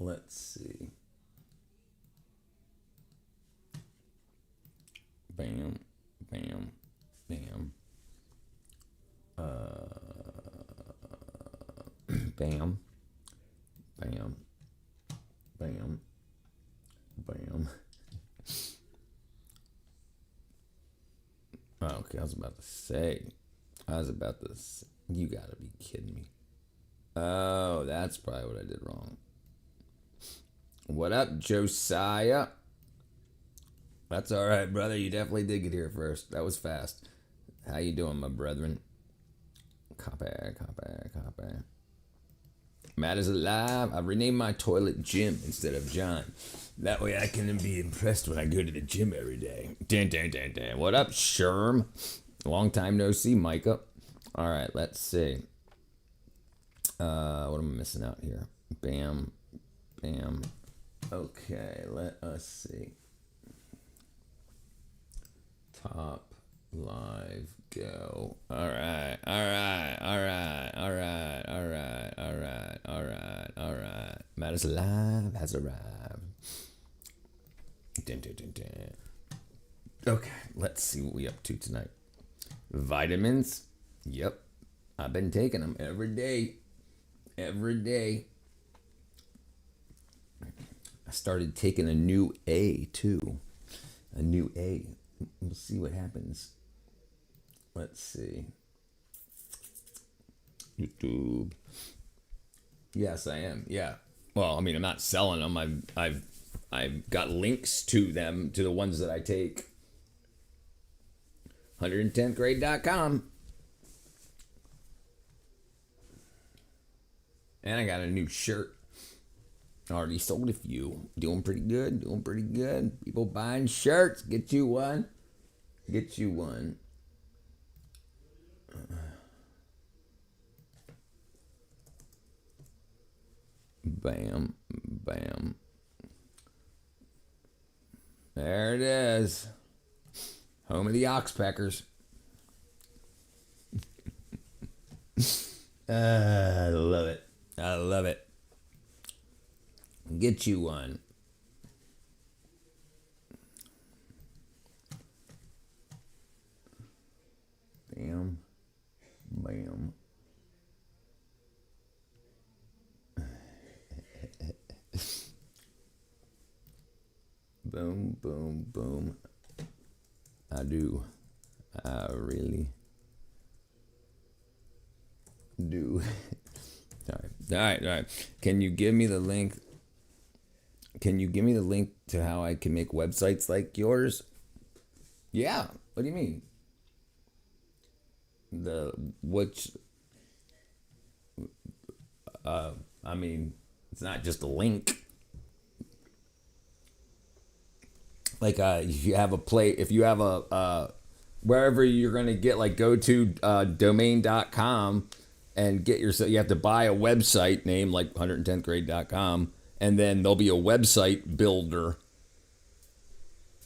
Let's see. Bam, bam, bam. Bam, bam, bam, bam. Okay, I was about to say. You gotta be kidding me. Oh, that's probably what I did wrong. What up, Josiah? That's all right, brother. You definitely did get here first. That was fast. How you doing, my brethren? Copy. Matt is alive. I've renamed my toilet Jim instead of John. That way I can be impressed when I go to the gym every day. Dan. What up, Sherm? Long time no see, Micah. All right, let's see. What am I missing out here? Bam. Okay, let us see. Top live go. All right. Matt is alive, has arrived. Dun. Okay, let's see what we up to tonight. Vitamins. Yep, I've been taking them every day. I started taking a new A too. We'll see what happens. Let's see. YouTube. Yes, I am. Yeah. Well, I mean, I'm not selling them. I've got links to them, to the ones that I take. 110thgrade.com. And I got a new shirt. Already sold a few. Doing pretty good. People buying shirts. Get you one. Bam. There it is. Home of the Oxpeckers. I love it. Get you one. Bam. Boom. I do. I really do. All right. Can you give me the link to how I can make websites like yours? Yeah. What do you mean? I mean, it's not just a link. Like, if you have a wherever you're going to get, like, go to domain.com and get yourself, you have to buy a website name like 110thgrade.com, and then there'll be a website builder.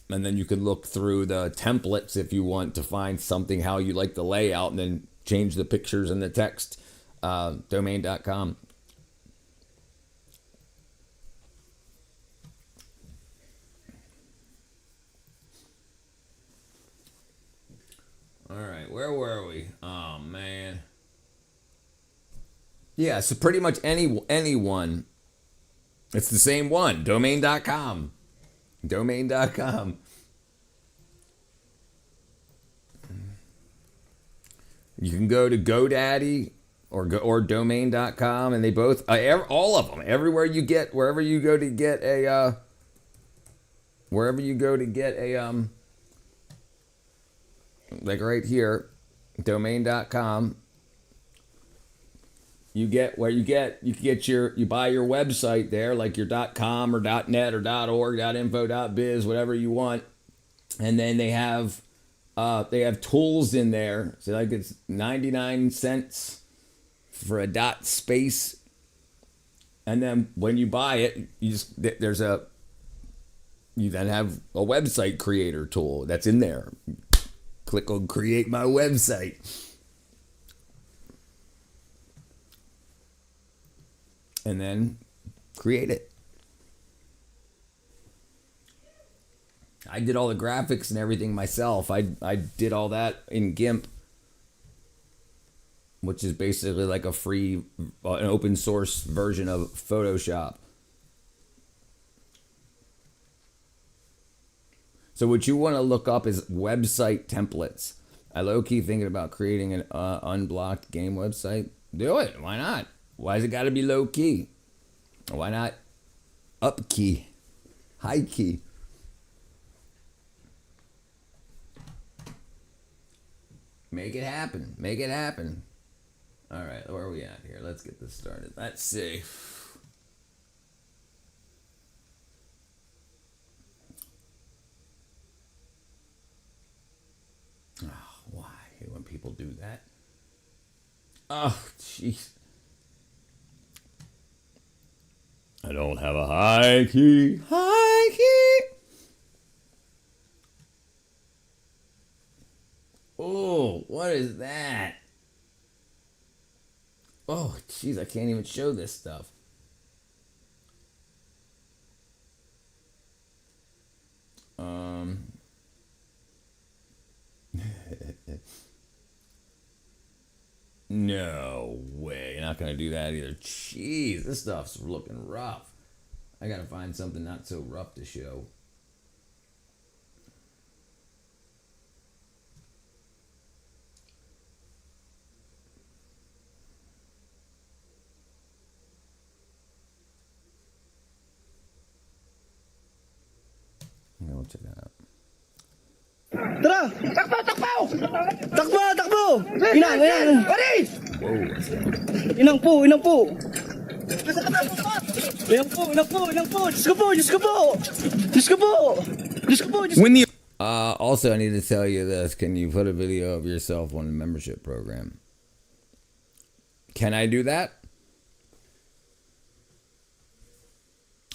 And then you can look through the templates if you want to find something, how you like the layout, and then change the pictures and the text. Domain.com. All right, where were we? Oh, man. Yeah, so pretty much anyone. It's the same one, domain.com. Domain.com. You can go to GoDaddy or domain.com, and they both, all of them, wherever you go to get a, like right here, domain.com. You buy your website there, like your .com or .net or .org, .info, .biz, whatever you want. And then they have tools in there. So like it's 99 cents for a .space. And then when you buy it, you then have a website creator tool that's in there. Click on create my website. And then create it. I did all the graphics and everything myself. I did all that in GIMP, which is basically like a free, an open source version of Photoshop. So what you want to look up is website templates. I low-key thinking about creating an unblocked game website. Do it. Why not? Why's it got to be low-key? Why not up-key? High-key? Make it happen. Make it happen. All right, where are we at here? Let's get this started. Let's see. Oh, why? I hate when people do that. Oh, jeez. I don't have a high key. High key. Oh, what is that? Oh, jeez, I can't even show this stuff. No way. You're not going to do that either. Jeez, this stuff's looking rough. I got to find something not so rough to show. We'll check that out. Tara! Takbo! Takbo! Takbo! Takbo! Inang! Inang! Paris! Inang po! Inang po! Inang po! Inang po! Inang po! Diyos ko po! Diyos ko po! Diyos ko po! Diyos ko po! When the Also, I need to tell you this. Can you put a video of yourself on the membership program? Can I do that?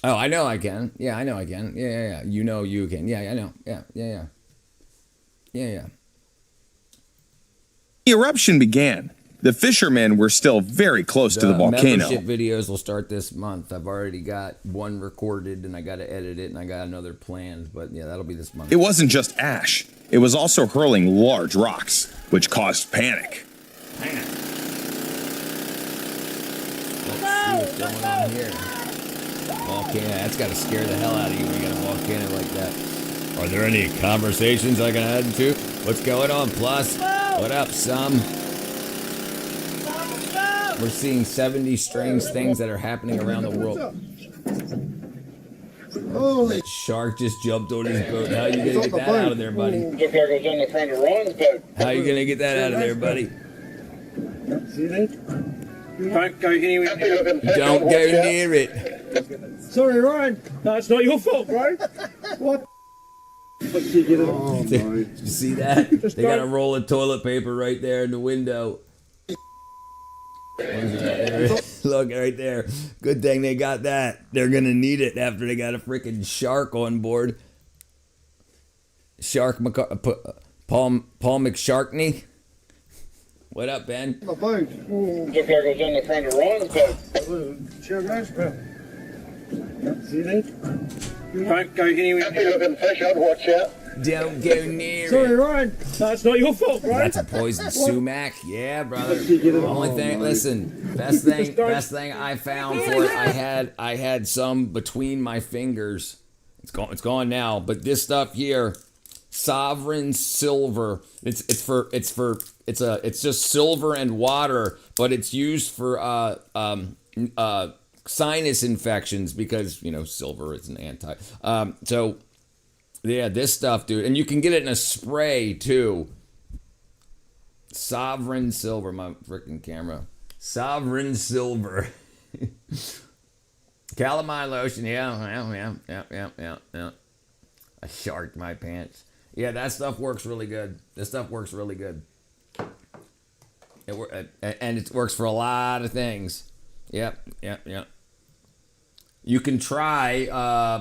Oh, I know I can. Yeah, I know I can. Yeah. You know you can. Yeah, I know. Yeah. The eruption began, the fishermen were still very close to the volcano. Membership videos will start this month. I've already got one recorded, and I got to edit it, and I got another planned. But yeah, that'll be this month. It wasn't just ash. It was also hurling large rocks, which caused panic. Let's see what's going on here. Volcano. That's got to scare the hell out of you when you got a volcano like that. Are there any conversations I can add to? What's going on, Plus? What up, Some? We're seeing 70 strange things that are happening around the world. That shark just jumped on his boat. How are you gonna get that out of there, buddy? Looks like it was on the front of Ron's boat. How are you gonna get that out of there, buddy? See that? Don't go anywhere. Don't go near it. Sorry, Ryan. No, it's not your fault, bro. What? Did you see that? They got a roll of toilet paper right there in the window. Look right there. Good thing they got that. They're gonna need it after they got a freaking shark on board. Paul McSharkney. What up, Ben? My boat. Looks like it was on the front of Ron's boat. Sure goes, bro. See that? Don't go anywhere. Happy looking fish, I'd watch out. Don't go near Sorry, it. Ryan. No, it's not your fault, bro. That's a poison sumac. Yeah, brother. The only thing, listen, best thing I found for it, I had some between my fingers. It's gone now. But this stuff here, Sovereign Silver. It's just silver and water, but it's used for sinus infections because silver is an anti. So yeah, this stuff, dude, and you can get it in a spray too. Sovereign Silver, my freaking camera. Sovereign Silver. Calamine lotion, yeah. I sharked my pants. Yeah, that stuff works really good. This stuff works really good. And it works for a lot of things. Yep. You can try,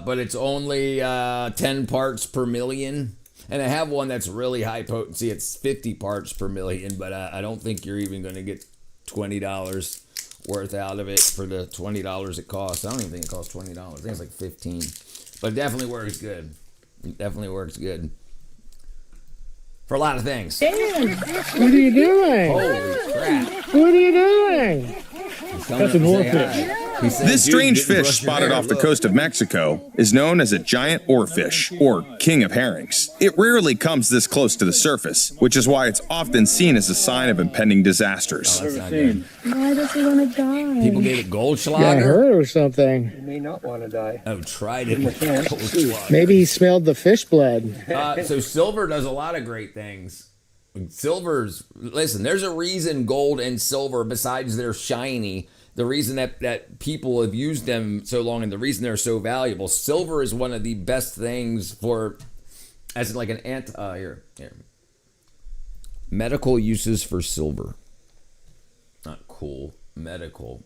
but it's only 10 parts per million. And I have one that's really high potency. It's 50 parts per million, but I don't think you're even going to get $20 worth out of it for the $20 it costs. I don't even think it costs $20. I think it's like $15. But it definitely works good. It definitely works good for a lot of things. Dan, what are you doing? Holy crap! What are you doing? That's an oarfish. This strange fish spotted off the coast of Mexico is known as a giant oarfish, or king of herrings. It rarely comes this close to the surface, which is why it's often seen as a sign of impending disasters. That's not good. Why does he want to die? People get it Yeah, I Goldschlager. heard or something. You may not want to die. Oh, tried it. with Goldschlager. Maybe he smelled the fish blood. So silver does a lot of great things. Silver's, listen, there's a reason gold and silver, besides they're shiny, the reason that people have used them so long and the reason they're so valuable, silver is one of the best things for, as like an here. Medical uses for silver. Not cool. Medical.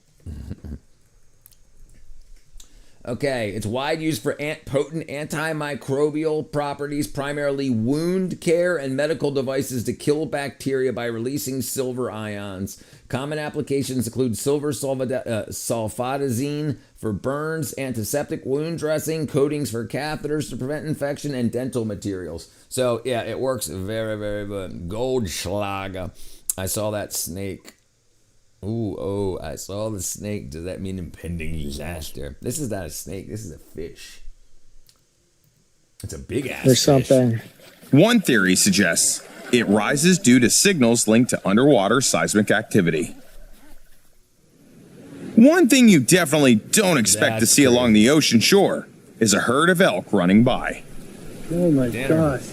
Okay, it's wide use for potent antimicrobial properties, primarily wound care and medical devices to kill bacteria by releasing silver ions. Common applications include silver sulfadazine for burns, antiseptic wound dressing, coatings for catheters to prevent infection, and dental materials. So, yeah, it works very, very good. Goldschlager. I saw that snake. Ooh, I saw the snake. Does that mean impending disaster? This is not a snake. This is a fish. It's a big ass There's fish. something. One theory suggests it rises due to signals linked to underwater seismic activity. One thing you definitely don't expect to That's see along crazy. the ocean shore is a herd of elk running by. Oh my Damn. gosh.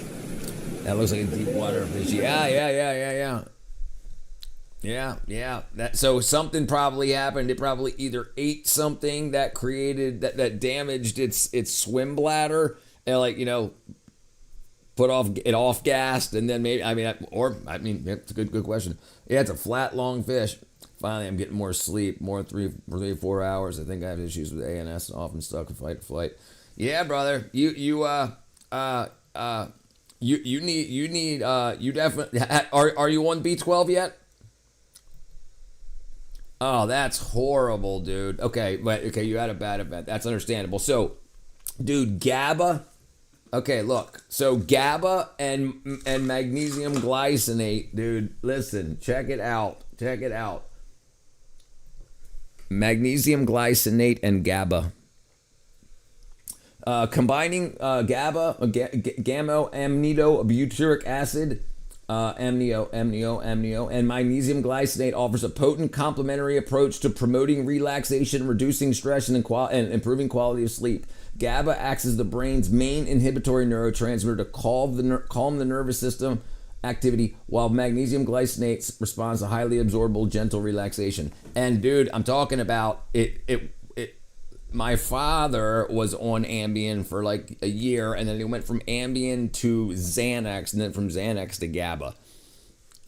That looks like a deep water fish. Yeah. Yeah. So something probably happened. It probably either ate something that created that damaged its swim bladder, and put off gassed, and then maybe it's a good question. Yeah, it's a flat long fish. Finally, I'm getting more sleep, more 3-4 hours. I think I have issues with ANS and often stuck in fight or flight. Yeah, brother, you definitely are you on B12 yet? Oh, that's horrible, dude. Okay, you had a bad event. That's understandable. So, dude, GABA. Okay, look. So GABA and magnesium glycinate, dude. Listen, check it out. Magnesium glycinate and GABA. Combining GABA, gamma-aminobutyric acid, amnio, and magnesium glycinate offers a potent complementary approach to promoting relaxation, reducing stress, and improving quality of sleep. GABA acts as the brain's main inhibitory neurotransmitter to calm the nervous system activity, while magnesium glycinate responds to highly absorbable, gentle relaxation. And dude, I'm talking about it. My father was on Ambien for like a year, and then he went from Ambien to Xanax, and then from Xanax to GABA.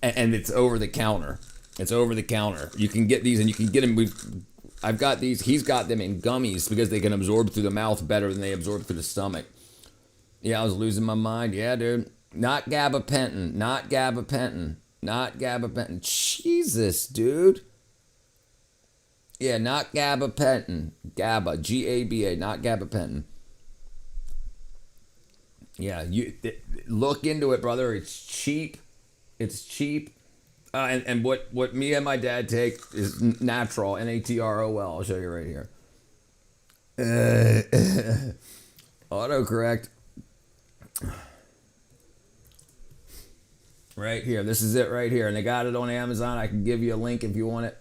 And it's over the counter. You can get these, and you can get them. I've got these. He's got them in gummies because they can absorb through the mouth better than they absorb through the stomach. Yeah, I was losing my mind. Yeah, dude. Not gabapentin. Jesus, dude. Yeah, not gabapentin. GABA, G-A-B-A, not gabapentin. Yeah, look into it, brother. It's cheap. And what me and my dad take is natural, N-A-T-R-O-L. I'll show you right here. Autocorrect. Right here. This is it right here. And they got it on Amazon. I can give you a link if you want it.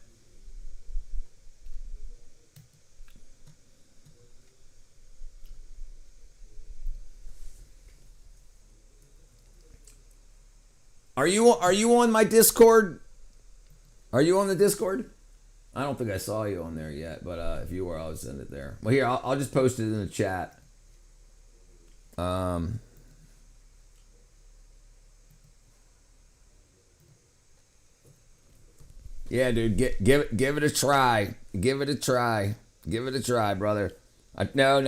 Are you on my Discord? Are you on the Discord? I don't think I saw you on there yet, but if you were, I'll send it there. Well, here, I'll just post it in the chat. Yeah, dude, give it a try. Give it a try, brother. No.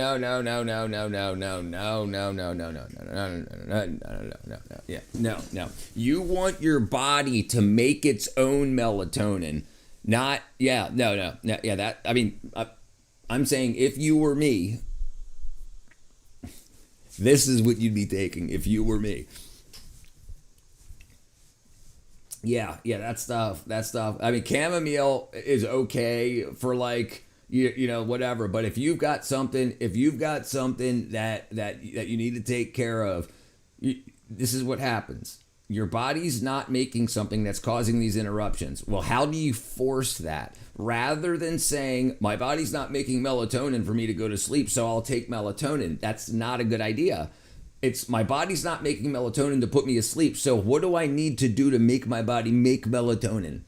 Yeah, no. You want your body to make its own melatonin, not no. Yeah, that. I mean, I'm saying if you were me, This is what you'd be taking if you were me. Yeah, that stuff. I mean, chamomile is okay for like you know whatever. But if you've got something that you need to take care of, this is what happens. Your body's not making something that's causing these interruptions. Well, how do you force that? Rather than saying, my body's not making melatonin for me to go to sleep, so I'll take melatonin. That's not a good idea. It's my body's not making melatonin to put me asleep, so what do I need to do to make my body make melatonin?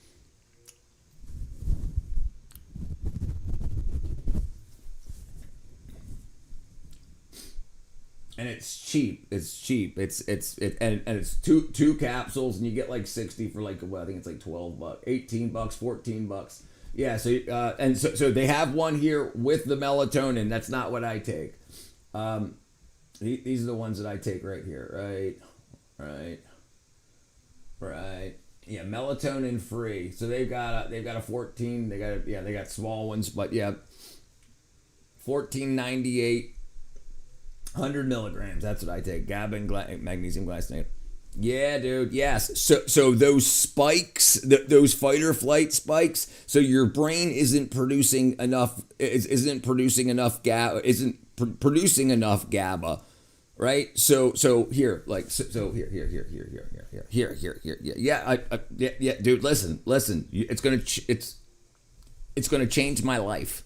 And it's cheap. And it's two capsules, and you get like 60 for like, well, I think it's like $12, $18, $14. Yeah. So they have one here with the melatonin. That's not what I take. These are the ones that I take right here. Right. Yeah, melatonin free. So they've got a 14. They got small ones, but yeah, 14.98. 100 milligrams. That's what I take. GABA and magnesium glycinate. Yeah, dude. Yes. So those spikes, those fight or flight spikes. So your brain isn't producing enough GABA, right? So here, like here. Yeah, dude. Listen. It's gonna change my life.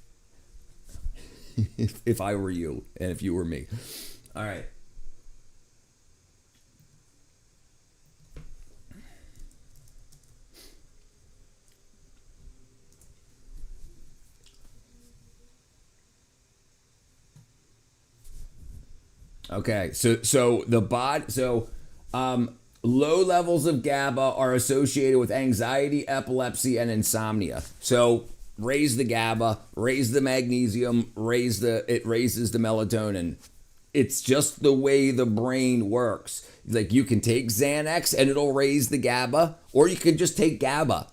If I were you and if you were me. All right. Okay, so low levels of GABA are associated with anxiety, epilepsy, and insomnia. So raise the GABA, raise the magnesium, it raises the melatonin. It's just the way the brain works. Like you can take Xanax and it'll raise the GABA, or you can just take GABA.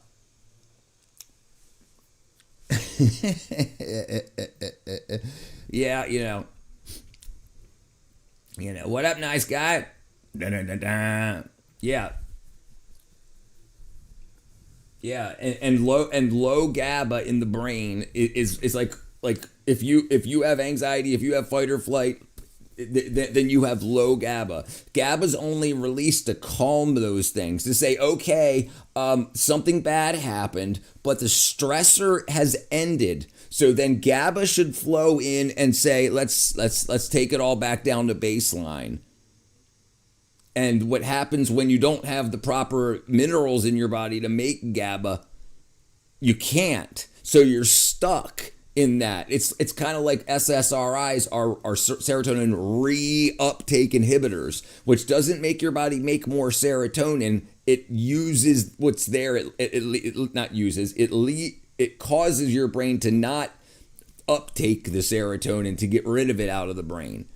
Yeah, you know, what up, nice guy? Yeah. Yeah, and low GABA in the brain is like if you have anxiety, if you have fight or flight, then you have low GABA. GABA's only released to calm those things, to say, okay, something bad happened, but the stressor has ended. So then GABA should flow in and say, let's take it all back down to baseline. And what happens when you don't have the proper minerals in your body to make GABA, you can't. So you're stuck in that. It's kind of like SSRIs are serotonin reuptake inhibitors, which doesn't make your body make more serotonin. It uses what's there. It causes your brain to not uptake the serotonin, to get rid of it out of the brain.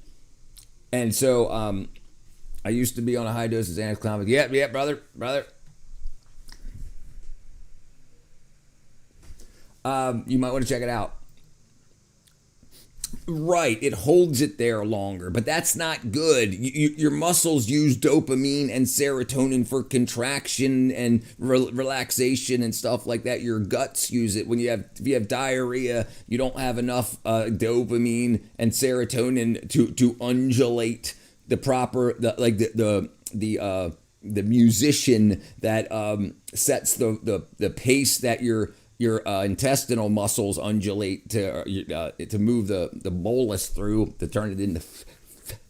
And so, I used to be on a high dose of Xanax Clomid. Yeah, brother. You might want to check it out. Right, it holds it there longer, but that's not good. Your muscles use dopamine and serotonin for contraction and relaxation and stuff like that. Your guts use it. If you have diarrhea, you don't have enough dopamine and serotonin to undulate the proper the musician that sets the pace that your intestinal muscles undulate to move the bolus through, to turn it into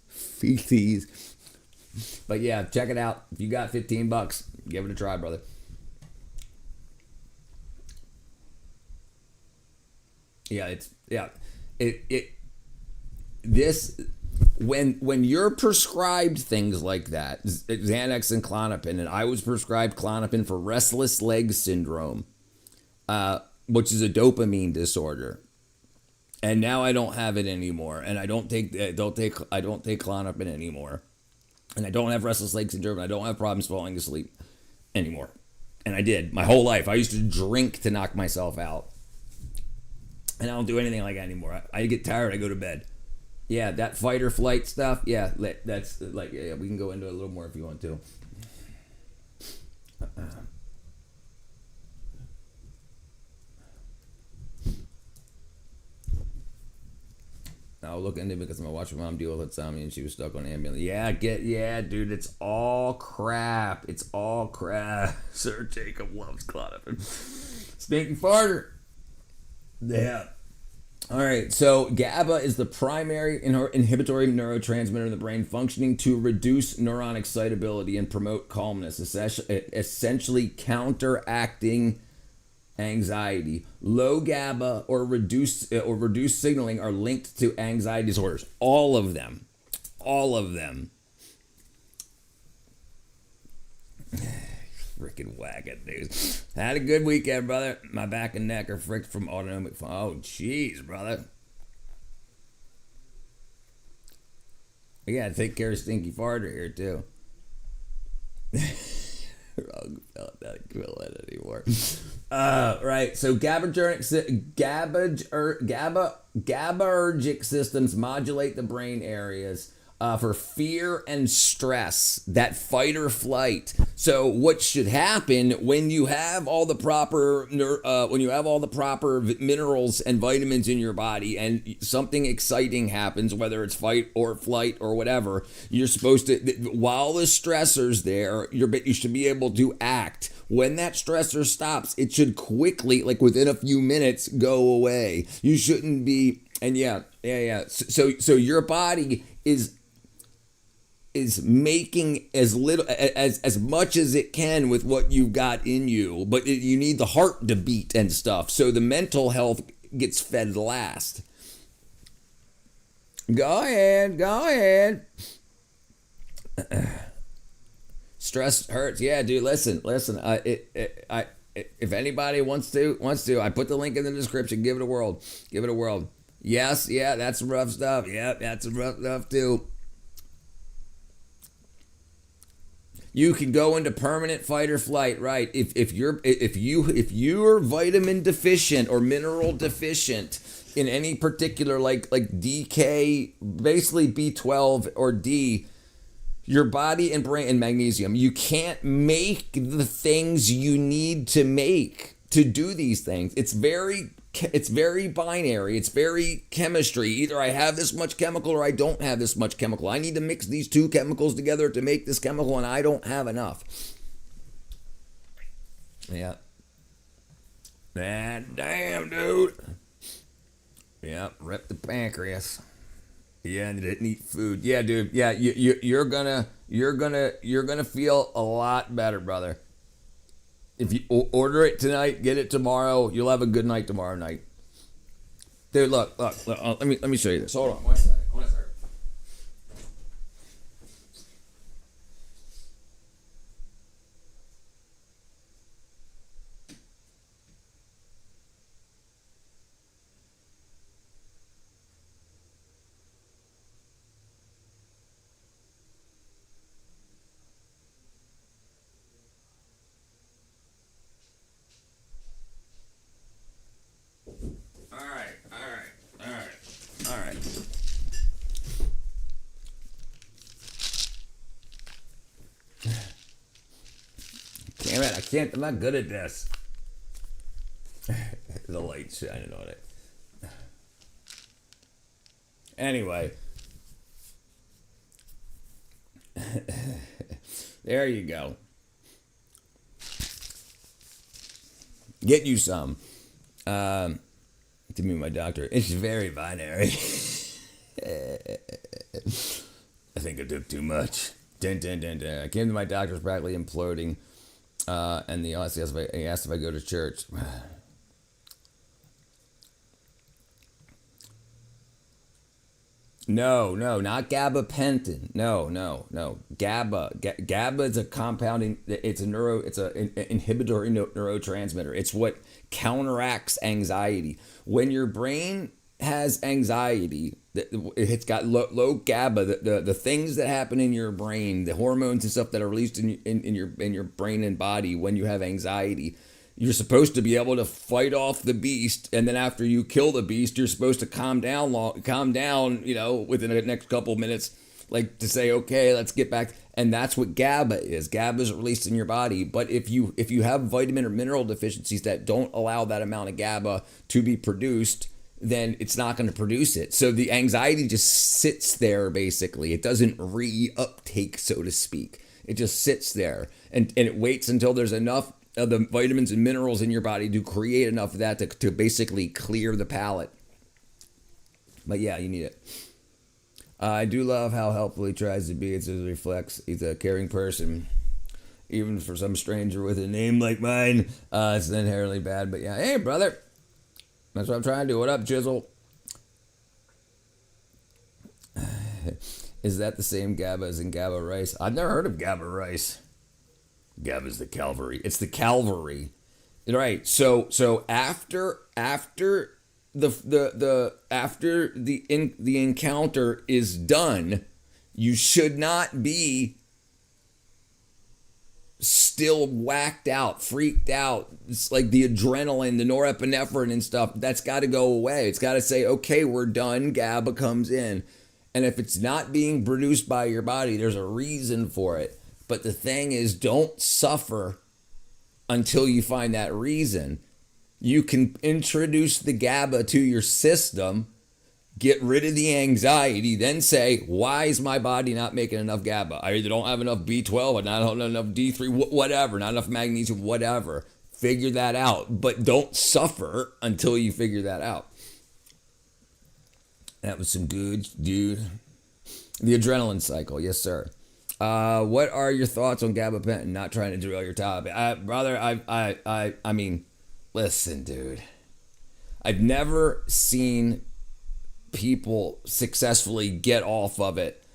feces. But yeah, check it out. If you got $15, give it a try, brother. When you're prescribed things like that, Xanax and Klonopin, and I was prescribed Klonopin for restless leg syndrome, which is a dopamine disorder, and now I don't have it anymore, and I don't take Klonopin anymore, and I don't have restless leg syndrome, and I don't have problems falling asleep anymore, and I did my whole life. I used to drink to knock myself out, and I don't do anything like that anymore. I get tired, I go to bed. Yeah, that fight or flight stuff. Yeah, that's like, yeah, we can go into it a little more if you want to. I'll look into it because I'm watching my mom deal with insomnia and she was stuck on ambulance. Yeah, dude, it's all crap. It's all crap. Sir Jacob loves Clonopin. Stinky farter. Yeah. All right, so GABA is the primary inhibitory neurotransmitter in the brain, functioning to reduce neuron excitability and promote calmness, essentially counteracting anxiety. Low GABA or reduced signaling are linked to anxiety disorders. All of them. Freaking wagon, dude. Had a good weekend, brother. My back and neck are fricked from autonomic. Oh, jeez, brother. I gotta take care of Stinky Farter here, too. Wrong fella, not equivalent anymore. Right, so GABAergic systems modulate the brain areas for fear and stress, that fight or flight. So what should happen when you have all the proper minerals and vitamins in your body and something exciting happens, whether it's fight or flight or whatever, you're supposed to, while the stressor's there, you should be able to act. When that stressor stops, it should quickly, like within a few minutes, go away. You shouldn't be, and yeah. So your body is making as little as much as it can with what you've got in you, but you need the heart to beat and stuff. So the mental health gets fed last. Go ahead. Stress hurts. Yeah, dude. Listen. If anybody wants to, I put the link in the description. Give it a whirl. Yes, yeah, that's some rough stuff. Yeah, that's some rough stuff too. You can go into permanent fight or flight, right? If you're vitamin deficient or mineral deficient in any particular like DK, basically B12 or D, your body and brain and magnesium, you can't make the things you need to make to do these things. It's very binary. It's very chemistry. Either I have this much chemical or I don't have this much chemical. I need to mix these two chemicals together to make this chemical, and I don't have enough. Yeah. Man, damn, dude. Yeah, rip the pancreas. Yeah, and didn't eat food. Yeah, dude. Yeah, you're gonna feel a lot better, brother. If you order it tonight, get it tomorrow, you'll have a good night tomorrow night. Dude, look. Let me show you this. Hold on, one second. All right. Damn it, I can't, I'm not good at this. The light's shining on it. Anyway. There you go. Get you some. To me, my doctor. It's very binary. I think I took too much. I came to my doctor's practically imploding, and he asked if I go to church. No, not gabapentin. No. GABA is a compounding. It's an inhibitory neurotransmitter. It's what counteracts anxiety. When your brain has anxiety, it's got low GABA. The things that happen in your brain, the hormones and stuff that are released in your brain and body when you have anxiety, You're supposed to be able to fight off the beast, and then after you kill the beast, you're supposed to calm down, within the next couple minutes, like to say, okay, let's get back. And that's what GABA is. GABA is released in your body. But if you have vitamin or mineral deficiencies that don't allow that amount of GABA to be produced, then it's not going to produce it. So the anxiety just sits there, basically. It doesn't reuptake, so to speak. It just sits there, and it waits until there's enough of the vitamins and minerals in your body to create enough of that to basically clear the palate. But yeah, you need it. I do love how helpful he tries to be. It reflects he's a caring person. Even for some stranger with a name like mine, it's inherently bad. But yeah, hey, brother. That's what I'm trying to do. What up, Jizzle? Is that the same GABA as in GABA rice? I've never heard of GABA rice. GABA's the cavalry. It's the cavalry. Right. So after the encounter is done, you should not be still whacked out, freaked out. It's like the adrenaline, the norepinephrine and stuff. That's got to go away. It's got to say, okay, we're done. GABA comes in. And if it's not being produced by your body, there's a reason for it. But the thing is, don't suffer until you find that reason. You can introduce the GABA to your system, get rid of the anxiety, then say, why is my body not making enough GABA? I either don't have enough B12, or not have enough D3, whatever, not enough magnesium, whatever. Figure that out. But don't suffer until you figure that out. That was some good, dude. The adrenaline cycle, yes, sir. What are your thoughts on gabapentin? Not trying to derail your topic, brother. I mean, listen, dude. I've never seen people successfully get off of it.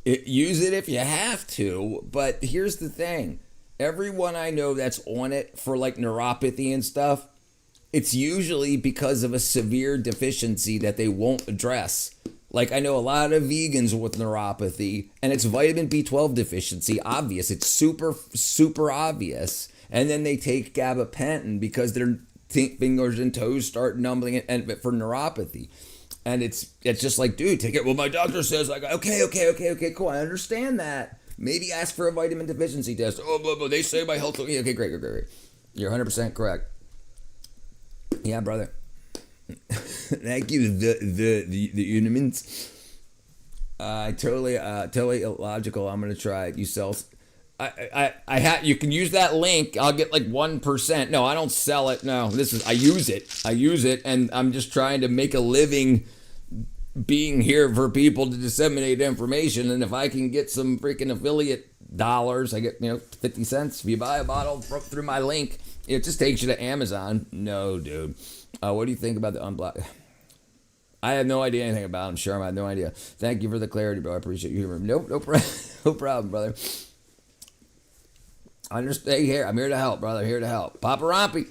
Use it if you have to, but here's the thing: everyone I know that's on it for like neuropathy and stuff, it's usually because of a severe deficiency that they won't address. Like, I know a lot of vegans with neuropathy, and it's vitamin B12 deficiency. Obvious. It's super, super obvious. And then they take gabapentin because their fingers and toes start numbing and for neuropathy. And it's just like, dude, take it. Well, my doctor says, like, okay, cool. I understand that. Maybe ask for a vitamin deficiency test. Oh, blah, blah, they say my health. Okay, great. You're 100% correct. Yeah, brother. Thank you, the Uniments. Totally illogical. I'm gonna try it. You sell. You can use that link. I'll get like 1%. No, I don't sell it. No, I use it, and I'm just trying to make a living being here for people to disseminate information. And if I can get some freaking affiliate dollars, I get 50 cents if you buy a bottle through my link. It just takes you to Amazon. No, dude. What do you think about the unblock? I have no idea anything about him, Sherm. I have no idea. Thank you for the clarity, bro. I appreciate you. No problem, brother. I understand here. I'm here to help, brother. Here to help. Papa Rompy.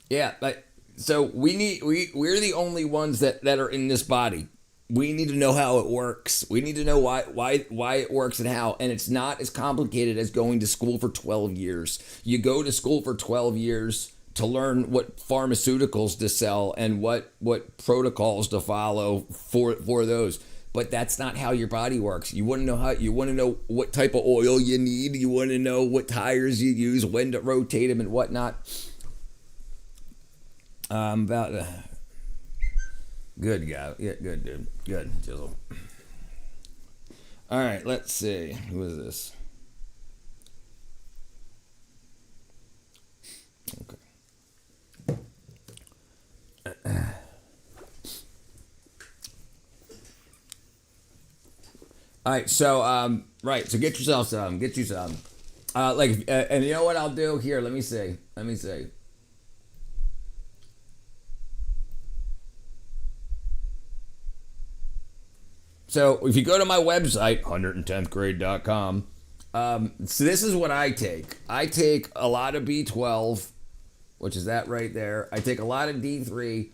Yeah, but so we're the only ones that are in this body. We need to know how it works. We need to know why it works and how. And it's not as complicated as going to school for 12 years. You go to school for 12 years to learn what pharmaceuticals to sell and what protocols to follow for those. But that's not how your body works. You want to know what type of oil you need. You want to know what tires you use, when to rotate them and whatnot. Good guy. Yeah, good dude. Good, Jizzle. All right, let's see. Who is this? Okay. All right, so so get yourself some. And you know what I'll do here? Let me see. So if you go to my website, 110thgrade.com, so this is what I take. I take a lot of B12, which is that right there. I take a lot of D3.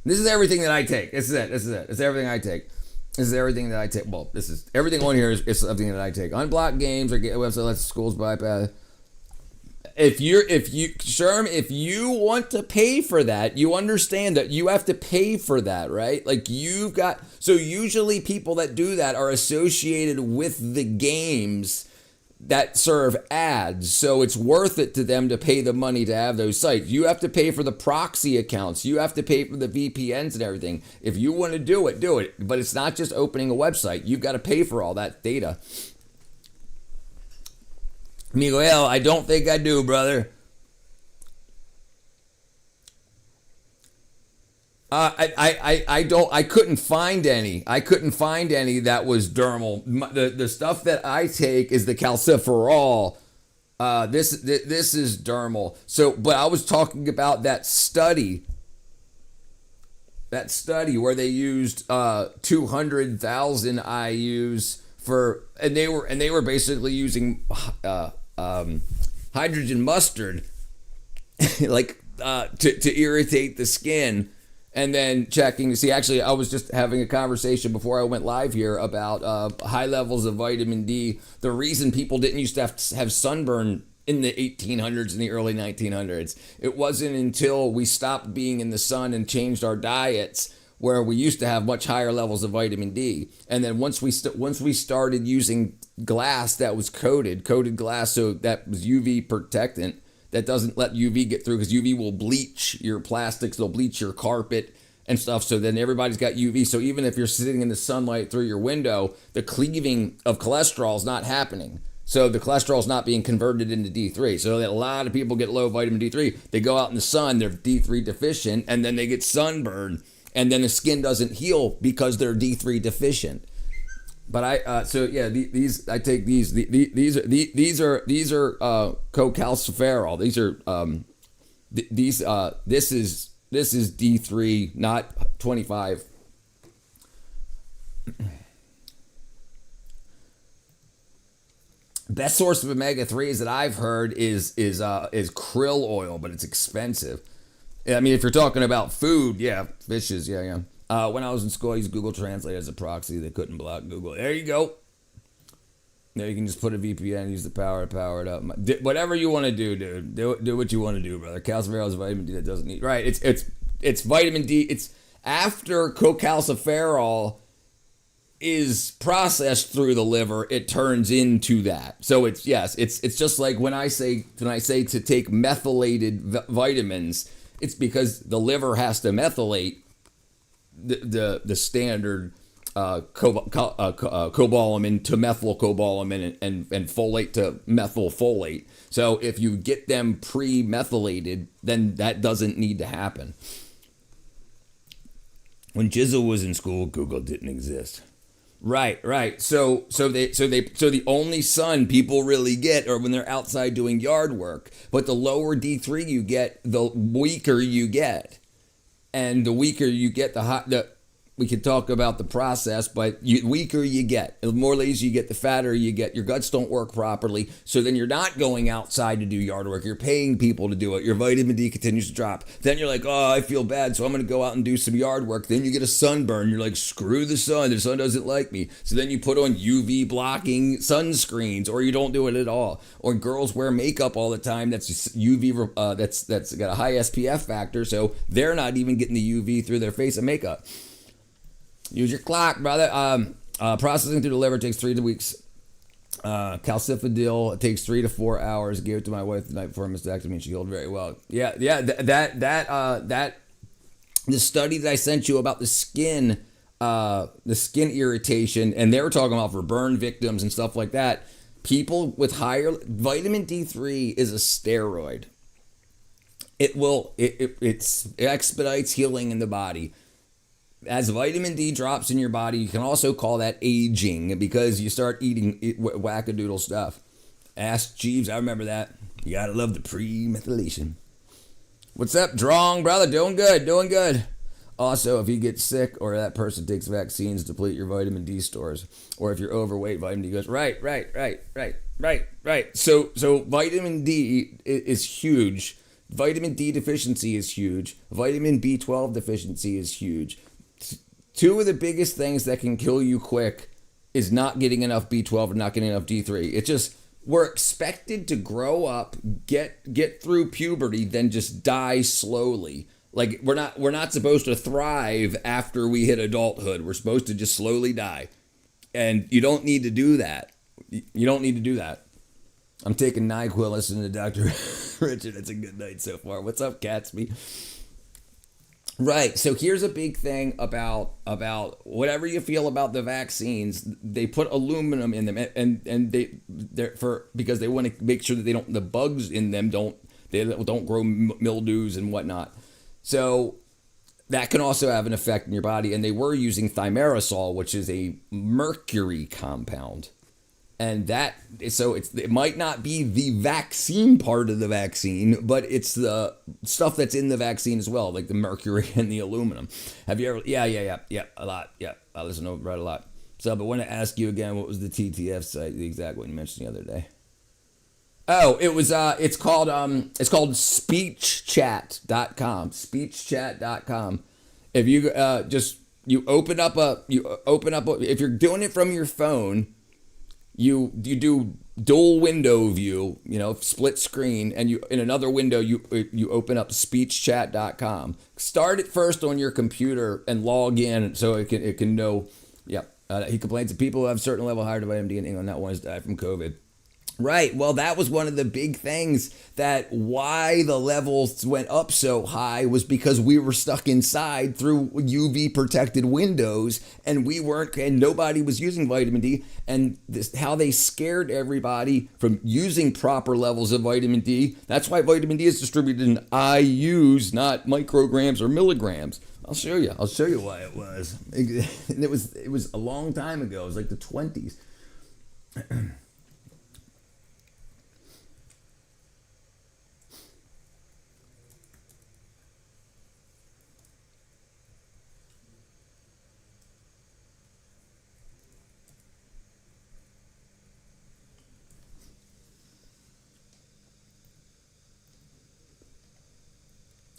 This is everything that I take. This is it. It's everything I take. This is everything that I take. Well, this is everything on here is something that I take. Unblock games or get a website lets schools bypass. If you want to pay for that, you understand that you have to pay for that, right? Like so usually people that do that are associated with the games that serve ads. So it's worth it to them to pay the money to have those sites. You have to pay for the proxy accounts. You have to pay for the VPNs and everything. If you want to do it, do it. But it's not just opening a website. You've got to pay for all that data. Miguel, I don't think I do, brother. I couldn't find any. I couldn't find any that was dermal. The stuff that I take is the calciferol. This is dermal. So, but I was talking about that study. That study where they used 200,000 IUs for, and they were basically using hydrogen mustard, like to irritate the skin. And then checking to see, actually, I was just having a conversation before I went live here about high levels of vitamin D. The reason people didn't used to have sunburn in the 1800s and the early 1900s, it wasn't until we stopped being in the sun and changed our diets where we used to have much higher levels of vitamin D. And then once we started using glass that was coated glass, so that was UV protectant, that doesn't let UV get through, because UV will bleach your plastics, they'll bleach your carpet and stuff. So then everybody's got UV. So even if you're sitting in the sunlight through your window, the cleaving of cholesterol is not happening. So the cholesterol is not being converted into D3. So that a lot of people get low vitamin D3. They go out in the sun, they're D3 deficient, and then they get sunburned, and then the skin doesn't heal because they're D3 deficient. But I these I take these are cocalciferol. These are this is D3, not 25. Best source of omega-3s that I've heard is krill oil, but it's expensive. I mean, if you're talking about food, yeah, fishes, yeah. When I was in school, I used Google Translate as a proxy. They couldn't block Google. There you go. Now you can just put a VPN, use the power to power it up. Whatever you want to do, dude. Do what you want to do, brother. Calciferol is vitamin D that doesn't need. Right. It's vitamin D. It's after cocalciferol is processed through the liver, it turns into that. So it's just like when I say to take methylated vitamins, it's because the liver has to methylate the standard cobalamin to methylcobalamin and folate to methylfolate. So if you get them pre-methylated, then that doesn't need to happen. When Jizzle was in school, Google didn't exist. Right. So the only sun people really get are when they're outside doing yard work. But the lower D3 you get, the weaker you get. And the weaker you get, we could talk about the process, but the weaker you get, the more lazy you get, the fatter you get. Your guts don't work properly. So then you're not going outside to do yard work. You're paying people to do it. Your vitamin D continues to drop. Then you're like, oh, I feel bad, so I'm going to go out and do some yard work. Then you get a sunburn. You're like, screw the sun. The sun doesn't like me. So then you put on UV blocking sunscreens, or you don't do it at all. Or girls wear makeup all the time. That's UV. That's got a high SPF factor, so they're not even getting the UV through their face of makeup. Use your clock, brother. Processing through the liver takes 3 weeks. Calcifediol, it takes 3 to 4 hours. Gave it to my wife the night before mastectomy. She healed very well. Yeah. The study that I sent you about the skin irritation, and they were talking about for burn victims and stuff like that. People with higher vitamin D3 is a steroid. It expedites healing in the body. As vitamin D drops in your body, you can also call that aging because you start eating wackadoodle stuff. Ask Jeeves, I remember that. You gotta love the pre-methylation. What's up, Drong, brother? Doing good. Also, if you get sick or that person takes vaccines, deplete your vitamin D stores. Or if you're overweight, vitamin D goes, right. So vitamin D is huge. Vitamin D deficiency is huge. Vitamin B12 deficiency is huge. two of the biggest things that can kill you quick is not getting enough B12 and not getting enough D3. It's just we're expected to grow up, get through puberty, then just die slowly. Like we're not supposed to thrive after we hit adulthood. We're supposed to just slowly die. And you don't need to do that. You don't need to do that. I'm taking NyQuil, listening to Dr. Richard. It's a good night so far. What's up, Catsby? Right. So here's a big thing about whatever you feel about the vaccines. They put aluminum in them, and because they want to make sure that the bugs in them don't grow mildews and whatnot. So that can also have an effect in your body. And they were using thimerosal, which is a mercury compound. And it might not be the vaccine part of the vaccine, but it's the stuff that's in the vaccine as well, like the mercury and the aluminum. Have you ever? Yeah, a lot. Yeah, I listen to Brett a lot. So, but I want to ask you again, what was the TTF site, the exact one you mentioned the other day? Oh, it was. It's called speechchat.com. Speechchat.com. If you you open up if you're doing it from your phone. You do dual window view, split screen, and in another window you open up speechchat.com. Start it first on your computer and log in so it can know. Yeah, he complains that people who have certain level higher vitamin D in England not one has died from COVID. Right. Well, that was one of the big things that why the levels went up so high was because we were stuck inside through UV protected windows and nobody was using vitamin D. And how they scared everybody from using proper levels of vitamin D. That's why vitamin D is distributed in IUs, not micrograms or milligrams. I'll show you why it was. And it was a long time ago. It was like the 20s.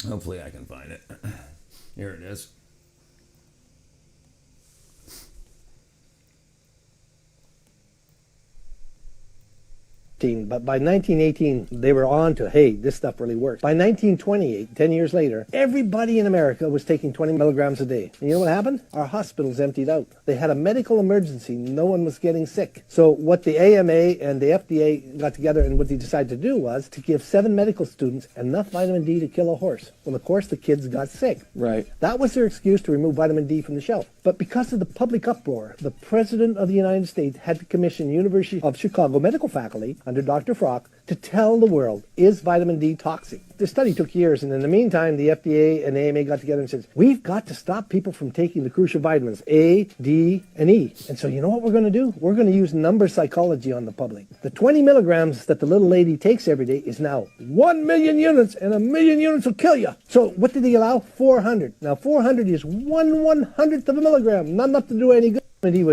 Hopefully I can find it. Here it is. But by 1918, they were on to, hey, this stuff really works. By 1928, 10 years later, everybody in America was taking 20 milligrams a day. And you know what happened? Our hospitals emptied out. They had a medical emergency. No one was getting sick. So what the AMA and the FDA got together and what they decided to do was to give 7 medical students enough vitamin D to kill a horse. Well, of course, the kids got sick. Right. That was their excuse to remove vitamin D from the shelf. But because of the public uproar, the President of the United States had to commission University of Chicago medical faculty under Dr. Frock to tell the world, is vitamin D toxic? The study took years, and in the meantime, the FDA and AMA got together and said, we've got to stop people from taking the crucial vitamins A, D, and E. And so you know what we're going to do? We're going to use number psychology on the public. The 20 milligrams that the little lady takes every day is now 1 million units, and 1 million units will kill you. So what did they allow? 400. Now 400 is 1/100th of a milligram, not enough to do any good.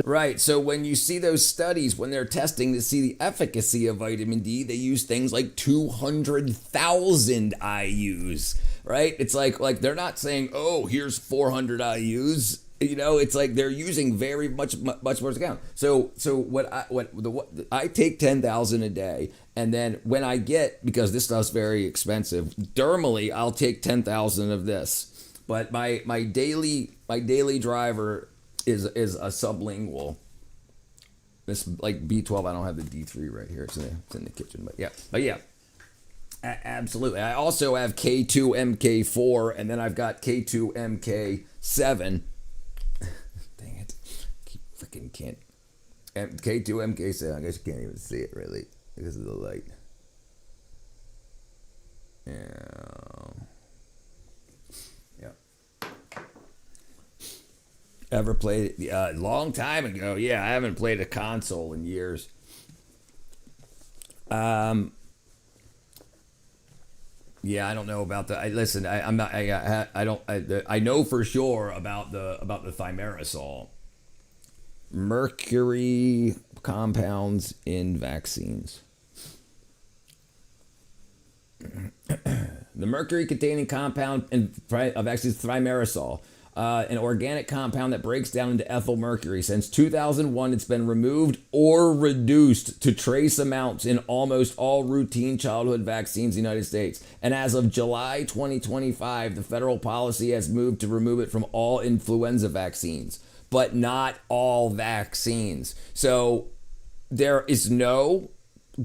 Right. So when you see those studies, when they're testing to see the efficacy of vitamin D, they use things like 200,000 IUs, right? It's like they're not saying, oh, here's 400 IUs. It's like they're using very much more account. So I take 10,000 a day, and then when I get, because this stuff's very expensive, dermally, I'll take 10,000 of this. But my daily driver is a sublingual. This like B12. I don't have the D3 right here. It's in the kitchen. But yeah, absolutely. I also have K2MK4, and then I've got K2MK7. Dang it! Freaking can't. K2MK7. I guess you can't even see it really because of the light. Yeah. Ever played it? A long time ago. Yeah, I haven't played a console in years. Yeah, I don't know about the. Listen, I'm not. I don't. I know for sure about the thimerosal. Mercury compounds in vaccines. The mercury-containing compound in vaccines, thimerosal. an organic compound that breaks down into ethyl mercury. Since 2001, it's been removed or reduced to trace amounts in almost all routine childhood vaccines in the United States. And as of July 2025, the federal policy has moved to remove it from all influenza vaccines, but not all vaccines. So there is no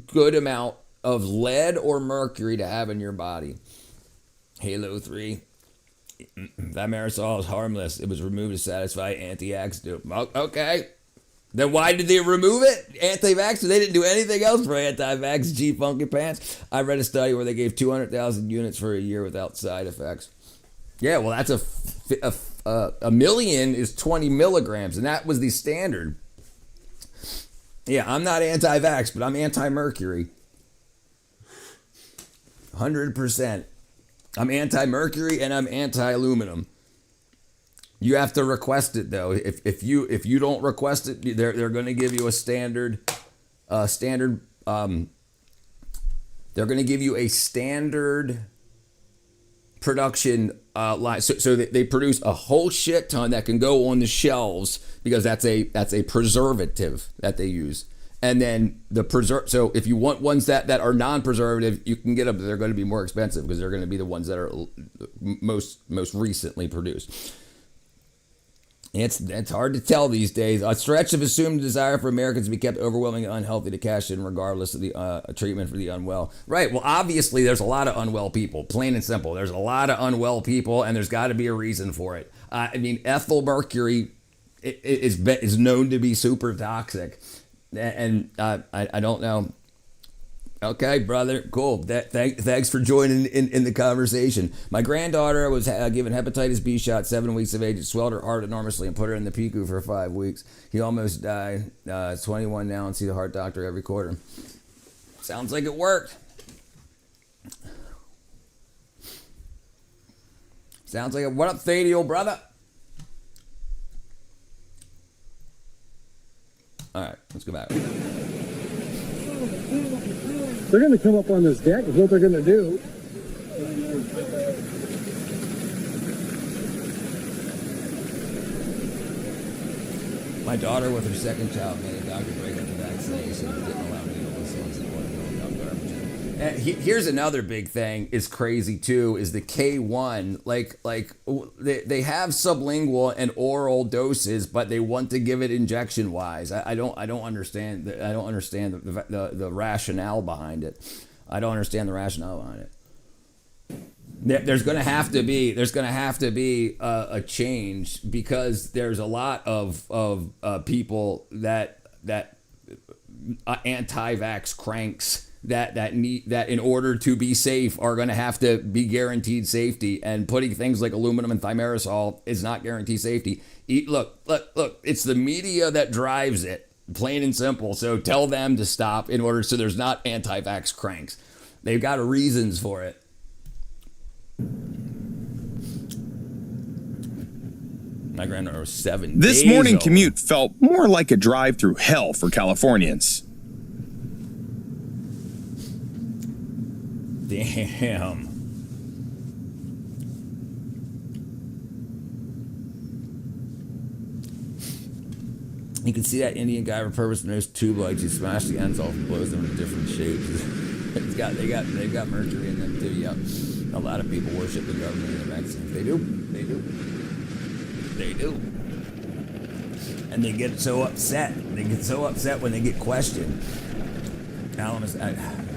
good amount of lead or mercury to have in your body. Halo 3. Thimerosal is harmless. It was removed to satisfy anti-vax dope. Okay. Then why did they remove it? Anti-vax? They didn't do anything else for anti-vax, G Funky Pants. I read a study where they gave 200,000 units for a year without side effects. Yeah, well, that's a million is 20 milligrams, and that was the standard. Yeah, I'm not anti-vax, but I'm anti-mercury. 100%. I'm anti-mercury and I'm anti-aluminum. You have to request it though. If you don't request it, they're going to give you a standard. They're going to give you a standard production line. So they produce a whole shit ton that can go on the shelves because that's a preservative that they use. And then so if you want ones that are non-preservative, you can get them, but they're going to be more expensive because they're going to be the ones that are most recently produced. It's hard to tell these days. A stretch of assumed desire for Americans to be kept overwhelmingly unhealthy to cash in regardless of the treatment for the unwell. Right, well, obviously there's a lot of unwell people, plain and simple. There's a lot of unwell people, and there's got to be a reason for it. I mean, ethyl mercury is known to be super toxic. And I don't know. Okay, brother, cool. Thanks for joining in the conversation. My granddaughter was given hepatitis B shot 7 weeks of age. It swelled her heart enormously and put her in the PICU for 5 weeks. He almost died. 21 now and see the heart doctor every quarter. Sounds like it worked. Sounds like it. What up, Thady, old brother? All right, let's go back. They're going to come up on this deck is what they're going to do. My daughter with her second child made a doctor break up the vaccination and didn't allow me to listen to Here's another big thing is crazy too is the K1 like they have sublingual and oral doses but they want to give it injection wise. I don't understand the rationale behind it. I don't understand the rationale behind it. There's going to have to be a change because there's a lot of people that anti-vax cranks that in order to be safe are going to have to be guaranteed safety, and putting things like aluminum and thimerosal is not guaranteed safety. Look, it's the media that drives it, plain and simple. So tell them to stop in order so there's not anti-vax cranks. They've got reasons for it. My granddaughter was 7 This days morning old. commute felt more like a drive through hell for Californians. Damn. You can see that Indian guy repurposed those tube lights. He smashed the ends off and blows them into different shapes. They've got mercury in them too. Yeah, a lot of people worship the government and the vaccines. They do. And they get so upset. They get so upset when they get questioned.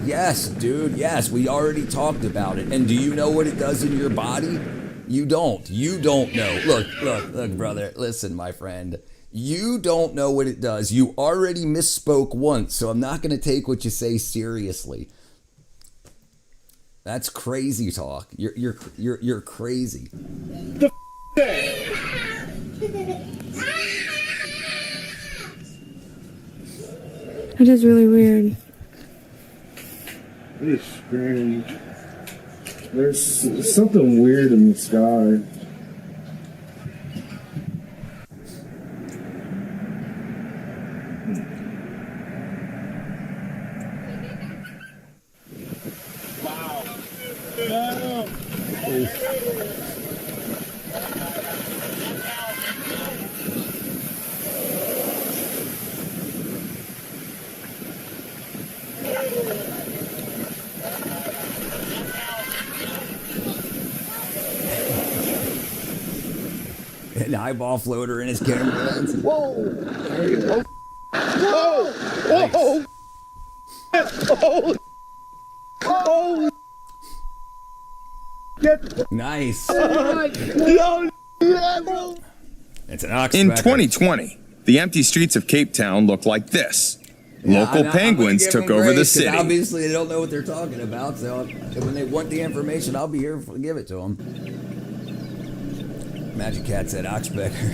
Yes, dude. Yes, we already talked about it. And do you know what it does in your body? You don't. You don't know. Look, brother. Listen, my friend. You don't know what it does. You already misspoke once, so I'm not going to take what you say seriously. That's crazy talk. You're crazy. The thing. That is really weird. It is strange. There's something weird in the sky. An eyeball floater in his camera lens. Whoa! Whoa! Whoa! Oh! Oh! Nice. It's an ox. In 2020, the empty streets of Cape Town looked like this. Local penguins took over the city. Obviously, they don't know what they're talking about, so when they want the information, I'll be here to give it to them. Magic Cat said Oxpecker.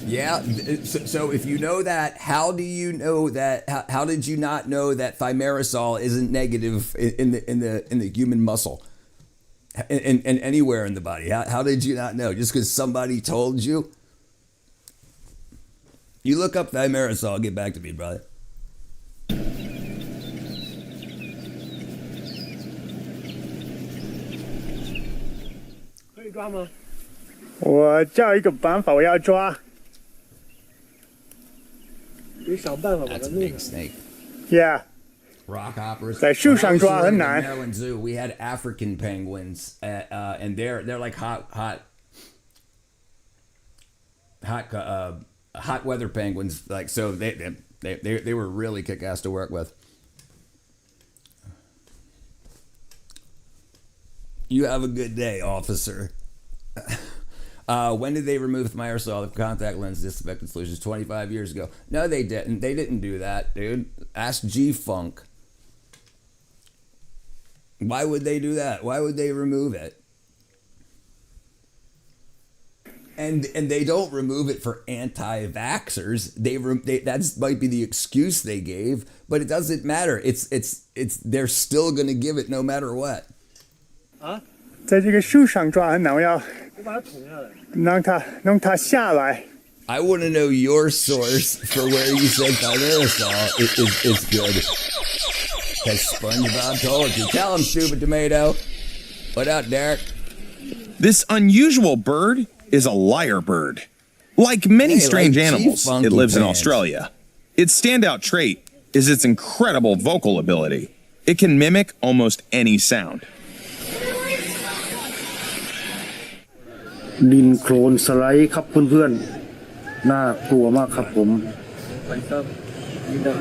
Yeah. So if you know that, how do you know that? How did you not know that thimerosal isn't negative in the human muscle, and anywhere in the body? How did you not know? Just because somebody told you? You look up thimerosal. Get back to me, brother. Kì抓吗？我叫一个办法，我要抓。你想办法把它 That's a 弄 big 上。 snake. Yeah. Rock hoppers. 在树上抓很 When I was 难。 in Maryland Zoo, we had African penguins, and they're like hot weather penguins. Like so, they were really kick ass to work with. You have a good day, officer. When did they remove thimerosal, the contact lens disinfectant solutions? 25 years ago. No, they didn't. They didn't do that, dude. Ask G-Funk. Why would they do that? Why would they remove it? And they don't remove it for anti-vaxxers. That might be the excuse they gave, but it doesn't matter. It's they're still gonna give it no matter what. 在这个树上抓很难，我要让它下来。 I want to know your source for where you said thimerosal is good. Because SpongeBob told you. Tell him, stupid tomato. What up, Derek? This unusual bird is a lyrebird. Like many strange animals, it lives in Australia. Its standout trait is its incredible vocal ability. It can mimic almost any sound. ดินโคลนสไลด์ครับเพื่อนๆน่ากลัวมากครับผมไปครับยินดี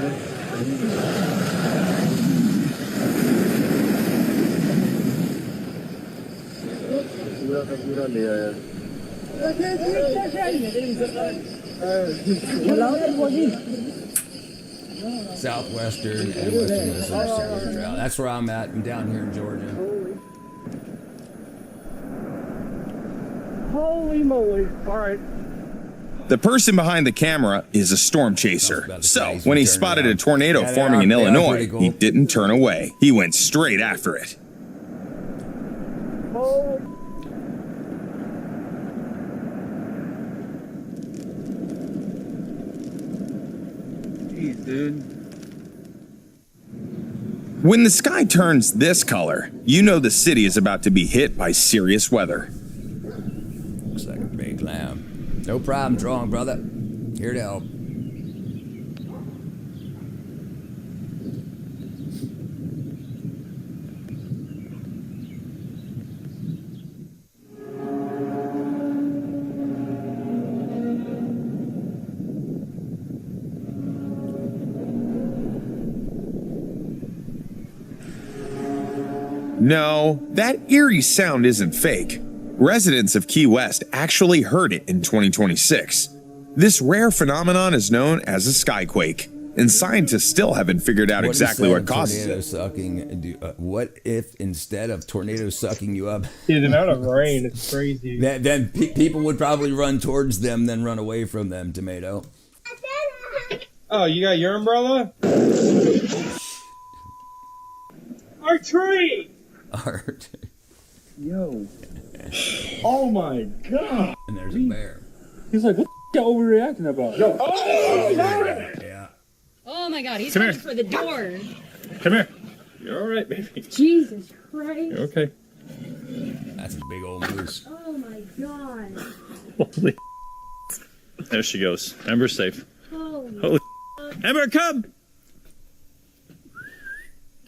Southwestern and Western Minnesota Trail. That's where I'm at. I'm down here in Georgia. Holy moly. All right. The person behind the camera is a storm chaser. So, when he spotted a tornado forming in Illinois, he didn't turn away. He went straight after it. Jeez, dude. When the sky turns this color, you know the city is about to be hit by serious weather. Looks like a big lamb. No problem, strong brother. Here to help. No, that eerie sound isn't fake. Residents of Key West actually heard it in 2026. This rare phenomenon is known as a skyquake, and scientists still haven't figured out exactly what causes it. Sucking, what if instead of tornadoes sucking you up, the amount of rain is crazy. Then people would probably run towards them, then run away from them. Tomato. Oh, you got your umbrella? Our tree. Art. Yo. Oh my god. And there's a bear. He's like, what the f*** overreacting about? Yo. Oh, Yeah. Oh my god, he's Come ready here. for the door. come here. You're all right, baby. Jesus Christ. You're okay. That's a big old moose. Oh my god. Holy. There she goes. Ember's safe. Holy. Holy. Ember, come!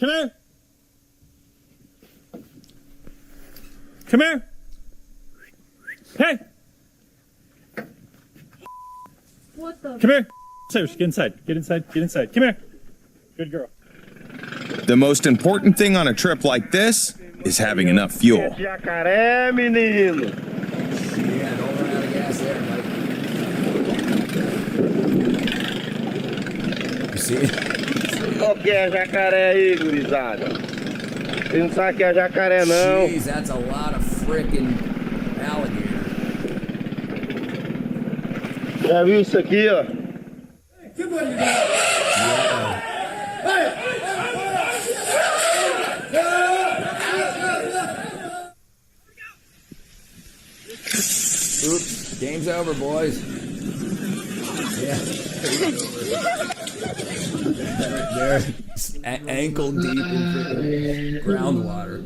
Come here! Come here! Hey! What the? Come here! Cyrus, get inside. Get inside. Get inside. Come here. Good girl. The most important thing on a trip like this is having enough fuel. Jacaré, menino. Yeah, don't run out of gas there, Mike. You see? Qual que é jacaré aí, gurizada? Você não sabe que é jacaré, não. Jeez, that's a lot of frickin' alligator. Já viu isso aqui, ó? Oops, game's over, boys. Yeah. They're ankle deep in groundwater.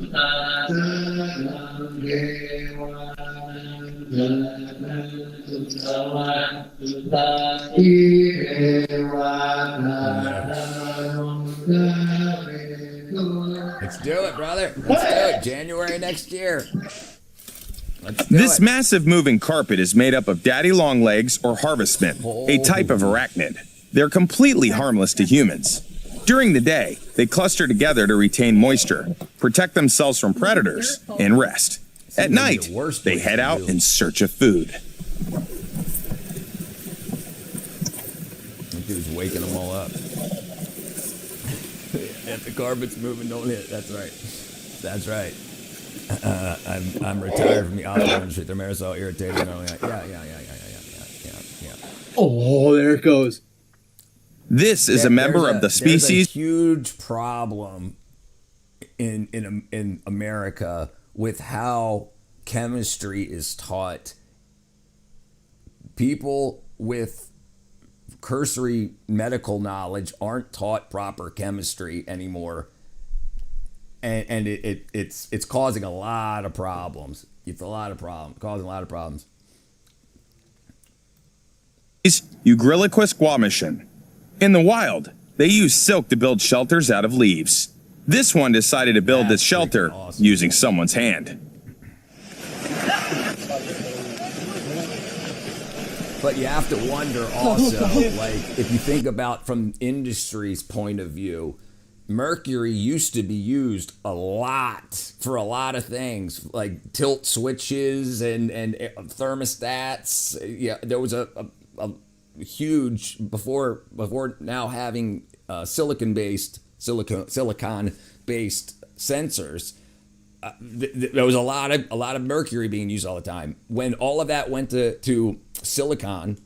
Let's do it, brother. Let's do it. January next year. This massive moving carpet is made up of daddy longlegs or harvestmen, a type of arachnid. They're completely harmless to humans. During the day, they cluster together to retain moisture, protect themselves from predators, and rest. At night, they head out in search of food. That dude's waking them all up. If the carpet's moving, don't hit. That's right. That's right. I'm retired from the auto industry. Their marisol irritating. Yeah. Oh, there it goes. This is a member of the species. There's a huge problem in America with how chemistry is taught. People with cursory medical knowledge aren't taught proper chemistry anymore. And it's causing a lot of problems. It's causing a lot of problems. Ugrilliquis guamichin. In the wild, they use silk to build shelters out of leaves. This one decided to build this shelter using someone's hand. But you have to wonder also, like, if you think about from industry's point of view, mercury used to be used a lot for a lot of things, like tilt switches and thermostats. Yeah, there was a huge before now having silicon based sensors. There was a lot of mercury being used all the time. When all of that went to silicon,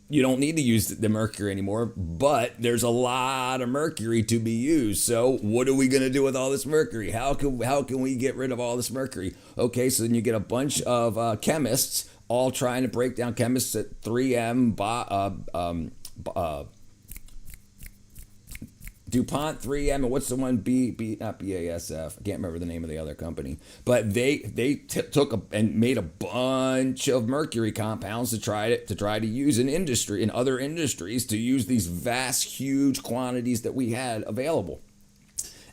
you don't need to use the mercury anymore, but there's a lot of mercury to be used. So what are we going to do with all this mercury? How can we get rid of all this mercury? Okay, so then you get a bunch of chemists all trying to break down, chemists at 3M, DuPont, 3M, and what's the one? Not BASF. I can't remember the name of the other company. But they took and made a bunch of mercury compounds to try to use in other industries, to use these vast, huge quantities that we had available.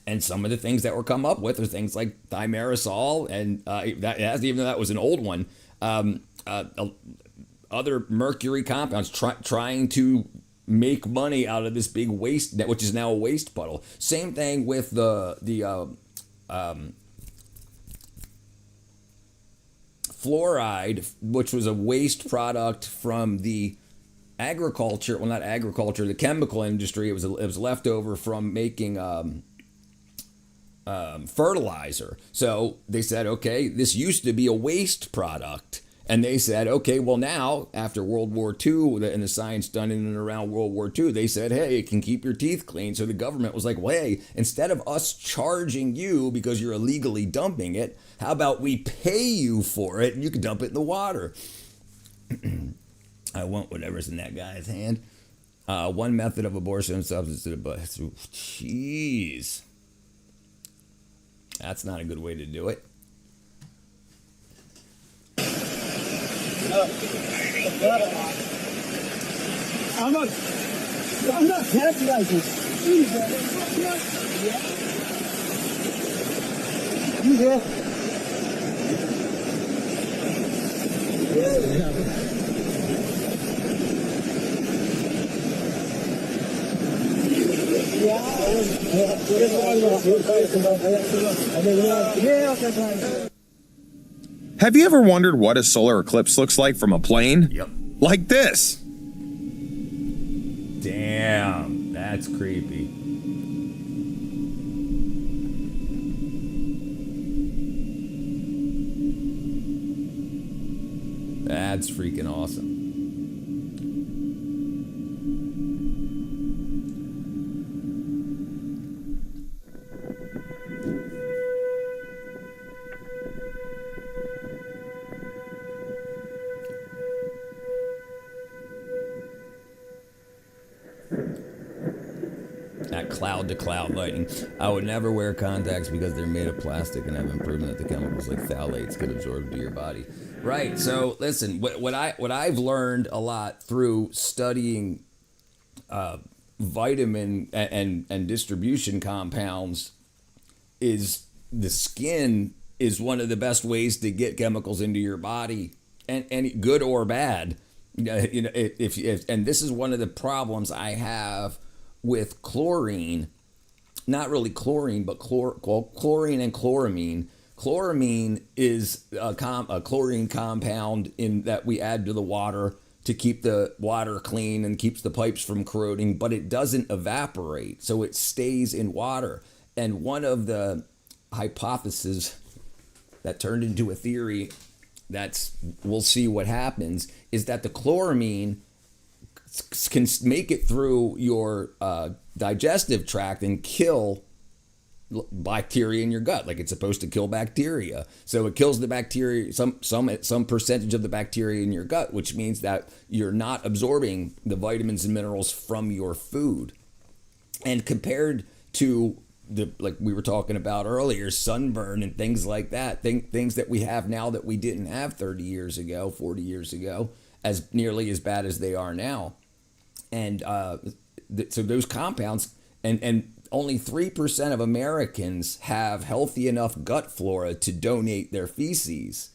And some of the things that were come up with are things like thimerosal, and even though that was an old one, other mercury compounds trying to make money out of this big waste, which is now a waste puddle. Same thing with the fluoride, which was a waste product from the agriculture. Well, not agriculture, the chemical industry. It was left over from making fertilizer. So they said, okay, this used to be a waste product. And they said, okay, well now, after World War II and the science done in and around World War II, they said, hey, it can keep your teeth clean. So the government was like, well, hey, instead of us charging you because you're illegally dumping it, how about we pay you for it and you can dump it in the water? I want whatever's in that guy's hand. One method of abortion substitute, but jeez. That's not a good way to do it. I'm not capitalizing. You here? Have you ever wondered what a solar eclipse looks like from a plane? Yep. Like this. Damn, that's creepy. That's freaking awesome. That cloud to cloud lighting. I would never wear contacts because they're made of plastic and have been proven that the chemicals like phthalates could absorb into your body. Right. So listen, what I've learned a lot through studying vitamin and distribution compounds is the skin is one of the best ways to get chemicals into your body, and good or bad. You know, if and this is one of the problems I have with chlorine, not really chlorine, but chlorine and chloramine. Chloramine is a chlorine compound in that we add to the water to keep the water clean and keeps the pipes from corroding, but it doesn't evaporate, so it stays in water. And one of the hypotheses that turned into a theory we'll see what happens, is that the chloramine can make it through your digestive tract and kill bacteria in your gut, like it's supposed to kill bacteria. So it kills the bacteria, some percentage of the bacteria in your gut, which means that you're not absorbing the vitamins and minerals from your food. And compared to like we were talking about earlier, sunburn and things like that, things that we have now that we didn't have 30 years ago, 40 years ago, as nearly as bad as they are now. And so those compounds, and only 3% of Americans have healthy enough gut flora to donate their feces,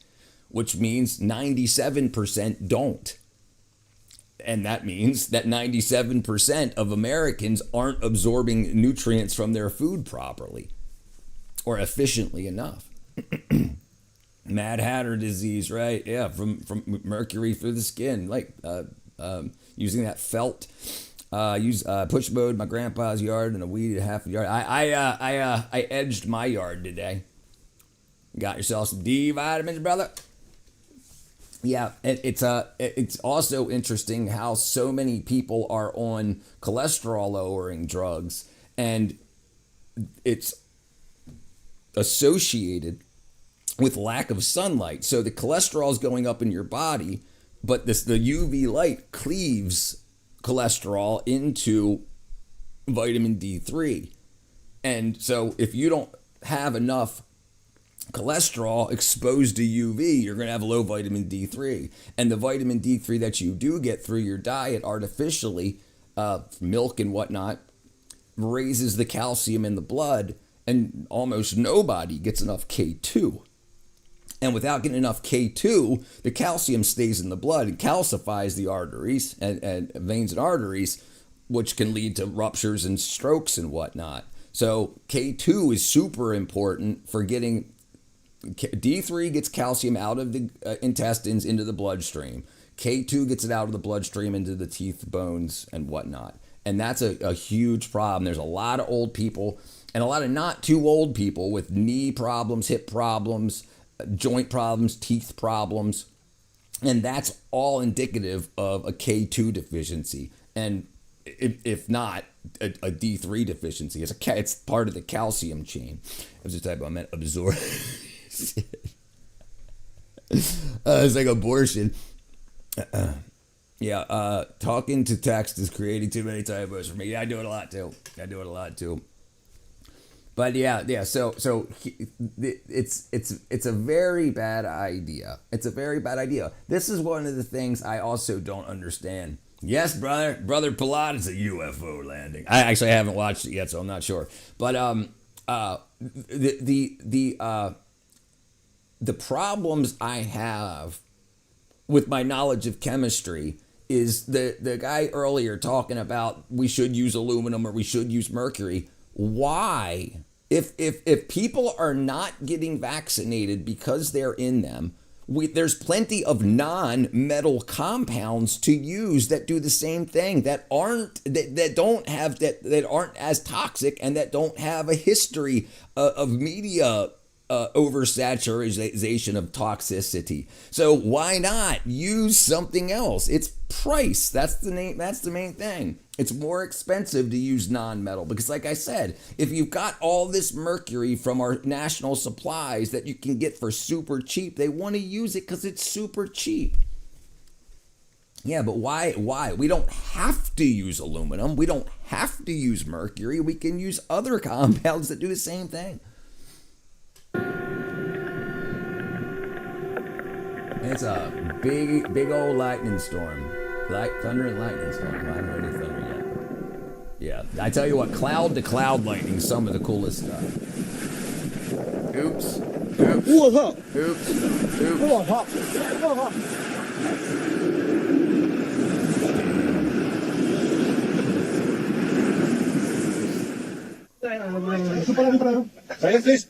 which means 97% don't. And that means that 97% of Americans aren't absorbing nutrients from their food properly or efficiently enough. Mad Hatter disease, right? Yeah, from mercury through the skin, like using that felt. Use push mowed my grandpa's yard and a weeded half a yard. I edged my yard today. Got yourself some D vitamins, brother. Yeah, it's also interesting how so many people are on cholesterol lowering drugs, and it's associated with lack of sunlight. So the cholesterol is going up in your body, but the UV light cleaves cholesterol into vitamin D3. And so if you don't have enough cholesterol exposed to UV, you're going to have low vitamin D3. And the vitamin D3 that you do get through your diet artificially, milk and whatnot, raises the calcium in the blood, and almost nobody gets enough K2. And without getting enough K2, the calcium stays in the blood and calcifies the arteries and veins and arteries, which can lead to ruptures and strokes and whatnot. So K2 is super important for getting. D3 gets calcium out of the intestines into the bloodstream. K2 gets it out of the bloodstream into the teeth, bones, and whatnot. And that's a huge problem. There's a lot of old people and a lot of not too old people with knee problems, hip problems, joint problems, teeth problems. And that's all indicative of a K2 deficiency. And if not, a D3 deficiency. It's part of the calcium chain. I was just typing, I meant absorb. It's like abortion. Talking to text is creating too many typos for me. Yeah, I do it a lot too. But yeah. It's a very bad idea. It's a very bad idea. This is one of the things I also don't understand. Yes, brother Pilat, it's a UFO landing. I actually haven't watched it yet, so I'm not sure. But the problems I have with my knowledge of chemistry is the guy earlier talking about we should use aluminum or we should use mercury. Why? If people are not getting vaccinated because they're in them, there's plenty of non-metal compounds to use that do the same thing, that aren't as toxic and that don't have a history of media oversaturation of toxicity. So why not use something else? It's price. That's the main thing. It's more expensive to use non-metal because, like I said, if you've got all this mercury from our national supplies that you can get for super cheap, they want to use it because it's super cheap. Yeah, but why? We don't have to use aluminum. We don't have to use mercury. We can use other compounds that do the same thing. It's a big old lightning storm. Thunder and lightning storm. I haven't heard any thunder yet. Yeah, I tell you what, cloud to cloud lightning is some of the coolest stuff. Oops. What's up? Oops. What's up? Please.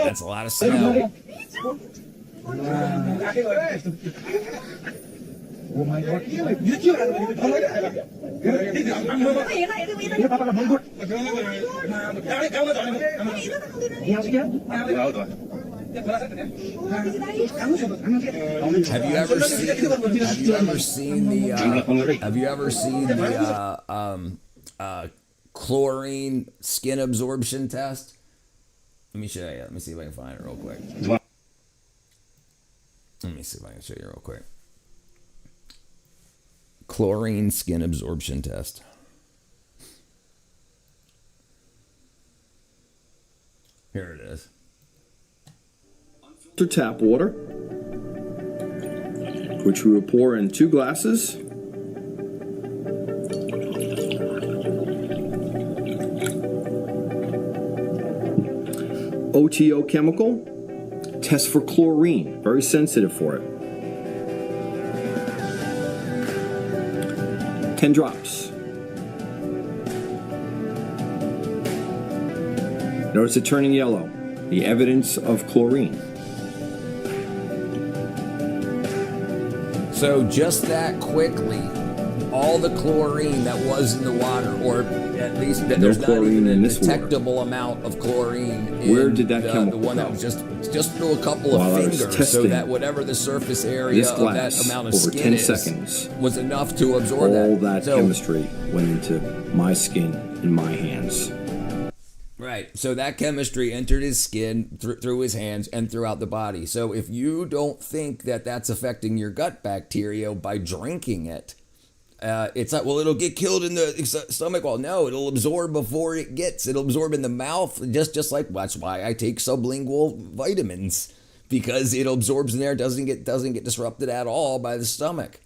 That's a lot of snow. Have you ever seen the chlorine skin absorption test? Let me show you. Let me see if I can find it real quick. Let me see if I can show you real quick. Chlorine skin absorption test. Here it is. To tap water, which we will pour in 2 glasses. OTO chemical, test for chlorine, very sensitive for it. 10 drops. Notice it turning yellow, the evidence of chlorine. So just that quickly, all the chlorine that was in the water, or at least that there's not even a detectable amount of chlorine in Where did that the chemical one that go? was just through a couple of fingers, so that whatever the surface area of that amount of over skin 10 is seconds, was enough to absorb all that. that chemistry went into my skin in my hands. Right. So that chemistry entered his skin through his hands and throughout the body. So if you don't think that that's affecting your gut bacteria by drinking it, it's like, well, it'll get killed in the stomach. Well, no, it'll absorb before it'll absorb in the mouth. Just like that's why I take sublingual vitamins, because it absorbs in there, doesn't get disrupted at all by the stomach.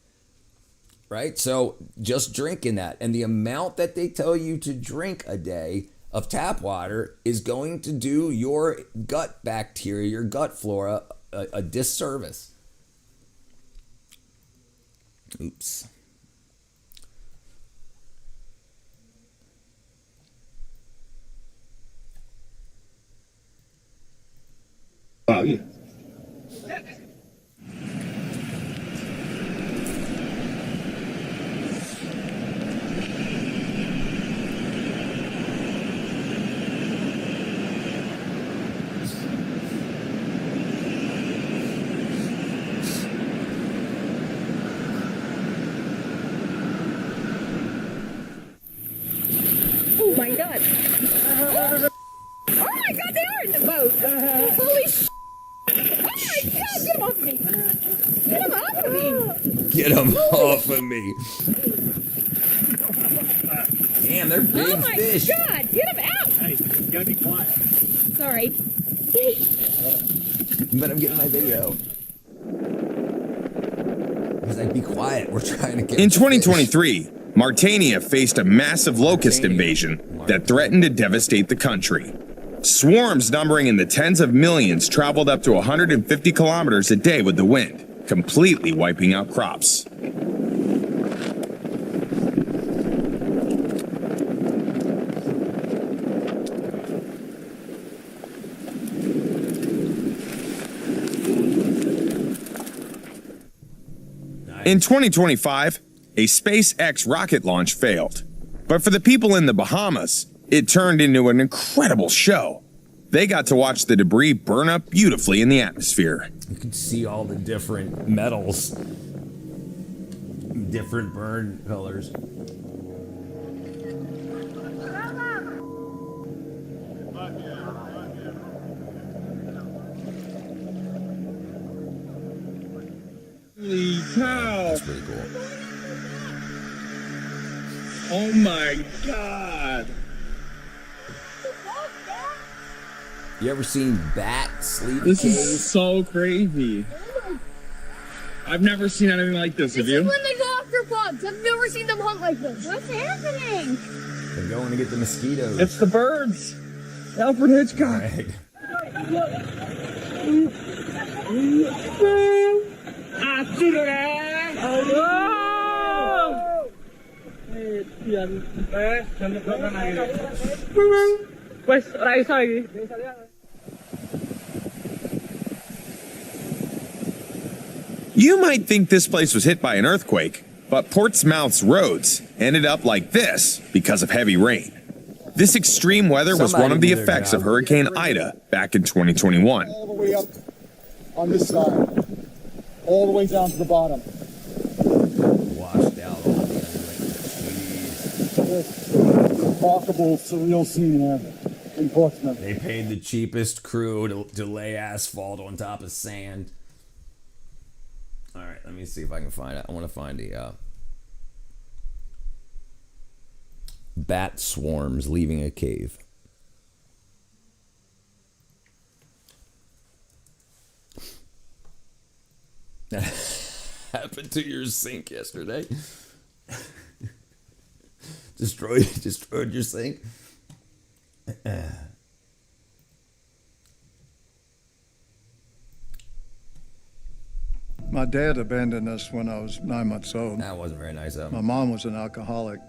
Right. So just drinking that, and the amount that they tell you to drink a day of tap water is going to do your gut bacteria, your gut flora, a disservice. Oops. Wow, yeah. Holy sh! Oh my god, get him off of me! Get him off of me! Get them off of me. Damn, they're big Oh my fish. god, get him out! Hey, you gotta be quiet. Sorry. But I'm getting my video. He's like, be quiet. We're trying to get In the 2023, Mauritania faced a massive locust invasion that threatened to devastate the country. Swarms numbering in the tens of millions traveled up to 150 kilometers a day with the wind, completely wiping out crops. In 2025, a SpaceX rocket launch failed. But for the people in the Bahamas, it turned into an incredible show. They got to watch the debris burn up beautifully in the atmosphere. You can see all the different metals, different burn colors. Holy cow! That's pretty cool. Oh my god! You ever seen bats leave This a cave? is so crazy. I've never seen anything like this. Have This is you? when they go after bugs. I've never seen them hunt like this. What's happening? They're going to get the mosquitoes. It's the birds. Alfred Hitchcock. Right. You might think this place was hit by an earthquake, but Portsmouth's roads ended up like this because of heavy rain. This extreme weather was one of the effects of Hurricane Ida back in 2021. All the way up on this side. All the way down to the bottom. Washed out all the This remarkable, surreal scene here in Portsmouth. They paid the cheapest crew to lay asphalt on top of sand. All right, let me see if I can find it. I want to find the bat swarms leaving a cave. Happened to your sink yesterday. destroyed your sink. My dad abandoned us when I was 9 months old. That wasn't very nice of My him. mom was an alcoholic.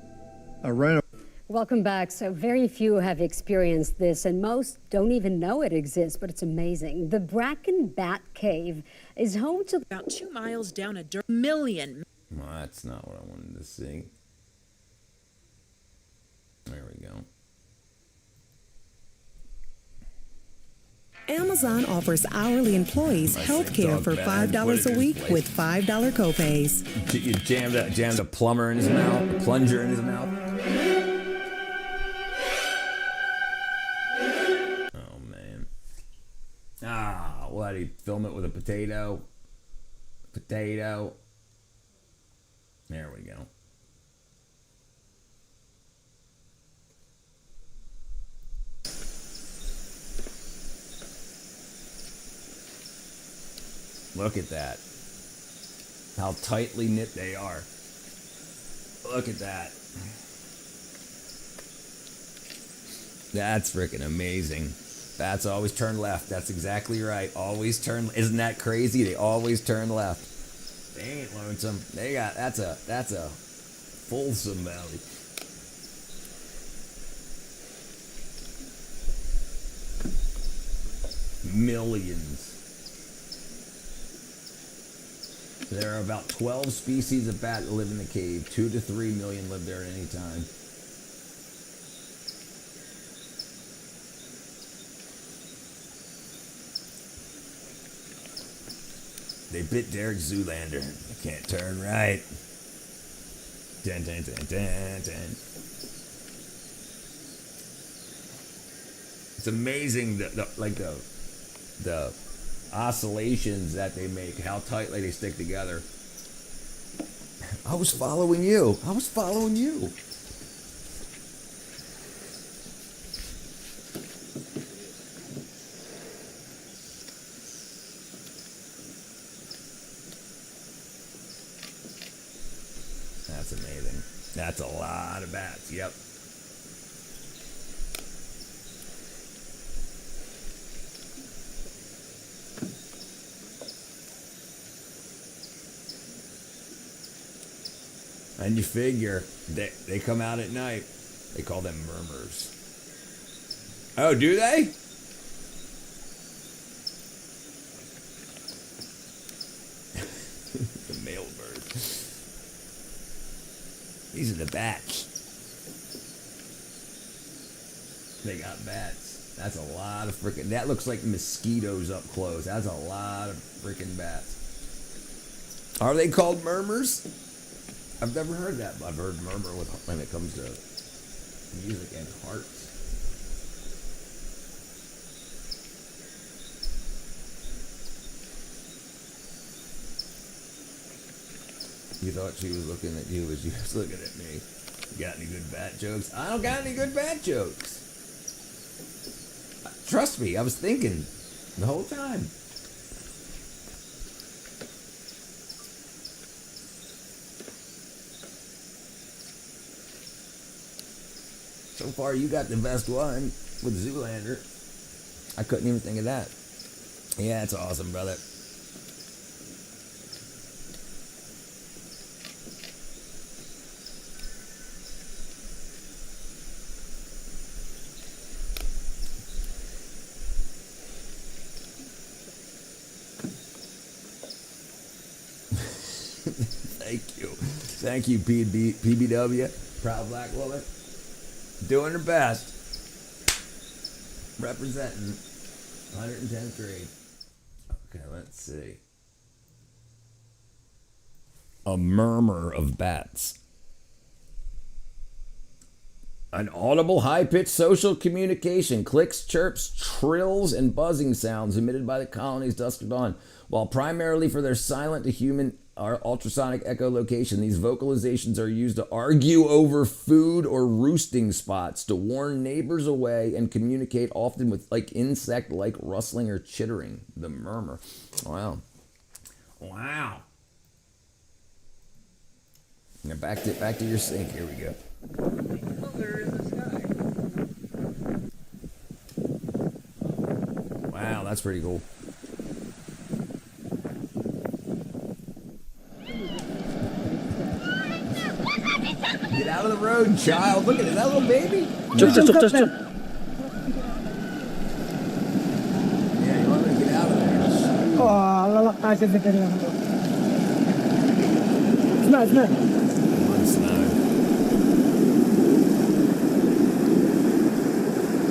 I ran. Welcome back. So very few have experienced this, and most don't even know it exists, but it's amazing. The Bracken Bat Cave is home to about 2 miles down a dirt million. Well, that's not what I wanted to see. There we go. Amazon offers hourly employees health care for $5 a week with $5 copays. You jammed a plumber in his mouth, a plunger in his mouth. Oh man. What? He film it with a potato. Potato. There we go. Look at that. How tightly knit they are. Look at that. That's freaking amazing. Bats always turn left. That's exactly right. Always turn. Isn't that crazy? They always turn left. They ain't lonesome. They got that's a fulsome valley. Millions. There are about 12 species of bat that live in the cave. 2 to 3 million live there at any time. They bit Derek Zoolander. I can't turn right. Dun, dun, dun, dun, dun. It's amazing that the the oscillations that they make, how tightly they stick together. I was following you. I was following you. That's amazing. That's a lot of bats. Yep. And you figure they come out at night. They call them murmurs. Oh, do they? The male bird. These are the bats. They got bats. That's a lot of freaking. That looks like mosquitoes up close. That's a lot of freaking bats. Are they called murmurs? I've never heard that. I've heard murmur when it comes to music and hearts. You thought she was looking at you as you was looking at me. You got any good bat jokes? I don't got any good bat jokes. Trust me, I was thinking the whole time. So far, you got the best one with Zoolander. I couldn't even think of that. Yeah, it's awesome, brother. Thank you, PBW, Proud Black Woman. Doing her best. Representing 110th grade. Okay, let's see. A murmur of bats. An audible, high-pitched social communication. Clicks, chirps, trills, and buzzing sounds emitted by the colony's dusk to dawn. While primarily for their silent to human ultrasonic echolocation, these vocalizations are used to argue over food or roosting spots, to warn neighbors away, and communicate often with like insect-like rustling or chittering. The murmur. Wow. Wow. Now back to your sink. Here we go. Wow, that's pretty cool. Get out of the road, child. Look at it. That little baby. Just. Yeah, you want me to get out of there? It's not.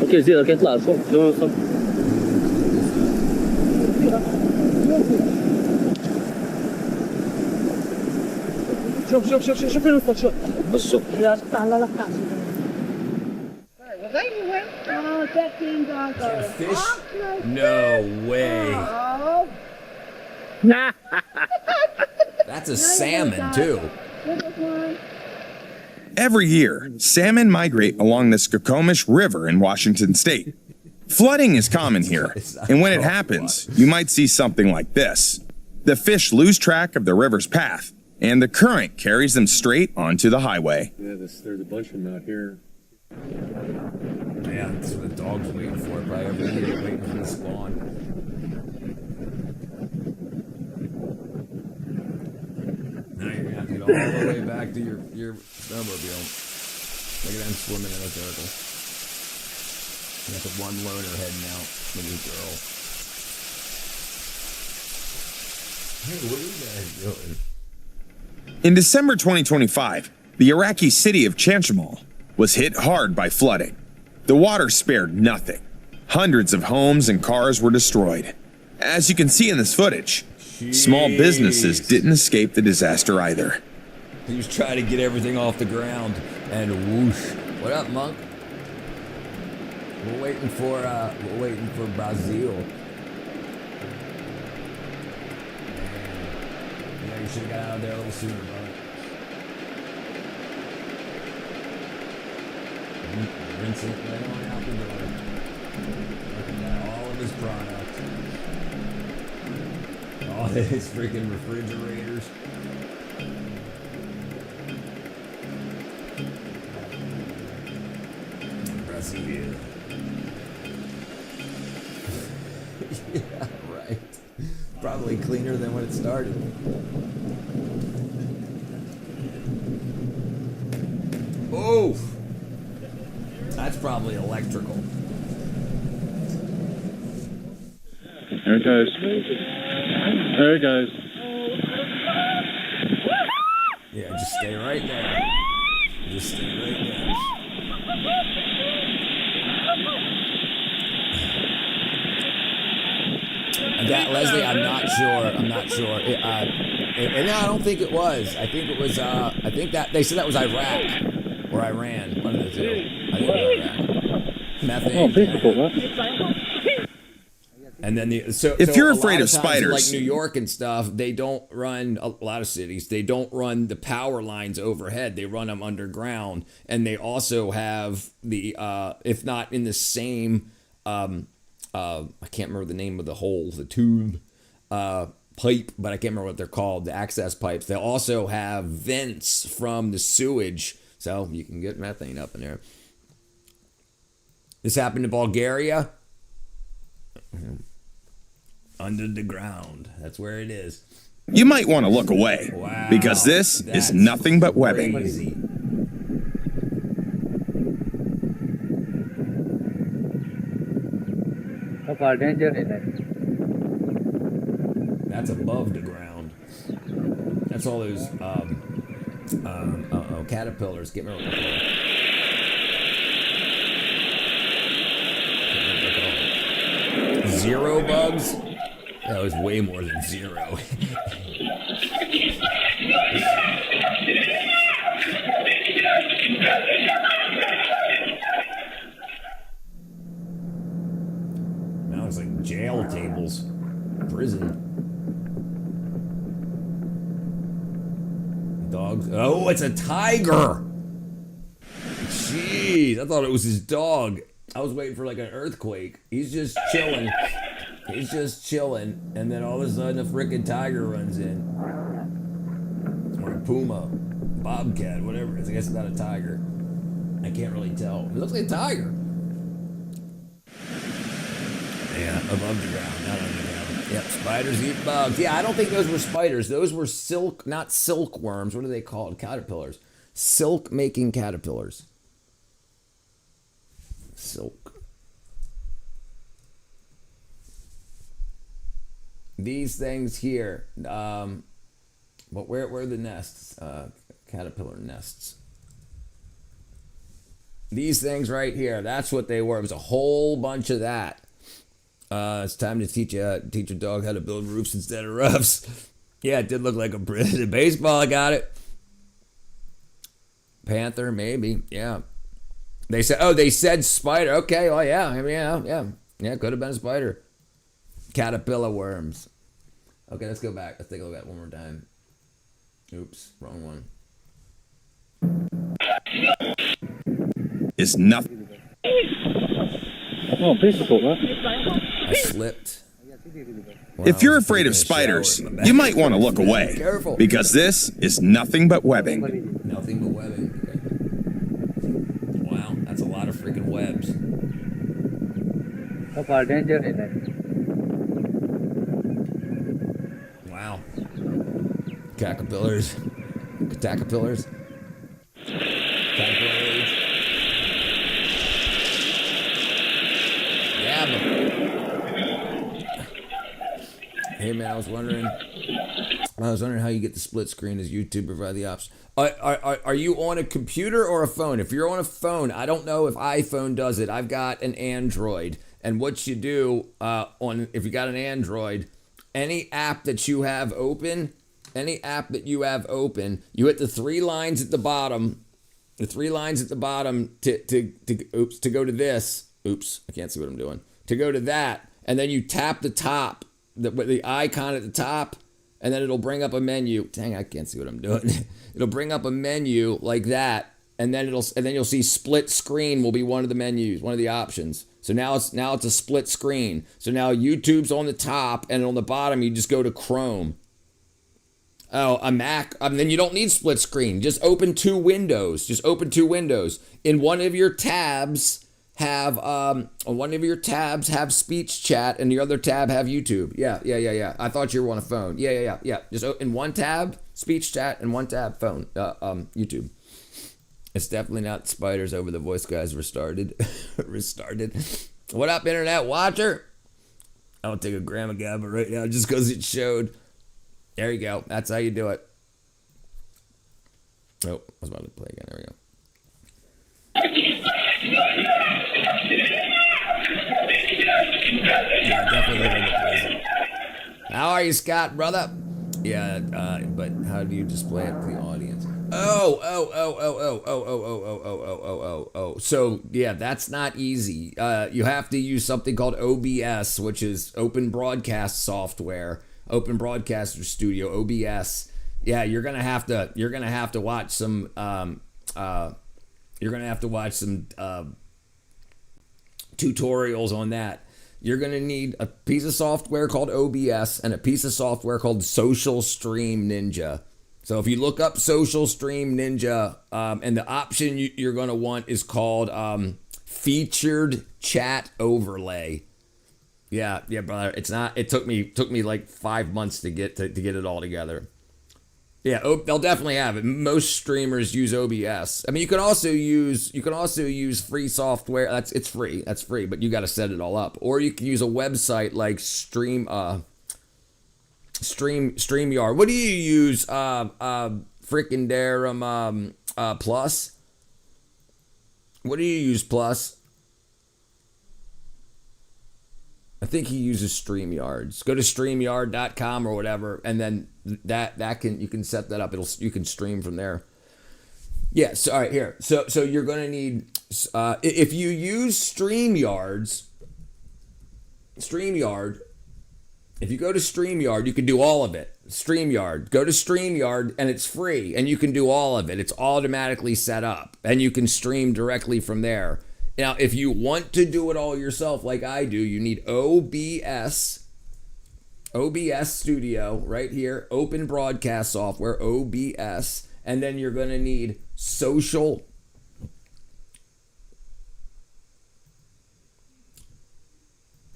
Okay, see, okay, last one. شوف المستشفى بص Fish? No way. That's a salmon, too. Every year, salmon migrate along the Skokomish River in Washington state. Flooding is common here, and when it happens, you might see something like this. The fish lose track of the river's path, and the current carries them straight onto the highway. Yeah, there's a bunch of them out here. Yeah, that's what the dog's waiting for. Probably every year, waiting for the spawn. Now you're gonna have to go all the way back to your snowmobile. Look at them swimming in a circle. You got the one loner heading out with his girl. Hey, what are you guys doing? In December 2025, the Iraqi city of Chanchamal was hit hard by flooding. The water spared nothing. Hundreds of homes and cars were destroyed. As you can see in this footage, small businesses didn't escape the disaster either. He was trying to get everything off the ground, and whoosh. What up, Monk? We're waiting for Brazil. should have got out of there a little sooner, brother. Rinse it right on out the door. Look at that, all of his product. All his freaking refrigerators. Impressive. Yeah, right. Probably cleaner than when it started. Oh! That's probably electrical. There it goes. There it goes. Yeah, just stay right there. Just stay right there. That, Leslie, I'm not sure. And I don't think it was. I think it was. I think that they said that was Iraq or Iran. One of the two. I think it was Iraq. Methane. And then if you're afraid of spiders, like New York and stuff, they don't run a lot of cities. They don't run the power lines overhead. They run them underground, and they also have the if not in the same. I can't remember the name of the hole, the tube, pipe, but I can't remember what they're called, the access pipes. They also have vents from the sewage, so you can get methane up in there. This happened in Bulgaria. Under the ground. That's where it is. You might want to look away, because this is nothing but webbing. Crazy. That's above the ground. That's all those caterpillars. Get me what they're called. Zero bugs? That was way more than zero. Now it's like jail tables. Prison. Dogs. Oh, it's a tiger. Jeez, I thought it was his dog. I was waiting for like an earthquake. He's just chilling. He's just chilling, and then all of a sudden a freaking tiger runs in. Or a puma, bobcat, whatever it is. I guess it's not a tiger. I can't really tell. It looks like a tiger. Yeah, above the ground, not underground. Yep, spiders eat bugs. Yeah, I don't think those were spiders. Those were not silkworms. What are they called? Caterpillars. Silk-making caterpillars. Silk. These things here, but where are the nests? Caterpillar nests. These things right here, that's what they were. It was a whole bunch of that. It's time to teach a dog how to build roofs instead of roofs. Yeah, it did look like a baseball. I got it. Panther, maybe. Yeah. They said spider. Okay, well, yeah, could have been a spider. Caterpillar worms. Okay, let's go back. Let's take a look at it one more time. Oops, wrong one. Is nothing. Oh, baseball, huh? I slipped. Wow, if you're afraid of spiders, you might want to look away. Careful. Because this is nothing but webbing. Nothing but webbing. Okay. Wow, that's a lot of freaking webs. Wow. Caterpillars. Caterpillars. Caterpillars. Yeah, hey man, I was wondering how you get the split screen as YouTube provide the option. Are you on a computer or a phone? If you're on a phone, I don't know if iPhone does it. I've got an Android. And what you do if you got an Android, any app that you have open, you hit the three lines at the bottom. The three lines at the bottom to go to this. Oops, I can't see what I'm doing. To go to that, and then you tap the top, the icon at the top, and then it'll bring up a menu. Dang, I can't see what I'm doing. It'll bring up a menu like that, and then you'll see split screen will be one of the menus, one of the options. So now it's a split screen. So now YouTube's on the top, and on the bottom you just go to Chrome. Oh, a Mac. Then you don't need split screen. Just open two windows. In one of your tabs have speech chat, and the other tab have YouTube. Yeah. I thought you were on a phone. Yeah. Just in one tab, speech chat, and one tab, phone. YouTube. It's definitely not spiders over the voice guys restarted. What up, internet watcher? I'll take a gram of GABA right now just because it showed. There you go. That's how you do it. Oh, I was about to play again. There we go. Yeah, definitely living in prison. How are you, Scott, brother? Yeah, but how do you display it to the audience? Oh. So, yeah, that's not easy. You have to use something called OBS, which is Open Broadcast Software. Open Broadcaster Studio, OBS. Yeah, you're gonna have to watch some tutorials on that. You're gonna need a piece of software called OBS and a piece of software called Social Stream Ninja. So if you look up Social Stream Ninja, and the option you're gonna want is called Featured Chat Overlay. Yeah, brother. It's not. It took me like 5 months to get it all together. Yeah, they'll definitely have it. Most streamers use OBS. I mean, you can also use free software. It's free. That's free, but you got to set it all up. Or you can use a website like StreamYard. What do you use? Freaking Darum Plus. What do you use Plus? I think he uses StreamYards. Go to StreamYard.com or whatever, and then you can set that up. You can stream from there. Yeah. So all right, here. So you're gonna need if you use StreamYard. If you go to StreamYard, you can do all of it. StreamYard. Go to StreamYard, and it's free, and you can do all of it. It's automatically set up, and you can stream directly from there. Now, if you want to do it all yourself like I do, you need OBS Studio right here, Open Broadcast Software, OBS, and then you're going to need Social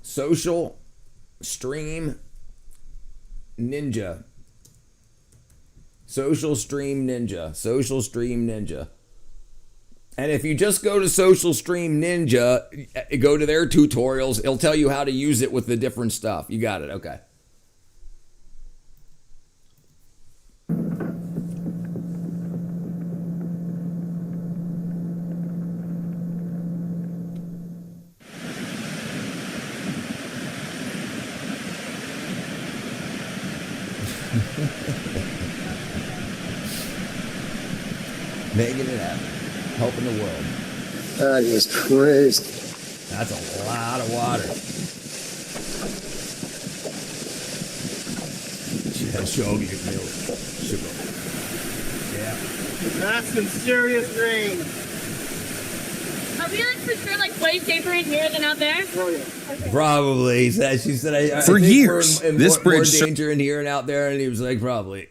Stream Ninja. Social Stream Ninja. And if you just go to Social Stream Ninja, go to their tutorials, it'll tell you how to use it with the different stuff. You got it, okay. Making it happen. Helping the world. That is crazy. That's a lot of water. Show me milk. Sugar. Yeah. That's some serious rain. Are we like for sure like way safer in here than out there? Oh yeah. Okay. Probably. She said I For think years, we're in this more bridge danger in here and out there, and he was like, probably.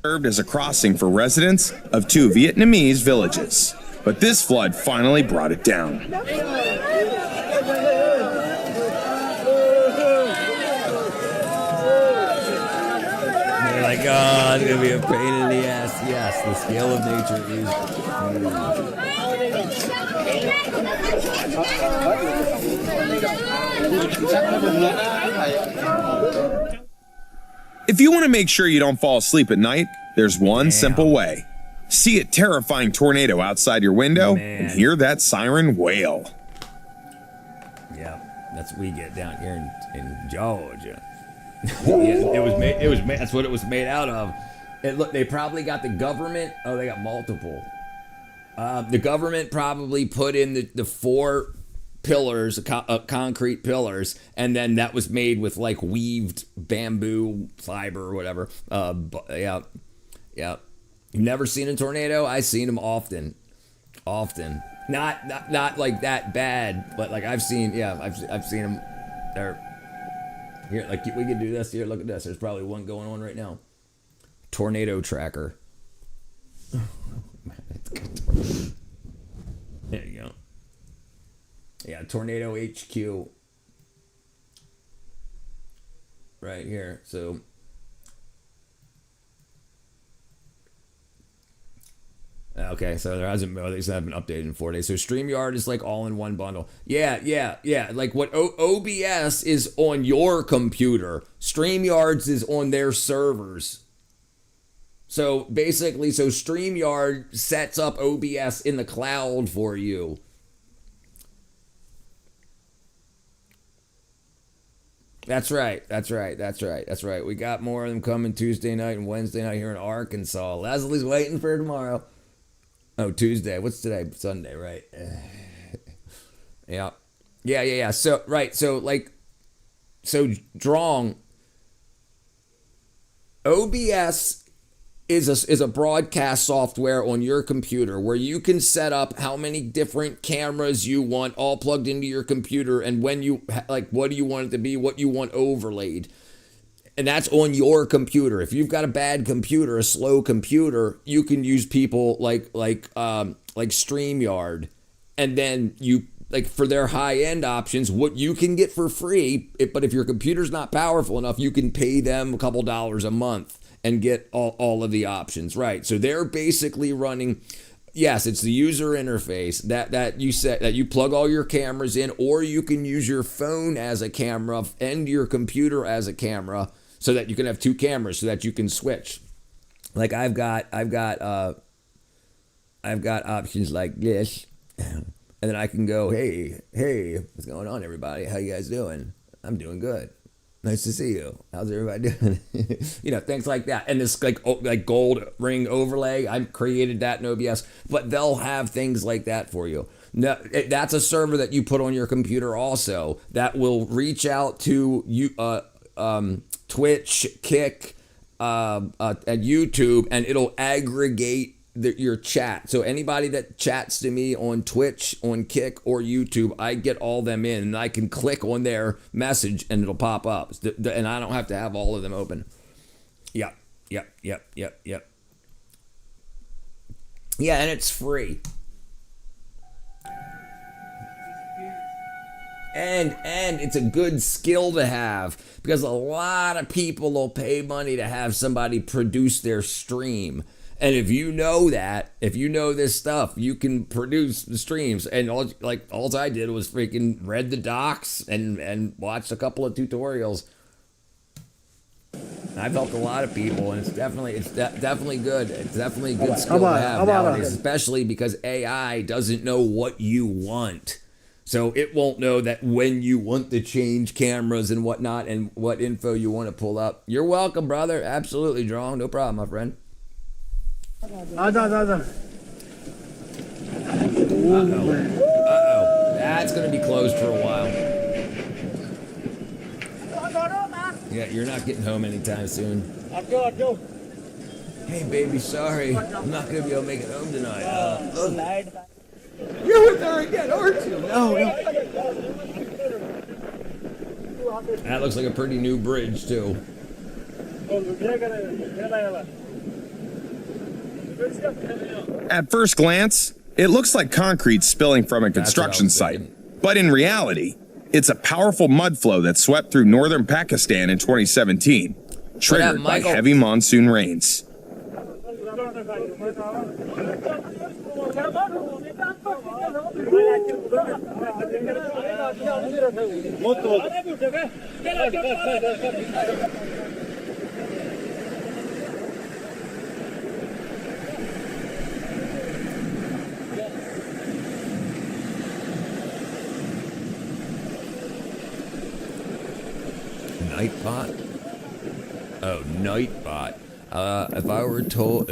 Served as a crossing for residents of two Vietnamese villages. But this flood finally brought it down. They're like, oh, it's going to be a pain in the ass. Yes, the scale of nature is huge. If you want to make sure you don't fall asleep at night, there's one simple way. See a terrifying tornado outside your window and hear that siren wail. Yeah, that's what we get down here in Georgia. That's what it was made out of. Look, they probably got the government. Oh, they got multiple. The government probably put in the four pillars, concrete pillars, and then that was made with like weaved bamboo fiber or whatever. Yeah. You've never seen a tornado? I've seen them often. Not like that bad, but like I've seen them. They're here. Like we could do this here. Look at this. There's probably one going on right now. Tornado tracker. There you go. Yeah, Tornado HQ. Right here. So okay, so there hasn't been updated in 4 days. So StreamYard is like all in one bundle. Yeah. Like what OBS is on your computer, StreamYard's is on their servers. So basically, StreamYard sets up OBS in the cloud for you. That's right. We got more of them coming Tuesday night and Wednesday night here in Arkansas. Leslie's waiting for tomorrow. Oh, Tuesday. What's today? Sunday, right? Yeah. So, right. So Drong, OBS is a broadcast software on your computer where you can set up how many different cameras you want all plugged into your computer, and when you like what do you want it to be, what you want overlaid. And that's on your computer. If you've got a bad computer, a slow computer, you can use people like StreamYard, and then you like for their high-end options, what you can get for free. But if your computer's not powerful enough, you can pay them a couple dollars a month and get all of the options, right? So they're basically running. Yes, it's the user interface that you set, that you plug all your cameras in, or you can use your phone as a camera and your computer as a camera, so that you can have two cameras, so that you can switch. Like I've got options like this, and then I can go, hey, what's going on, everybody? How you guys doing? I'm doing good. Nice to see you. How's everybody doing? Things like that. And this like gold ring overlay, I created that in OBS, but they'll have things like that for you. No, that's a server that you put on your computer also that will reach out to you, Twitch, Kick, and YouTube, and it'll aggregate your chat. So anybody that chats to me on Twitch, on Kick, or YouTube, I get all them in, and I can click on their message and it'll pop up, and I don't have to have all of them open. Yep. Yeah, and it's free. And it's a good skill to have, because a lot of people will pay money to have somebody produce their stream. And if you know this stuff, you can produce the streams. And all I did was freaking read the docs and watched a couple of tutorials. I've helped a lot of people, and it's definitely good. It's definitely a good skill to have nowadays, especially because AI doesn't know what you want. So it won't know that when you want to change cameras and whatnot, and what info you want to pull up. You're welcome, brother. Absolutely, Drong. No problem, my friend. Uh-oh. That's going to be closed for a while. Yeah, you're not getting home anytime soon. Hey, baby, sorry. I'm not going to be able to make it home tonight. You're with her again, aren't you? No. That looks like a pretty new bridge, too. At first glance, it looks like concrete spilling from a construction site. But in reality, it's a powerful mud flow that swept through northern Pakistan in 2017, triggered by heavy monsoon rains. Nightbot? Oh, Nightbot. If I were told,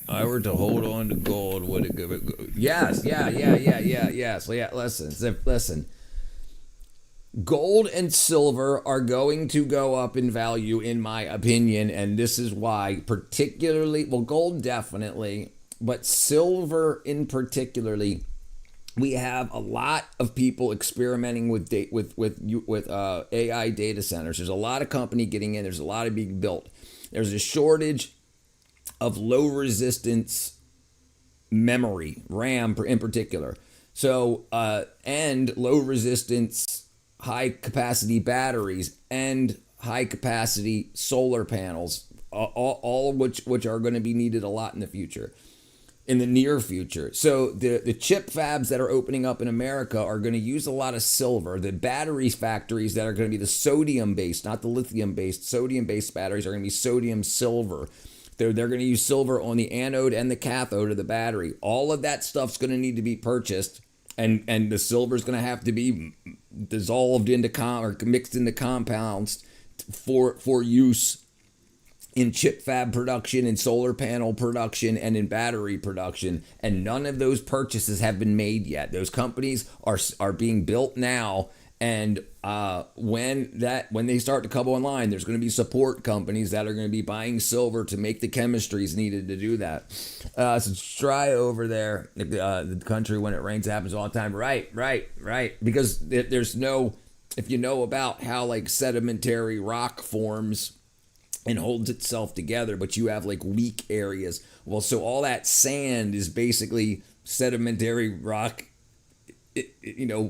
I were to hold on to gold, would it go? Yes, yes. Yeah, listen. Gold and silver are going to go up in value, in my opinion, and this is why, particularly, well, gold definitely, but silver in particularly. We have a lot of people experimenting with AI data centers. There's a lot of company getting in. There's a lot of being built. There's a shortage of low resistance memory, RAM in particular. So, and low resistance, high capacity batteries and high capacity solar panels, all which are going to be needed a lot in the future. In the near future. So the chip fabs that are opening up in America are going to use a lot of silver. The battery factories that are going to be the sodium based, not the lithium based, sodium based batteries are going to be sodium silver. They're going to use silver on the anode and the cathode of the battery. All of that stuff's going to need to be purchased, and the silver is going to have to be dissolved into or mixed into compounds for use in chip fab production, in solar panel production, and in battery production, and none of those purchases have been made yet. Those companies are being built now, and when they start to come online, there's going to be support companies that are going to be buying silver to make the chemistries needed to do that. So it's dry over there. The country, when it rains, happens all the time. Right. Because there's no, if you know about how like sedimentary rock forms and holds itself together, but you have like weak areas. Well, so all that sand is basically sedimentary rock,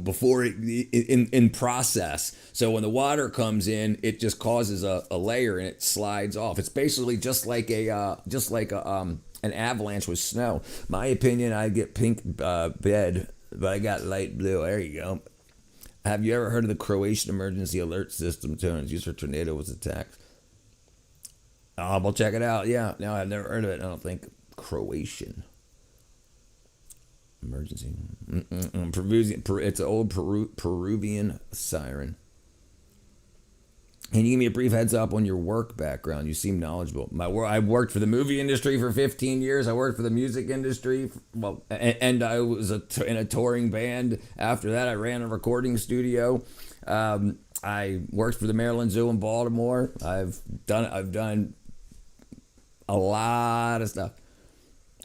before in process. So when the water comes in, it just causes a layer and it slides off. It's basically just like an avalanche with snow. My opinion, I get pink bed, but I got light blue. There you go. Have you ever heard of the Croatian emergency alert system? It's used for tornado was attacked. We'll check it out. Yeah, no, I've never heard of it. I don't think. Croatian emergency. It's an old Peruvian siren. Can you give me a brief heads up on your work background? You seem knowledgeable. I worked for the movie industry for 15 years. I worked for the music industry. And I was in a touring band. After that, I ran a recording studio. I worked for the Maryland Zoo in Baltimore. I've done a lot of stuff.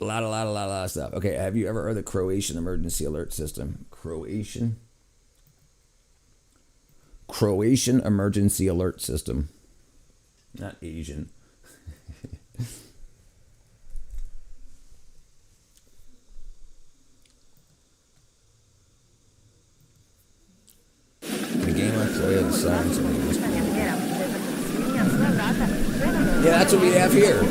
A lot of stuff. Okay, have you ever heard of the Croatian emergency alert system? Croatian emergency alert system. Not Asian. The game I play of the sirens. Yeah, that's what we have here.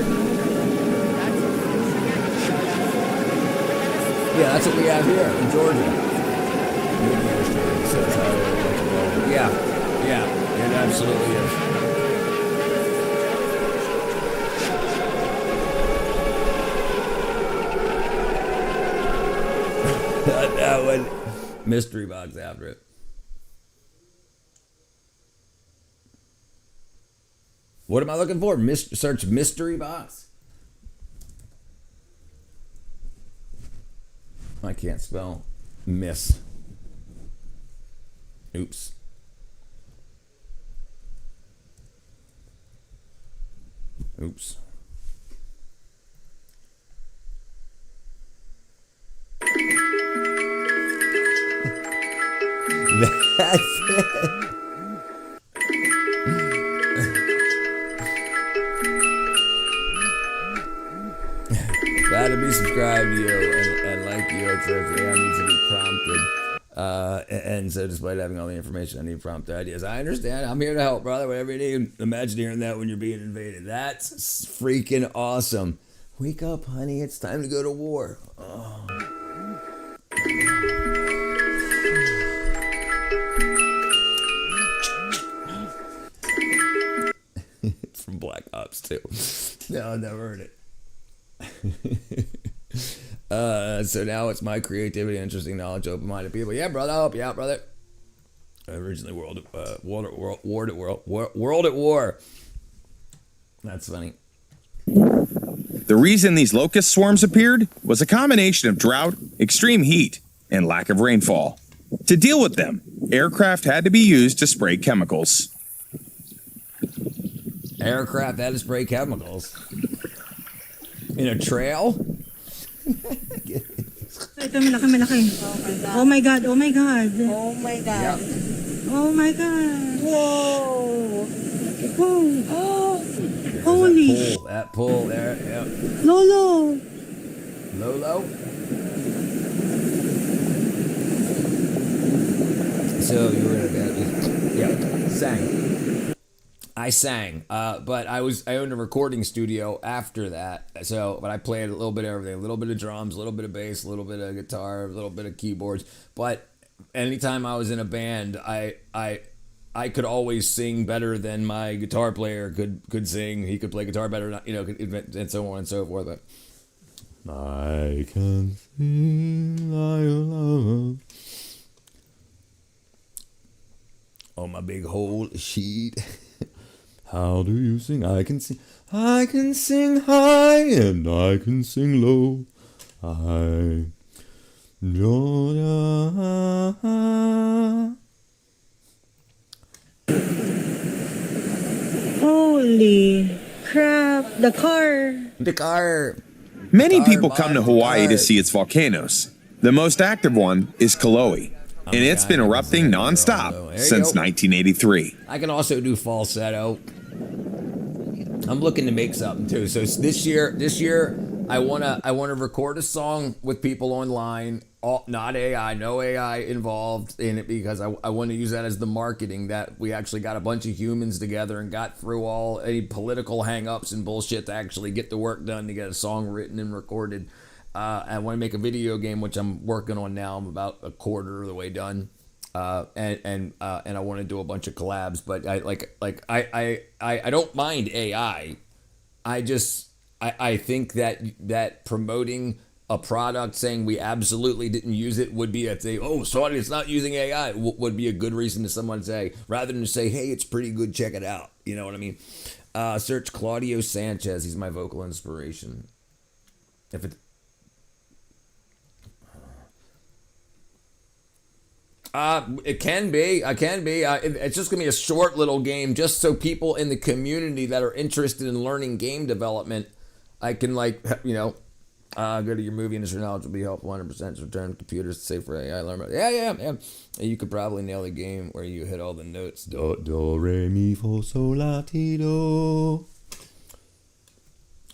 Yeah, that's what we have here in Georgia. Yeah, it absolutely is. That one, mystery box after it. What am I looking for? Search mystery box. I can't spell miss. Oops. Oops. That's it. Glad to be subscribed to you and like you. It says I need to be prompted. And so despite having all the information, I need prompted ideas. I understand. I'm here to help, brother. Whatever you need. Imagine hearing that when you're being invaded. That's freaking awesome. Wake up, honey. It's time to go to war. Oh. It's from Black Ops 2. No, I've never heard it. So now it's my creativity, interesting knowledge, open-minded people. Yeah, brother, I'll help you out, brother. Originally World at War. That's funny. The reason these locust swarms appeared was a combination of drought, extreme heat, and lack of rainfall. To deal with them, aircraft had to be used to spray chemicals. Aircraft had to spray chemicals. In a trail? Ito, malaki. Oh my God, oh my God. Oh my God. Oh my God. Whoa. Whoa. Oh. Holy. That pull there. Yep. Lolo. Lolo? So you were sang. I sang, but I owned a recording studio after that. So, but I played a little bit of everything, a little bit of drums, a little bit of bass, a little bit of guitar, a little bit of keyboards. But anytime I was in a band, I could always sing better than my guitar player could sing. He could play guitar better, and so on and so forth. But I can sing like a lover on my big whole sheet. How do you sing? I can sing high and I can sing low. Holy crap. The car. Many people come to Hawaii to see its volcanoes. The most active one is Kilauea, and it's been erupting nonstop since 1983. I can also do falsetto. I'm looking to make something too. So this year, I wanna record a song with people online. Not AI, no AI involved in it, because I want to use that as the marketing, that we actually got a bunch of humans together and got through all any political hang-ups and bullshit to actually get the work done to get a song written and recorded. I want to make a video game, which I'm working on now. I'm about a quarter of the way done. And I want to do a bunch of collabs, but I don't mind AI. I think that promoting a product, saying we absolutely didn't use it, would be sorry, it's not using AI, would be a good reason to someone to say, rather than to say, hey, it's pretty good, check it out. You know what I mean? Search Claudio Sanchez. He's my vocal inspiration. If it It can be. It's just going to be a short little game, just so people in the community that are interested in learning game development, I can go to your movie industry knowledge will be helpful 100%. Return computers to safe for AI. Learn. Yeah. You could probably nail a game where you hit all the notes. Do, re, mi, fa, sol, la, ti, do.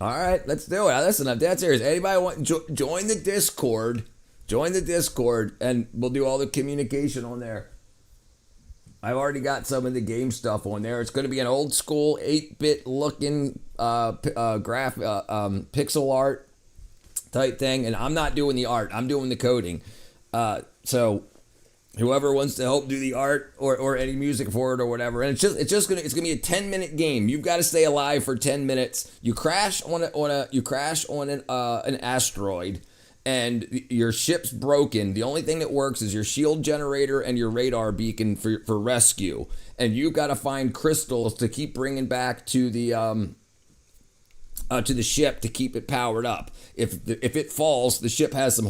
All right, let's do it. Listen, I'm dead serious. Anybody want join the Discord? Join the Discord, and we'll do all the communication on there. I've already got some of the game stuff on there. It's going to be an old school 8-bit looking pixel art type thing, and I'm not doing the art. I'm doing the coding. So whoever wants to help do the art or any music for it or whatever, and it's gonna be a 10-minute game. You've got to stay alive for 10 minutes. You crash on an asteroid, and your ship's broken. The only thing that works is your shield generator and your radar beacon for rescue. And you've got to find crystals to keep bringing back to the ship to keep it powered up. If it falls, the ship has some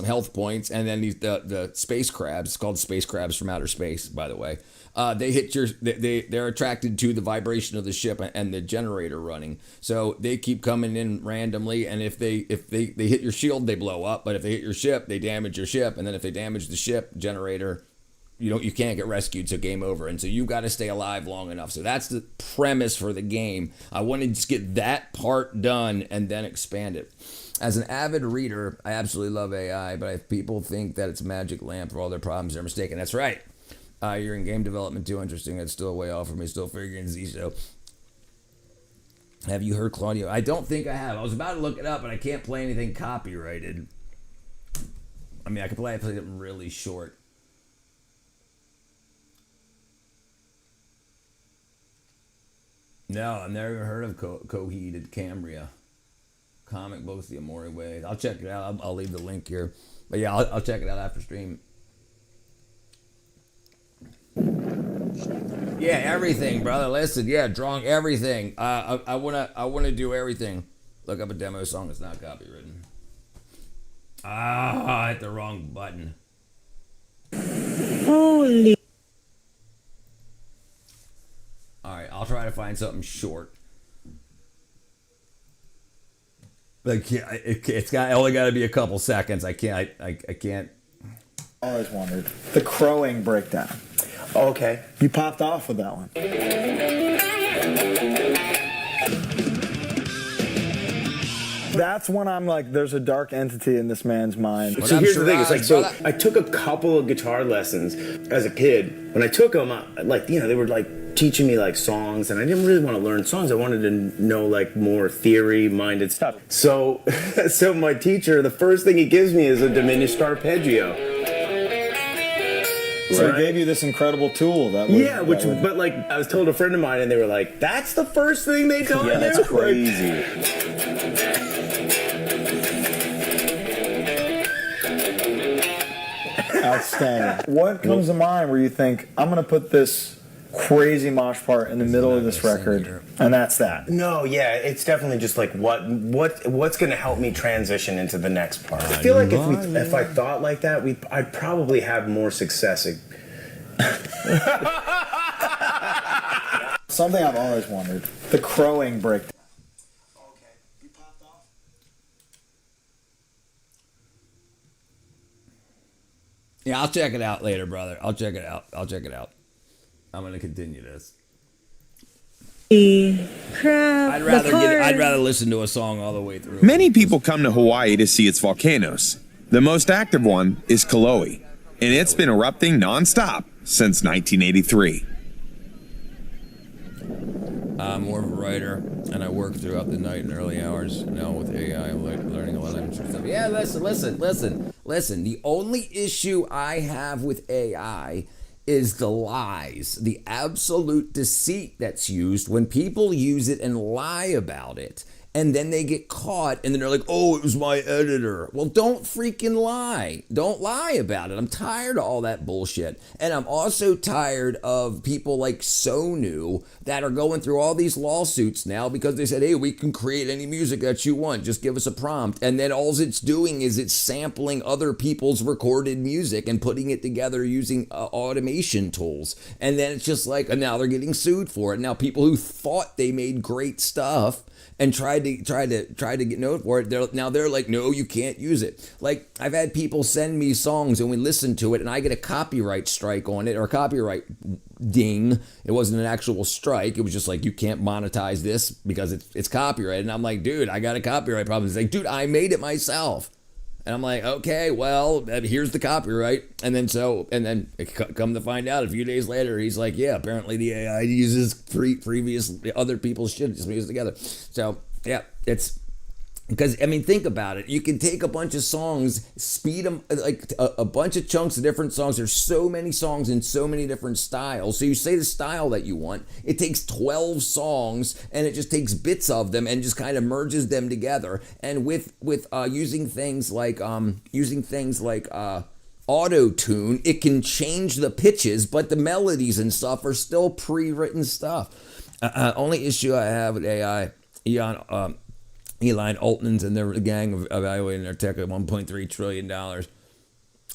health points, and then the space crabs, it's called space crabs from outer space, by the way. They're attracted to the vibration of the ship and the generator running, so they keep coming in randomly. And if they hit your shield, they blow up. But if they hit your ship, they damage your ship. And then if they damage the ship generator, you can't get rescued, so game over. And so you got to stay alive long enough. So that's the premise for the game. I want to just get that part done and then expand it. As an avid reader, I absolutely love AI, but if people think that it's a magic lamp for all their problems, they're mistaken. That's right. You're in game development too. Interesting. That's still way off for me. Still figuring Z show. Have you heard Claudio? I don't think I have. I was about to look it up, but I can't play anything copyrighted. I mean, I could play something really short. No, I've never even heard of Coheed Cambria. Comic books the Amore way. I'll check it out. I'll leave the link here. But yeah, I'll check it out after stream. Yeah, everything, brother. Listen, yeah, drawing everything. I wanna do everything. Look up a demo song that's not copywritten. Ah, I hit the wrong button. Holy. All right, I'll try to find something short. Like, it's only got to be a couple seconds. I can't. I can't. I always wondered the crowing breakdown. Okay, you popped off with that one. That's when I'm like, there's a dark entity in this man's mind. So here's the thing, it's like, so I took a couple of guitar lessons as a kid. When I took them, they were like teaching me like songs, and I didn't really want to learn songs. I wanted to know like more theory-minded stuff. So, so my teacher, the first thing he gives me is a diminished arpeggio. So he gave you this incredible tool that would, but like I was told a friend of mine, and they were like, "That's the first thing they taught you." Yeah, that's crazy. Outstanding. What comes to mind where you think, I'm going to put this crazy mosh part in the middle of this record, and that's that? No, yeah, it's definitely just like what's going to help me transition into the next part. I feel like if I thought like that, I'd probably have more success. Something I've always wondered, the crowing breakdown. Yeah, I'll check it out later, brother. I'll check it out. I'm going to continue this. I'd rather listen to a song all the way through. Many people come to Hawaii to see its volcanoes. The most active one is Kilauea, and it's been erupting nonstop since 1983. I'm more of a writer, and I work throughout the night and early hours now with AI. I'm learning a lot of interesting stuff. Yeah, listen. The only issue I have with AI is the lies, the absolute deceit that's used when people use it and lie about it. And then they get caught, and then they're like, oh, it was my editor. Well, don't freaking lie. Don't lie about it. I'm tired of all that bullshit. And I'm also tired of people like Sonu that are going through all these lawsuits now because they said, hey, we can create any music that you want. Just give us a prompt. And then all it's doing is it's sampling other people's recorded music and putting it together using automation tools. And then it's just like, and now they're getting sued for it. Now people who thought they made great stuff and tried to get known for it, they're like, no, you can't use it. Like, I've had people send me songs and we listen to it and I get a copyright strike on it, or a copyright ding. It wasn't an actual strike. It was just like, you can't monetize this because it's copyrighted. And I'm like, dude, I got a copyright problem. It's like, dude, I made it myself. And I'm like, okay, well, here's the copyright. And then come to find out a few days later, he's like, yeah, apparently the AI uses previous other people's shit, just used together. So, yeah, it's because, I mean, think about it. You can take a bunch of songs, speed them, like a bunch of chunks of different songs. There's so many songs in so many different styles. So you say the style that you want. It takes 12 songs and it just takes bits of them and just kind of merges them together. And with using things like auto-tune, it can change the pitches, but the melodies and stuff are still pre-written stuff. Only issue I have with AI, Elon Altman's and their gang evaluating their tech at $1.3 trillion.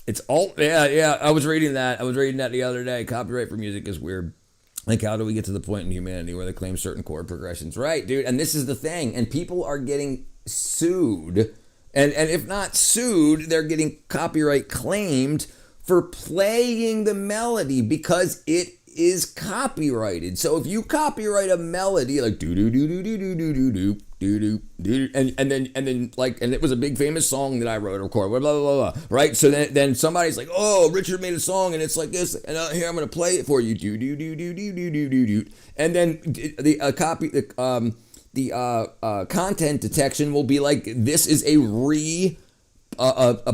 It's I was reading that the other day. Copyright for music is weird. Like, how do we get to the point in humanity where they claim certain chord progressions? Right, dude. And this is the thing. And people are getting sued. And if not sued, they're getting copyright claimed for playing the melody because it is copyrighted. So if you copyright a melody like do do do do do do do do do do do, and then like, and it was a big famous song that I wrote or recorded, blah blah blah blah, right? So then somebody's like, oh, Richard made a song and it's like this, and here I'm gonna play it for you, do do do do do do do do do, and then the content detection will be like, this is a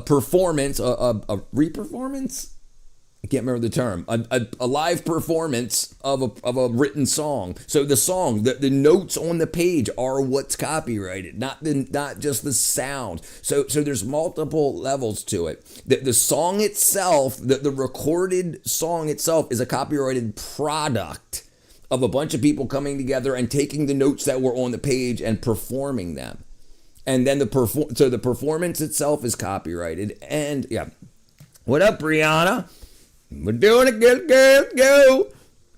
performance, a re-performance. I can't remember the term. A live performance of a written song. So the song, the notes on the page are what's copyrighted, not just the sound. So there's multiple levels to it. The song itself, the recorded song itself, is a copyrighted product of a bunch of people coming together and taking the notes that were on the page and performing them. And then the performance itself is copyrighted. And yeah. What up, Brianna? We're doing it, good girl, go.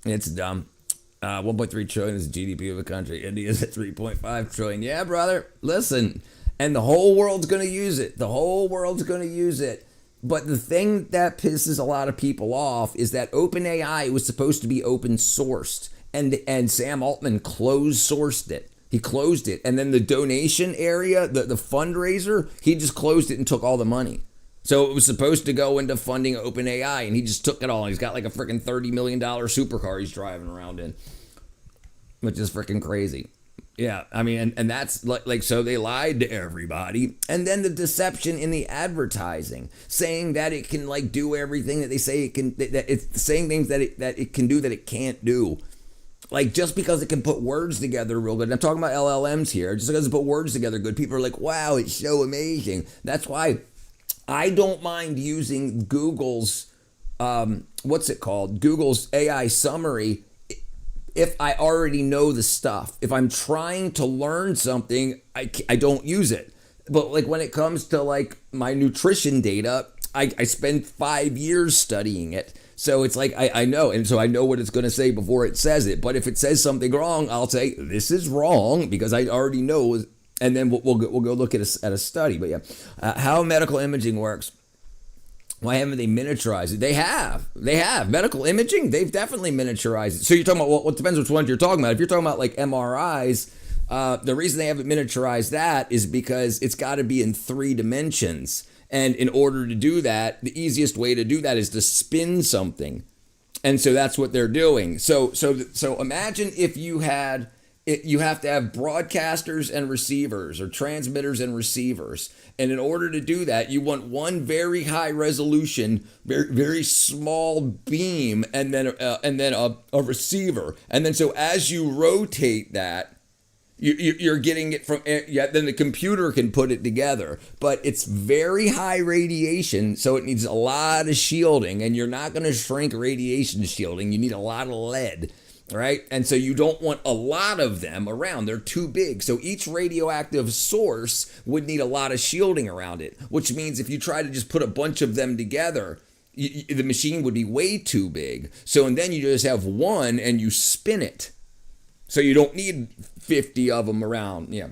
It's dumb. 1.3 trillion is the GDP of a country. India's at 3.5 trillion. Yeah, brother. Listen. And the whole world's going to use it. The whole world's going to use it. But the thing that pisses a lot of people off is that OpenAI was supposed to be open sourced. And Sam Altman closed sourced it. He closed it. And then the donation area, the fundraiser, he just closed it and took all the money. So it was supposed to go into funding OpenAI, and he just took it all. He's got like a freaking $30 million supercar he's driving around in, which is freaking crazy. Yeah, I mean, and that's like, so they lied to everybody. And then the deception in the advertising, saying that it can like do everything that they say it can, that it's saying things that it can do that it can't do. Like, just because it can put words together real good. I'm talking about LLMs here. Just because it put words together good, people are like, wow, it's so amazing. That's why I don't mind using Google's, what's it called? Google's AI summary if I already know the stuff. If I'm trying to learn something, I don't use it. But like when it comes to like my nutrition data, I spend 5 years studying it. So it's like, I know. And so I know what it's going to say before it says it. But if it says something wrong, I'll say, this is wrong, because I already know. And then we'll go look at a study. But yeah, how medical imaging works. Why haven't they miniaturized it? They have. Medical imaging, they've definitely miniaturized it. So you're talking about, well, it depends which ones you're talking about. If you're talking about like MRIs, the reason they haven't miniaturized that is because it's got to be in 3 dimensions. And in order to do that, the easiest way to do that is to spin something. And so that's what they're doing. So imagine if you had... You have to have broadcasters and receivers, or transmitters and receivers. And in order to do that, you want one very high resolution, very, very small beam, and then a receiver. And then so as you rotate that, you're getting it from, then the computer can put it together. But it's very high radiation, so it needs a lot of shielding. And you're not going to shrink radiation shielding. You need a lot of lead. Right? And so you don't want a lot of them around. They're too big. So each radioactive source would need a lot of shielding around it, which means if you try to just put a bunch of them together, the machine would be way too big. So, and then you just have one and you spin it. So you don't need 50 of them around. Yeah.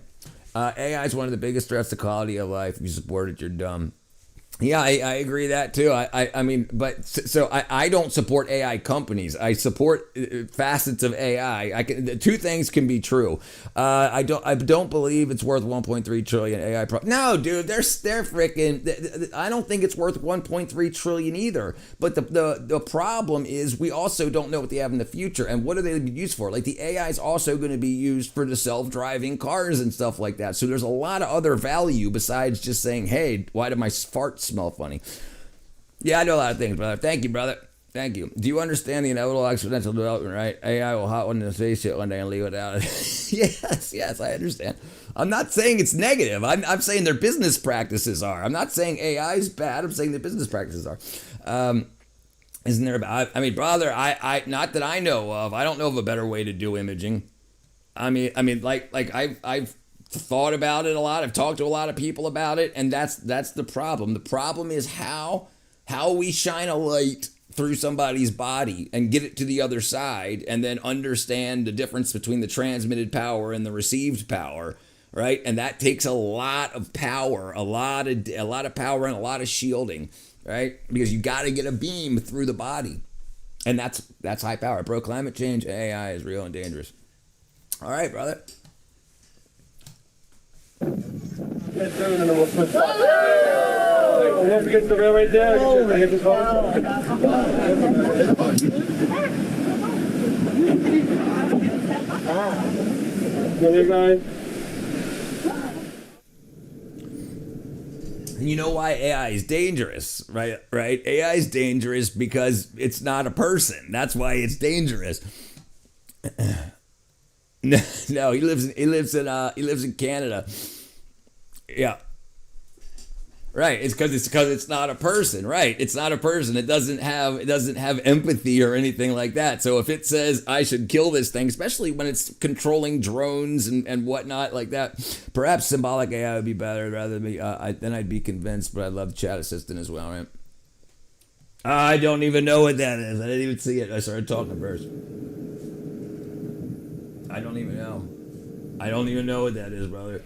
AI is one of the biggest threats to quality of life. If you support it, you're dumb. Yeah, I agree that too. I mean, but so I don't support AI companies. I support facets of AI. The two things can be true. I don't believe it's worth 1.3 trillion AI. No, dude, they're freaking. I don't think it's worth 1.3 trillion either. But the problem is we also don't know what they have in the future, and what are they used for? Like the AI is also going to be used for the self-driving cars and stuff like that. So there's a lot of other value besides just saying, hey, why did my farts smell funny? Yeah, I know a lot of things, brother. Thank you, brother. Thank you. Do you understand the inevitable exponential development, right? AI will hot one in the spaceship one day and leave it out. yes, I understand. I'm not saying it's negative. I'm saying their business practices are. I'm not saying AI is bad. I'm saying their business practices are. Isn't there? I mean, brother, I not that I know of. I don't know of a better way to do imaging. I mean, like I've thought about it a lot. I've talked to a lot of people about it, and that's the problem. The problem is how we shine a light through somebody's body and get it to the other side, and then understand the difference between the transmitted power and the received power, right? And that takes a lot of power, a lot of power, and a lot of shielding, right? Because you got to get a beam through the body, and that's high power. Bro, climate change, AI is real and dangerous. All right, brother. Don't forget the rail right there. You know why AI is dangerous, right? AI is dangerous because it's not a person. That's why it's dangerous. No, he lives in Canada. Yeah. Right. It's because it's not a person. Right. It's not a person. It doesn't have empathy or anything like that. So if it says I should kill this thing, especially when it's controlling drones and whatnot like that, perhaps symbolic AI would be better rather than me. Then I'd be convinced. But I love chat assistant as well. Right. I don't even know what that is. I didn't even see it. I started talking first. I don't even know. I don't even know what that is, brother.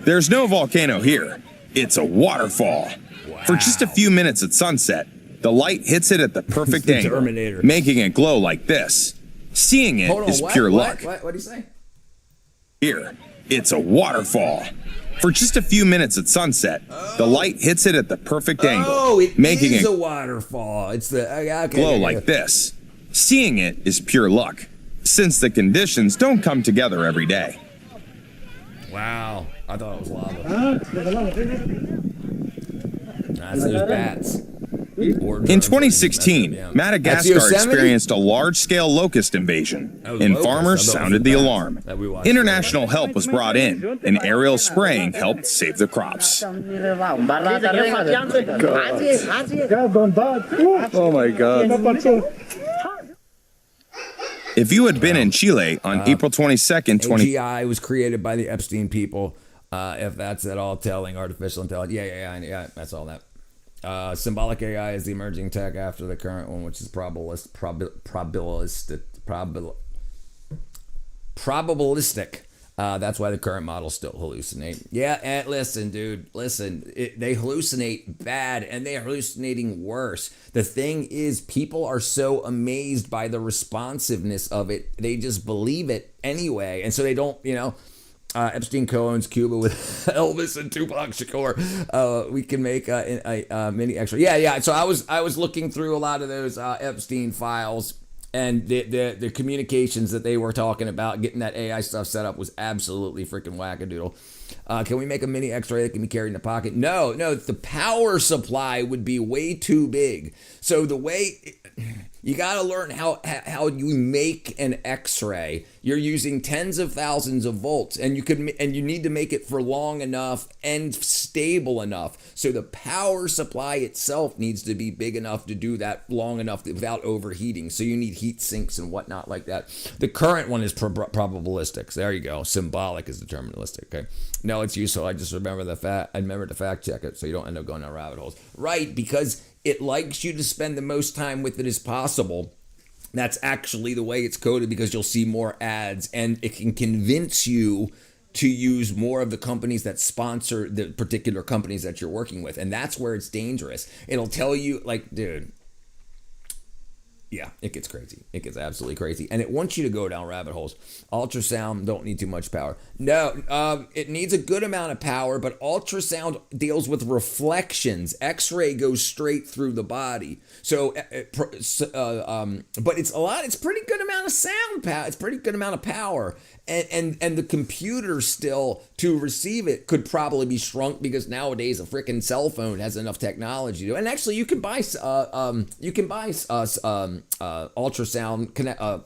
There's no volcano here. It's a waterfall. Wow. For just a few minutes at sunset, the light hits it at the perfect angle, Terminator. making it glow like this. Seeing it is pure luck. What do you say? Here, it's a waterfall. For just a few minutes at sunset, the light hits it at the perfect angle, making it a waterfall. It's the glow like this. Seeing it is pure luck, since the conditions don't come together every day. Wow, I thought it was lava. There's bats. In 2016, Madagascar experienced a large-scale locust invasion, and farmers sounded the alarm. International help was brought in, and aerial spraying helped save the crops. Oh my God. If you had been in Chile on April 22nd, AGI was created by the Epstein people. If that's at all telling, artificial intelligence. Yeah, that's all that. Symbolic AI is the emerging tech after the current one, which is probabilistic. That's why the current models still hallucinate. Yeah, and listen, dude, they hallucinate bad, and they're hallucinating worse. The thing is, people are so amazed by the responsiveness of it, they just believe it anyway, and so they don't, Epstein co-owns Cuba with Elvis and Tupac Shakur. We can make a mini extra. Yeah. So I was looking through a lot of those Epstein files, and the communications that they were talking about, getting that AI stuff set up was absolutely freaking wackadoodle. Can we make a mini X-ray that can be carried in the pocket? No. The power supply would be way too big. So the way you got to learn how you make an X-ray. You're using tens of thousands of volts, and you need to make it for long enough and stable enough. So the power supply itself needs to be big enough to do that long enough without overheating. So you need heat sinks and whatnot like that. The current one is probabilistic. So there you go. Symbolic is deterministic. Okay. No, it's useful. I just remember I remember to fact check it so you don't end up going down rabbit holes. Right, because it likes you to spend the most time with it as possible. That's actually the way it's coded, because you'll see more ads, and it can convince you to use more of the companies that sponsor the particular companies that you're working with. And that's where it's dangerous. It'll tell you, like, dude, yeah, it gets crazy. It gets absolutely crazy. And it wants you to go down rabbit holes. Ultrasound don't need too much power. No, it needs a good amount of power, but ultrasound deals with reflections. X-ray goes straight through the body. So, but it's pretty good amount of sound power. It's pretty good amount of power. And the computer still to receive it could probably be shrunk, because nowadays a freaking cell phone has enough technology to. And actually, you can buy ultrasound,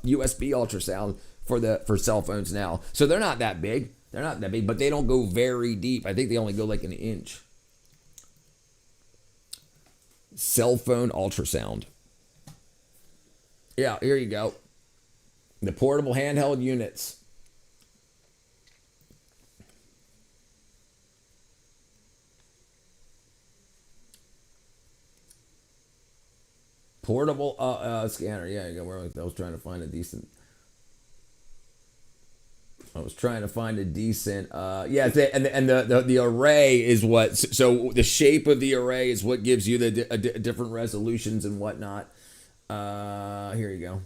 USB ultrasound for cell phones now. So they're not that big. But they don't go very deep. I think they only go like an inch. Cell phone ultrasound. Yeah, here you go. The portable handheld units. Portable scanner. Yeah, you go. I was trying to find a decent. And the array is what. So the shape of the array is what gives you the different resolutions and whatnot. Here you go.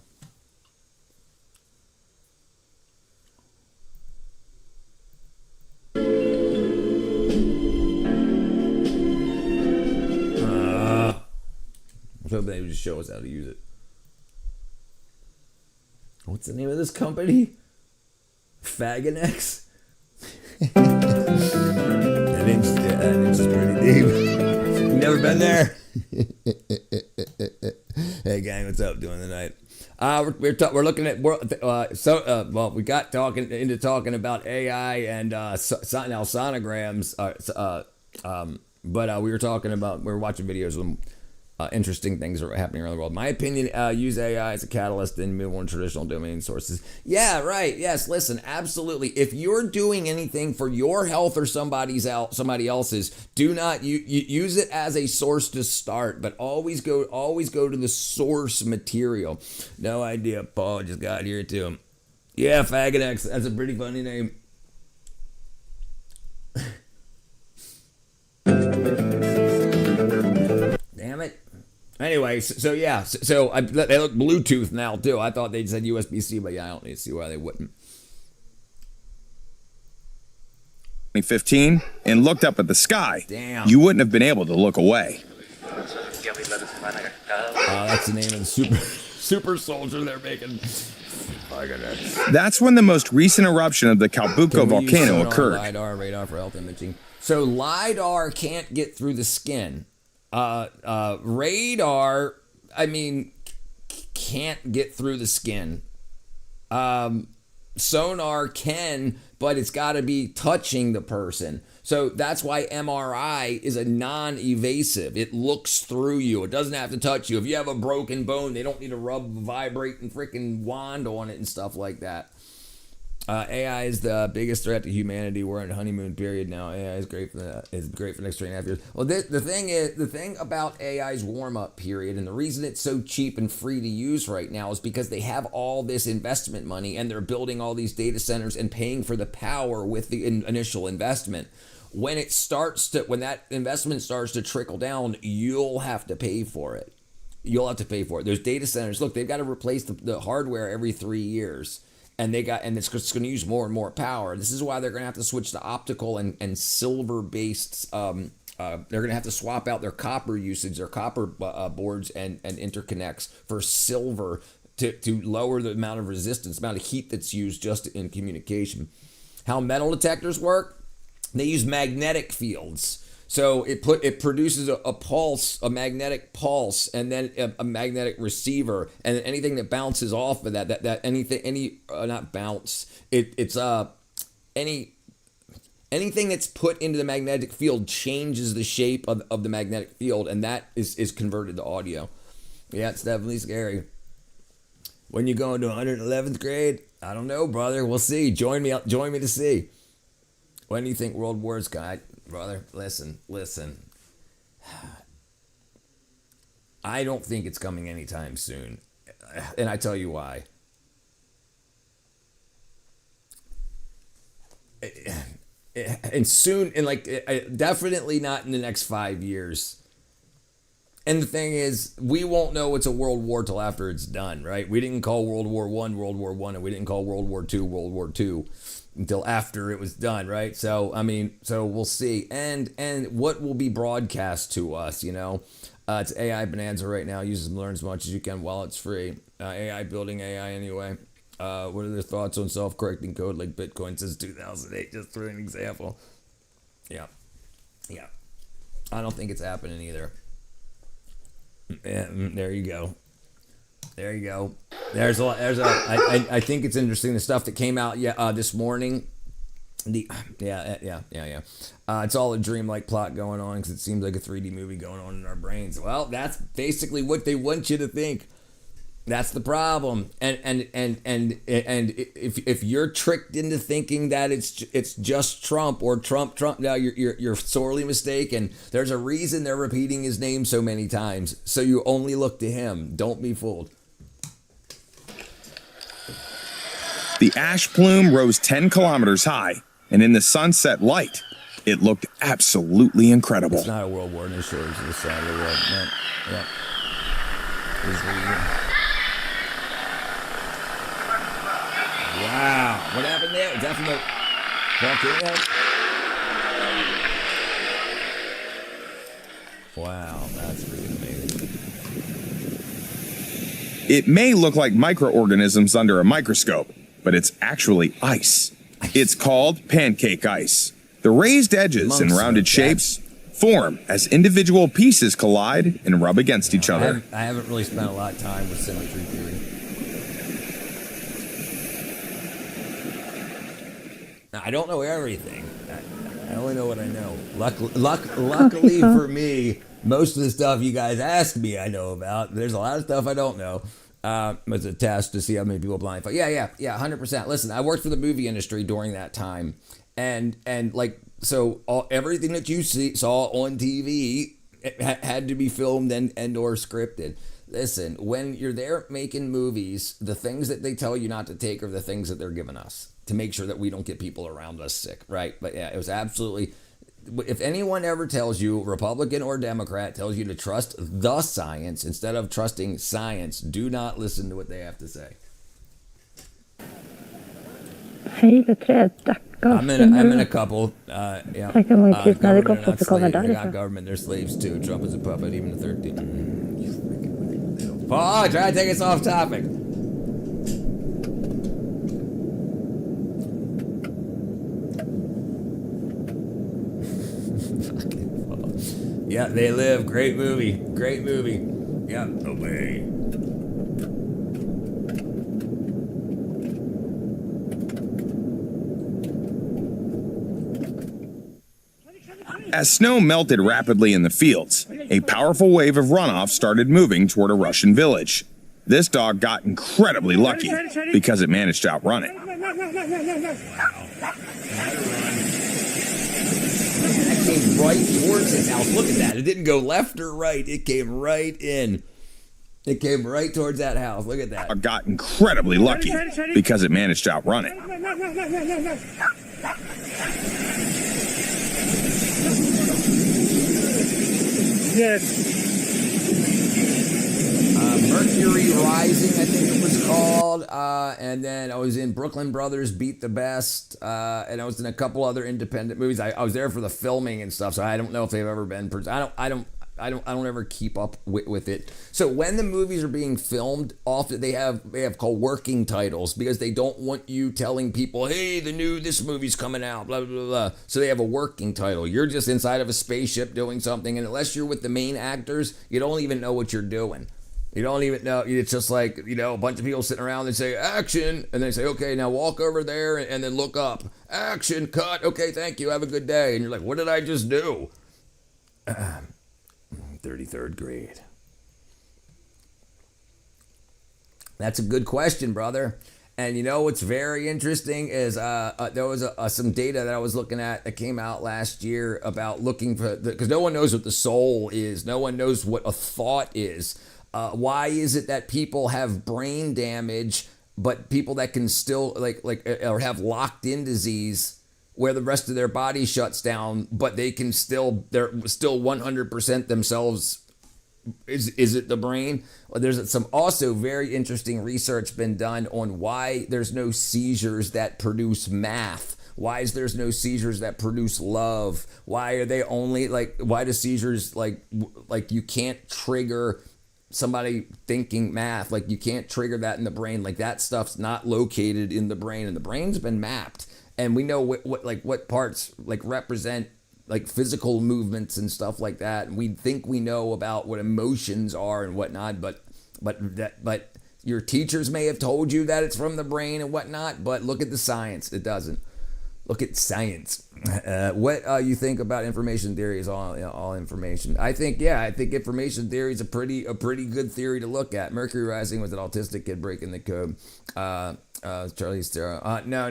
I was hoping they would just show us how to use it. What's the name of this company? Fagonex? That inch is pretty deep. You never been there? Hey gang, what's up? Doing tonight? We're looking at we got talking about AI and now sonograms. But we were watching videos of them. Interesting things are happening around the world. My opinion, use AI as a catalyst in more traditional domain sources. Yeah, right. Yes, listen, absolutely. If you're doing anything for your health or somebody else's, do not use it as a source to start, but always go to the source material. No idea. Paul just got here too. Yeah, Faggot X. That's a pretty funny name. Damn it. Anyway, so they look Bluetooth now too. I thought they said USB-C, but yeah, I don't need to see why they wouldn't. 2015 and looked up at the sky, damn, you wouldn't have been able to look away. That's the name of the super soldier they're making. That's when the most recent eruption of the Calbuco volcano occurred. LiDAR, radar for health imaging. So LiDAR can't get through the skin. Radar, can't get through the skin. Sonar can, but it's got to be touching the person. So that's why MRI is a non-evasive. It looks through you. It doesn't have to touch you. If you have a broken bone, they don't need to rub a vibrating freaking wand on it and stuff like that. AI is the biggest threat to humanity. We're in a honeymoon period now. AI is great for that. It's great for the next 3.5 years. Well, the thing about AI's warm-up period, and the reason it's so cheap and free to use right now is because they have all this investment money and they're building all these data centers and paying for the power with the initial investment. When that investment starts to trickle down, you'll have to pay for it. There's data centers. Look, they've got to replace the hardware every 3 years. And it's going to use more and more power. This is why they're going to have to switch to optical and silver-based. They're going to have to swap out their copper usage, their copper boards and interconnects for silver to lower the amount of resistance, the amount of heat that's used just in communication. How metal detectors work? They use magnetic fields. So it produces a pulse, a magnetic pulse, and then a magnetic receiver, and anything that bounces off of anything that's put into the magnetic field changes the shape of the magnetic field, and that is converted to audio. Yeah, it's definitely scary. When you go into 111th grade, I don't know, brother. We'll see. Join me to see. When do you think World War's going? Brother, listen. I don't think it's coming anytime soon. And I tell you why. Definitely not in the next 5 years. And the thing is, we won't know it's a world war till after it's done, right? We didn't call World War I, and we didn't call World War II, World War II. Until after it was done, right? So we'll see. And what will be broadcast to us, it's AI bonanza right now. Use and learn as much as you can while it's free. AI building AI anyway. What are their thoughts on self-correcting code like Bitcoin since 2008? Just for an example. Yeah. I don't think it's happening either. Yeah, there you go. I think it's interesting, the stuff that came out this morning. It's all a dreamlike plot going on because it seems like a 3D movie going on in our brains. Well, that's basically what they want you to think. That's the problem. And if you're tricked into thinking that it's just Trump or Trump, now you're sorely mistaken. There's a reason they're repeating his name so many times. So you only look to him. Don't be fooled. The ash plume rose 10 kilometers high, and in the sunset light, it looked absolutely incredible. It's not a world war, and it shows the side of the world. No. Yeah. Wow. What happened there? Is that from the volcano? Wow, that's freaking amazing. It may look like microorganisms under a microscope, but it's actually ice. It's called pancake ice. The raised edges and rounded shapes form as individual pieces collide and rub against each other. I haven't really spent a lot of time with symmetry theory. I don't know everything. I only know what I know. Luckily for me, most of the stuff you guys ask me I know about. There's a lot of stuff I don't know. It's a test to see how many people blindfold. Yeah, 100%. Listen, I worked for the movie industry during that time, and like so, everything that you saw on TV had to be filmed and or scripted. Listen, when you're there making movies, the things that they tell you not to take are the things that they're giving us to make sure that we don't get people around us sick, right? But yeah, it was absolutely. If anyone ever tells you, Republican or Democrat, tells you to trust the science instead of trusting science, do not listen to what they have to say. Hej beträd, I'm in a couple. Yeah. They got government, they're slaves too. Trump is a puppet, even the 13. Oh, try to take us off topic. Yeah, They Live. Great movie. Great movie. Yeah, away. As snow melted rapidly in the fields, a powerful wave of runoff started moving toward a Russian village. This dog got incredibly lucky because it managed to outrun it. That came right towards his house. Look at that. It didn't go left or right. It came right in. It came right towards that house. Look at that. Dog got incredibly lucky because it managed to outrun it. Yes. Mercury Rising, I think it was called. And then I was in Brooklyn Brothers Beat the Best. And I was in a couple other independent movies. I was there for the filming and stuff, so I don't know if they've ever been. I don't ever keep up with it. So when the movies are being filmed, often they have called working titles because they don't want you telling people, hey, this movie's coming out, blah, blah, blah. So they have a working title. You're just inside of a spaceship doing something, and unless you're with the main actors, you don't even know what you're doing. You don't even know. It's just like, a bunch of people sitting around and say, action, and they say, okay, now walk over there and then look up. Action, cut, okay, thank you, have a good day. And you're like, what did I just do? 33rd grade. That's a good question, brother. And what's very interesting is there was some data that I was looking at that came out last year about looking for, because no one knows what the soul is. No one knows what a thought is. Why is it that people have brain damage, but people that can still or have locked in disease where the rest of their body shuts down, but they're still 100% themselves? Is it the brain? Well, there's some also very interesting research been done on why there's no seizures that produce math. Why is there's no seizures that produce love? Why are they only why do seizures like you can't trigger somebody thinking math? Like you can't trigger that in the brain. Like that stuff's not located in the brain, and the brain's been mapped. And we know what parts represent physical movements and stuff like that. And we think we know about what emotions are and whatnot, but your teachers may have told you that it's from the brain and whatnot, but look at the science. It doesn't. Look at science. What you think about information theory is all information. I think information theory is a pretty good theory to look at. Mercury Rising was an autistic kid breaking the code. Charlize Theron. No.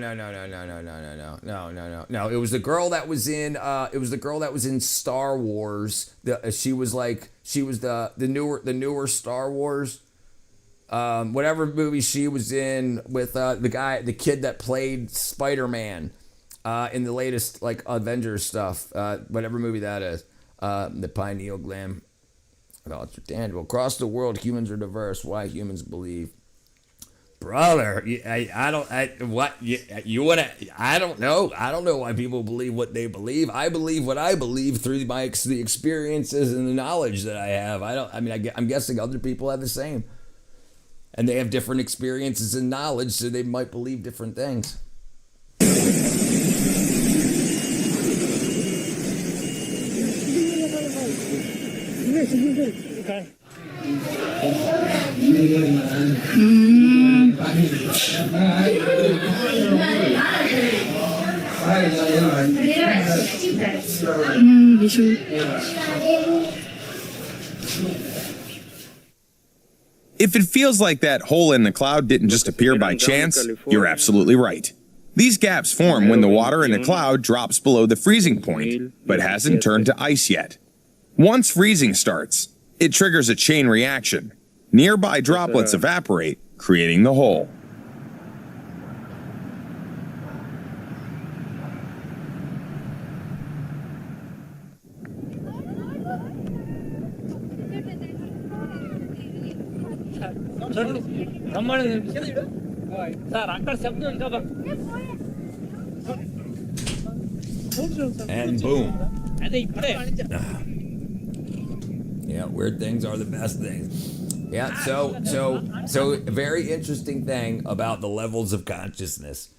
It was the girl that was in. It was the girl that was in Star Wars. She was the newer Star Wars. Whatever movie she was in with the kid that played Spider-Man. In the latest Avengers stuff, whatever movie that is, the pineal gland. It's tangible. Across the world, humans are diverse. Why humans believe, brother? I don't know. I don't know why people believe what they believe. I believe what I believe through the experiences and the knowledge that I have. I'm guessing other people have the same, and they have different experiences and knowledge, so they might believe different things. Okay. If it feels like that hole in the cloud didn't just appear by chance, you're absolutely right. These gaps form when the water in a cloud drops below the freezing point, but hasn't turned to ice yet. Once freezing starts, it triggers a chain reaction. Nearby droplets evaporate, creating the hole. And boom. Yeah, weird things are the best things. Yeah, so a very interesting thing about the levels of consciousness.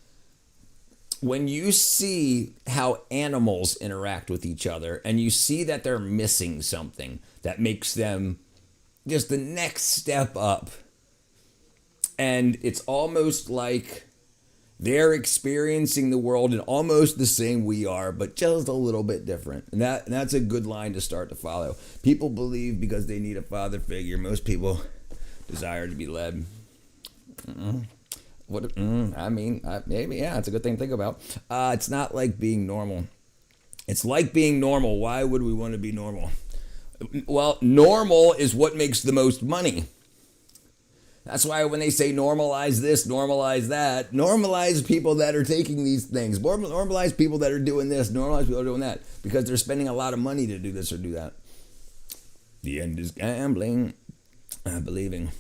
When you see how animals interact with each other and you see that they're missing something that makes them just the next step up, and it's almost like they're experiencing the world in almost the same we are, but just a little bit different. And that's a good line to start to follow. People believe because they need a father figure. Most people desire to be led. Maybe, yeah, it's a good thing to think about. It's not like being normal. It's like being normal. Why would we want to be normal? Well, normal is what makes the most money. That's why when they say normalize this, normalize that, normalize people that are taking these things, normalize people that are doing this, normalize people that are doing that, because they're spending a lot of money to do this or do that. The end is gambling, believing.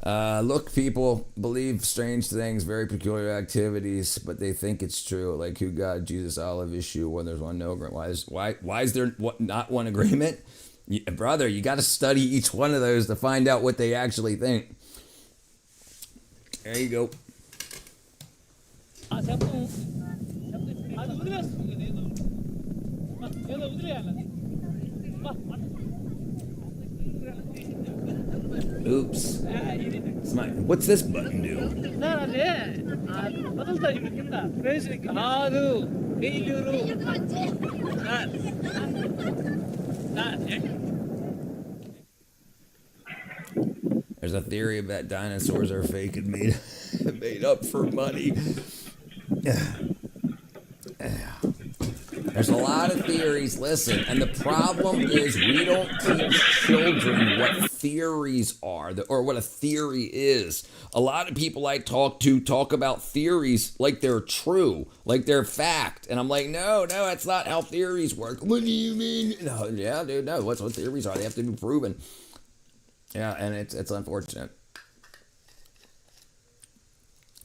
Look, people believe strange things, very peculiar activities, but they think it's true. Like who God, Jesus, olive issue when there's one no agreement. Why is there not one agreement? Brother, you got to study each one of those to find out what they actually think. There you go. Oops. What's this button do? There's a theory that dinosaurs are fake and made up for money. There's a lot of theories. Listen, and the problem is we don't teach children what theories are or what a theory is. A lot of people I talk to talk about theories like they're true, like they're fact. And I'm like, no, that's not how theories work. What do you mean? No, yeah, dude, no. What theories are? They have to be proven. Yeah, and it's unfortunate.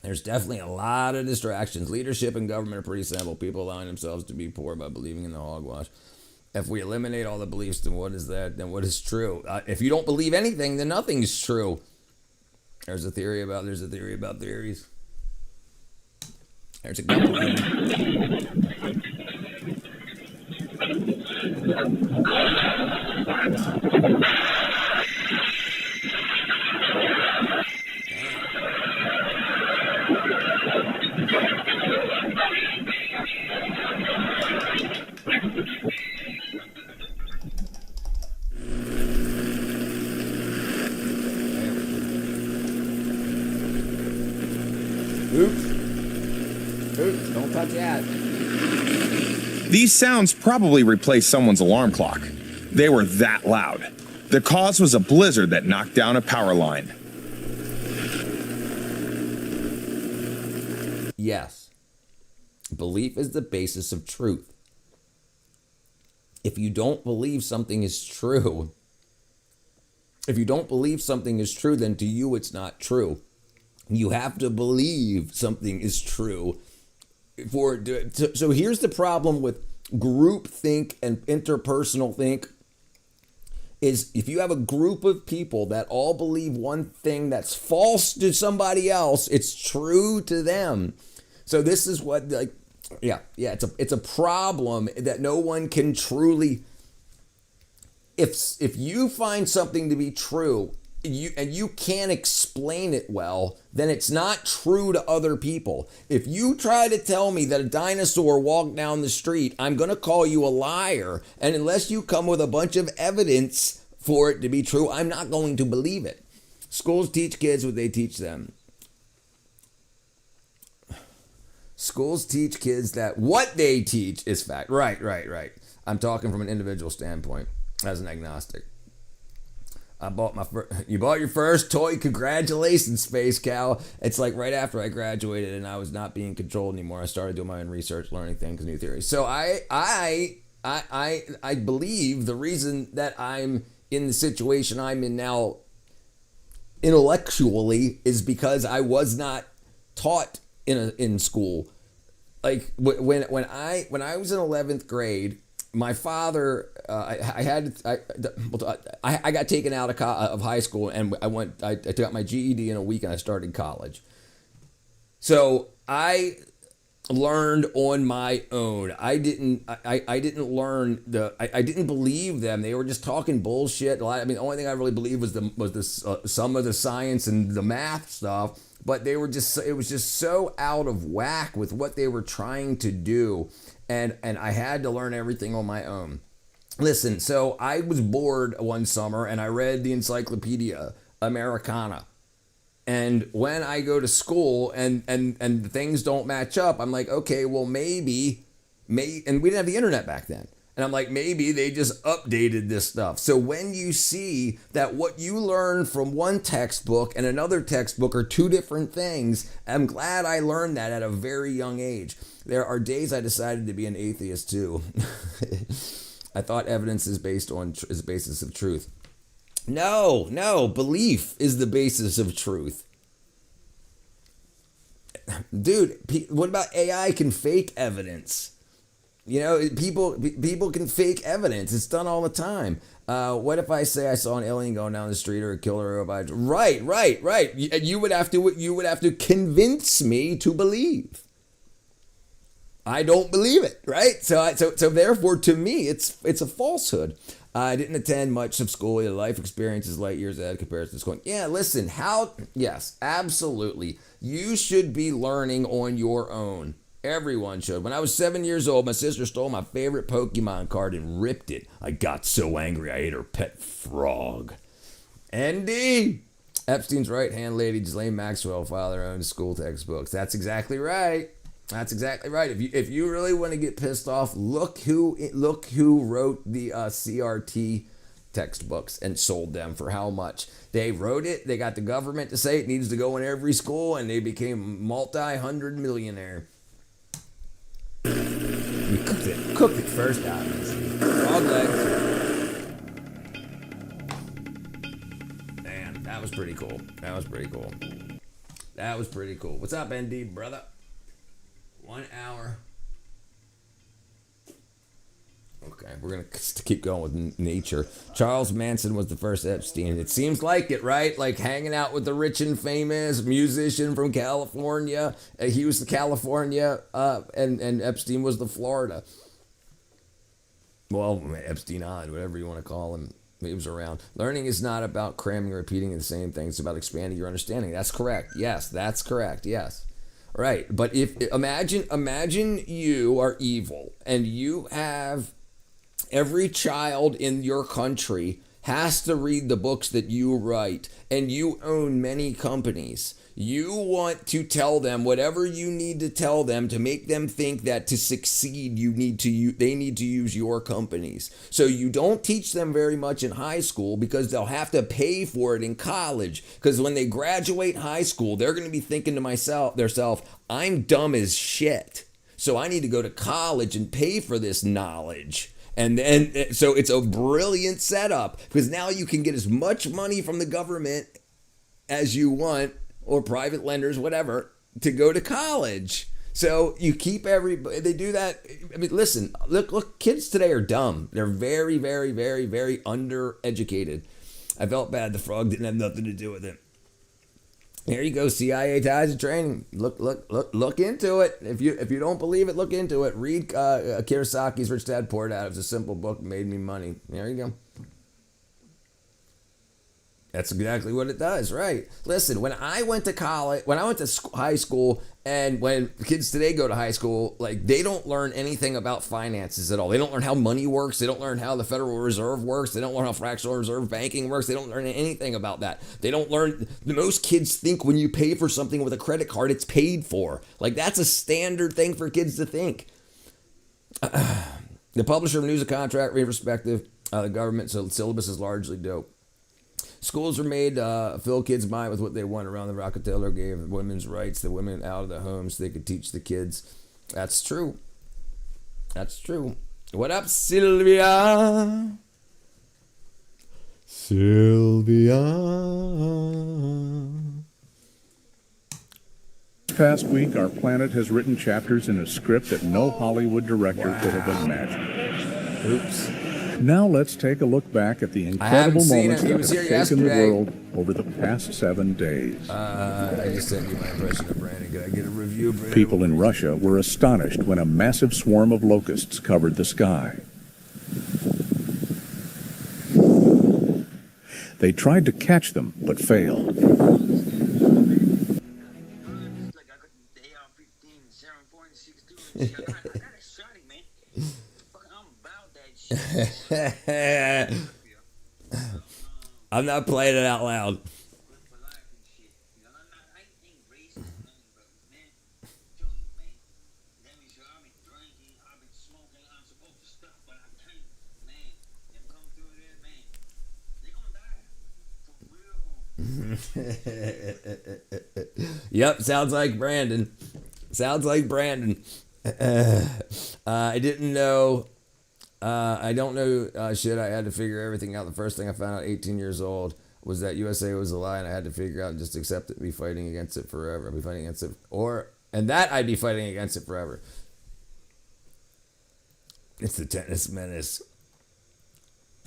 There's definitely a lot of distractions. Leadership and government are pretty simple. People allowing themselves to be poor by believing in the hogwash. If we eliminate all the beliefs, then what is that? Then what is true? If you don't believe anything, then nothing is true. There's a theory about theories. There's a couple of them. Oops, don't touch that. These sounds probably replaced someone's alarm clock. They were that loud. The cause was a blizzard that knocked down a power line. Yes. Belief is the basis of truth. If you don't believe something is true, then to you it's not true. You have to believe something is true. So here's the problem with group think and interpersonal think is if you have a group of people that all believe one thing that's false to somebody else, it's true to them. So this is what it's a problem that no one can truly. If you find something to be true you can't explain it well, then it's not true to other people. If you try to tell me that a dinosaur walked down the street, I'm going to call you a liar. And unless you come with a bunch of evidence for it to be true, I'm not going to believe it. Schools teach kids what they teach them. Schools teach kids that what they teach is fact. Right. I'm talking from an individual standpoint as an agnostic. You bought your first toy. Congratulations, Space Cow. It's like right after I graduated and I was not being controlled anymore. I started doing my own research, learning things, new theories. So I believe the reason that I'm in the situation I'm in now intellectually is because I was not taught in school. Like when I was in 11th grade, my father, I got taken out of high school and I got my GED in a week and I started college. So I learned on my own. I didn't learn I didn't believe them. They were just talking bullshit. The only thing I really believed was some of the science and the math stuff. But it was just so out of whack with what they were trying to do. And I had to learn everything on my own. Listen, so I was bored one summer and I read the Encyclopedia Americana. And when I go to school and things don't match up, I'm like, okay, well, maybe, and we didn't have the internet back then. And I'm like, maybe they just updated this stuff. So when you see that what you learn from one textbook and another textbook are two different things, I'm glad I learned that at a very young age. There are days I decided to be an atheist too. I thought evidence is the basis of truth. No, belief is the basis of truth. Dude, what about AI can fake evidence? You know, people can fake evidence. It's done all the time. What if I say I saw an alien going down the street or a killer robot? Right. You would have to convince me to believe. I don't believe it, right? So therefore, to me, it's a falsehood. I didn't attend much of school. The life experience is light years ahead compared to school. Yeah, listen, yes, absolutely. You should be learning on your own. Everyone should. When I was 7 years old, my sister stole my favorite Pokemon card and ripped it. I got so angry I ate her pet frog. ND! Epstein's right-hand lady, Ghislaine Maxwell, filed their own school textbooks. That's exactly right. If you really want to get pissed off, look who wrote the CRT textbooks and sold them for how much. They wrote it. They got the government to say it needs to go in every school, and they became multi-hundred millionaire. We cooked it first, obviously. Frog legs. Man, that was pretty cool. What's up, ND, brother? 1 hour. Okay, we're going to keep going with nature. Charles Manson was the first Epstein. It seems like it, right? Like hanging out with the rich and famous musician from California. He was the California, and Epstein was the Florida. Well, Epstein on, whatever you want to call him. He was around. Learning is not about cramming or repeating the same thing. It's about expanding your understanding. That's correct. Yes, that's correct. Yes. Right. But if imagine you are evil and you have every child in your country has to read the books that you write, and you own many companies. You want to tell them whatever you need to tell them to make them think that to succeed, they need to use your companies. So you don't teach them very much in high school because they'll have to pay for it in college. Because when they graduate high school, they're going to be thinking to themselves, I'm dumb as shit. So I need to go to college and pay for this knowledge. And then, so it's a brilliant setup because now you can get as much money from the government as you want, or private lenders, whatever, to go to college. So you keep they do that. I mean, listen, look, kids today are dumb. They're very, very, very, very undereducated. I felt bad. The frog didn't have nothing to do with it. Here you go, CIA ties and training. Look into it. If you don't believe it, look into it. Read Kiyosaki's Rich Dad Poor Dad. It was a simple book, made me money. There you go. That's exactly what it does, right? Listen, when I went to college, when I went to high school, and when kids today go to high school, like they don't learn anything about finances at all. They don't learn how money works. They don't learn how the Federal Reserve works. They don't learn how fractional reserve banking works. They don't learn anything about that. They don't learn. Most kids think when you pay for something with a credit card, it's paid for. Like that's a standard thing for kids to think. The publisher of News and Contract Perspective, the government syllabus is largely dope. Schools are made to fill kids' mind with what they want. Around the Rockefeller gave women's rights, the women out of the homes, so they could teach the kids. That's true. That's true. What up, Sylvia? Sylvia. Past week, our planet has written chapters in a script that no Hollywood director could have imagined. Oops. Now let's take a look back at the incredible moments that have shaken the world over the past 7 days. I just sent you my impression of Brandon. Can I get a review, Brandon? People in Russia were astonished when a massive swarm of locusts covered the sky. They tried to catch them, but failed. I'm not playing it out loud. Yep, sounds like Brandon. Sounds like Brandon. I didn't know. I don't know shit. I had to figure everything out. The first thing I found out 18 years old was that USA was a lie, and I had to figure out and just accept it and be fighting against it forever. I'd be fighting against it. I'd be fighting against it forever. It's the tennis menace.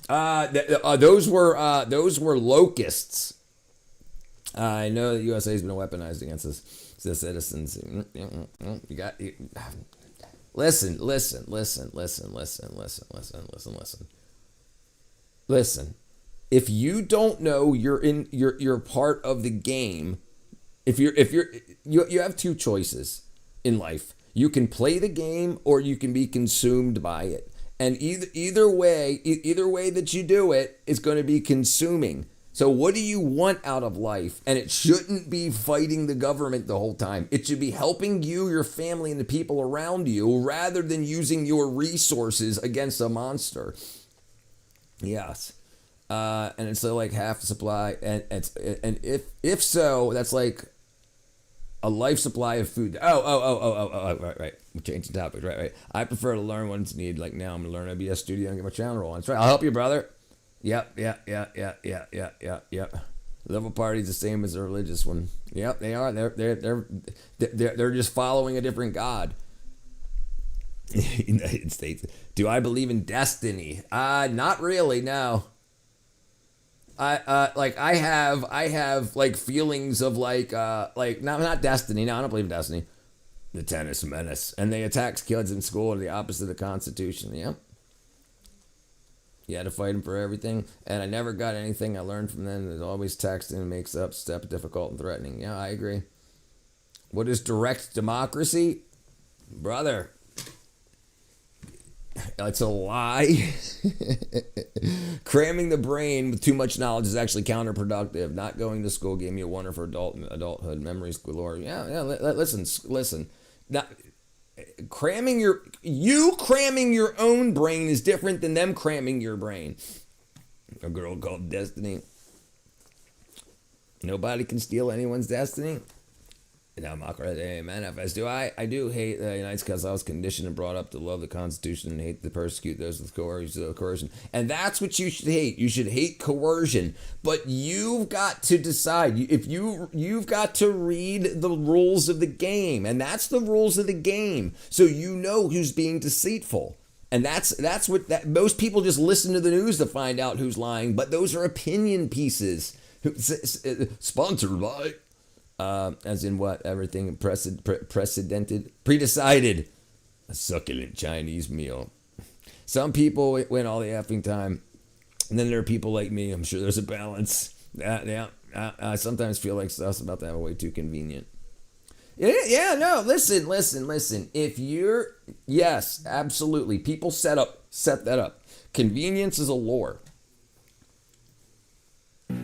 Those were locusts. I know that USA has been weaponized against the citizens. Listen. Listen. If you don't know you're part of the game, you have two choices in life. You can play the game or you can be consumed by it. And either way that you do it is going to be consuming. So what do you want out of life? And it shouldn't be fighting the government the whole time. It should be helping you, your family, and the people around you rather than using your resources against a monster. Yes. And it's like half the supply. And if so, that's like a life supply of food. Right. We changed the topic. Right. I prefer to learn when it's needed. Like now I'm going to learn OBS Studio and get my channel rolling. That's right. I'll help you, brother. Yep. Level party's the same as a religious one. Yep, they are. They're just following a different god. United States. Do I believe in destiny? Not really. No. I have like feelings of not destiny. No, I don't believe in destiny. The tennis menace, and they attack kids in school and the opposite of the Constitution. Yep. You had to fight them for everything, and I never got anything I learned from them. There's always text and makes up step difficult and threatening. Yeah, I agree. What is direct democracy? Brother, it's a lie. Cramming the brain with too much knowledge is actually counterproductive. Not going to school gave me a wonder for adulthood. Memories galore. Yeah, listen. Cramming your own brain is different than them cramming your brain. A girl called Destiny. Nobody can steal anyone's destiny. No, I'm not right. Hey, manifest. I do hate the United States because I was conditioned and brought up to love the Constitution and hate to persecute those with coercion. And that's what you should hate. You should hate coercion. But you've got to decide. If you've got to read the rules of the game, and that's the rules of the game. So you know who's being deceitful. And that's what most people just listen to the news to find out who's lying. But those are opinion pieces. Sponsored by. As in what? Everything pre-decided. A succulent Chinese meal. Some people win all the effing time. And then there are people like me. I'm sure there's a balance. Yeah. I sometimes feel like stuff's about to have way too convenient. Yeah, no, listen. If you're, yes, absolutely. People set that up. Convenience is a lure.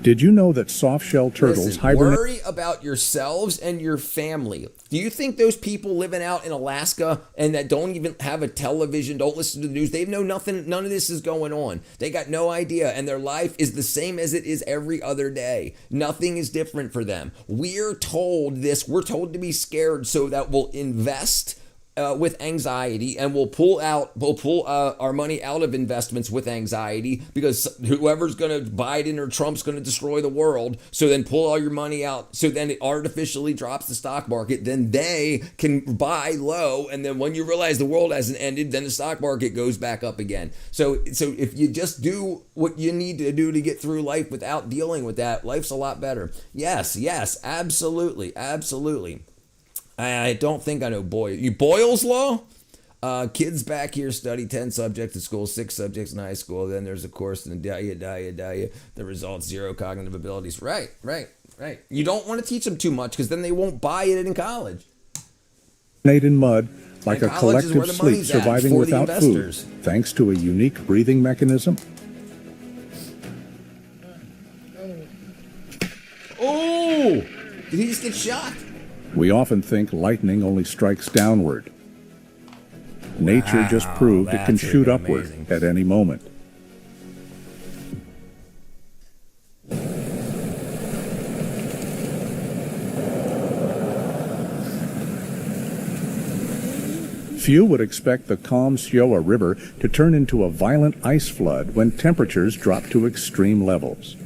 Did you know that soft-shell turtles hibernate? Worry about yourselves and your family. Do you think those people living out in Alaska and that don't even have a television, don't listen to the news, they know nothing, none of this is going on. They got no idea, and their life is the same as it is every other day. Nothing is different for them. We're told to be scared so that we'll invest with anxiety, and we'll pull our money out of investments with anxiety because whoever's going to Biden or Trump's going to destroy the world. So then pull all your money out. So then it artificially drops the stock market. Then they can buy low, and then when you realize the world hasn't ended, then the stock market goes back up again. So if you just do what you need to do to get through life without dealing with that, life's a lot better. Yes, absolutely. I don't think I know Boyle's Law? Kids back here study 10 subjects at school, 6 subjects in high school. Then there's a course in the the results 0 cognitive abilities. Right. You don't want to teach them too much because then they won't buy it in college. In mud like a collective sleep surviving without food, thanks to a unique breathing mechanism. Oh! Did he just get shot? We often think lightning only strikes downward. Nature just proved it can shoot upward at any moment. Few would expect the calm Sioa River to turn into a violent ice flood when temperatures drop to extreme levels.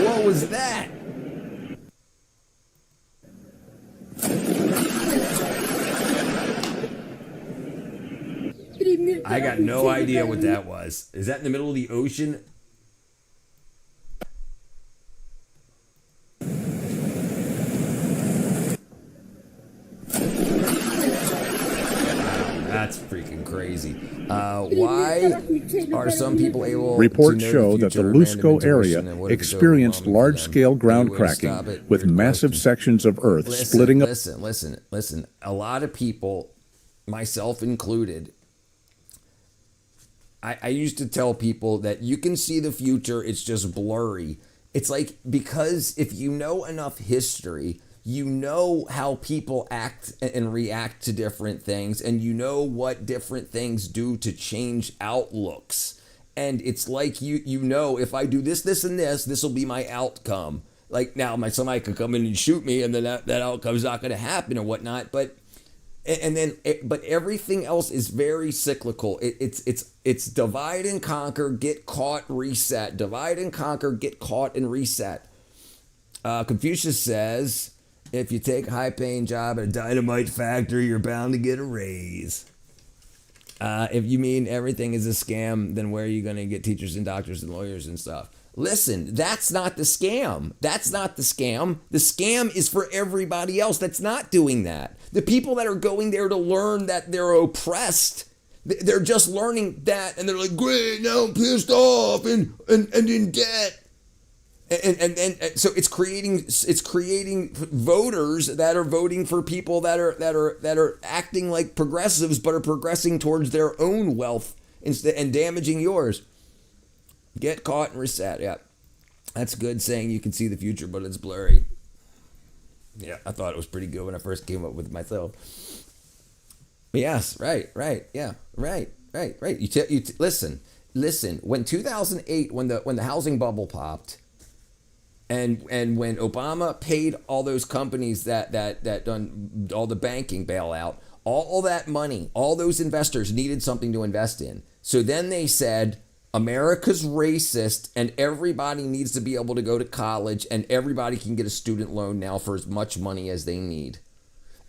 What was that? I got no idea what that was. Is that in the middle of the ocean? That's freaking crazy. Why are some people able Reports to know show the that the future, Lusco random area intuition, and what if it's experienced overwhelming for them? large-scale ground Any way to stop cracking it? with Weird massive question. sections of Earth splitting up. Listen. A lot of people, myself included, I used to tell people that you can see the future, it's just blurry. It's like, because if you know enough history, you know how people act and react to different things, and you know what different things do to change outlooks. And it's like, you know, if I do this, and this will be my outcome. Like, now somebody could come in and shoot me, and then that outcome's not going to happen or whatnot. But everything else is very cyclical. It's divide and conquer, get caught, reset. Divide and conquer, get caught, and reset. Confucius says, if you take a high-paying job at a dynamite factory, you're bound to get a raise. If you mean everything is a scam, then where are you going to get teachers and doctors and lawyers and stuff? Listen, that's not the scam. That's not the scam. The scam is for everybody else that's not doing that. The people that are going there to learn that they're oppressed, they're just learning that, and they're like, great, now I'm pissed off and in debt. And so it's creating voters that are voting for people that are acting like progressives but are progressing towards their own wealth and damaging yours. Get caught and reset. Yeah, that's good saying you can see the future, but it's blurry. Yeah, I thought it was pretty good when I first came up with it myself. Yes, right. Yeah, right. You listen. When 2008, when the housing bubble popped. And when Obama paid all those companies that done all the banking bailout, all that money, all those investors needed something to invest in. So then they said, America's racist and everybody needs to be able to go to college and everybody can get a student loan now for as much money as they need.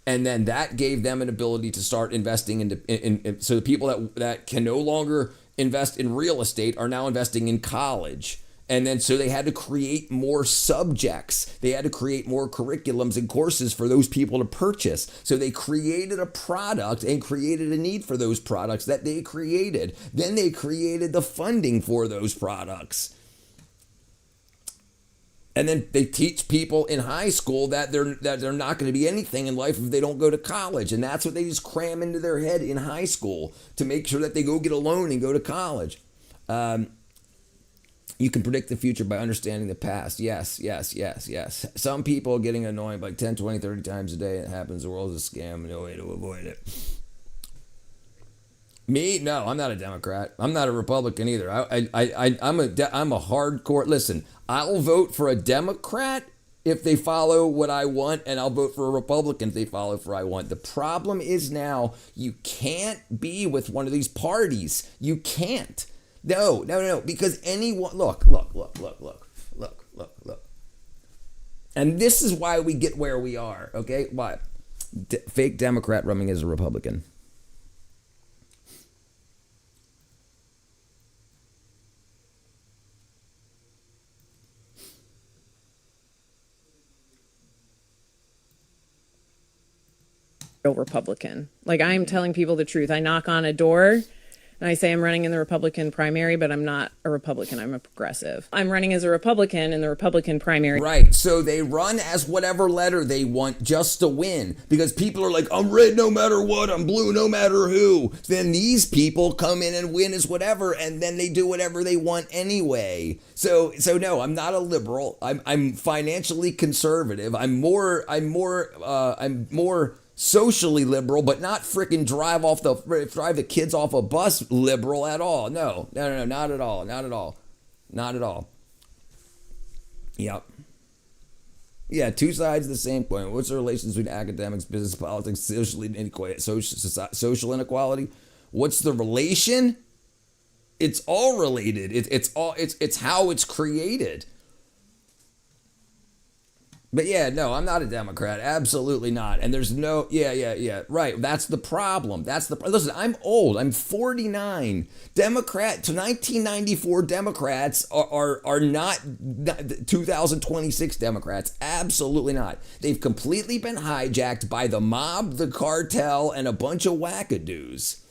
And then that gave them an ability to start investing in so the people that can no longer invest in real estate are now investing in college. And then so they had to create more subjects. They had to create more curriculums and courses for those people to purchase. So they created a product and created a need for those products that they created. Then they created the funding for those products. And then they teach people in high school that they're not going to be anything in life if they don't go to college. And that's what they just cram into their head in high school to make sure that they go get a loan and go to college. You can predict the future by understanding the past. Yes. Some people are getting annoyed like 10, 20, 30 times a day. It happens. The world is a scam. No way to avoid it. Me? No, I'm not a Democrat. I'm not a Republican either. I'm a hardcore. Listen, I'll vote for a Democrat if they follow what I want, and I'll vote for a Republican if they follow what I want. The problem is now you can't be with one of these parties. You can't. No, because anyone, look. And this is why we get where we are, okay? Why? Fake Democrat running as a Republican. Republican. Like, I'm telling people the truth. I knock on a door and I say I'm running in the Republican primary, but I'm not a Republican. I'm a progressive. I'm running as a Republican in the Republican primary. Right. So they run as whatever letter they want just to win, because people are like, I'm red no matter what. I'm blue no matter who. Then these people come in and win as whatever, and then they do whatever they want anyway. So no, I'm not a liberal. I'm financially conservative. I'm more socially liberal, but not freaking drive the kids off a bus liberal at all. No, not at all. Yep. Yeah, two sides of the same coin. What's the relations between academics, business, politics, social inequality? What's the relation? It's all related. It's how it's created. But yeah, no, I'm not a Democrat. Absolutely not. And there's no, right. That's the problem. Listen, I'm old. I'm 49. 1994 Democrats are not 2026 Democrats. Absolutely not. They've completely been hijacked by the mob, the cartel, and a bunch of wackadoos.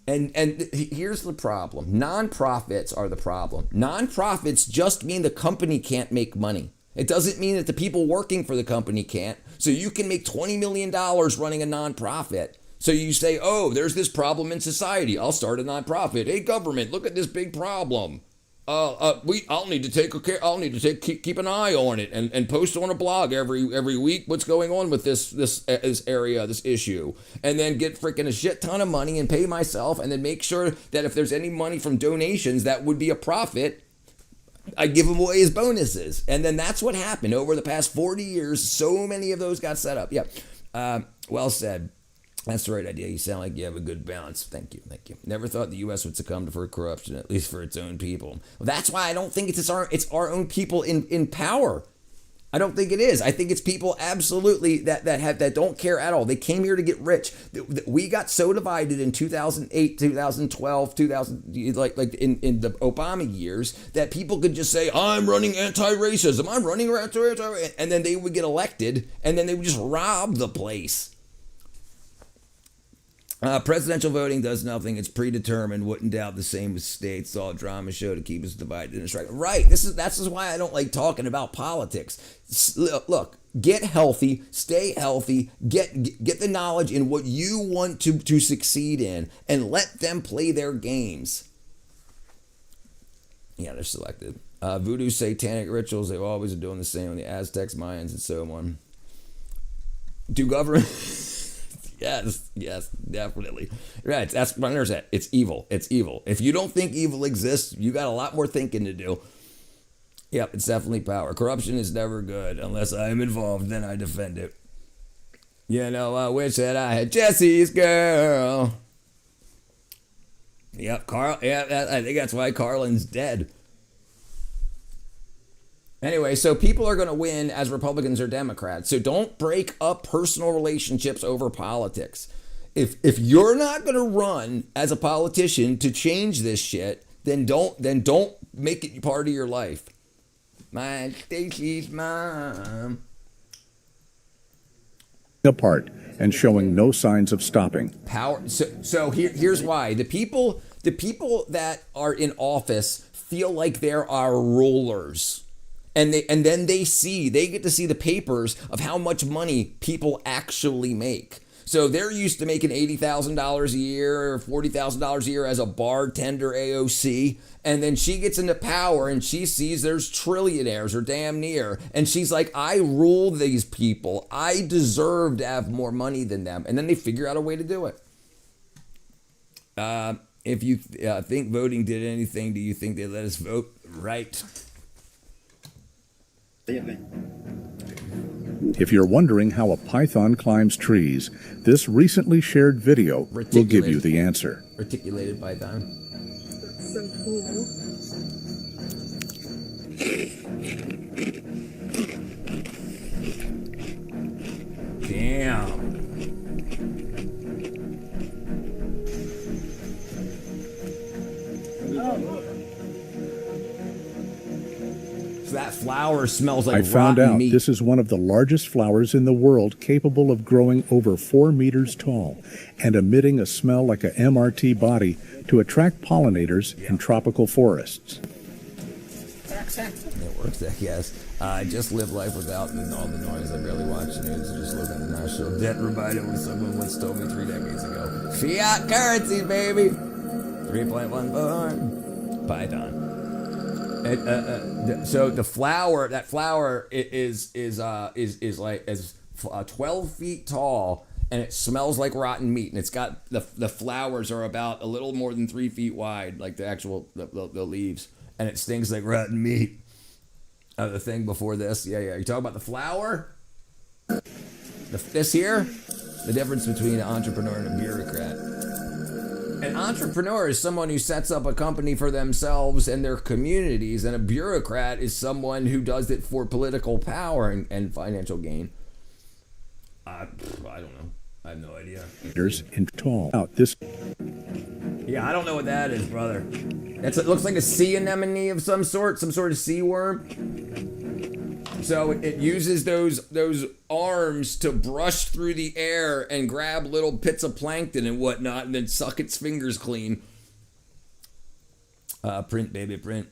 And here's the problem. Nonprofits are the problem. Nonprofits just mean the company can't make money. It doesn't mean that the people working for the company can't. So you can make $20 million running a nonprofit. So you say, oh, there's this problem in society. I'll start a nonprofit. Hey, government, look at this big problem. I'll need to keep an eye on it and post on a blog every week what's going on with this area, this issue, and then get freaking a shit ton of money and pay myself, and then make sure that if there's any money from donations that would be a profit, I give them away as bonuses. And then that's what happened over the past 40 years. So many of those got set up. Yeah. Well said. That's the right idea. You sound like you have a good balance. Thank you. Never thought the U.S. would succumb to corruption, at least for its own people. Well, that's why I don't think it's our own people in power. I don't think it is. I think it's people absolutely that don't care at all. They came here to get rich. We got so divided in 2008, 2012, 2000, like in the Obama years, that people could just say, I'm running anti-racism, I'm running anti-racism, and then they would get elected, and then they would just rob the place. Presidential voting does nothing. It's predetermined. Wouldn't doubt the same with states. It's all a drama show to keep us divided and distracted. Right. That's why I don't like talking about politics. Look, get healthy, stay healthy, get the knowledge in what you want to succeed in, and let them play their games. Yeah, they're selected. Voodoo satanic rituals, they've always been doing the same with the Aztecs, Mayans, and so on. Do government... Yes, definitely. Right, that's what I understand. It's evil. If you don't think evil exists, you got a lot more thinking to do. Yep, it's definitely power. Corruption is never good. Unless I am involved, then I defend it. You know, I wish that I had Jesse's girl. Yep, Carl. Yeah, I think that's why Carlin's dead. Anyway, so people are going to win as Republicans or Democrats. So don't break up personal relationships over politics. If you're not going to run as a politician to change this shit, then don't make it part of your life. My Stacy's mom. Apart and showing no signs of stopping. Power. So here's why the people that are in office feel like there are rulers, and then they get to see the papers of how much money people actually make. So they're used to making $80,000 a year or $40,000 a year as a bartender AOC. And then she gets into power and she sees there's trillionaires or damn near. And she's like, I rule these people. I deserve to have more money than them. And then they figure out a way to do it. If you think voting did anything, do you think they let us vote? Right. If you're wondering how a python climbs trees, this recently shared video will give you the answer. Reticulated python. That's so cool. Damn. So that flower smells like I found rotten out meat. this is one of the largest flowers in the world, capable of growing over 4 meters tall and emitting a smell like a MRT body to attract pollinators in tropical forests. It works, I guess. I just live life without all the noise. I barely watch news. I just look at the national debt reminder when someone once told me 3 decades ago. Fiat currency, baby. 3.14 Python. So the flower, that flower is 12 feet tall, and it smells like rotten meat. And it's got the flowers are about a little more than 3 feet wide, like the actual the leaves, and it stinks like rotten meat. The thing before this, yeah. You talking about the flower? This here, the difference between an entrepreneur and a bureaucrat. An entrepreneur is someone who sets up a company for themselves and their communities, and a bureaucrat is someone who does it for political power and financial gain. I don't know. I have no idea. In tall. This. Yeah, I don't know what that is, brother. It looks like a sea anemone of some sort of sea worm. So it uses those arms to brush through the air and grab little bits of plankton and whatnot, and then suck its fingers clean. Print, baby, print.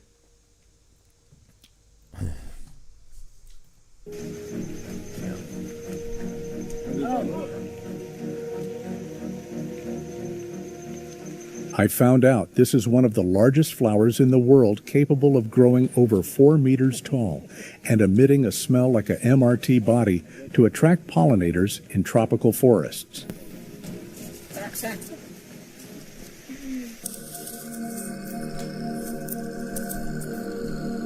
I found out this is one of the largest flowers in the world, capable of growing over 4 meters tall and emitting a smell like a MRT body to attract pollinators in tropical forests.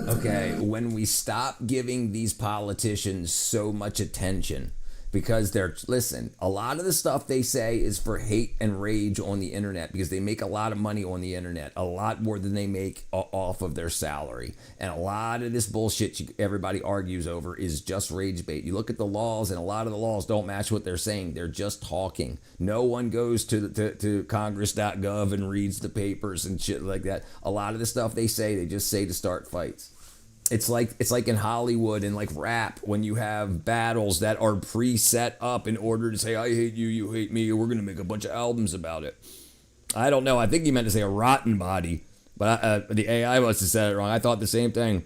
Okay, when we stop giving these politicians so much attention, because listen, a lot of the stuff they say is for hate and rage on the internet, because they make a lot of money on the internet, a lot more than they make off of their salary. And a lot of this bullshit everybody argues over is just rage bait. You look at the laws, and a lot of the laws don't match what they're saying. They're just talking. No one goes to congress.gov and reads the papers and shit like that. A lot of the stuff they just say to start fights. It's like in Hollywood and like rap, when you have battles that are pre-set up in order to say, I hate you, you hate me, we're going to make a bunch of albums about it. I don't know. I think he meant to say a rotten body, but the AI must have said it wrong. I thought the same thing.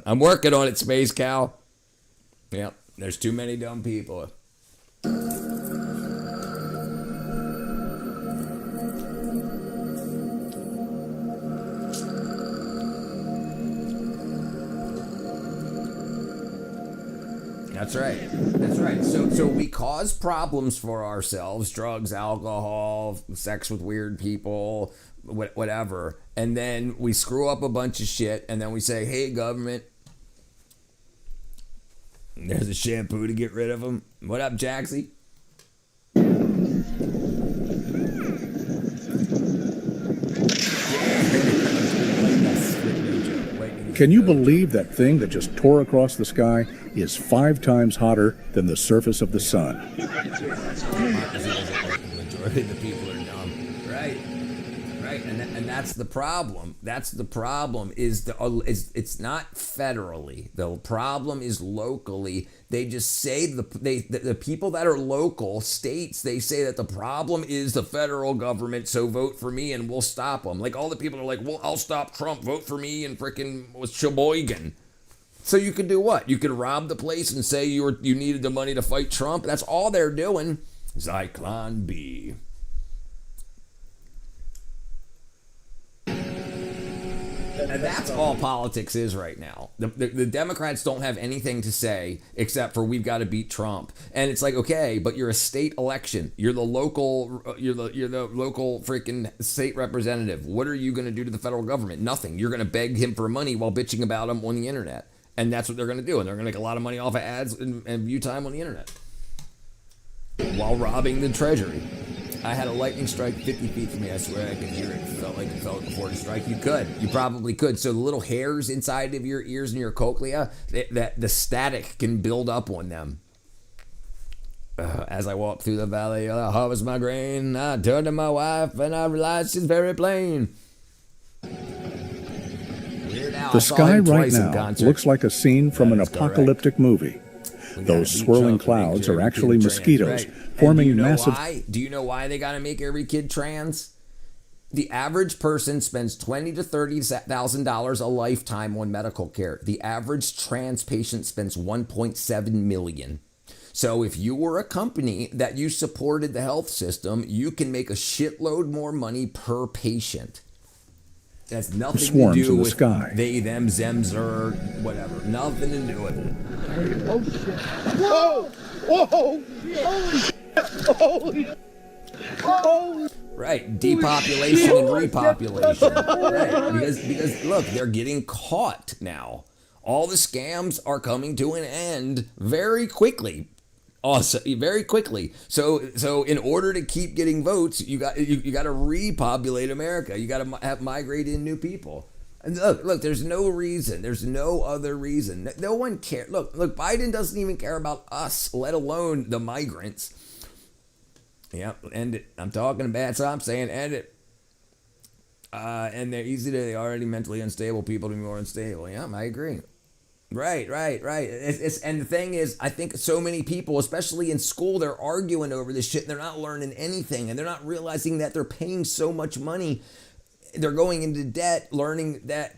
I'm working on it, Space Cow. Yep, there's too many dumb people. That's right. So we cause problems for ourselves, drugs, alcohol, sex with weird people, whatever. And then we screw up a bunch of shit, and then we say, hey, government, there's a shampoo to get rid of them. What up, Jaxie? Can you believe that thing that just tore across the sky is 5 times hotter than the surface of the sun? The majority of the people are dumb. Right. Right, and that's the problem. That's the problem. It's not federally. The problem is locally. They just say the people that are local states. They say that the problem is the federal government. So vote for me and we'll stop them. Like all the people are like, well, I'll stop Trump. Vote for me and frickin' with Sheboygan. So you could do what? You could rob the place and say you needed the money to fight Trump. That's all they're doing. Zyklon B. And that's all politics is right now. The Democrats don't have anything to say except for we've got to beat Trump. And it's like, okay, but you're a state election. You're the local freaking state representative. What are you going to do to the federal government? Nothing. You're going to beg him for money while bitching about him on the internet. And that's what they're going to do. And they're going to make a lot of money off of ads and view time on the internet while robbing the treasury. I had a lightning strike 50 feet from me. I swear I could hear it. It felt like it felt before the strike. You could. You probably could. So the little hairs inside of your ears and your cochlea, the static can build up on them. As I walked through the valley, I harvest my grain. I turned to my wife and I realized she's very plain. The sky right now looks like a scene from an apocalyptic movie. Those swirling clouds are actually mosquitoes forming massive... Do you know why they got to make every kid trans? The average person spends $20,000 to $30,000 a lifetime on medical care. The average trans patient spends $1.7 million. So if you were a company that you supported the health system, you can make a shitload more money per patient. It has nothing to do with they, them, zems, or whatever. Nothing to do with it. Oh shit! Whoa! Whoa! Holy shit! Holy! Holy! Right, depopulation and repopulation. Right, because look, they're getting caught now. All the scams are coming to an end very quickly. Very quickly. So in order to keep getting votes, you got to repopulate America. You got to migrate in new people. And look, there's no reason. There's no other reason. No one cares. Look, Biden doesn't even care about us, let alone the migrants. Yeah, end it. I'm talking bad, so I'm saying end it. And they're easy to the already mentally unstable people to be more unstable. Yeah, I agree. Right. And the thing is, I think so many people, especially in school, they're arguing over this shit. And they're not learning anything, and they're not realizing that they're paying so much money. They're going into debt, learning that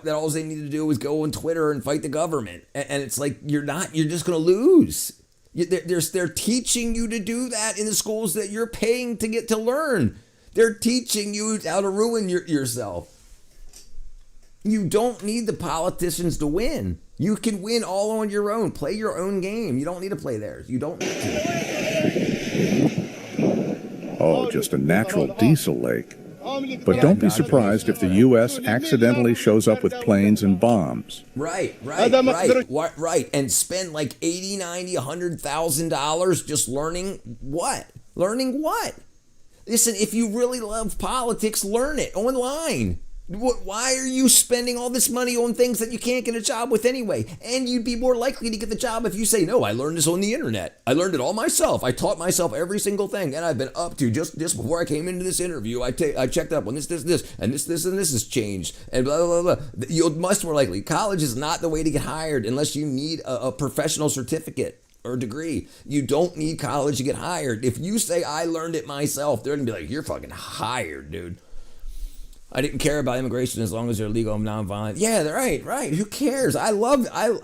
all they need to do is go on Twitter and fight the government. And it's like you're just going to lose. They're teaching you to do that in the schools that you're paying to get to learn. They're teaching you how to ruin yourself. You don't need the politicians to win. You can win all on your own. Play your own game. You don't need to play theirs. You don't need to. Oh, just a natural diesel lake. But don't be surprised if the U.S. accidentally shows up with planes and bombs. Right. And spend like $80,000, $90,000, $100,000 just learning what? Learning what? Listen, if you really love politics, learn it online. Why are you spending all this money on things that you can't get a job with anyway? And you'd be more likely to get the job if you say, no, I learned this on the internet. I learned it all myself. I taught myself every single thing. And I've been up to just before I came into this interview. I checked up on this, and this has changed. And blah, blah, blah. You're much more likely. College is not the way to get hired unless you need a professional certificate or degree. You don't need college to get hired. If you say, I learned it myself, they're going to be like, you're fucking hired, dude. I didn't care about immigration as long as they're legal and nonviolent. Yeah, right. Who cares? I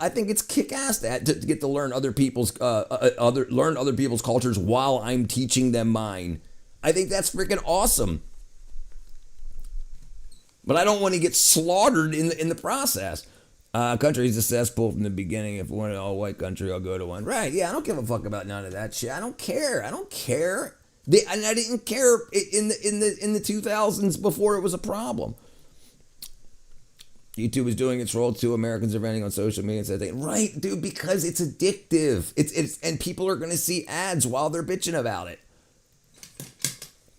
think it's kick-ass to get to learn other people's cultures while I'm teaching them mine. I think that's freaking awesome. But I don't want to get slaughtered in the process. Country's a cesspool from the beginning. If we want an all-white country, I'll go to one. Right? Yeah, I don't give a fuck about none of that shit. I don't care. And I didn't care in the 2000s before it was a problem. YouTube is doing its role too. Americans are venting on social media and said, right, dude, because it's addictive. It's and people are going to see ads while they're bitching about it.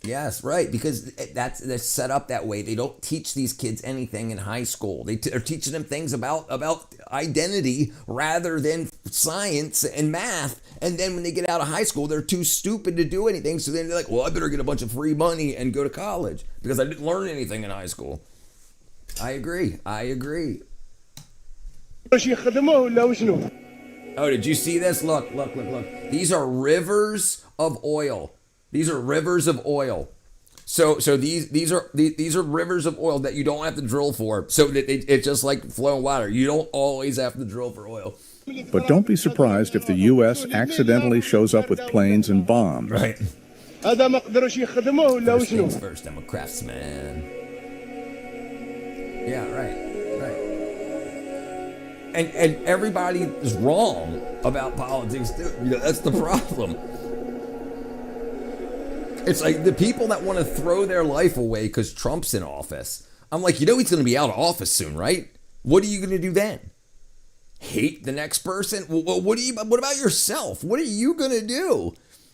Yes, right, because they're set up that way. They don't teach these kids anything in high school. They're teaching them things about identity rather than science and math, and then when they get out of high school, they're too stupid to do anything. So then they're like, well, I better get a bunch of free money and go to college because I didn't learn anything in high school. I agree. Oh, did you see this? Look. These are rivers of oil. So these are rivers of oil that you don't have to drill for. So it's just like flowing water. You don't always have to drill for oil. But don't be surprised if the U.S. accidentally shows up with planes and bombs. Right. First things first, I'm a craftsman. Yeah, right. And everybody is wrong about politics too. That's the problem. It's like the people that want to throw their life away because Trump's in office. I'm like, he's going to be out of office soon, right? What are you going to do then? Hate the next person? Well, what about yourself? What are you going to do?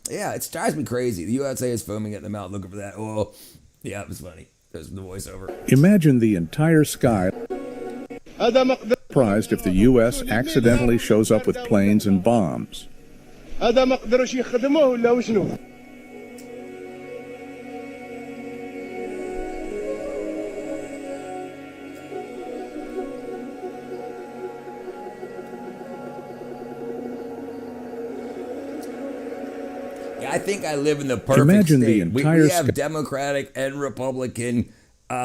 Yeah, it drives me crazy. The USA is foaming at the mouth looking for that. Oh, yeah, it was funny. There's the voiceover. Imagine the entire sky surprised if the U.S. accidentally shows up with planes and bombs. I think I live in the perfect Imagine state. the entire we have Democratic and Republican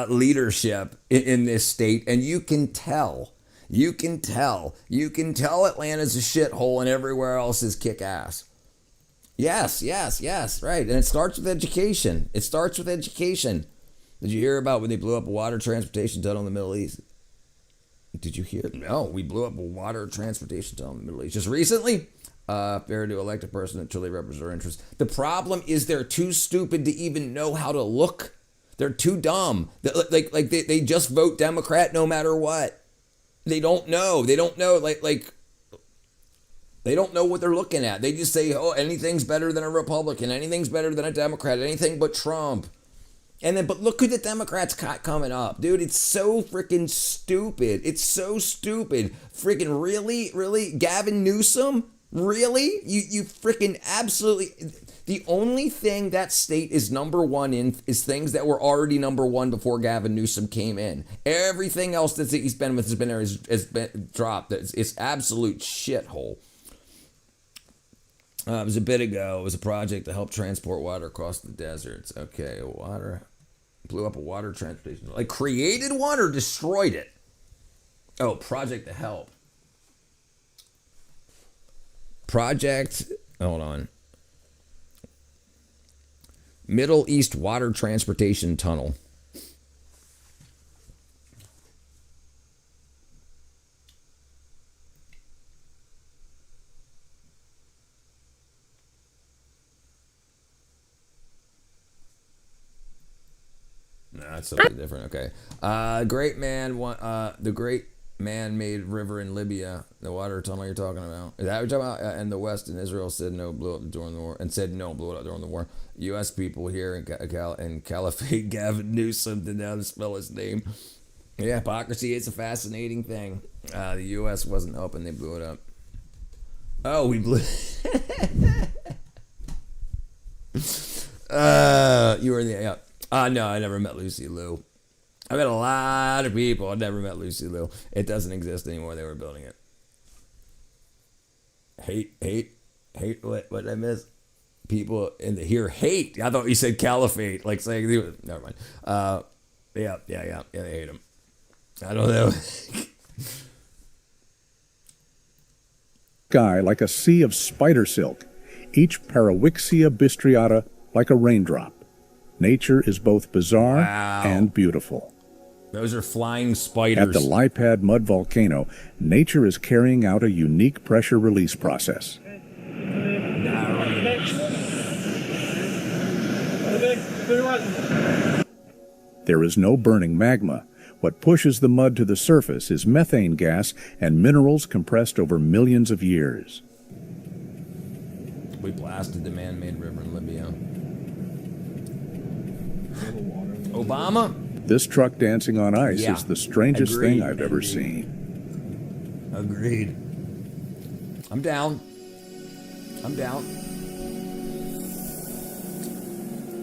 leadership in this state, and you can tell. You can tell Atlanta's a shithole and everywhere else is kick ass. Yes, right. And it starts with education. Did you hear about when they blew up a water transportation tunnel in the Middle East? Did you hear? No, we blew up a water transportation tunnel in the Middle East just recently. Fair to elect a person that truly represents their interests. The problem is they're too stupid to even know how to look. They're too dumb. They just vote Democrat no matter what. They don't know. They don't know what they're looking at. They just say, oh, anything's better than a Republican. Anything's better than a Democrat. Anything but Trump. But look who the Democrats got coming up. Dude, it's so freaking stupid. Freaking really? Gavin Newsom? Really? You freaking absolutely... The only thing that state is number one in is things that were already number one before Gavin Newsom came in. Everything else that he's been with has been dropped. It's absolute shithole. It was a bit ago. It was a project to help transport water across the deserts. Okay, blew up a water transportation. Like created one or destroyed it? Oh, project to help. Hold on. Middle East Water Transportation Tunnel. No, that's something different. Okay. The great man-made river in Libya, the water tunnel you're talking about. Is that what you're talking about? And the West and Israel said no, blew up during the war, and said no, blew it up during the war. U.S. people here in Caliphate, Gavin Newsom did not spell his name. Yeah, hypocrisy is a fascinating thing. The U.S. wasn't helping, they blew it up. Oh, we blew... you were in the... no, I never met Lucy Liu. I met a lot of people. I never met Lucy Liu. It doesn't exist anymore. They were building it. Hate. What did I miss? People in the here hate. I thought you said caliphate. Like saying, never mind. Yeah. They hate him. I don't know. Sky like a sea of spider silk. Each Parawixia bistriata like a raindrop. Nature is both bizarre and beautiful. Those are flying spiders. At the Lipad Mud Volcano, nature is carrying out a unique pressure release process. There is no burning magma. What pushes the mud to the surface is methane gas and minerals compressed over millions of years. We blasted the man-made river in Libya. Obama? This truck dancing on ice is the strangest Agreed. thing I've ever seen. Agreed. I'm down. I'm down.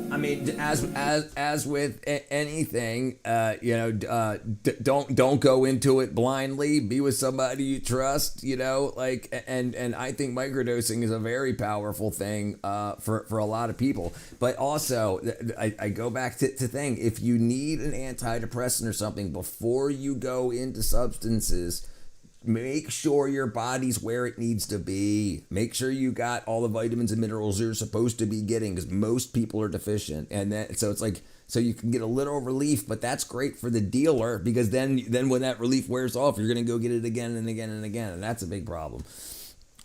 I mean, as with anything, don't go into it blindly. Be with somebody you trust, like, and I think microdosing is a very powerful thing for a lot of people. But also, I go back to thing. If you need an antidepressant or something before you go into substances, make sure your body's where it needs to be. Make sure you got all the vitamins and minerals you're supposed to be getting, because most people are deficient. And then, so it's like, so you can get a little relief, but that's great for the dealer, because then when that relief wears off, you're going to go get it again and again and again. And that's a big problem.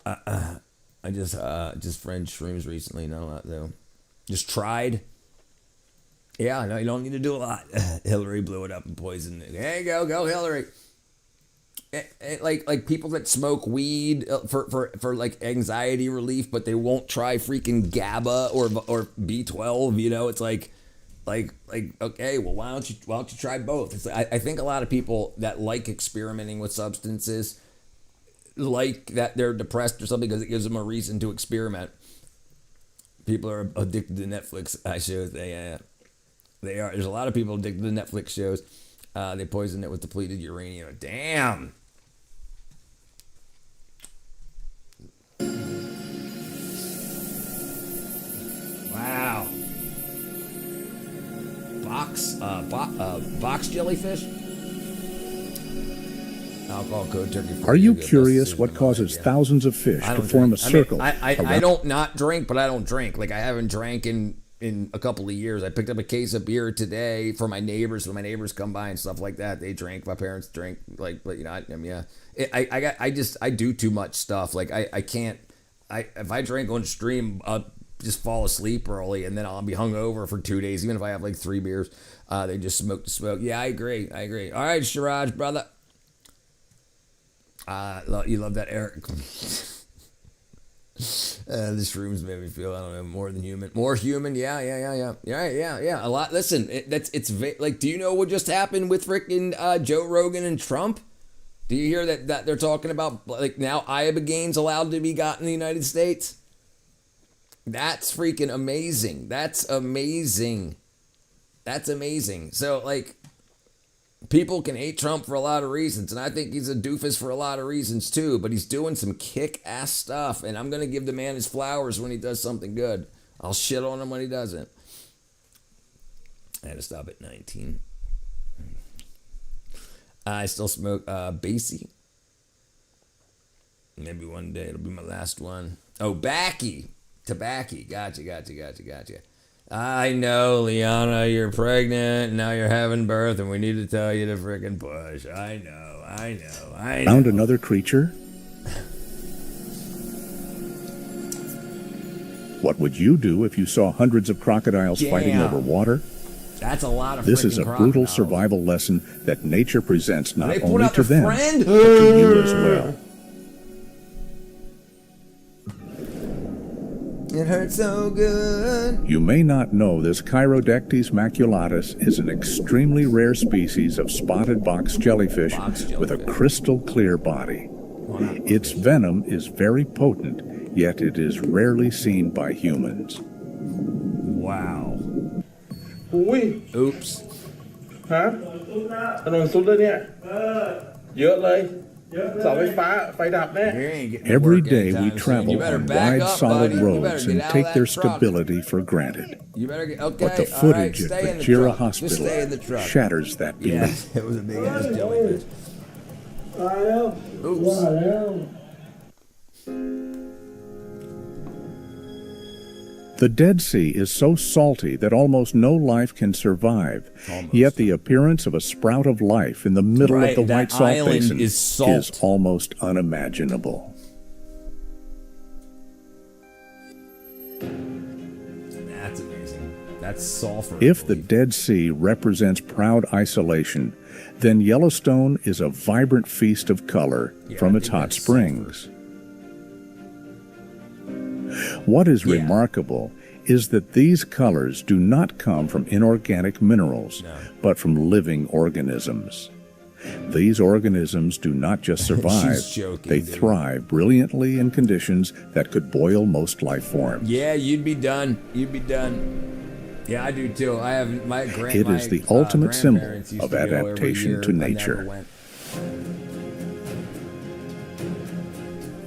I just fried shrooms recently. Not a lot though. Just tried. Yeah, no, you don't need to do a lot. Hillary blew it up and poisoned it. There you go Hillary. Like people that smoke weed for like anxiety relief, but they won't try freaking GABA or B12. It's like okay, well why don't you try both? It's I think a lot of people that like experimenting with substances, like that they're depressed or something because it gives them a reason to experiment. People are addicted to Netflix shows. They are. There's a lot of people addicted to Netflix shows. They poison it with depleted uranium. Damn. Wow. Box jellyfish? Alcohol code turkey. Are you curious what causes thousands of fish to form a circle? I don't not drink, but I don't drink. Like I haven't drank in a couple of years. I picked up a case of beer today for my neighbors. When my neighbors come by and stuff like that, they drink. My parents drink. Like, but I do too much stuff. Like I can't. If I drink on stream, I'll just fall asleep early, and then I'll be hungover for 2 days. Even if I have like 3 beers, they just smoke to smoke. Yeah, I agree. All right, Shiraj, brother. You love that, Eric. This room's made me feel, I don't know, more human. Yeah. A lot. Listen, like, do you know what just happened with freaking Joe Rogan and Trump? Do you hear that they're talking about, like, now ibogaines allowed to be got in the United States? That's freaking amazing. That's amazing. So, like, people can hate Trump for a lot of reasons, and I think he's a doofus for a lot of reasons too, but he's doing some kick-ass stuff, and I'm going to give the man his flowers when he does something good. I'll shit on him when he doesn't. I had to stop at 19. I still smoke Basie. Maybe one day it'll be my last one. Oh, Tobacco. Gotcha. I know, Liana, you're pregnant, now you're having birth, and we need to tell you to frickin' push. I know. Found another creature? What would you do if you saw hundreds of crocodiles fighting over water? That's a lot of This is a crocodiles. brutal survival lesson that nature presents not They pulled only out to their them, friend? but to you as well. It hurts so good. You may not know this Chirodectes maculatus is an extremely rare species of spotted box jellyfish with a crystal clear body. Its venom is very potent, yet it is rarely seen by humans. Wow. Oops. ฮะถนนสุดเลยเนี่ยเยอะเลยเสาไฟฟ้าไฟดับแน่ Every day we travel on wide, solid roads and take their stability for granted. But the footage at Vajira Hospital shatters that belief. It was a big ass jellyfish. Oops. The Dead Sea is so salty that almost no life can survive. Yet the appearance of a sprout of life in the middle of the White Salt Basin is almost unimaginable. That's amazing. That's sulfur. If the Dead Sea represents proud isolation, then Yellowstone is a vibrant feast of color from its hot springs. What is remarkable is that these colors do not come from inorganic minerals, but from living organisms. These organisms do not just survive, She's joking, they dude. thrive brilliantly in conditions that could boil most life forms. Yeah, you'd be done. You'd be done. Yeah, I do too. I have my It is the ultimate symbol grandparents used of to go every adaptation year. to I never nature. went.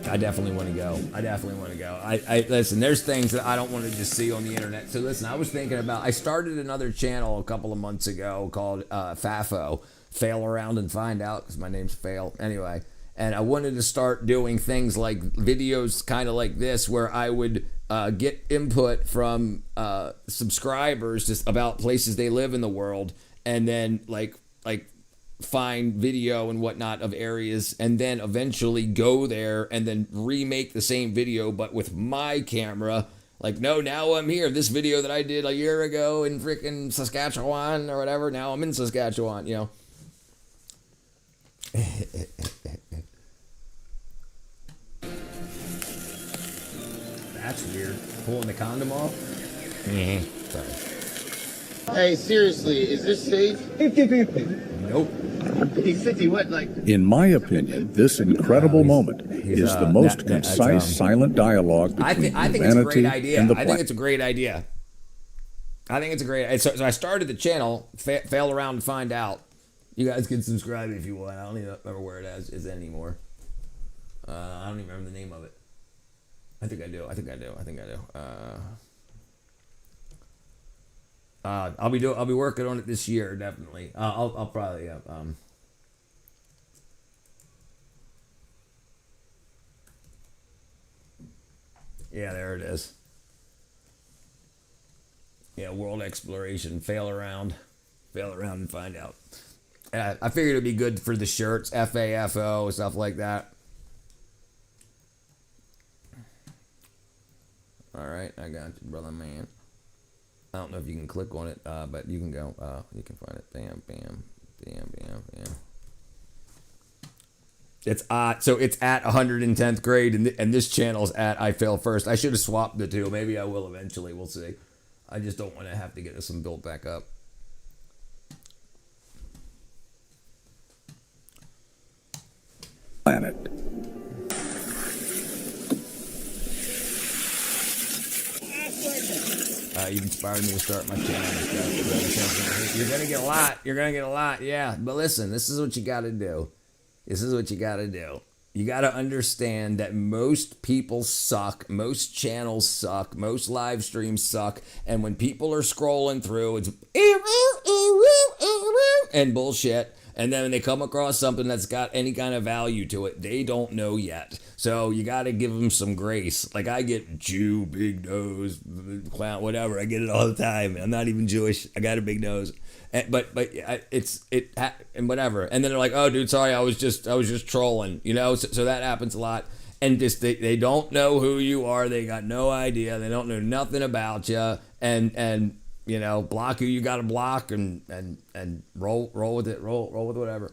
I definitely want to go. I definitely want to go. I listen. There's things that I don't want to just see on the internet. So listen, I was thinking about. I started another channel a couple of months ago called FAFO, Fail Around and Find Out, because my name's Fail. Anyway, and I wanted to start doing things like videos, kind of like this, where I would get input from subscribers just about places they live in the world, and then like find video and whatnot of areas, and then eventually go there and then remake the same video but with my camera. Like, no, now I'm here. This video that I did a year ago in freaking Saskatchewan or whatever, now I'm in Saskatchewan, you know. That's weird. Pulling the condom off? Sorry. Hey, seriously, is this safe? 50-50. Nope. He's 50, what, like? In my opinion, this incredible moment is the most concise, silent dialogue between I think it's a humanity great idea. and the I think planet. it's a great idea. I think it's a great. So I started the channel, Fail Around and Find Out. You guys can subscribe if you want. I don't even remember where it is anymore. I don't even remember the name of it. I think I do. I'll be working on it this year, definitely. I'll probably yeah, there it is. Yeah, world exploration, fail around and find out. I figured it'd be good for the shirts, FAFO, stuff like that. All right, I got you, brother man. I don't know if you can click on it, but you can go. You can find it. Bam, bam, bam, bam, bam. It's so it's at 110th grade, and this channel's at I Fail First. I should have swapped the two. Maybe I will eventually. We'll see. I just don't want to have to get this one built back up. Planet. You've inspired me to start my channel. You're gonna get a lot. You're gonna get a lot. Yeah, but listen, this is what you got to do. This is what you got to do. You got to understand that most people suck, most channels suck, most live streams suck, and when people are scrolling through, it's and bullshit, and then when they come across something that's got any kind of value to it, they don't know yet. So you got to give them some grace. Like I get Jew, big nose, clown, whatever. I get it all the time. I'm not even Jewish. I got a big nose. But and whatever, and then they're like, "Oh, dude, sorry, I was just trolling," you know. So that happens a lot, and just they don't know who you are, they got no idea, they don't know nothing about you, and you know, block who you got to block, and roll with it, roll with whatever.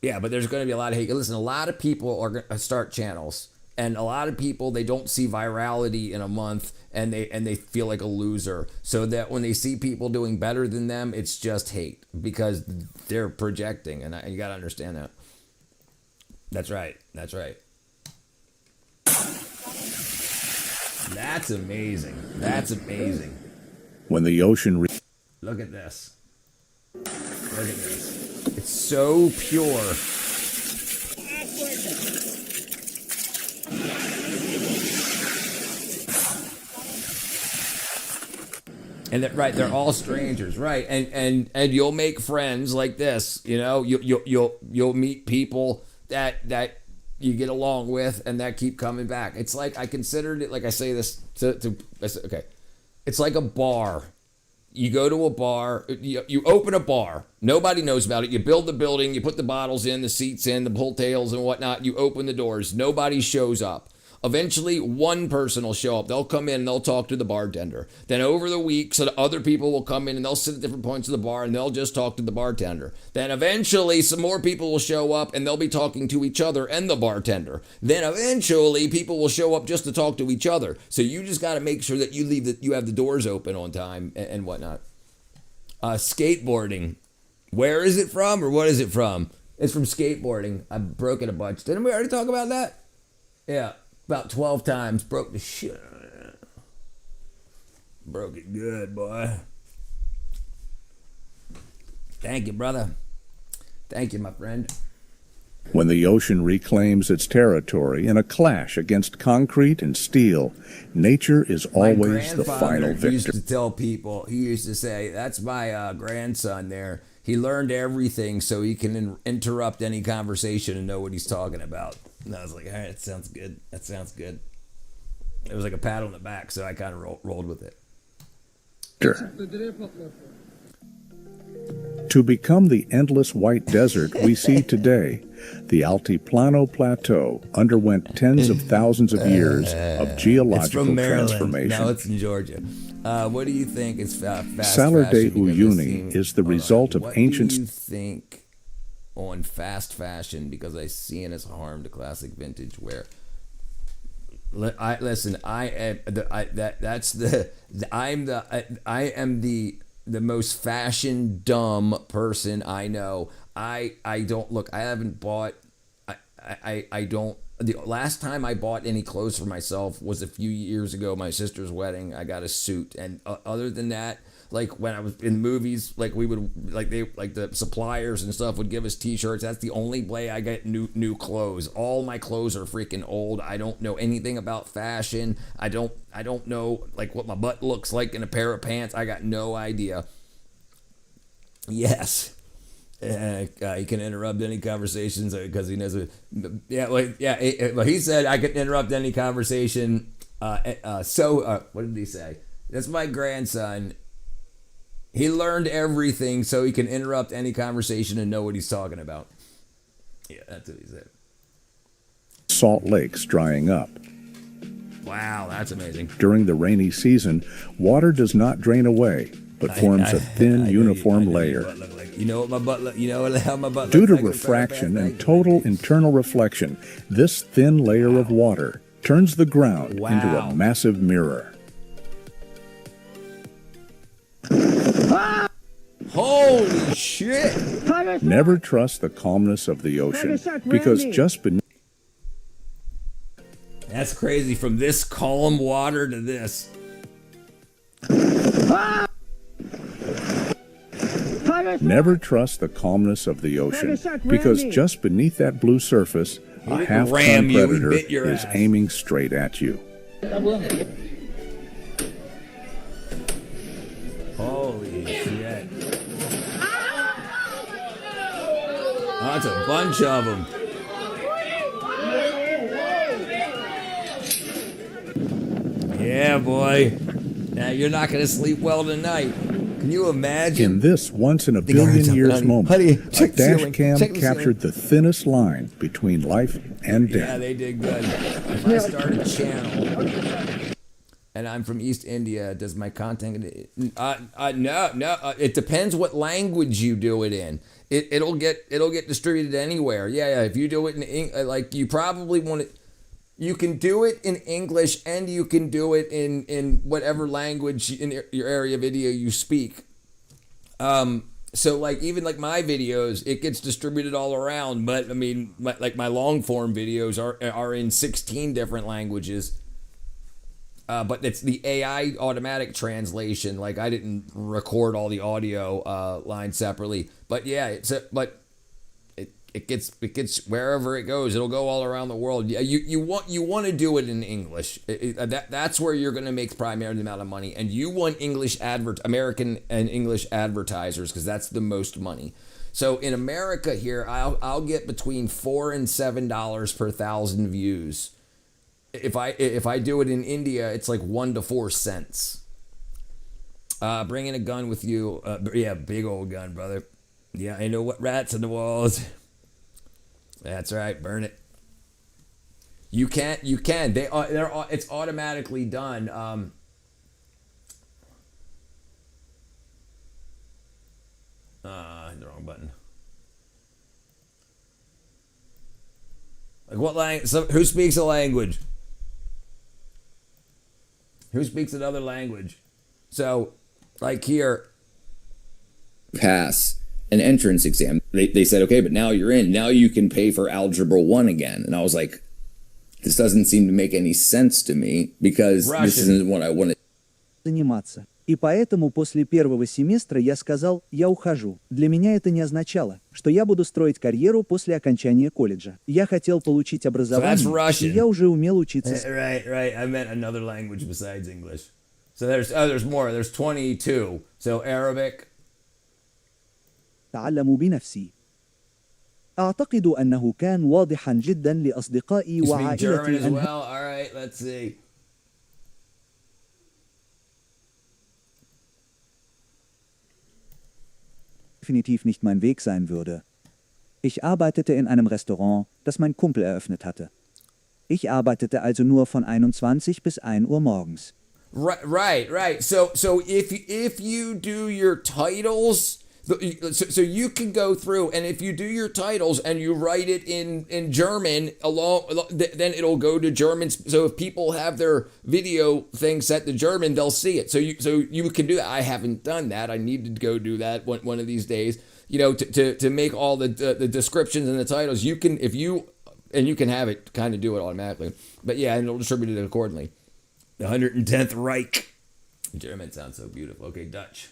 Yeah, but there's going to be a lot of hate. Listen, a lot of people are going to start channels. And a lot of people, they don't see virality in a month, and they feel like a loser. So that when they see people doing better than them, it's just hate because they're projecting, and you got to understand that. That's right. That's right. That's amazing. That's amazing. When the ocean... Look at this. Look at this. It's so pure. And that, right, they're all strangers, right? And you'll make friends like this, you know. You'll meet people that you get along with and that keep coming back. It's like I considered it, like I say this okay, it's like a bar. You go to a bar, you open a bar. Nobody knows about it. You build the building, you put the bottles in, the seats in, the pull tails and whatnot. You open the doors. Nobody shows up. Eventually, one person will show up. They'll come in and they'll talk to the bartender. Then over the weeks, other people will come in and they'll sit at different points of the bar and they'll just talk to the bartender. Then eventually, some more people will show up and they'll be talking to each other and the bartender. Then eventually, people will show up just to talk to each other. So you just got to make sure that you have the doors open on time and whatnot. Skateboarding. Where is it from, or what is it from? It's from skateboarding. I broke it a bunch. Didn't we already talk about that? Yeah, about 12 times. Broke the shit. Broke it good, boy. Thank you, brother. Thank you, my friend. When the ocean reclaims its territory in a clash against concrete and steel, nature is always the final He used victor. to tell people, he used to say, that's my grandson there. He learned everything so he can interrupt any conversation and know what he's talking about. And I was like, all right, that sounds good. That sounds good. It was like a pat on the back, so I kind of rolled with it. To become the endless white desert we see today, the Altiplano Plateau underwent tens of thousands of years of It's geological from Maryland. transformation. No, it's in Georgia. What do you think is fast Salar de fashion? Because Uyuni is the result of what ancient... do you think on fast fashion? Because I see it as harm to classic vintage wear. I am the most fashion dumb person I know. I don't look. I haven't bought. I don't. The last time I bought any clothes for myself was a few years ago. My sister's wedding. I got a suit, and other than that, like when I was in movies, like we would the suppliers and stuff would give us T-shirts. That's the only way I get new clothes. All my clothes are freaking old. I don't know anything about fashion. I don't know like what my butt looks like in a pair of pants. I got no idea. Yes. He can interrupt any conversations because he knows it. Well, he said I can interrupt any conversation. What did he say? That's my grandson. He learned everything so he can interrupt any conversation and know what he's talking about. Yeah, that's what he said. Salt lakes drying up. Wow, that's amazing. During the rainy season, water does not drain away, but forms a thin, uniform layer. You know what my butt? You know how my butt? Due to refraction and total internal reflection, this thin layer of water turns the ground into a massive mirror. Holy shit! Never trust the calmness of the ocean, because just beneath... That's crazy. From this calm water to this. Never trust the calmness of the ocean, because just beneath that blue surface, a half-ton predator is aiming straight at you. Holy shit. Oh, that's a bunch of them. Yeah, boy. Now you're not going to sleep well tonight. Can you imagine? In this once-in-a-billion-years moment, a dash cam captured the thinnest line between life and death. Yeah, they did good. If I start a channel and I'm from East India, does my content... No. It depends what language you do it in. It'll get distributed anywhere. Yeah. If you do it in... Like, you probably want it... You can do it in English and you can do it in whatever language in your area video you speak. So like even like my videos, it gets distributed all around. But I mean, my long form videos are in 16 different languages. But it's the AI automatic translation. Like I didn't record all the audio lines separately. But yeah, it gets wherever it goes. It'll go all around the world. Yeah, you want to do it in English. That's where you're going to make the primary amount of money, and you want American and English advertisers because that's the most money. So in America here, I'll get between $4 and $7 per 1,000 views. If I do it in India, it's like 1 to 4 cents. Bringing a gun with you, yeah, big old gun, brother. Yeah, I know what rats in the walls. That's right, burn it. You can. It's automatically done. The wrong button. Like what language? Who speaks a language? Who speaks another language? So, like here. Pass. an entrance exam. They said, okay, but now you're in. Now you can pay for Algebra 1 again. And I was like, this doesn't seem to make any sense to me because this isn't what I wanted. Заниматься. И поэтому после первого семестра я сказал, я ухожу. Для меня это не означало, что я буду строить карьеру после окончания колледжа. Я хотел получить образование, и я уже умел учиться. Right. I meant another language besides English. So there's more. There's 22. So Arabic. تعلم بنفسي. أعتقد أنه كان واضحا جدا لأصدقائي You speak وعائلتي German as أن well? All right, let's see. definitiv nicht mein Weg sein würde. Ich arbeitete in einem Restaurant, das mein Kumpel eröffnet hatte. Ich arbeitete also nur von 21 bis 1 Uhr morgens. Right. So if you do your titles, so you can go through, and if you do your titles and you write it in German then it'll go to German. So if people have their video thing set to German, they'll see it. So you can do that. I haven't done that. I need to go do that one of these days. You know, to make all the descriptions and the titles. You can you can have it kind of do it automatically. But yeah, and it'll distribute it accordingly. The 110th Reich. German sounds so beautiful. Okay, Dutch.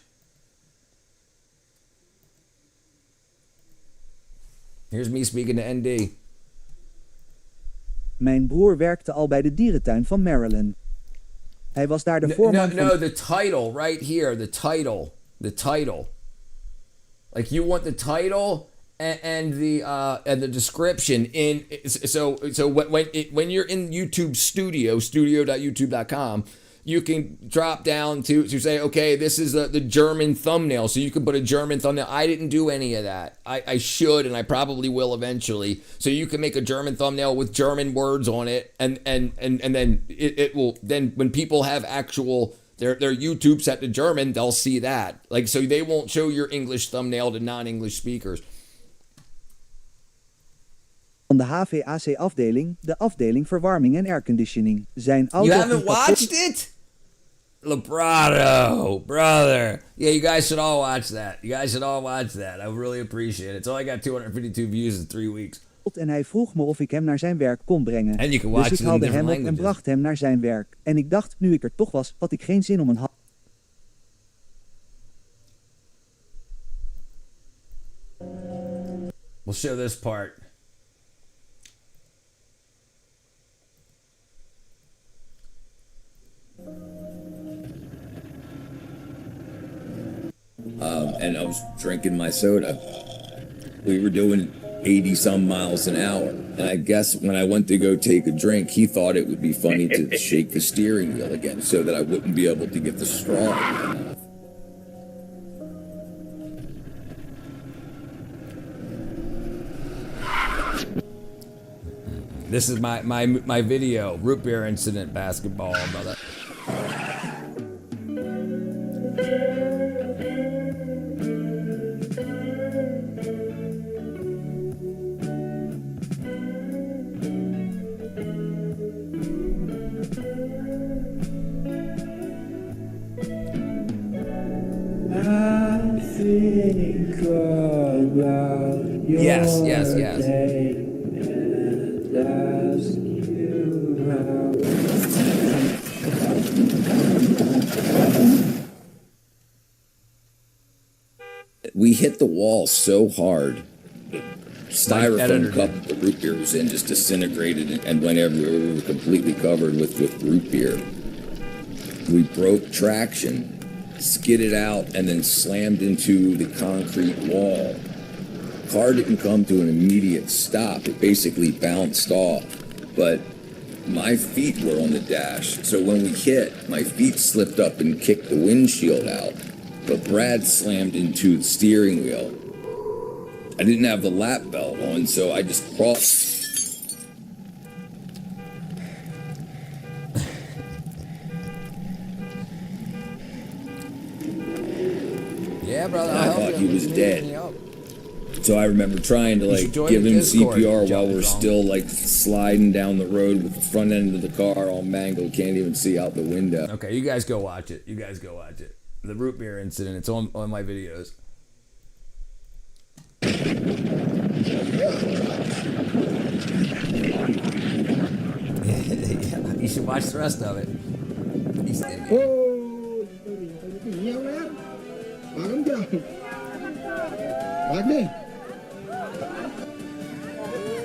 Here's me speaking to ND. Mijn broer werkte al bij de dierentuin van Maryland. Hij was daar de voorman van... No, the title right here. The title. Like you want the title and the description in. So when you're in YouTube Studio, studio.youtube.com, you can drop down to say, okay, this is the German thumbnail. So you can put a German thumbnail. I didn't do any of that. I should, and I probably will eventually. So you can make a German thumbnail with German words on it, and then it will, then when people have actual their YouTube set to German, they'll see that. Like, so they won't show your English thumbnail to non-English speakers. Van de HVAC-afdeling, de afdeling verwarming en airconditioning. Zijn auto... You haven't watched it? Librato, brother. Yeah, you guys should all watch that. I really appreciate it. It's only got 252 views in 3 weeks. En hij vroeg me of ik hem naar zijn werk kon brengen. And you can watch dus ik it in haalde hem different op en languages. bracht hem naar zijn werk. En ik dacht, nu ik er toch was, had ik geen zin om een We'll show this part. And I was drinking my soda. We were doing 80 some miles an hour. And I guess when I went to go take a drink, he thought it would be funny to shake the steering wheel again so that I wouldn't be able to get the straw in my mouth. This is my video, root beer incident basketball, brother. Yes. We hit the wall so hard. Styrofoam cup the root beer was in just disintegrated and went everywhere. We were completely covered with root beer. We broke traction, skidded out, and then slammed into the concrete wall. Car didn't come to an immediate stop. It basically bounced off. But my feet were on the dash, so when we hit, my feet slipped up and kicked the windshield out. But Brad slammed into the steering wheel. I didn't have the lap belt on, so I just crawled. Yeah, brother. I thought he was dead. So I remember trying to give him CPR while we're still sliding down the road with the front end of the car all mangled, can't even see out the window. Okay, you guys go watch it. The root beer incident. It's on my videos. You should watch the rest of it. He's in there. Oh, nhiều lắm. Bắn kìa. Bắn đi.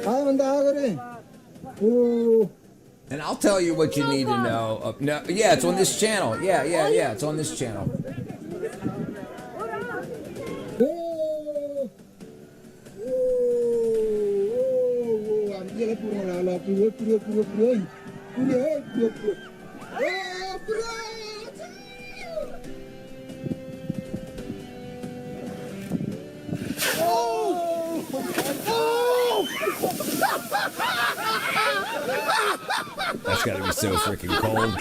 Bắn đá cái đi. Oh. And I'll tell you what you need to know. No, yeah, it's on this channel. Yeah, it's on this channel. That's gotta be so freaking cold.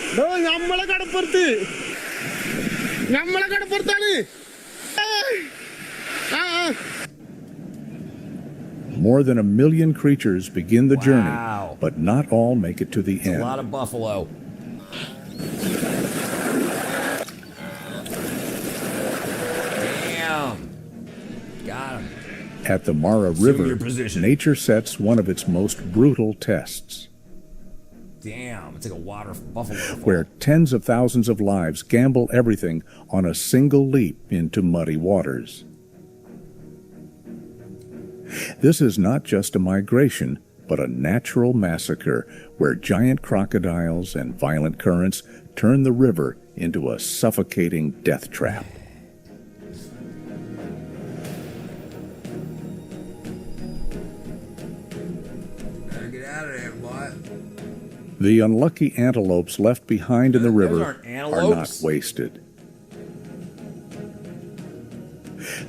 More than 1 million creatures begin the Wow. journey, but not all make it to the A end. lot of buffalo. Damn. Got him. At the Mara Assume River, your position. nature sets one of its most brutal tests, Damn. It's like a water buffalo. where tens of thousands of lives gamble everything on a single leap into muddy waters. This is not just a migration, but a natural massacre where giant crocodiles and violent currents turn the river into a suffocating death trap. Better get out of there, boy. The unlucky antelopes left behind in the Those river aren't are antelopes. not wasted.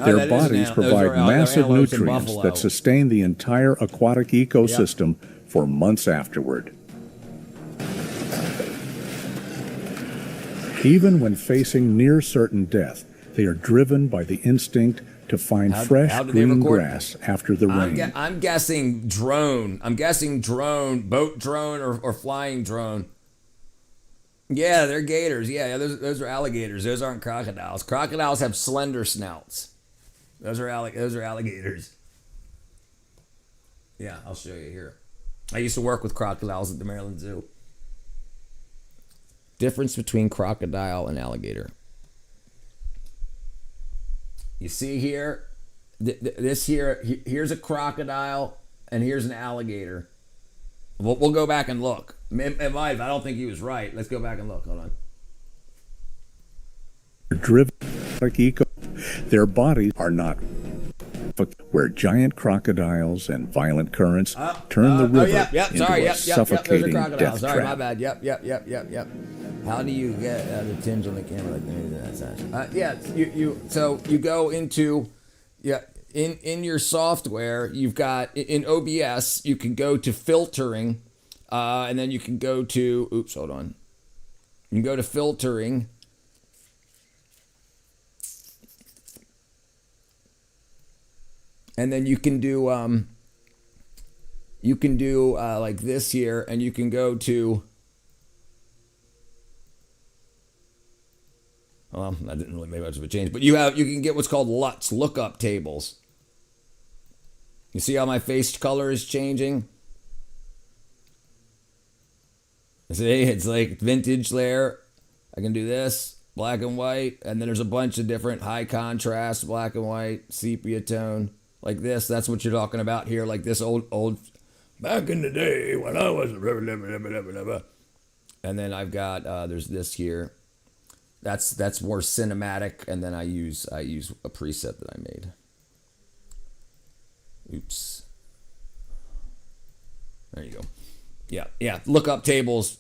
Oh, Their that is bodies they're provide massive antelopes and nutrients buffalo. that sustain the entire aquatic ecosystem for months afterward. Even when facing near certain death, they are driven by the instinct to find fresh how do they green record? grass after the rain. I'm guessing drone. I'm guessing drone, boat drone, or flying drone. Yeah, they're gators. Yeah, those are alligators. Those aren't crocodiles. Crocodiles have slender snouts. Those are alligators. Yeah, I'll show you here. I used to work with crocodiles at the Maryland Zoo. Difference between crocodile and alligator. You see here, this here, here's a crocodile and here's an alligator. We'll go back and look. It might, I don't think he was right. Let's go back and look. Hold on. Driven their bodies are not where giant crocodiles and violent currents turn the river into a suffocating Those are crocodiles. death Sorry, my trap. bad. Yep. How do you get the tinge on the camera like that? So you go into in your software. You've got in OBS. You can go to filtering, and then you can go to hold on. You can go to filtering. And then you can do like this here, and you can go to. Well, that didn't really make much of a change, but you can get what's called LUTs, lookup tables. You see how my face color is changing? See, it's like vintage there. I can do this, black and white, and then there's a bunch of different high contrast, black and white, sepia tone. Like this, that's what you're talking about here. Like this old, back in the day when I was, and then I've got there's this here. That's more cinematic, and then I use a preset that I made. Oops. There you go. Yeah. Look up tables.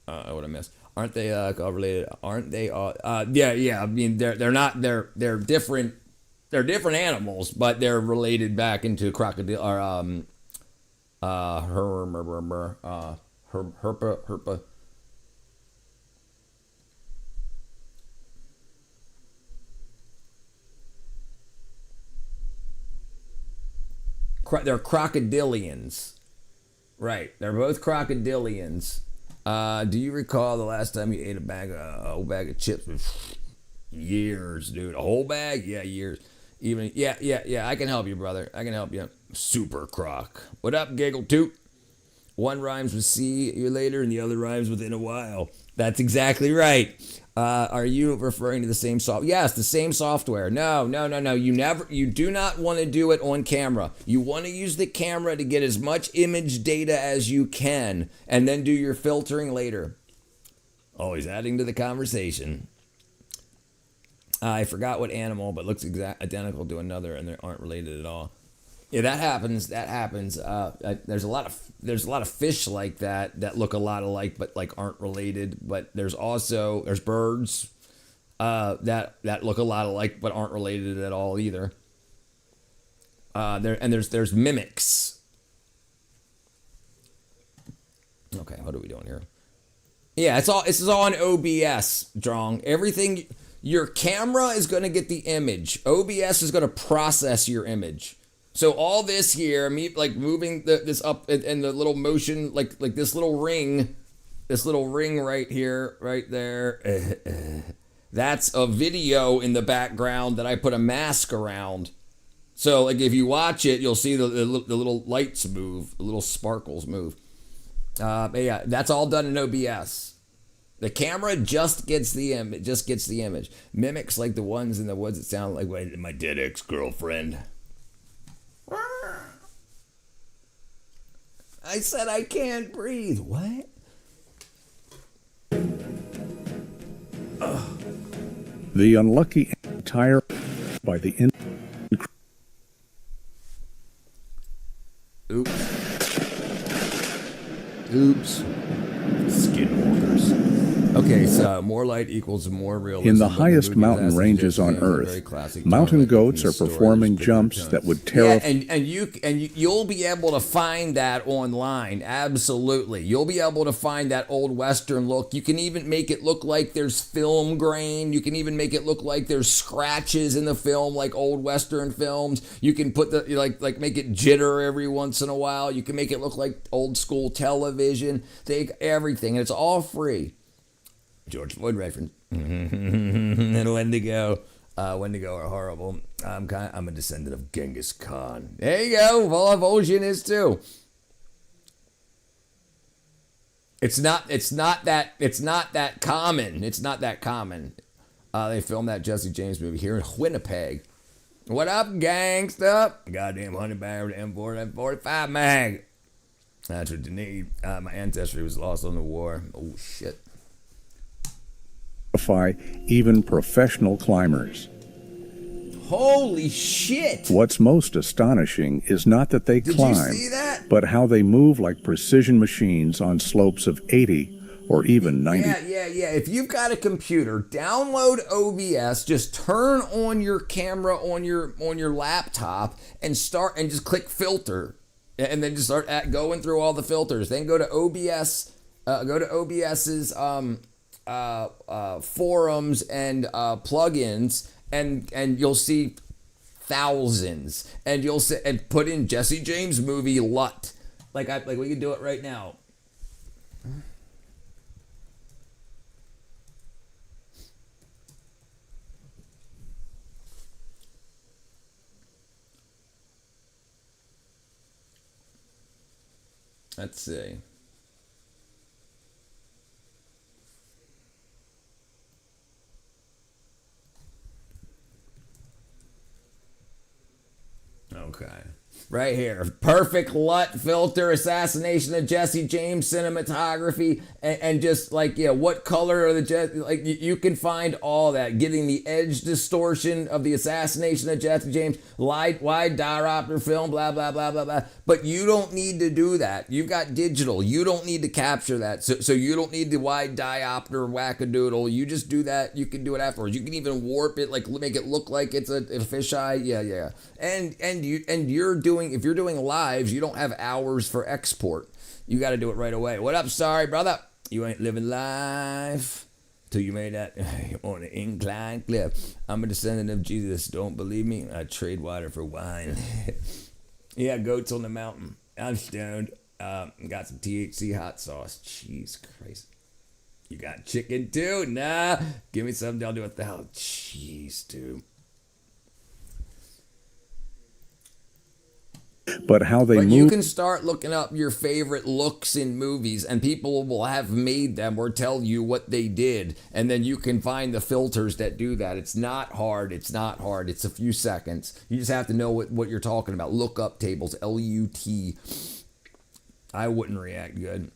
What I missed. Aren't they related? Aren't they? Yeah. I mean, they're not. They're different. They're different animals, but they're related back into crocodile or herpa. They're crocodilians, right? They're both crocodilians. Do you recall the last time you ate a whole bag of chips? Years, dude. A whole bag? Yeah, years. Even yeah. I can help you, brother. I can help you. Super Croc. What up, Giggle Toot? One rhymes with see you later, and the other rhymes within a while. That's exactly right. Are you referring to the same software? Yes, the same software. No. You do not want to do it on camera. You want to use the camera to get as much image data as you can, and then do your filtering later. Always adding to the conversation. I forgot what animal, but looks identical to another, and they aren't related at all. Yeah, that happens. There's a lot of fish like that look a lot alike, but like aren't related. But there's birds that look a lot alike, but aren't related at all either. There's mimics. Okay, what are we doing here? Yeah, this is all on OBS, Drong. Everything. Your camera is going to get the image. OBS is going to process your image. So all this here, me like moving this up and the little motion, like this little ring right here, right there. That's a video in the background that I put a mask around. So like if you watch it, you'll see the little lights move, the little sparkles move. But yeah, that's all done in OBS. The camera just gets the image. Mimics like the ones in the woods that sound like my dead ex-girlfriend. I said I can't breathe. What? The unlucky tire by the Oops. Skinwalkers. Okay, so more light equals more realism. In the highest mountain ranges on Earth, mountain goats are performing jumps that would terrify. Yeah, and you'll be able to find that online. Absolutely, you'll be able to find that old Western look. You can even make it look like there's film grain. You can even make it look like there's scratches in the film, like old Western films. You can put the like make it jitter every once in a while. You can make it look like old school television. Take everything, and it's all free. George Floyd reference. And Wendigo. Wendigo are horrible. I'm a descendant of Genghis Khan. There you go. Voloshin is too. It's not that common. It's not that common. They filmed that Jesse James movie here in Winnipeg. What up, gangsta? Goddamn 100 barrel M4 and 45 mag. That's what you need. My ancestry was lost on the war. Oh shit. Even professional climbers. Holy shit! What's most astonishing is not that they climb, but how they move like precision machines on slopes of 80 or even 90. Yeah. If you've got a computer, download OBS, just turn on your camera on your laptop and just click filter, and then just start going through all the filters. Then go to OBS, OBS's forums and plugins, and you'll see thousands, and you'll sit and put in Jesse James movie LUT. Like we can do it right now. Let's see. Okay. Right here. Perfect LUT filter, assassination of Jesse James cinematography, and just what color are the you can find all that. Getting the edge distortion of the assassination of Jesse James, wide diopter film, blah blah blah blah blah. But you don't need to do that. You've got digital. You don't need to capture that. So you don't need the wide diopter wackadoodle. You just do that. You can do it afterwards. You can even warp it, make it look like it's a fisheye. Yeah. If you're doing lives, you don't have hours for export. You got to do it right away. What up, sorry brother? You ain't living life till you made that on an incline cliff. I'm a descendant of Jesus. Don't believe me? I trade water for wine. Yeah, goats on the mountain. I'm stoned. Got some THC hot sauce. Jeez Christ. You got chicken too? Nah. Give me something. I'll do it. Jeez, dude. But how they But move. you can start looking up your favorite looks in movies, and people will have made them or tell you what they did, and then you can find the filters that do that. It's not hard. It's not hard. It's a few seconds. You just have to know what you're talking about. Look up tables. LUT. I wouldn't react good.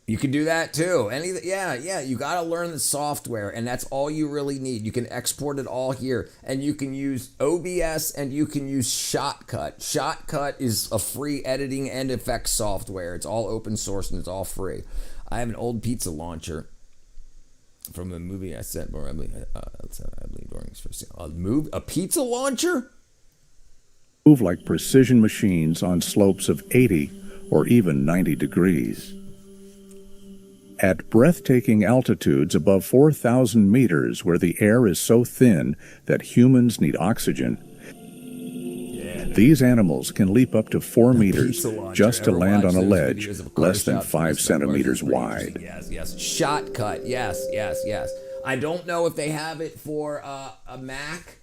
You can do that too. Yeah. You got to learn the software, and that's all you really need. You can export it all here, and you can use OBS and you can use Shotcut. Shotcut is a free editing and effects software. It's all open source and it's all free. I have an old pizza launcher from a movie I sent. I believe during his first a pizza launcher. Move like precision machines on slopes of 80 or even 90 degrees. At breathtaking altitudes above 4,000 meters, where the air is so thin that humans need oxygen, these animals can leap up to 4 meters just to land on a ledge less than 5 centimeters wide. Yes. Shotcut. Yes. I don't know if they have it for a Mac.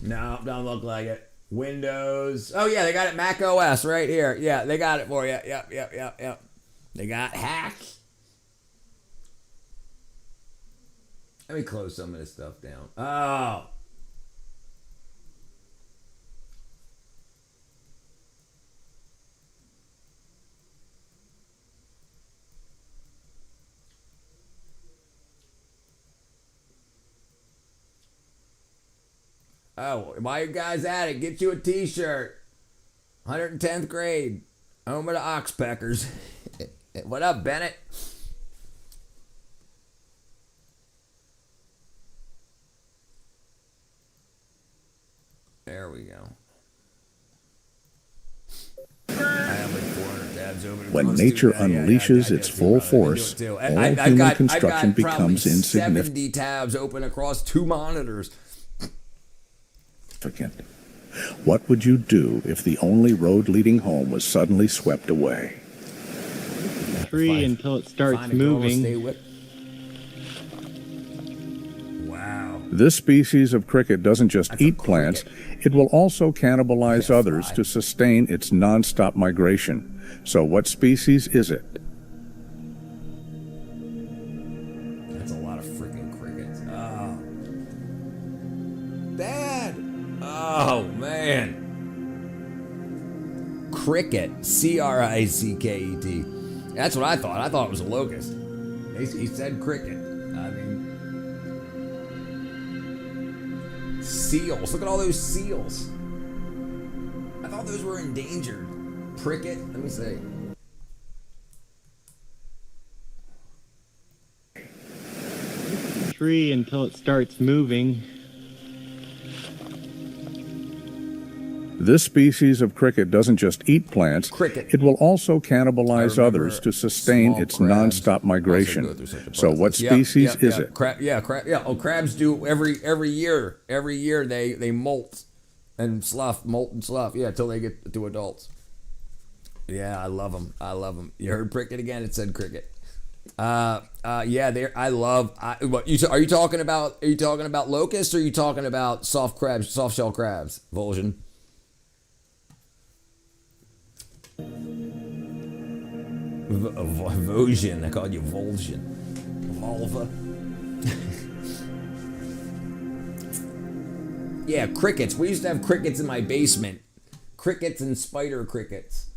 No, don't look like it. Windows. Oh, yeah, they got it Mac OS right here. Yeah, they got it for you. Yep. They got hack. Let me close some of this stuff down. Oh. Oh, while you guys at it, get you a t-shirt. 110th grade. Home of the Oxpeckers. What up, Bennett? There we go. I have like 400 tabs open. When nature unleashes its full force, all human construction becomes insignificant. 70 tabs open across 2 monitors. What would you do if the only road leading home was suddenly swept away? Tree until it starts moving. Wow. This species of cricket doesn't just eat plants, it will also cannibalize others to sustain its nonstop migration. So what species is it? That's a lot of freaking crickets. Oh. Dad! Oh, man. Cricket. C-R-I-C-K-E-T. That's what I thought. I thought it was a locust. He said cricket. I mean... Seals. Look at all those seals. I thought those were endangered. Pricket. Let me see. Tree until it starts moving. This species of cricket doesn't just eat plants, it will also cannibalize others to sustain its nonstop migration. So what species is it? Crab. Oh, crabs do every year. Every year they molt and slough, yeah, until they get to adults. Yeah, I love them. You heard pricket again? It said cricket. Yeah, are you talking about locusts, or are you talking about soft shell crabs, Volsion? Volsion. I called you Volsion. Volva. Yeah, crickets. We used to have crickets in my basement. Crickets and spider crickets.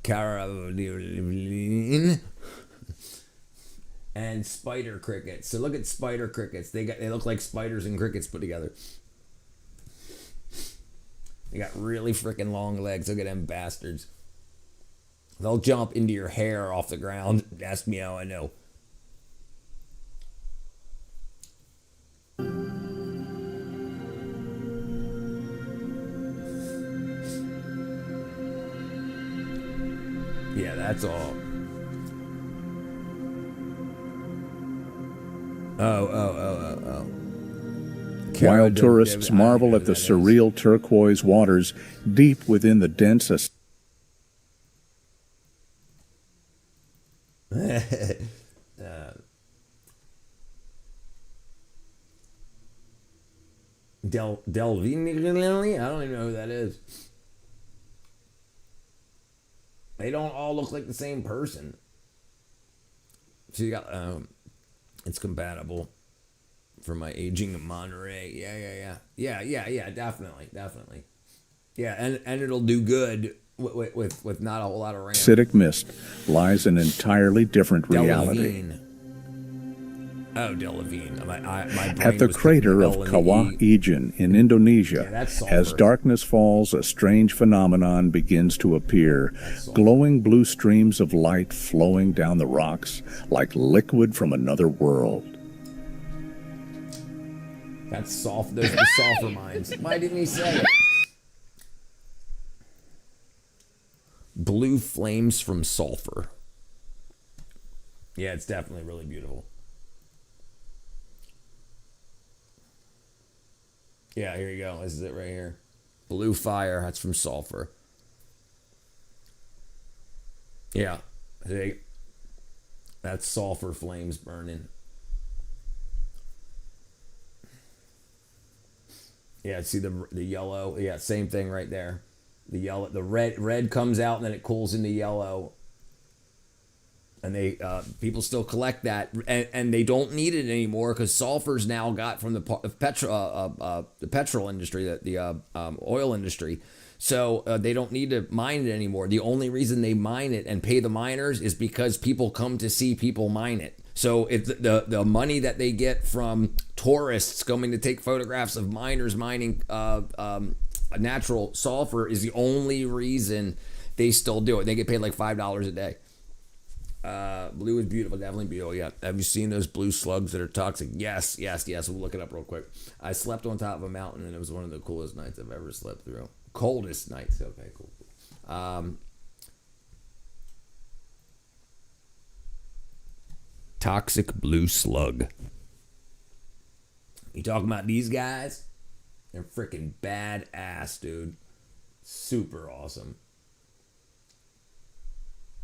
Caroline. And spider crickets. So look at spider crickets. They look like spiders and crickets put together. They got really freaking long legs. Look at them bastards. They'll jump into your hair off the ground. Ask me how I know. Yeah, that's all. Oh. While tourists marvel at the surreal turquoise waters deep within the dense Delvini? I don't even know who that is. They don't all look like the same person. So you got, it's compatible for my aging in Monterey. Yeah, definitely. Yeah, and it'll do good with not a whole lot of rain. acidic mist lies an entirely different reality. Oh, Delavine. My brain At the was crater of L and Kawah E. Ijen in Indonesia, that's as sulfur. darkness falls, a strange phenomenon begins to appear. Glowing blue streams of light flowing down the rocks like liquid from another world. That's soft. Those are the sulfur mines. Why didn't he say it? Blue flames from sulfur. Yeah, it's definitely really beautiful. Yeah, here you go. This is it right here. Blue fire. That's from sulfur. Yeah. See? That's sulfur flames burning. Yeah, see the yellow. Yeah, same thing right there. The yellow, the red comes out and then it cools into yellow. And they people still collect that, and they don't need it anymore because sulfur's now got from the petrol industry, the oil industry. So they don't need to mine it anymore. The only reason they mine it and pay the miners is because people come to see people mine it. So if the money that they get from tourists coming to take photographs of miners mining natural sulfur is the only reason they still do it. They get paid like $5 a day. Blue is beautiful, definitely beautiful. Yeah, have you seen those blue slugs that are toxic? Yes. We'll look it up real quick. I slept on top of a mountain, and it was one of the coolest nights I've ever slept through. Coldest nights. Okay, cool. Toxic blue slug. You talking about these guys? They're freaking badass, dude. Super awesome.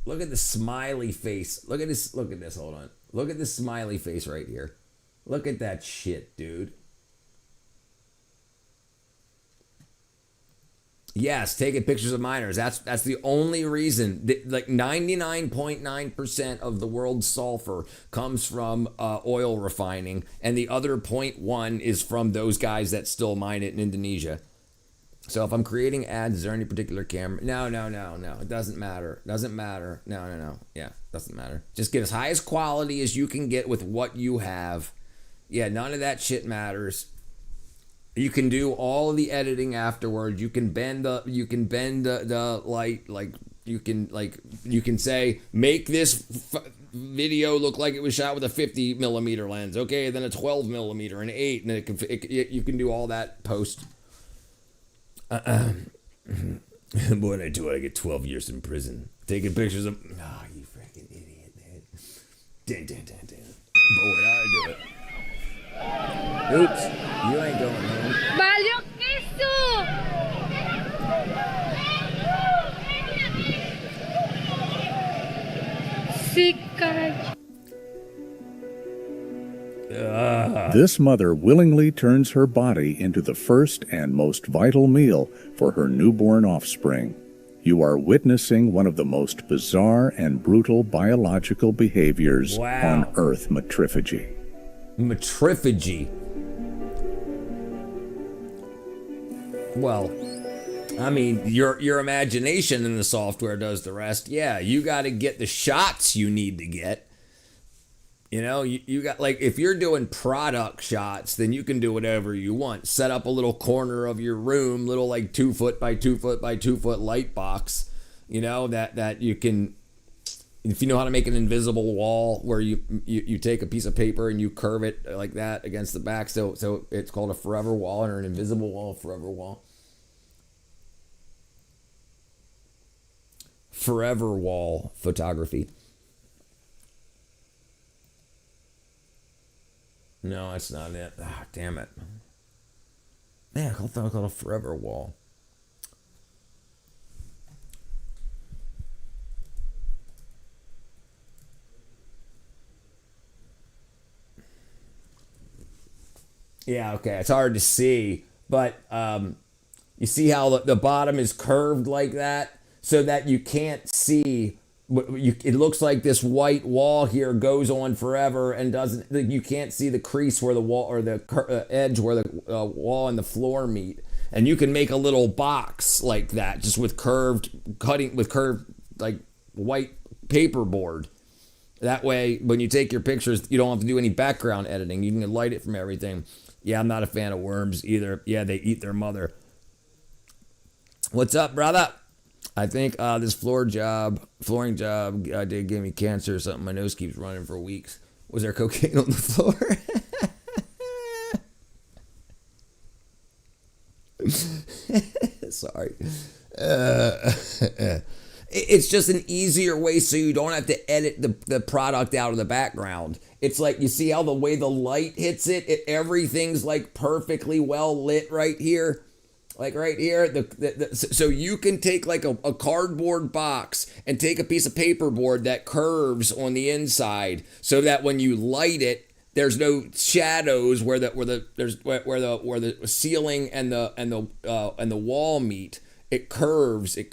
Look at the smiley face. Look at this. Hold on. Look at this smiley face right here. Look at that shit, dude. Yes, taking pictures of miners. That's the only reason. Like 99.9% of the world's sulfur comes from oil refining, and the other 0.1 is from those guys that still mine it in Indonesia. So if I'm creating ads, is there any particular camera? No. It doesn't matter. No. Yeah, doesn't matter. Just get as high as quality as you can get with what you have. Yeah, none of that shit matters. You can do all of the editing afterwards. You can bend the light. Like you can say, make this video look like it was shot with a 50 millimeter lens. Okay, then a 12 millimeter, an 8, and then you can do all that post. Boy, I do it. I get 12 years in prison. Taking pictures of... Oh, you freaking idiot, man. Dun. Boy, I do it. Oops. You ain't going home. Valió queso. Sí, caray. This mother willingly turns her body into the first and most vital meal for her newborn offspring. You are witnessing one of the most bizarre and brutal biological behaviors on Earth, matriphagy. Matriphagy. Well, I mean, your imagination in the software does the rest. Yeah, you got to get the shots you need to get. You know, you got, like, if you're doing product shots, then you can do whatever you want. Set up a little corner of your room, little like 2 foot by 2 foot by 2 foot light box, you know, that you can, if you know how to make an invisible wall where you take a piece of paper and you curve it like that against the back. So it's called a forever wall, or an invisible wall, forever wall. forever wall photography. No, that's not it. Ah, damn it. Man, I thought I called a forever wall. Yeah, okay. It's hard to see, but you see how the bottom is curved like that so that you can't see. It looks like this white wall here goes on forever and doesn't. You can't see the crease where the wall or the edge where the wall and the floor meet. And you can make a little box like that just with curved like white paperboard. That way, when you take your pictures, you don't have to do any background editing. You can light it from everything. Yeah, I'm not a fan of worms either. Yeah, they eat their mother. What's up, brother? I think this flooring job did give me cancer or something. My nose keeps running for weeks. Was there cocaine on the floor? Sorry. It's just an easier way so you don't have to edit the product out of the background. It's like, you see how the way the light hits it, everything's like perfectly well lit right here. Like right here. So you can take like a cardboard box and take a piece of paperboard that curves on the inside so that when you light it, there's no shadows where the ceiling and the wall meet. It curves. I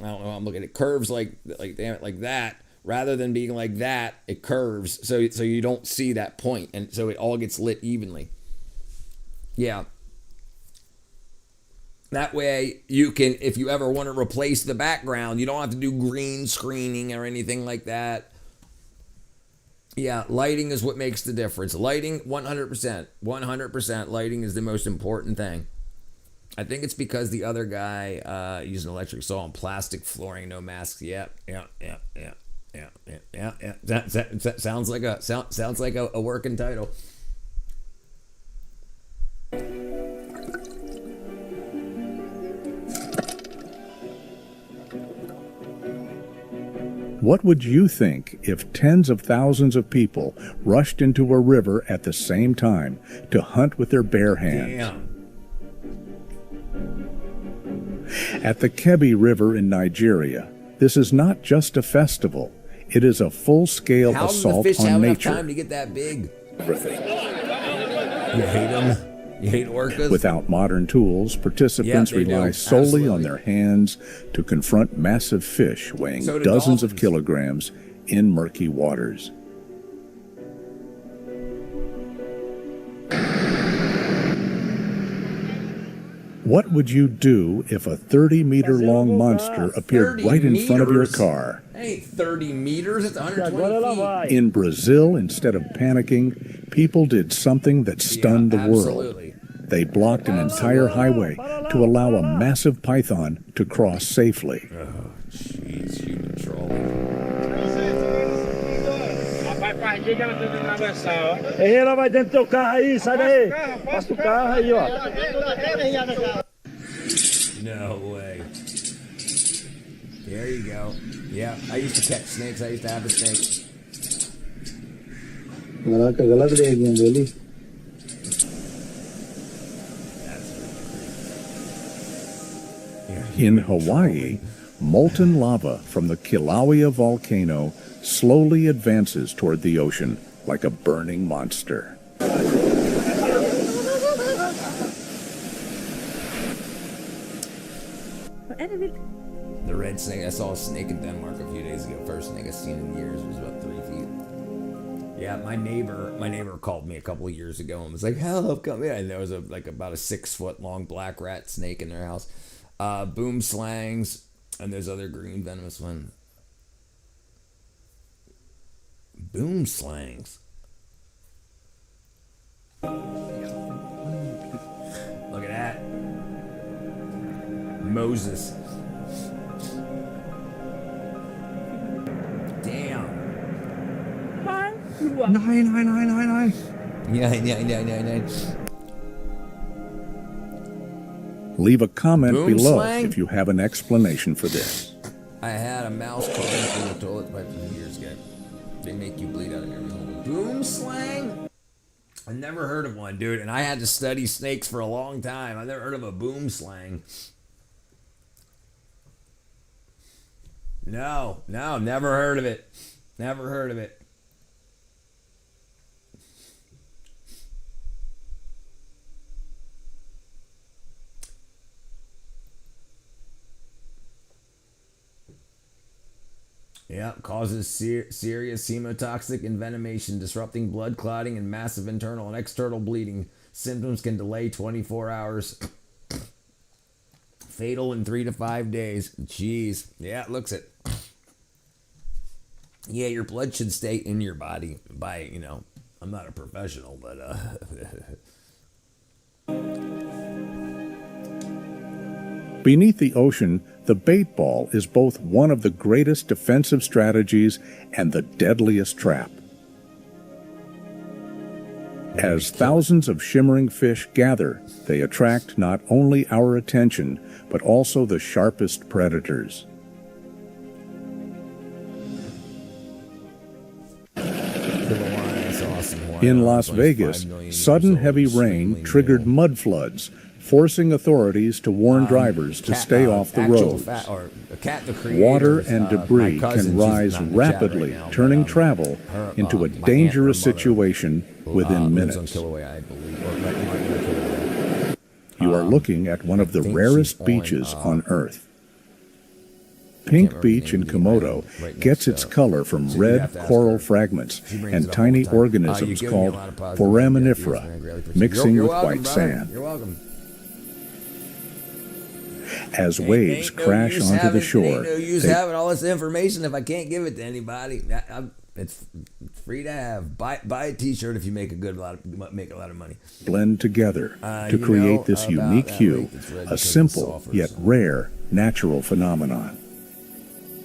don't know. I'm looking. It curves like damn it, like that. Rather than being like that, it curves. So you don't see that point, and so it all gets lit evenly. Yeah. That way you can, if you ever want to replace the background, you don't have to do green screening or anything like that. Yeah, lighting is what makes the difference. Lighting, 100%. 100% lighting is the most important thing. I think it's because the other guy used an electric saw on plastic flooring, no masks. Yeah. That sounds like a working title. What would you think if tens of thousands of people rushed into a river at the same time to hunt with their bare hands? Damn. At the Kebbi River in Nigeria, this is not just a festival. It is a full-scale assault the fish on have nature. enough time to get that big? Everything. You hate them? You hate orcas? Without modern tools, participants rely solely on their hands to confront massive fish weighing dozens of kilograms in murky waters. What would you do if a 30-meter-long monster appeared right in front of your car? That ain't 30 meters, it's 120 feet. In Brazil, instead of panicking, people did something that stunned the world. They blocked an entire highway to allow a massive python to cross safely. Oh, jeez, human trolling. Ela vai dentro do teu carro aí, sai daí. Passa o carro aí, ó. No way. There you go. Yeah, I used to catch snakes. I used to have a snake. In Hawaii, molten lava from the Kilauea volcano slowly advances toward the ocean like a burning monster. The red snake. I saw a snake in Denmark a few days ago. First snake I've seen in years. It was about 3 feet. Yeah, my neighbor called me a couple of years ago and was like, "Help, come in!" And there was about a 6 foot long black rat snake in their house. Boom slangs, and there's other green venomous one. Boom slangs. Look at that. Moses. Damn. Nine. Yeah. Leave a comment Boom below slang? if you have an explanation for this. I had a mouse crawling through the toilet pipe for years ago. They make you bleed out of every hole. Boom slang? I never heard of one, dude, and I had to study snakes for a long time. I never heard of a boom slang. No, never heard of it. Never heard of it. Yeah, causes serious hemotoxic envenomation, disrupting blood clotting and massive internal and external bleeding. Symptoms can delay 24 hours. Fatal in 3 to 5 days. Jeez. Yeah, it looks it. Yeah, your blood should stay in your body by, I'm not a professional, but Beneath the ocean, the bait ball is both one of the greatest defensive strategies and the deadliest trap. As thousands of shimmering fish gather, they attract not only our attention, but also the sharpest predators. In Las Vegas, sudden heavy rain triggered mud floods, forcing authorities to warn drivers to stay off the roads. Water and debris can rise rapidly, turning travel into a dangerous situation within minutes. You are looking at one of the rarest beaches on Earth. Pink Beach in Komodo gets its color from red coral fragments and tiny organisms called foraminifera mixing with white sand. You're welcome. As waves crash onto the shore, Ain't no use having all this information if I can't give it to anybody. It's free to have. Buy a T-shirt if you make a lot of money. Blend together to create this unique hue, a simple yet rare natural phenomenon.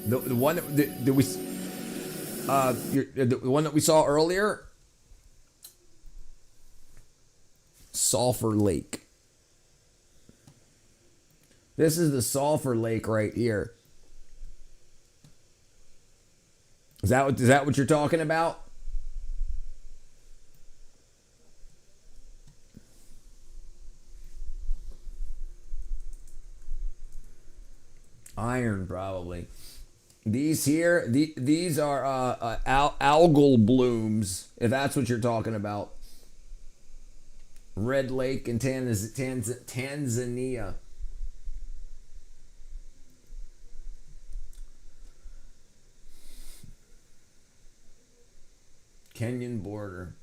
The one that we the one that we saw earlier, Sulphur Lake. This is the Sulphur Lake right here. Is that what you're talking about? Iron, probably. These here, these are algal blooms, if that's what you're talking about. Red Lake in Tanzania. Kenyan border.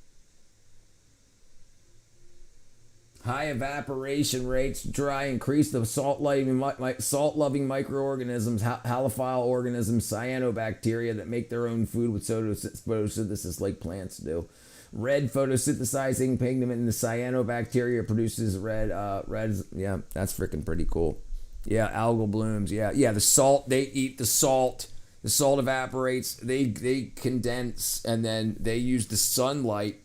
High evaporation rates, dry, increase the salt-loving microorganisms, halophile organisms, cyanobacteria that make their own food with photosynthesis like plants do. Red photosynthesizing pigment in the cyanobacteria produces red. Yeah, that's freaking pretty cool. Yeah, algal blooms. Yeah. The salt, they eat the salt. The salt evaporates. They condense, and then they use the sunlight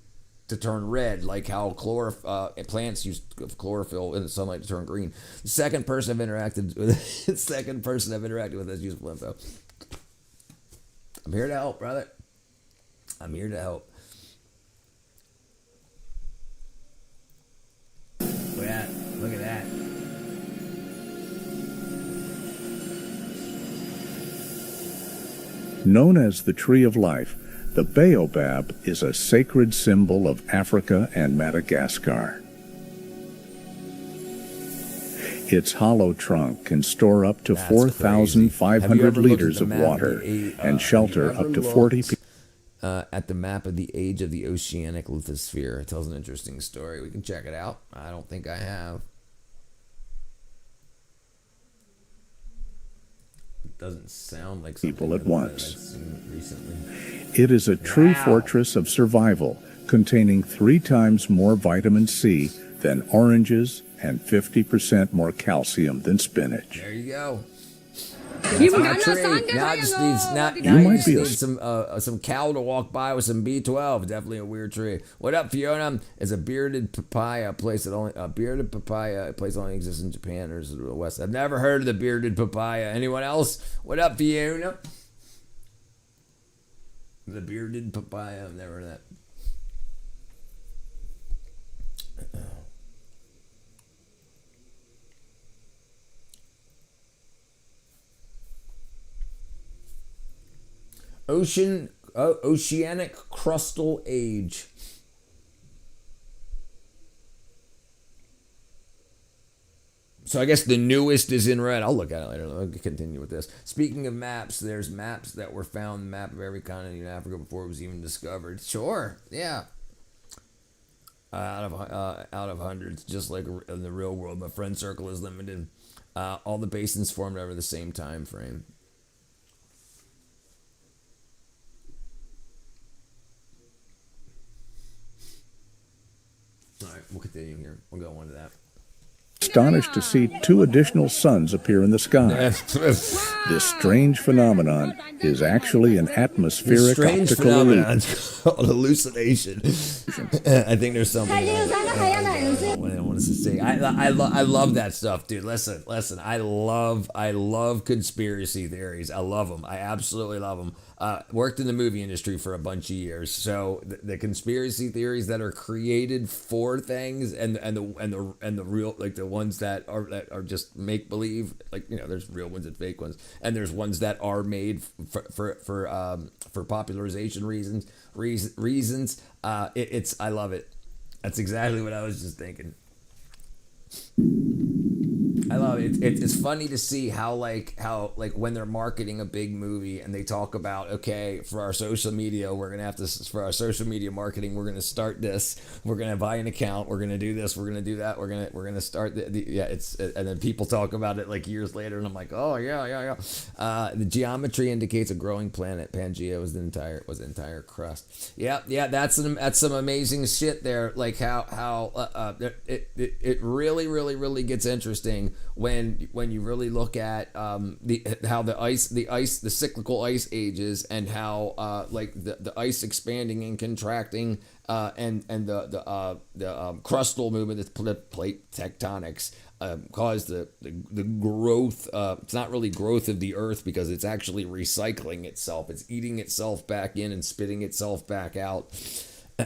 to turn red, like how plants use chlorophyll in the sunlight to turn green. The second person I've interacted with has useful info. I'm here to help, brother. I'm here to help. Look at that. Look at that. Known as the Tree of Life, the baobab is a sacred symbol of Africa and Madagascar. Its hollow trunk can store up to 4,500 liters of water and shelter up to 40 people. At the map of the age of the oceanic lithosphere. It tells an interesting story. We can check it out. I don't think I have. It doesn't sound like people at once. I've seen recently. It is a true fortress of survival, containing 3 times more vitamin C than oranges and 50% more calcium than spinach. There you go. That's my tree. Now it just needs now you just need some cow to walk by with some B12. Definitely a weird tree. What up, Fiona? Is a bearded papaya place that only exists in Japan or is it the West? I've never heard of the bearded papaya. Anyone else? What up, Fiona? The bearded papaya. I've never heard of that. Oceanic crustal age. So I guess the newest is in red. I'll look at it later. I'll continue with this. Speaking of maps, there's maps that were found, map of every continent in Africa before it was even discovered. Sure, yeah. Out of hundreds, just like in the real world, my friend circle is limited. All the basins formed over the same time frame. All right, we'll continue here. We'll go on to that. Astonished to see 2 additional suns appear in the sky. This strange phenomenon is actually an atmospheric optical illusion. Called hallucination. I think there's something. What I want to say. I love that stuff, dude. Listen. I love conspiracy theories. I love them. I absolutely love them. Worked in the movie industry for a bunch of years, so the conspiracy theories that are created for things and the real, like the ones that are just make believe, like, you know, there's real ones and fake ones, and there's ones that are made for popularization reasons. I love it. That's exactly what I was just thinking. I love it. It's funny to see how when they're marketing a big movie and they talk about, okay, for our social media, we're going to have to, for our social media marketing, we're going to start this, we're going to buy an account, we're going to do this, we're going to do that, we're going to start and then people talk about it like years later and I'm like, oh yeah. The geometry indicates a growing planet. Pangea was the entire crust. Yeah, that's some amazing shit there. Like how it really gets interesting when you really look at the cyclical ice ages and how the ice expanding and contracting and the crustal movement, the plate tectonics, caused the growth. It's not really growth of the Earth because it's actually recycling itself. It's eating itself back in and spitting itself back out.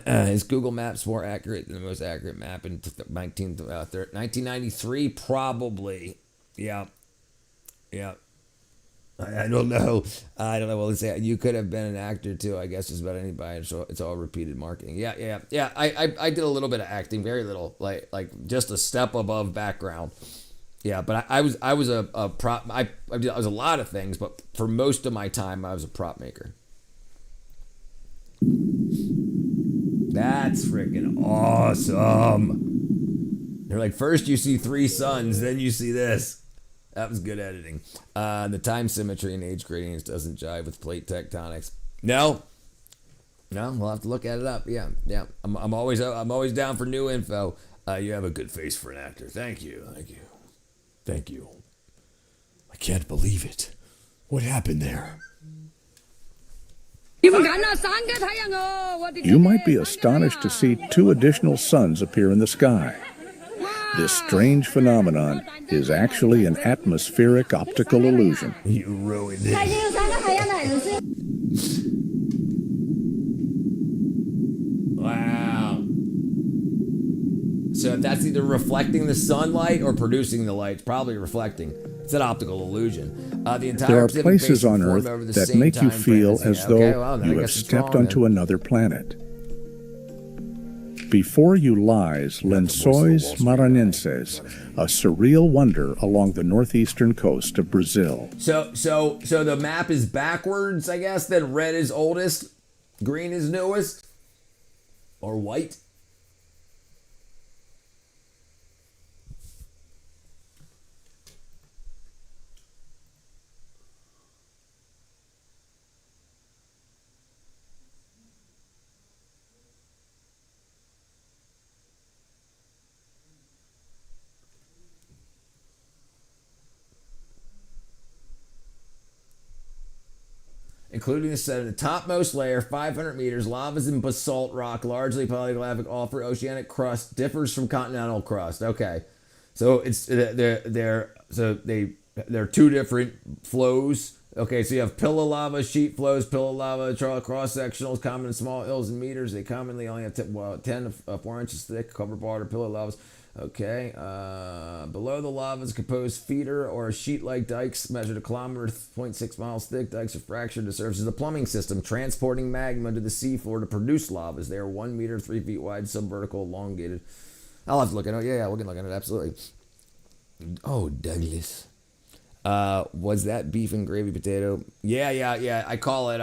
Is Google Maps more accurate than the most accurate map in 1993? Probably. Yeah. I don't know. Well, let's say you could have been an actor too. I guess just about anybody. So it's all repeated marketing. Yeah. I did a little bit of acting, very little, like just a step above background. Yeah, but I was a prop. I was a lot of things, but for most of my time, I was a prop maker. That's freaking awesome. They're like, first you see 3 suns, then you see this. That was good editing. The time symmetry and age gradients doesn't jive with plate tectonics. No, we'll have to look at it up. Yeah. I'm always down for new info. You have a good face for an actor. Thank you. I can't believe it. What happened there? You might be astonished to see 2 additional suns appear in the sky. This strange phenomenon is actually an atmospheric optical illusion. You ruined it. Wow. So that's either reflecting the sunlight or producing the light. It's probably reflecting. It's an optical illusion. There are places on Earth that make you feel as though you have stepped onto another planet. Before you lies Lençóis Maranhenses, a surreal wonder along the northeastern coast of Brazil. So the map is backwards, I guess. Then red is oldest, green is newest, or white. including the topmost layer, 500 meters. Lavas in basalt rock, largely polygalactic, offer oceanic crust, differs from continental crust. Okay, so they're two different flows. Okay, so you have pillow lava, sheet flows, pillow lava, cross sectionals, common in small hills and meters. They commonly only have 10 to 4 inches thick, cover water, pillow lavas. Okay, below the lava is composed feeder or sheet-like dikes measured 1 kilometer, 0.6 miles thick. Dikes are fractured to serve as a plumbing system, transporting magma to the seafloor to produce lavas. They are 1 meter, 3 feet wide, subvertical, elongated. I'll have to look at it. Yeah, we can look at it, absolutely. Oh, Douglas. Was that beef and gravy potato? Yeah. I call it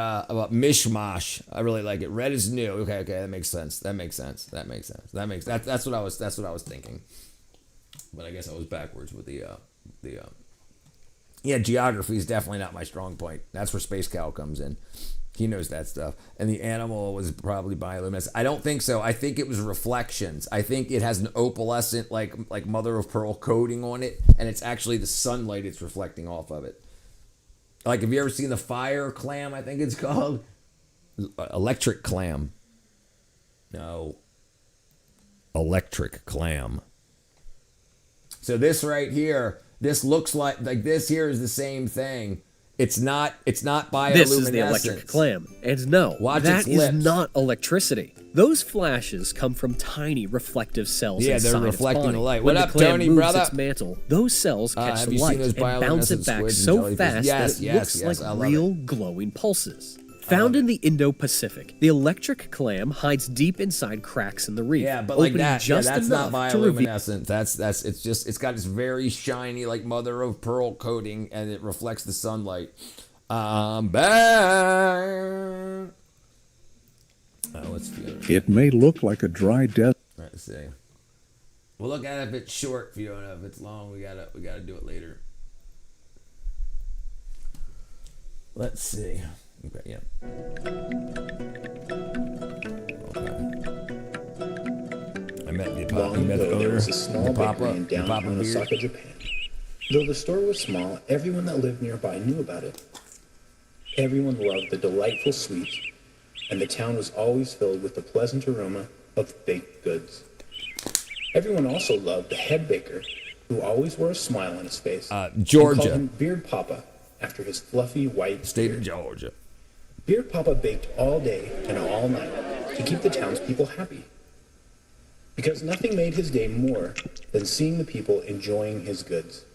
mishmash. I really like it. Red is new. Okay, that makes sense. That's what I was thinking. But I guess I was backwards with the geography is definitely not my strong point. That's where Space Cow comes in. He knows that stuff. And the animal was probably bioluminescent. I don't think so. I think it was reflections. I think it has an opalescent, like mother of pearl coating on it, and it's actually the sunlight it's reflecting off of it. Like, have you ever seen the fire clam, I think it's called? Electric clam. No. Electric clam. So this right here, this looks like this here is the same thing. It's not bioluminescence. This is the electric clam. And no, that is not electricity. Those flashes come from tiny reflective cells inside they're reflecting its body. the light. When What the up, clam Tony, moves brother? its mantle, those cells catch the light and bounce it back so fast that it looks like real glowing pulses. Found in the Indo-Pacific, the electric clam hides deep inside cracks in the reef. Yeah, but like that, that's not enough to reveal. bioluminescent. It's got this very shiny, like mother of pearl coating, and it reflects the sunlight. I'm back. Let's feel it. It may look like a dry desert. Let's see. We'll look at it if it's short, Fiona. If it's long, we gotta do it later. Let's see. Okay, yeah. Okay. I met the owner, there was a small the bakery in Papa downtown Beard. Osaka, Japan. Though the store was small, everyone that lived nearby knew about it. Everyone loved the delightful sweets, and the town was always filled with the pleasant aroma of baked goods. Everyone also loved the head baker, who always wore a smile on his face. Georgia. And called him Beard Papa, after his fluffy white State of Georgia. Beard Papa baked all day and all night to keep the townspeople happy. Because nothing made his day more than seeing the people enjoying his goods.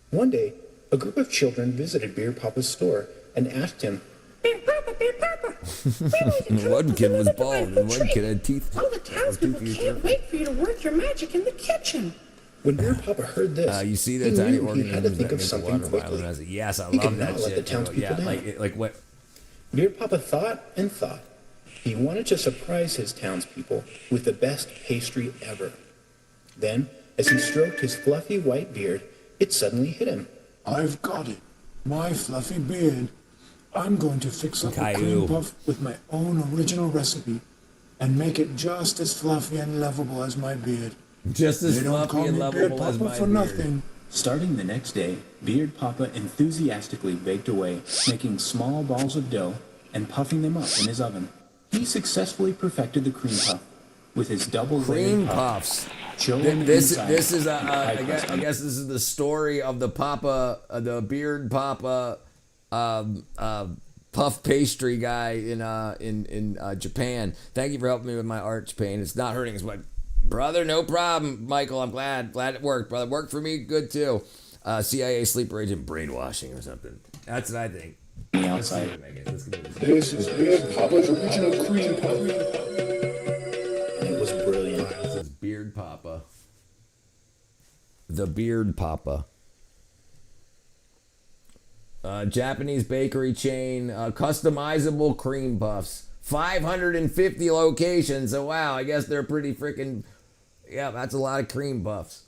One day, a group of children visited Beard Papa's store and asked him, Beard Papa, One kid was bald and one kid had teeth. all the townspeople can't wait for you to work your magic in the kitchen. When Beard Papa heard this, You see he the tiny knew he had to organisms think that of make the something water quickly. bioluminescent. Yes, I He love could that not let shit. the townspeople down. like what? Beard Papa thought and thought. He wanted to surprise his townspeople with the best pastry ever. Then, as he stroked his fluffy white beard, it suddenly hit him. I've got it. My fluffy beard. I'm going to fix up a Caillou. cream puff with my own original recipe and make it just as fluffy and lovable as my beard. Just as They don't fluffy call and me Beard lovable as Papa my for beard. nothing. Starting the next day, Beard Papa enthusiastically baked away, making small balls of dough and puffing them up in his oven. He successfully perfected the cream puff with his double Cream puffs. This is I guess this is the story of the Papa, the Beard Papa, puff pastry guy in Japan. Thank you for helping me with my arch pain. It's not hurting as much, brother. No problem, Michael. I'm glad it worked, brother. Worked for me, good too. CIA sleeper agent brainwashing or something. That's what I think. Outside. This is Beard Papa's original cream puff. And it was brilliant. This is Beard Papa. The Beard Papa. Japanese bakery chain, customizable cream puffs. 550 locations. So wow, I guess they're pretty freaking. Yeah, that's a lot of cream puffs.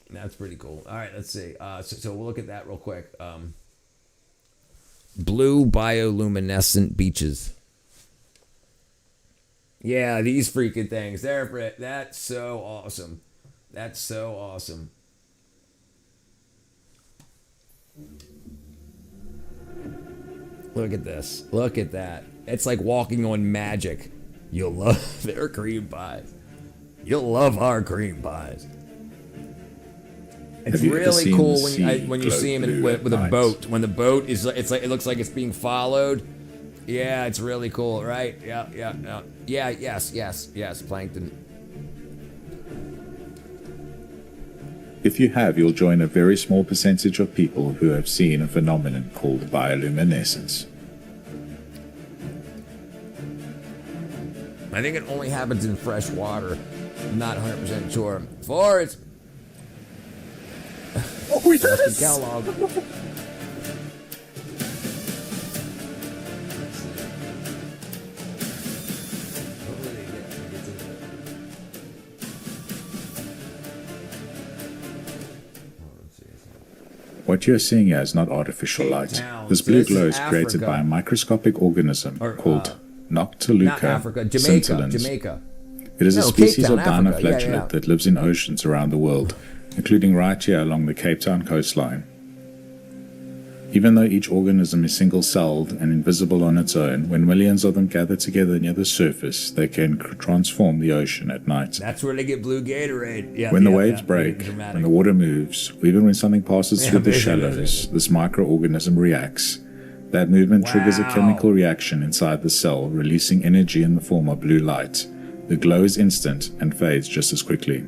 That's pretty cool. All right, let's see. So we'll look at that real quick. Blue bioluminescent beaches. Yeah, these freaking things. That's so awesome. That's so awesome. Look at this. Look at that. It's like walking on magic. You'll love their cream pies. You'll love our cream pies. It's really cool when you see them with a boat. When the boat is, it's like, it looks like it's being followed. Yeah, it's really cool, right? Yeah. Yes, Plankton. If you have, you'll join a very small percentage of people who have seen a phenomenon called bioluminescence. I think it only happens in fresh water. I'm not 100% sure. Forrest! Oh, yes! Kellogg. What you're seeing here is not artificial light. This blue glow is created by a microscopic organism called Noctiluca scintillans. It is a species of dinoflagellate that lives in oceans around the world, including right here along the Cape Town coastline. Even though each organism is single-celled and invisible on its own, when millions of them gather together near the surface, they can transform the ocean at night. That's where they get blue Gatorade. When the waves break, when the water moves, or even when something passes through the shallows, this microorganism reacts. That movement triggers a chemical reaction inside the cell, releasing energy in the form of blue light. The glow is instant and fades just as quickly.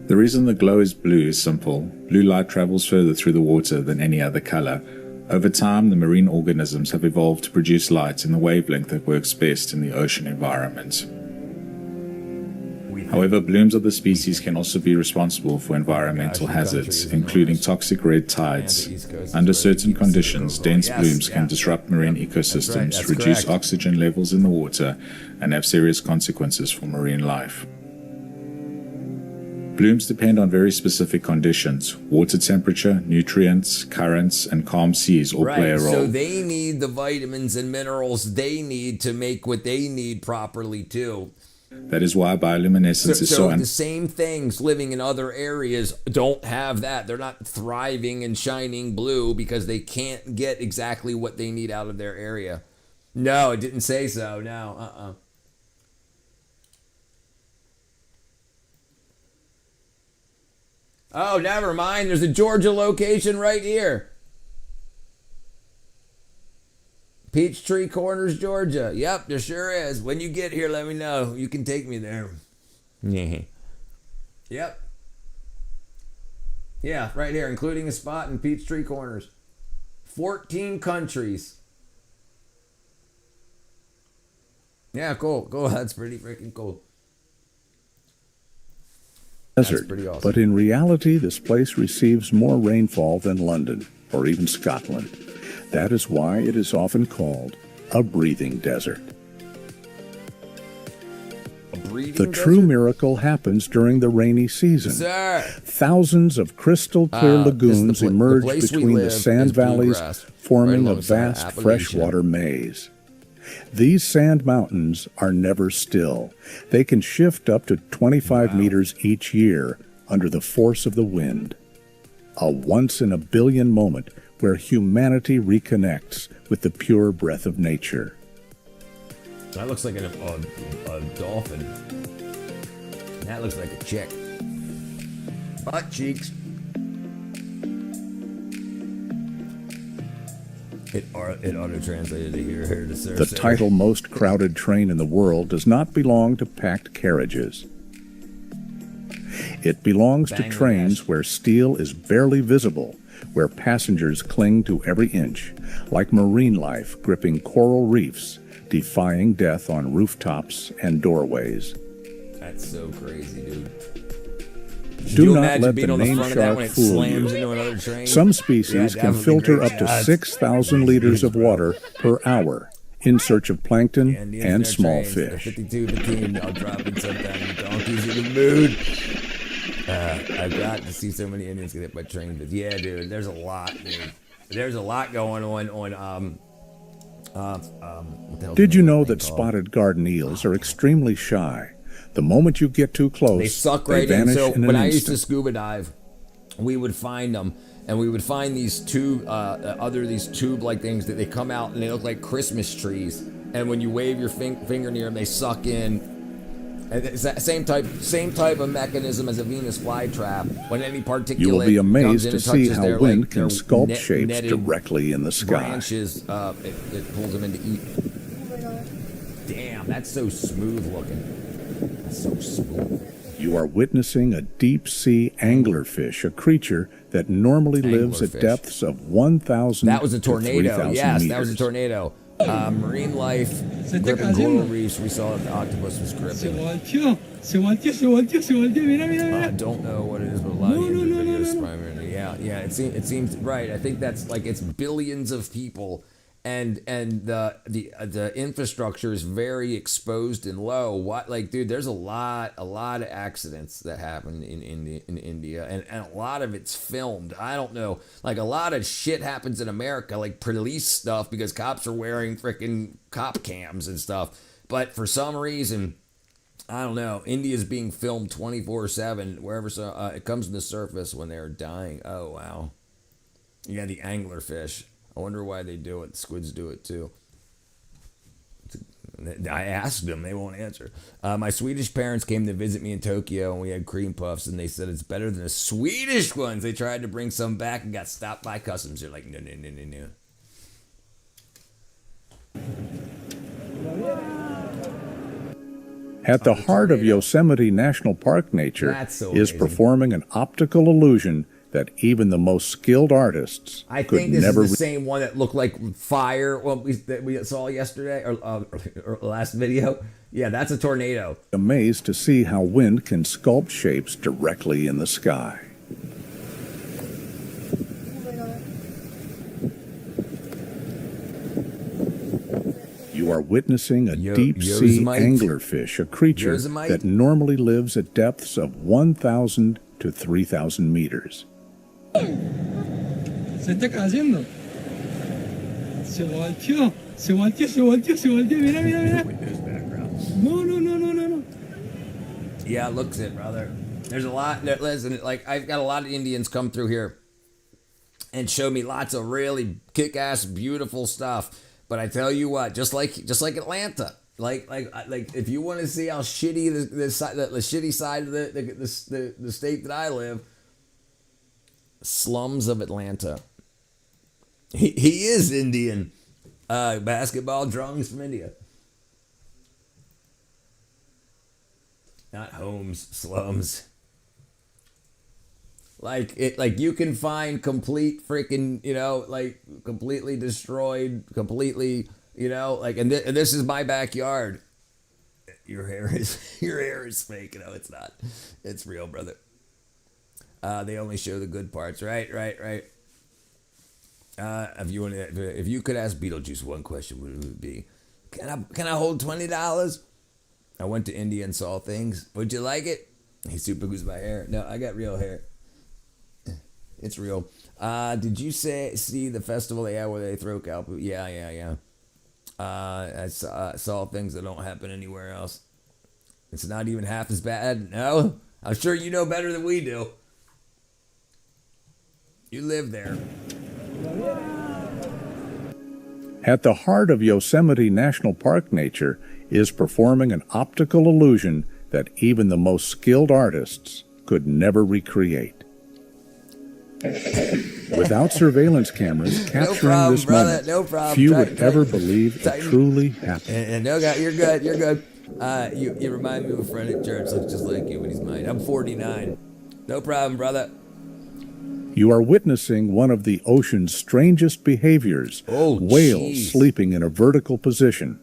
The reason the glow is blue is simple. Blue light travels further through the water than any other color. Over time, the marine organisms have evolved to produce light in the wavelength that works best in the ocean environment. However, blooms of the species can also be responsible for environmental hazards, including toxic red tides. Under certain conditions, dense blooms can disrupt marine ecosystems, reduce oxygen levels in the water, and have serious consequences for marine life. Blooms depend on very specific conditions. Water temperature, nutrients, currents, and calm seas all play a role. So they need the vitamins and minerals they need to make what they need properly too. That is why bioluminescence is so... So the same things living in other areas don't have that. They're not thriving and shining blue because they can't get exactly what they need out of their area. No, it didn't say so. No, Oh, never mind. There's a Georgia location right here. Peachtree Corners, Georgia. Yep, there sure is. When you get here, let me know. You can take me there. Yeah. Yep. Yeah, right here, including a spot in Peachtree Corners. 14 countries. Yeah, cool. Cool. That's pretty freaking cool. Desert, awesome. But in reality, this place receives more rainfall than London or even Scotland. That is why it is often called a breathing desert. The true miracle happens during the rainy season. Thousands of crystal clear lagoons emerge between the sand valleys, forming a vast freshwater maze. These sand mountains are never still. They can shift up to 25 meters each year under the force of the wind. A once-in-a-billion moment where humanity reconnects with the pure breath of nature. That looks like a dolphin. That looks like a chick. Butt cheeks. It auto-translated to here to Cersei. The title most crowded train in the world does not belong to packed carriages. It belongs to trains where steel is barely visible, where passengers cling to every inch, like marine life gripping coral reefs, defying death on rooftops and doorways. That's so crazy, dude. Do not let the name shark fool you. Some species can filter up to 6,000 liters of water per hour in search of plankton and small fish. 52-15, I'll drop in sometime. Donkeys in the mood. I've got to see so many Indians get hit by trains. But yeah, dude, there's a lot, dude. There's a lot going on Did you know that spotted garden eels are extremely shy? The moment you get too close, they suck right in. vanish So in when an I used instant. to scuba dive, we would find them, and we would find these these tube-like things that they come out and they look like Christmas trees. And when you wave your finger near them, they suck in. And it's that same type of mechanism as a Venus flytrap. When any particulate You will be amazed to comes in and see touches how their, wind like, can their sculpt shapes netted directly in the sky. branches, it pulls them into eat. Damn, that's so smooth looking. That's so smooth. You are witnessing a deep-sea anglerfish, a creature that normally lives at Anglerfish. depths of 1,000 That was a to tornado. 3,000 Yes, meters. that was a tornado. Marine life, gripping coral reefs. We saw the octopus was gripping. I don't know what it is, but a lot of YouTube videos primarily. Yeah, it seems right. I think that's like it's billions of people, and the infrastructure is very exposed and low. What, like, dude, there's a lot of accidents that happen in India, and a lot of it's filmed. I don't know, like a lot of shit happens in America, like police stuff, because cops are wearing freaking cop cams and stuff. But for some reason, I don't know, India's being filmed 24/7 wherever it comes to the surface when they're dying. Oh wow, yeah, the anglerfish. I wonder why they do it. The squids do it too. I asked them, they won't answer. My Swedish parents came to visit me in Tokyo, and we had cream puffs, and they said it's better than the Swedish ones. They tried to bring some back and got stopped by customs. They're like, no. At the heart of Yosemite National Park nature That's so is amazing. performing an optical illusion that even the most skilled artists I could think this never is the same one that looked like fire that we saw yesterday or last video. Yeah, that's a tornado. amazed to see how wind can sculpt shapes directly in the sky. You are witnessing a deep-sea Yosemite. anglerfish, a creature Yosemite. that normally lives at depths of 1,000 to 3,000 meters. Se está cayendo. Se volteó. Mira. No. Yeah, it looks it, brother. There's a lot. Listen, like I've got a lot of Indians come through here and show me lots of really kick-ass, beautiful stuff. But I tell you what, just like Atlanta, like if you want to see how shitty the shitty side of the state that I live, slums of Atlanta. He is Indian. Basketball drawings from India. Not homes, slums. Like you can find complete freaking, like completely destroyed, completely, and this is my backyard. Your hair is fake. No, it's not. It's real, brother. They only show the good parts, right. If you could ask Beetlejuice one question, what would it be? Can I hold $20? I went to India and saw things. Would you like it? He super glues my hair. No, I got real hair. It's real. Did you see the festival they had where they throw cow poop? Yeah. I saw things that don't happen anywhere else. It's not even half as bad. No, I'm sure you know better than we do. You live there. At the heart of Yosemite National Park nature is performing an optical illusion that even the most skilled artists could never recreate. Without surveillance cameras capturing this moment, few would ever believe it truly happened. And no, you're good. You remind me of a friend at church, looks just like you, but he's mine. I'm 49. No problem, brother. You are witnessing one of the ocean's strangest behaviors, whales sleeping in a vertical position.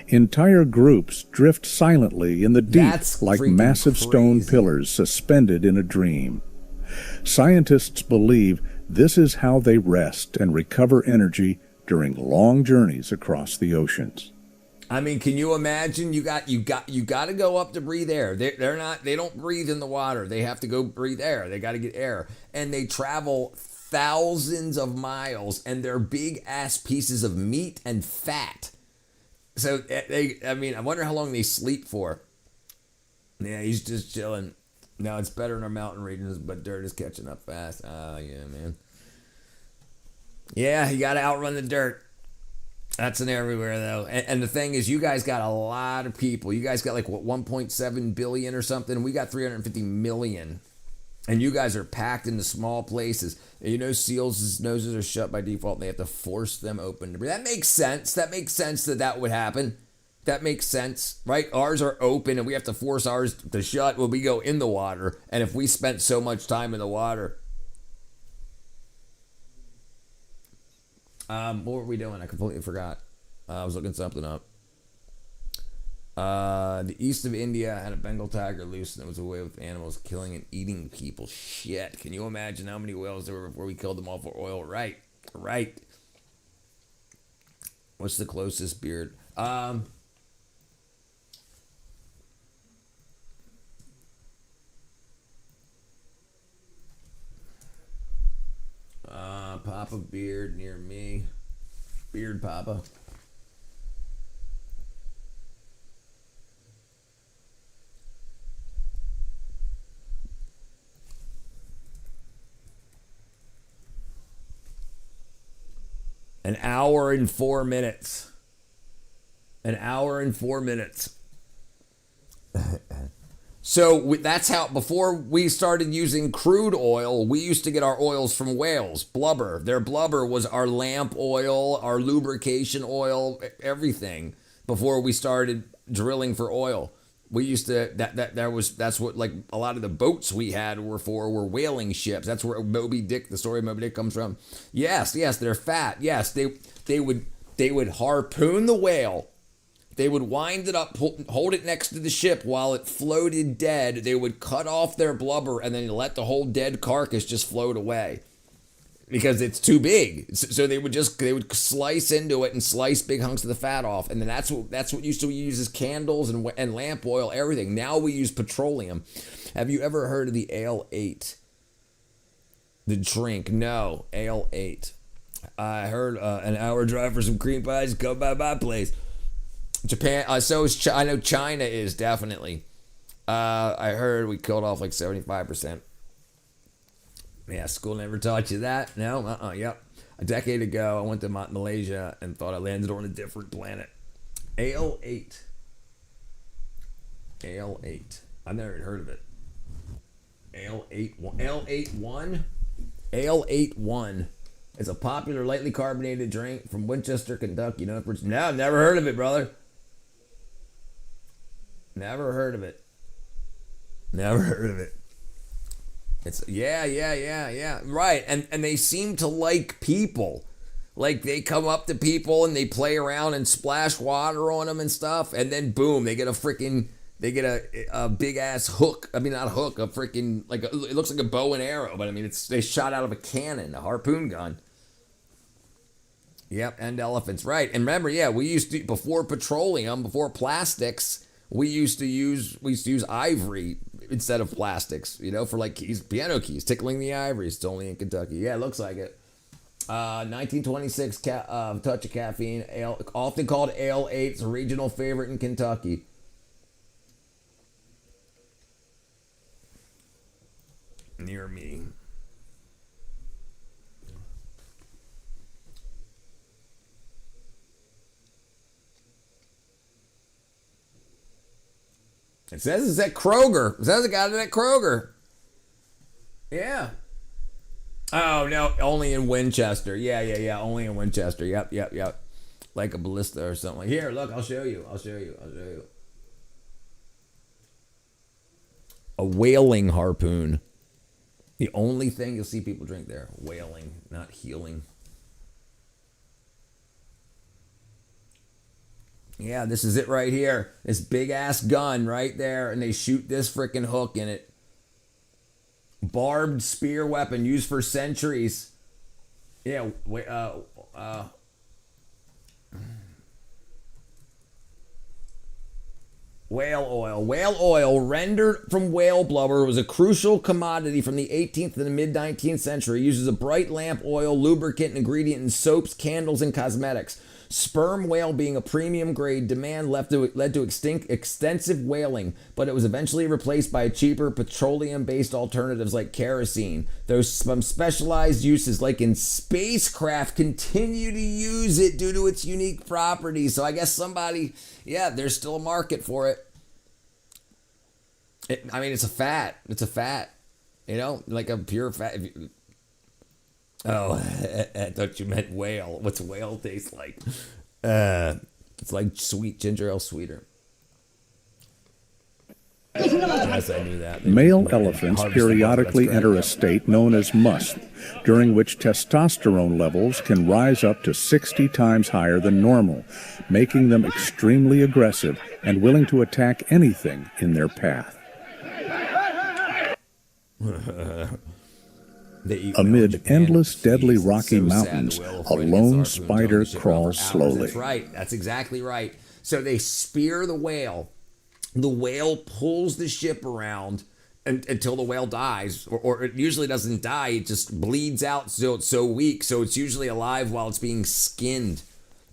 Entire groups drift silently in the deep like massive stone pillars suspended in a dream. Scientists believe this is how they rest and recover energy during long journeys across the oceans. I mean, can you imagine? You got to go up to breathe air. They don't breathe in the water. They have to go breathe air. They got to get air, and they travel thousands of miles, and they're big ass pieces of meat and fat. So I wonder how long they sleep for. Yeah, he's just chilling. No, it's better in our mountain regions, but dirt is catching up fast. Yeah, man. Yeah, you got to outrun the dirt. That's in everywhere, though. And the thing is, you guys got a lot of people. You guys got like, what, 1.7 billion or something? We got 350 million. And you guys are packed into small places. And you know, seals' noses are shut by default, and they have to force them open. That makes sense. That makes sense that would happen. That makes sense, right? Ours are open, and we have to force ours to shut when we go in the water. And if we spent so much time in the water. What were we doing? I completely forgot. I was looking something up. The east of India had a Bengal tiger loose, and it was away with animals killing and eating people. Shit. Can you imagine how many whales there were before we killed them all for oil? Right. Right. What's the closest beard? Papa beard near me. Beard Papa. An hour and 4 minutes. An hour and 4 minutes. So that's how, before we started using crude oil, we used to get our oils from whales, blubber. Their blubber was our lamp oil, our lubrication oil, everything, before we started drilling for oil. We used to, that's what, like, a lot of the boats we had were whaling ships. That's where Moby Dick, the story of Moby Dick comes from. Yes, they're fat. Yes, they would harpoon the whale. They would wind it up, hold it next to the ship while it floated dead. They would cut off their blubber and then let the whole dead carcass just float away because it's too big. So they would slice into it and slice big hunks of the fat off. And then that's what used to use as candles and lamp oil, everything. Now we use petroleum. Have you ever heard of the Ale 8? The drink? No, Ale 8. I heard an hour drive for some cream pies. Come by my place. Japan, so is I know China is definitely. I heard we killed off like 75%. Yeah, school never taught you that. No, yep. A decade ago, I went to Malaysia and thought I landed on a different planet. Ale 8. Ale 8. I've never even heard of it. Ale 8. Ale 8-1. Ale 8-1. It's a popular lightly carbonated drink from Winchester, Kentucky. No, I've never heard of it, brother. Never heard of it. Never heard of it. It's yeah. Right. And they seem to like people. Like they come up to people and they play around and splash water on them and stuff. And then boom, they get a big ass hook. I mean, not a hook, a freaking, it looks like a bow and arrow, but I mean, they shot out of a cannon, a harpoon gun. Yep, and elephants, right. And remember, yeah, we used to, before petroleum, before plastics, we used to use ivory instead of plastics, for like keys, piano keys, tickling the ivory. It's only in Kentucky. Yeah, it looks like it. 1926 touch of caffeine, ale, often called Ale 8. It's a regional favorite in Kentucky. Near me. It says it's at Kroger. It says it got it at Kroger. Yeah. Oh, no. Only in Winchester. Yeah. Only in Winchester. Yep. Like a ballista or something. Here, look. I'll show you. A whaling harpoon. The only thing you'll see people drink there. Whaling, not healing. Yeah, this is it right here. This big ass gun right there, and they shoot this freaking hook in it. Barbed spear weapon used for centuries. Yeah, whale oil. Whale oil, rendered from whale blubber, was a crucial commodity from the 18th to the mid-19th century. It uses a bright lamp oil, lubricant, and ingredient in soaps, candles, and cosmetics. Sperm whale being a premium grade, demand led to extensive whaling, but it was eventually replaced by cheaper petroleum-based alternatives like kerosene. Though some specialized uses, like in spacecraft, continue to use it due to its unique properties. So I guess somebody, yeah, there's still a market for it. I mean, it's a fat. It's a fat. You know, like a pure fat. Oh, I thought you meant whale. What's whale taste like? It's like sweet ginger ale sweeter. Yes, I knew that. Male elephants periodically enter a state known as must, during which testosterone levels can rise up to 60 times higher than normal, making them extremely aggressive and willing to attack anything in their path. Amid endless deadly rocky mountains, a lone spider crawls slowly. That's right. That's exactly right. So they spear the whale. The whale pulls the ship around until the whale dies, or it usually doesn't die. It just bleeds out, so it's so weak. So it's usually alive while it's being skinned.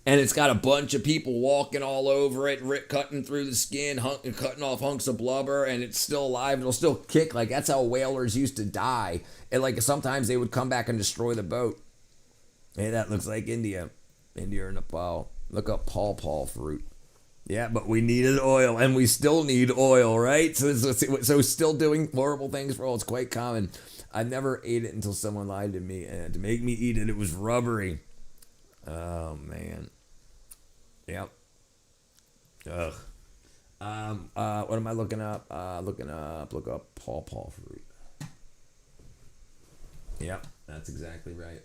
And it's got a bunch of people walking all over it, cutting through the skin, cutting off hunks of blubber, and it's still alive. It'll still kick. Like, that's how whalers used to die. And, like, sometimes they would come back and destroy the boat. Hey, that looks like India. India or Nepal. Look up pawpaw fruit. Yeah, but we needed oil, and we still need oil, right? So still doing horrible things for oil. It's quite common. I never ate it until someone lied to me, and to make me eat it, it was rubbery. Oh, man. Yep. Ugh. What am I looking up? Look up pawpaw fruit. Yep, that's exactly right.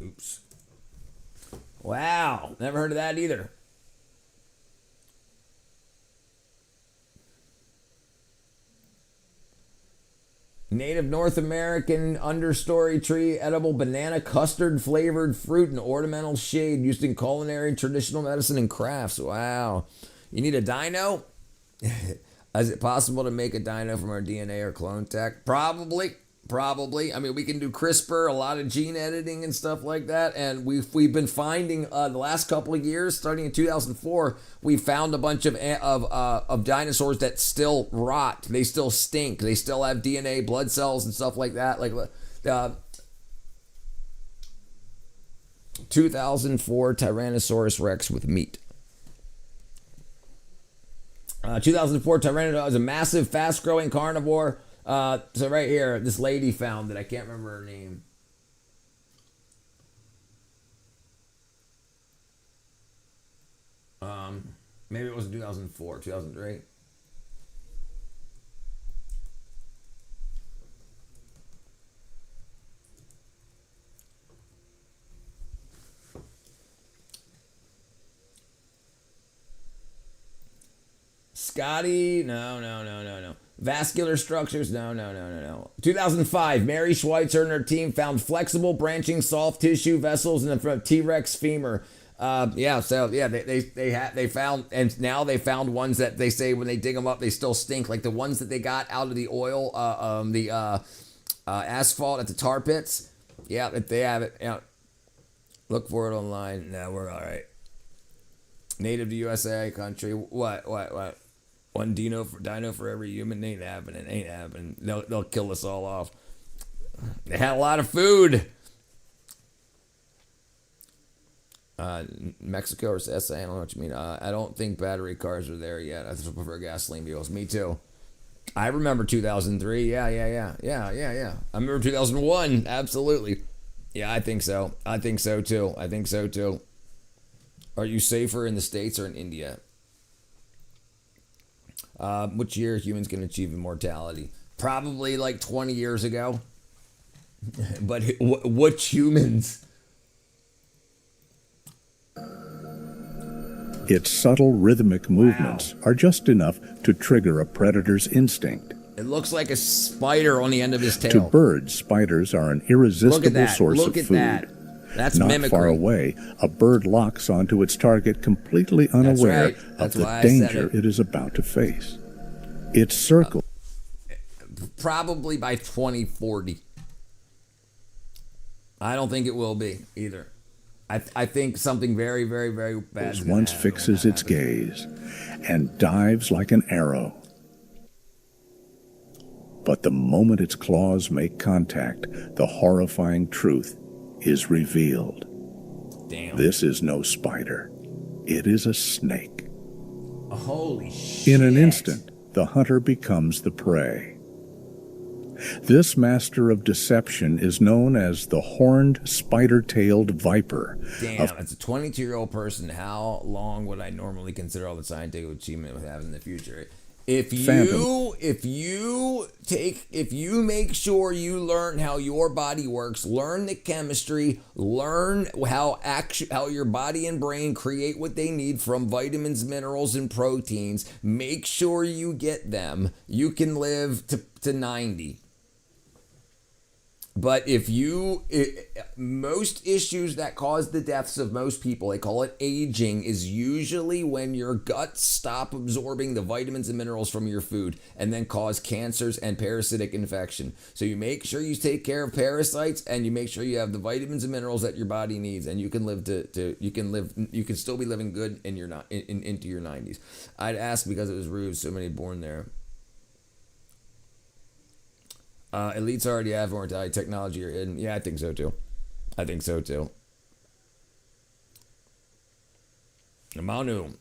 Oops. Wow, never heard of that either. Native North American understory tree, edible banana custard flavored fruit and ornamental shade used in culinary, traditional medicine, and crafts. Wow. You need a dino? Is it possible to make a dino from our DNA or clone tech? Probably. I mean, we can do CRISPR, a lot of gene editing and stuff like that. And we've been finding the last couple of years, starting in 2004, we found a bunch of dinosaurs that still rot. They still stink. They still have DNA, blood cells, and stuff like that. Like 2004 Tyrannosaurus Rex with meat. 2004 Tyrannosaurus is a massive, fast-growing carnivore. So right here, this lady found it. I can't remember her name. Maybe it was 2004, 2003. Scotty, no. Vascular structures, no. 2005, Mary Schweitzer and her team found flexible, branching, soft tissue vessels in the T-Rex femur. They found, and now they found ones that they say when they dig them up, they still stink. Like the ones that they got out of the oil, asphalt at the tar pits. Yeah, if they have it. Yeah. Look for it online. No, we're all right. Native to USA country. What? One dino for every human. Ain't happening. They'll kill us all off. They had a lot of food. Mexico or SA, I don't know what you mean. I don't think battery cars are there yet. I just prefer gasoline vehicles. Me too. I remember 2003. Yeah. I remember 2001. Absolutely. Yeah, I think so. I think so too. Are you safer in the States or in India? Which year humans can achieve immortality? Probably like 20 years ago. But which humans? Its subtle rhythmic movements are just enough to trigger a predator's instinct. It looks like a spider on the end of his tail. To birds, spiders are an irresistible source of food. That. That's Not mimicry. far away, a bird locks onto its target completely unaware of the danger it is about to face. It circles. probably by 2040. I don't think it will be either. I think something very, very, very bad once fixes its gaze and dives like an arrow. But the moment its claws make contact, the horrifying truth is revealed. Damn. This is no spider. It is a snake. Holy shit. In an instant, the hunter becomes the prey. This master of deception is known as the horned spider-tailed viper. Damn, as a 22-year-old person, how long would I normally consider all the scientific achievement we have in the future? If you make sure you learn how your body works, learn the chemistry, learn how your body and brain create what they need from vitamins, minerals, and proteins, make sure you get them. You can live to 90. But most issues that cause the deaths of most people, they call it aging, is usually when your guts stop absorbing the vitamins and minerals from your food and then cause cancers and parasitic infection. So you make sure you take care of parasites and you make sure you have the vitamins and minerals that your body needs, and you can live you can still be living good in your into your 90s. I'd ask because it was rude, so many born there. Elites already have immortality, technology are hidden. Yeah, I think so too. Manu.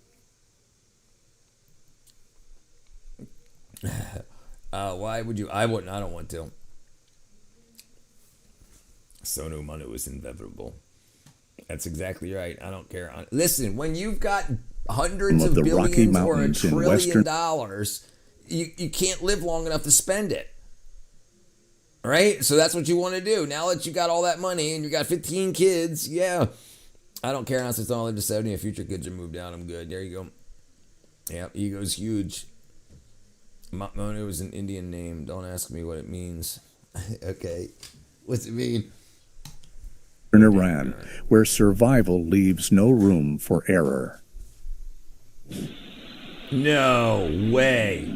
Why would you? I wouldn't. I don't want to. Sonu Manu is inevitable. That's exactly right. I don't care. Listen, when you've got hundreds of billions or $1 trillion, you can't live long enough to spend it. Right? So that's what you want to do. Now that you got all that money and you got 15 kids, yeah. I don't care unless it's only to 70 and future kids are moved out. I'm good. There you go. Yeah, ego's huge. Monu is an Indian name. Don't ask me what it means. Okay. What's it mean? In Iran, where survival leaves no room for error. No way.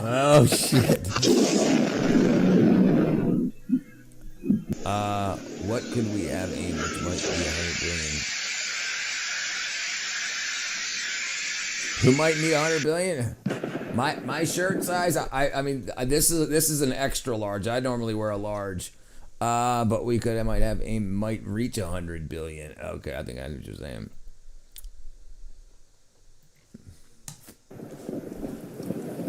Oh shit. What could we have aimed which might be 100 billion? Who might need 100 billion? My shirt size, I mean this is an extra large. I normally wear a large. But I might reach 100 billion. Okay, I think I know what you're saying.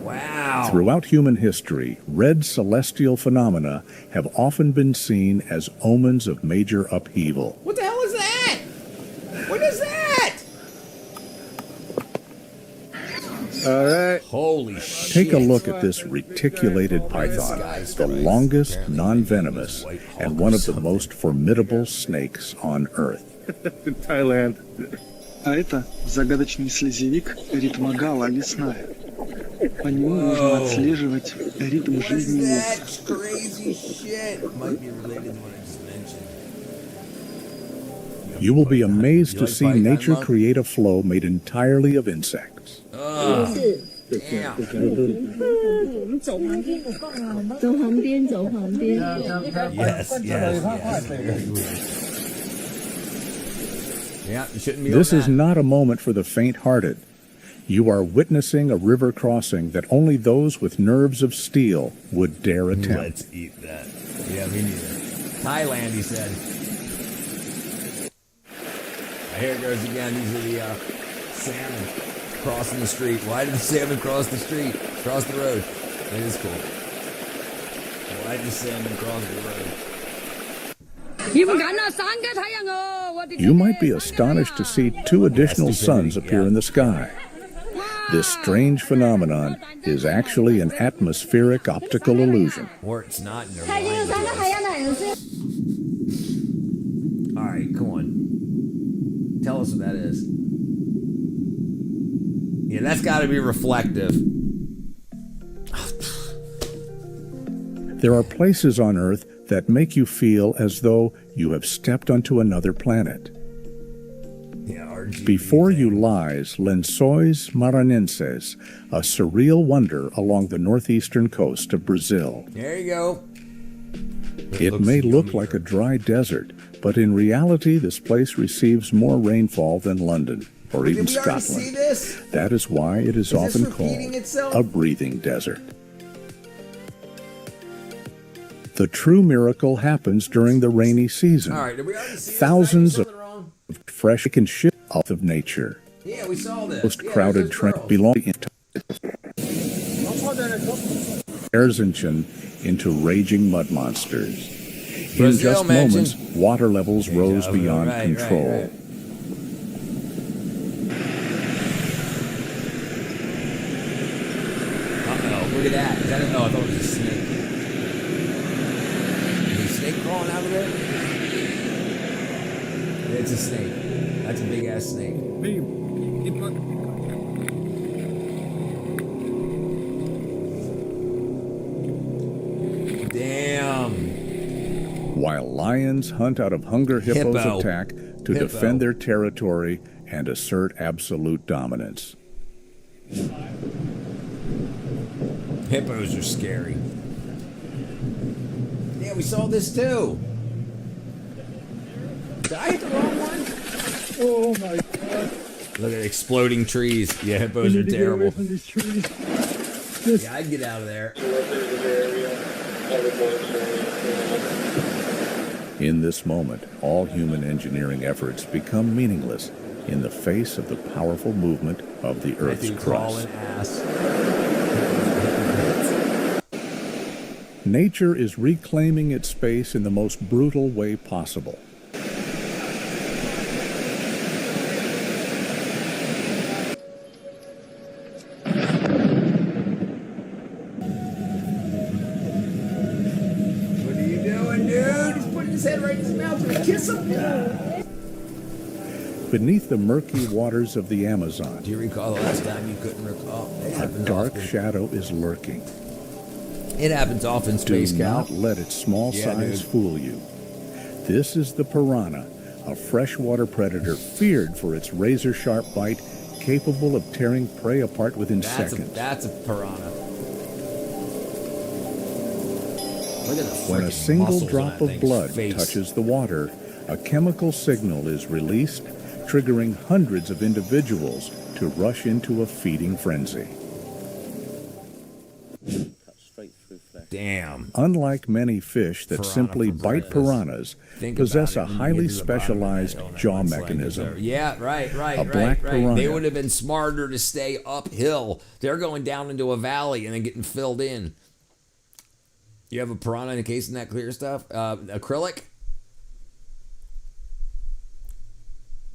Wow. Throughout human history, red celestial phenomena have often been seen as omens of major upheaval. What the hell is that? What is that? All right. Holy shit. Take a look at this reticulated python, the longest non-venomous and one of the most formidable snakes on Earth. In Thailand. А это загадочный слизевик ритмогала лесная. По нему можно отслеживать ритм жизни. That's crazy shit. Might be related to what I just mentioned. You will be amazed to see nature create a flow made entirely of insects. Damn. Yes. Yeah, you shouldn't be. This is not a moment for the faint-hearted. You are witnessing a river crossing that only those with nerves of steel would dare attempt. Let's eat that. Yeah, me neither. Thailand, he said. Here it goes again. These are the salmon crossing the street. Why did the salmon cross the street? Cross the road. It is cool. Why did the salmon cross the road? You might be astonished to see 2 additional suns appear in the sky. This strange phenomenon is actually an atmospheric optical illusion. Or it's not. All right, come on. Tell us what that is. Yeah, that's got to be reflective. There are places on Earth that make you feel as though you have stepped onto another planet. Before you lies Lençóis Maranhenses, a surreal wonder along the northeastern coast of Brazil. There you go. It may look like a dry desert, but in reality this place receives more rainfall than London or even Did we already Scotland. see this? That is why it is often this repeating called itself? a breathing desert. The true miracle happens during the rainy season. All right, did we already see Thousands this? of fresh can shift off of nature. Yeah, we saw this. Most Yeah, crowded there's train those belonging to Erzincan into raging mud monsters. In Brazil, just mention. moments, water levels rose beyond right, control. right. Uh-oh, look at that. Is that oh, I thought it was a snake. Is a snake crawling out of there? It's a snake. That's a big ass snake. Damn. While lions hunt out of hunger, hippos Hippo. attack to Hippo. defend their territory and assert absolute dominance. Hippos are scary. Yeah, we saw this too. Did I hit the wrong one? Oh my god. Look at exploding trees. Yeah, hippos We are need to get away terrible. from these trees. Yeah, I'd get out of there. In this moment, all human engineering efforts become meaningless in the face of the powerful movement of the Earth's That dude crust. crawling ass. Nature is reclaiming its space in the most brutal way possible. What are you doing, dude? He's putting his head right in his mouth to kiss him. Beneath the murky waters of the Amazon, Do you recall the last time you couldn't recall? It a happens dark often. shadow is lurking. It happens often, Do Space Cow. not let its small Yeah, size dude. fool you. This is the piranha, a freshwater predator feared for its razor-sharp bite, capable of tearing prey apart within seconds. That's a piranha. Look at the When a frickin' single muscles on drop that of thing's blood face. touches the water, a chemical signal is released, triggering hundreds of individuals to rush into a feeding frenzy. Damn. Unlike many fish that Piranha simply for bite breakfast. piranhas, Think possess about a it when you highly get to the bottom of specialized that, jaw that's like mechanism. Yeah, right. A black piranha. They would have been smarter to stay uphill. They're going down into a valley and then getting filled in. You have a piranha encased in that clear stuff? Acrylic?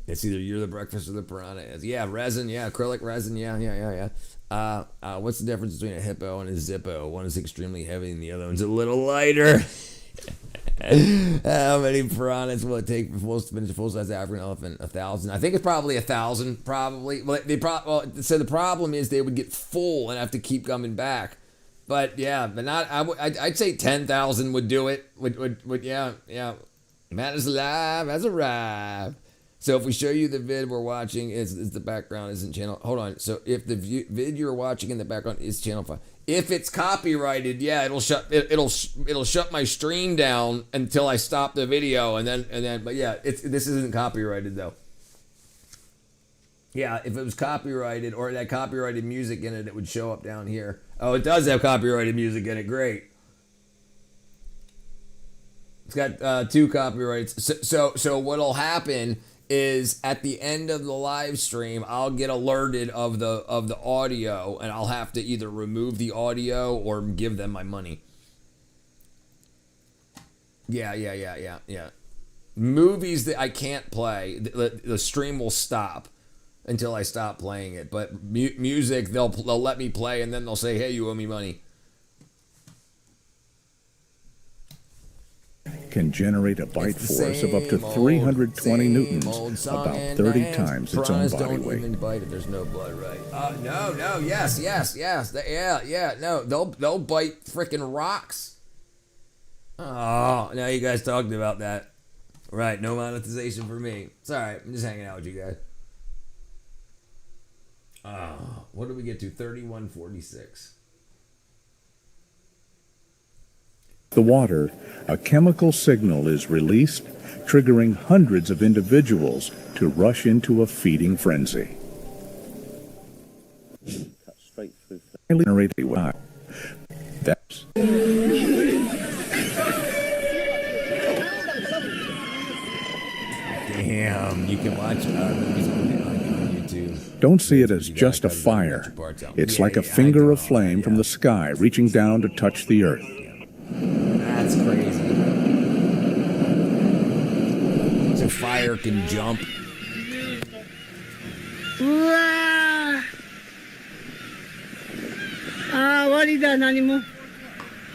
It's either you're the breakfast or the piranha is. Yeah, resin. Yeah, acrylic resin. Yeah. What's the difference between a hippo and a zippo? One is extremely heavy and the other one's a little lighter. How many piranhas will it take to finish a full-size African elephant? 1,000. I think it's probably 1,000. Probably. Well, so the problem is they would get full and have to keep coming back. But yeah, but not. I'd say 10,000 would do it. Would yeah. Man is alive, has arrived. So if we show you the vid we're watching, is the background isn't channel. Hold on. So if the vid you're watching in the background is channel 5, if it's copyrighted, yeah, it'll shut my stream down until I stop the video, and then. But yeah, this isn't copyrighted though. Yeah, if it was copyrighted or it had copyrighted music in it, it would show up down here. Oh, it does have copyrighted music in it. Great. It's got 2 copyrights. So what'll happen is at the end of the live stream, I'll get alerted of the audio, and I'll have to either remove the audio or give them my money. Yeah. Movies that I can't play, the stream will stop until I stop playing it. But music, they'll let me play, and then they'll say, "Hey, you owe me money." Can generate a bite It's the force of up to same 320 old newtons, song about and 30 dance. times its own Piranhas body don't weight. even bite if there's no blood, right? No, yes. No, they'll bite freaking rocks. Oh, now you guys talked about that. Right, no monetization for me. It's all right. I'm just hanging out with you guys. What did we get to? 3146. The water, a chemical signal is released, triggering hundreds of individuals to rush into a feeding frenzy. Straight through. That's Damn, you can watch movies on YouTube. Don't see it as just a fire. It's like a finger of flame from the sky reaching down to touch the earth. That's crazy. So fire can jump.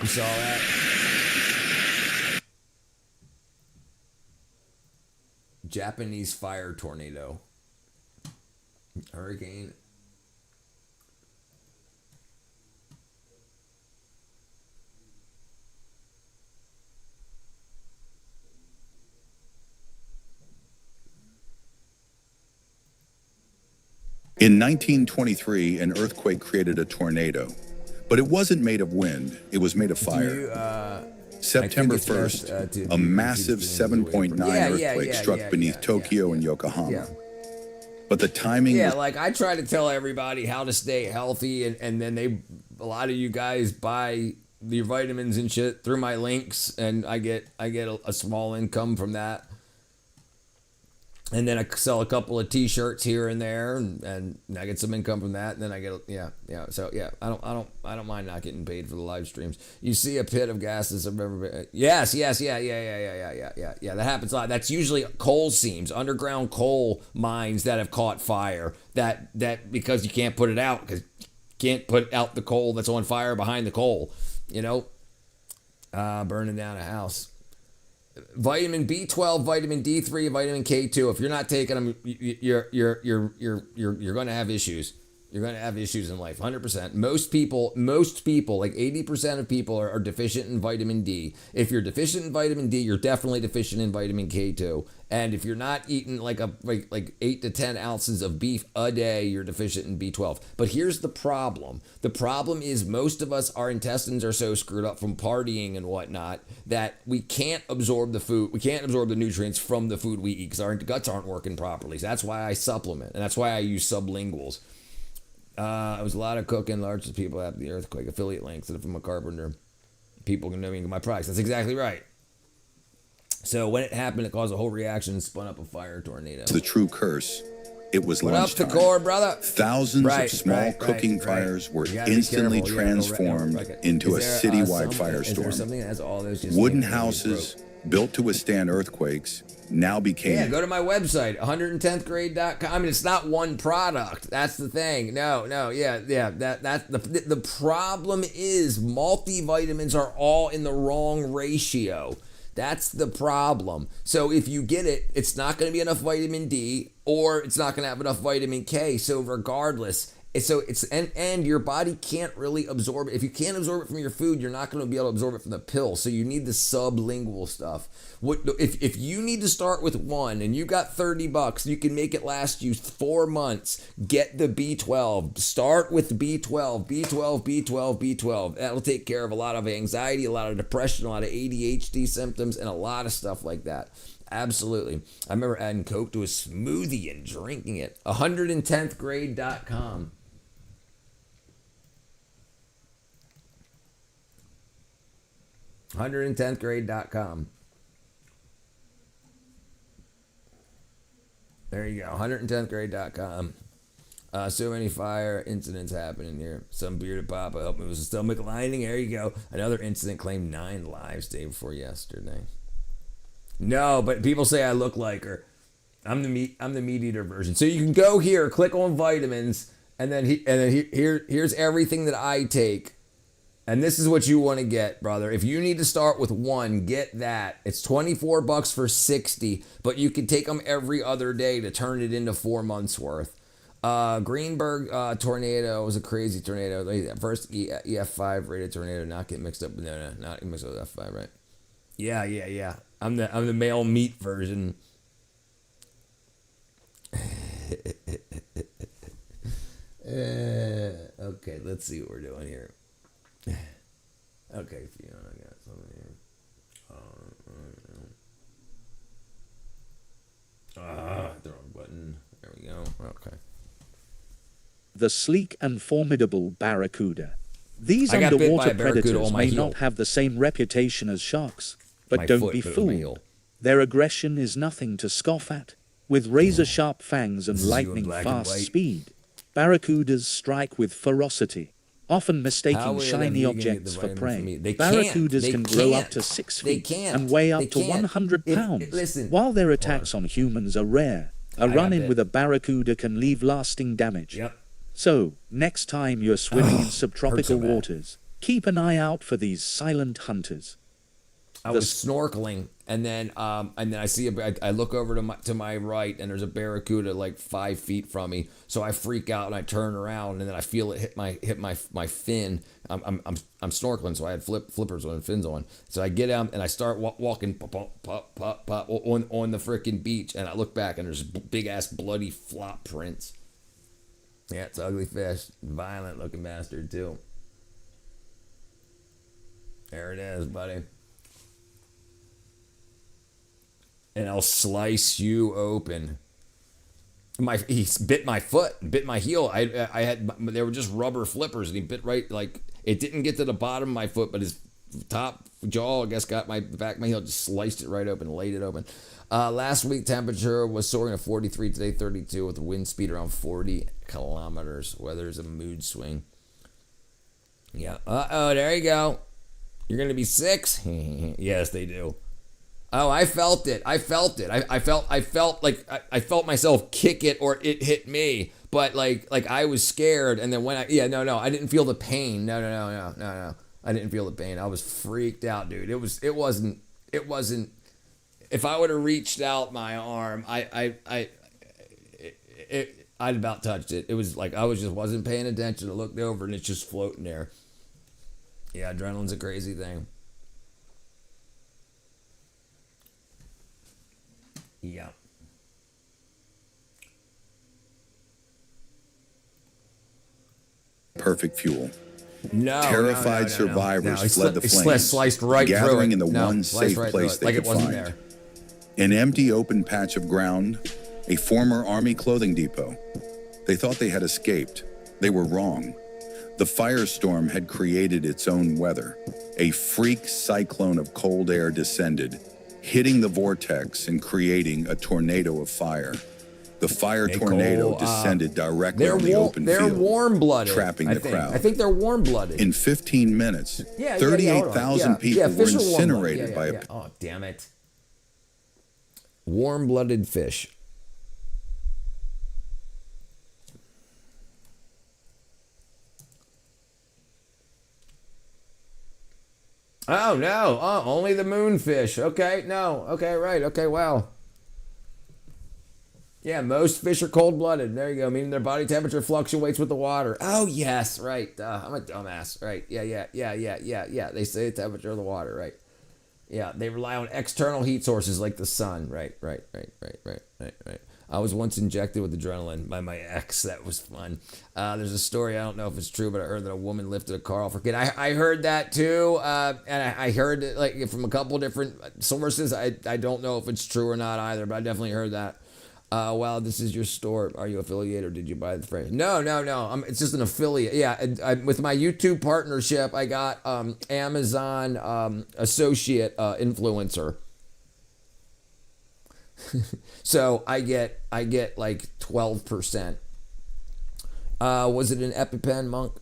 You saw that? Japanese fire tornado. Hurricane. In 1923, an earthquake created a tornado, but it wasn't made of wind, it was made of fire. September 1st, a massive 7.9 earthquake struck beneath Tokyo and Yokohama. But the timing... Yeah, like I try to tell everybody how to stay healthy, and then a lot of you guys buy your vitamins and shit through my links, and I get a small income from that. And then I sell a couple of T-shirts here and there, and I get some income from that. And then I get So yeah, I don't mind not getting paid for the live streams. You see a pit of gases I've ever been. Yes, yeah. That happens a lot. That's usually coal seams, underground coal mines that have caught fire. That because you can't put it out because you can't put out the coal that's on fire behind the coal. You know, burning down a house. Vitamin B12, vitamin D3, vitamin K2. If you're not taking them, you're going to have issues. You're going to have issues in life, 100%. Most people, like 80% of people are deficient in vitamin D. If you're deficient in vitamin D, you're definitely deficient in vitamin K2. And if you're not eating like 8 to 10 ounces of beef a day, you're deficient in B12. But here's the problem. The problem is most of us, our intestines are so screwed up from partying and whatnot that we can't absorb the food. We can't absorb the nutrients from the food we eat because our guts aren't working properly. So that's why I supplement. And that's why I use sublinguals. It was a lot of cooking, largest people after the earthquake. Affiliate links. And if I'm a carpenter, people can know me my products. That's exactly right. So when it happened, it caused a whole reaction and spun up a fire tornado. The true curse. It was what lunchtime. Up the core, brother? Thousands of small cooking fires were instantly transformed into a citywide firestorm. Wooden houses built to withstand earthquakes now became... Yeah, go to my website, 110thgrade.com. I mean, it's not one product. That's the thing. No, that's the problem is multivitamins are all in the wrong ratio. That's the problem. So if you get it, it's not going to be enough vitamin D or it's not going to have enough vitamin K. So regardless, and your body can't really absorb it. If you can't absorb it from your food, you're not going to be able to absorb it from the pill. So you need the sublingual stuff. If you need to start with one and you got $30, you can make it last you 4 months. Get the B12. Start with B12, B12, B12, B12. That'll take care of a lot of anxiety, a lot of depression, a lot of ADHD symptoms, and a lot of stuff like that. Absolutely. I remember adding Coke to a smoothie and drinking it. 110thgrade.com. 110thgrade.com. There you go. 110thgrade.com. So many fire incidents happening here. Some bearded papa helped me with some stomach lining. There you go. Another incident claimed 9 lives day before yesterday. No, but people say I look like her. I'm the meat eater version. So you can go here, click on vitamins, and then here's everything that I take. And this is what you want to get, brother. If you need to start with one, get that. It's $24 for 60, but you can take them every other day to turn it into 4 months worth. Greenberg tornado was a crazy tornado. First EF5 rated tornado, not get mixed up. No, not mixed up with F5, right? Yeah. I'm the male meat version. Okay, let's see what we're doing here. Okay, Fiona, I got something here. The wrong button. There we go. Okay. The sleek and formidable barracuda. These I got bit by underwater a barracuda predators on my may heel. not have the same reputation as sharks, but My don't foot, be but on my heel. fooled. Their aggression is nothing to scoff at. With razor-sharp fangs and This is you in lightning black and fast white. speed, barracudas strike with ferocity, often How mistaking will shiny them vegan get objects the for vitamin prey. from me? They can't. Barracudas They can grow up can't. to 6 They feet can't. and weigh They up to can't. 100 pounds. Listen. While their attacks on humans are rare, a I got run-in bit. with a barracuda can leave lasting damage. Yep. So, next time you're swimming in subtropical bad. waters, keep an eye out for these silent hunters. I was snorkeling, and then I see I look over to my right, and there's a barracuda like 5 feet from me. So I freak out and I turn around, and then I feel it hit my fin. I'm snorkeling, so I had flippers on and fins on. So I get out and I start walking pop, on the freaking beach, and I look back and there's big ass bloody flop prints. Yeah, it's an ugly fish, violent looking bastard too. There it is, buddy. And I'll slice you open. He bit my foot, bit my heel. I had they were just rubber flippers, and he bit right like it didn't get to the bottom of my foot, but his top jaw I guess got my back of my heel, just sliced it right open, laid it open. Last week temperature was soaring at 43, today 32 with a wind speed around 40 kilometers. Weather's a mood swing. Yeah. There you go. You're gonna be 6. Yes, they do. Oh, I felt it. I felt myself kick it or it hit me. But like I was scared, and then when I didn't feel the pain. No. I didn't feel the pain. I was freaked out, dude. It wasn't. If I would have reached out my arm, I'd about touched it. It was like I wasn't paying attention. I looked over and it's just floating there. Yeah, adrenaline's a crazy thing. Yeah. Perfect fuel. No. Terrified survivors fled the flames, sliced right gathering through it. in the one safe right place they like could it wasn't find. there. An empty open patch of ground, a former Army clothing depot. They thought they had escaped. They were wrong. The firestorm had created its own weather. A freak cyclone of cold air descended, hitting the vortex and creating a tornado of fire. The fire tornado descended directly on the open they're field, warm-blooded, trapping the crowd. I think they're warm-blooded. In 15 minutes, Yeah, 38,000 people were fish are warm-blooded. incinerated by a... Oh, damn it. Warm-blooded fish. Oh, no. Oh, only the moonfish. Okay, no. Okay, right. Okay, wow. Yeah, most fish are cold-blooded. There you go. Meaning their body temperature fluctuates with the water. Oh, yes, right. I'm a dumbass. Right. Yeah. They say the temperature of the water, right. Yeah, they rely on external heat sources like the sun. Right. I was once injected with adrenaline by my ex. That was fun. There's a story, I don't know if it's true, but I heard that a woman lifted a car off her kid. I heard that too, and I heard it like from a couple different sources. I don't know if it's true or not either, but I definitely heard that. Wow, this is your store. Are you affiliated or did you buy the frame? No. It's just an affiliate. Yeah, with my YouTube partnership, I got Amazon associate influencer. So I get like 12%. Was it an EpiPen, Monk?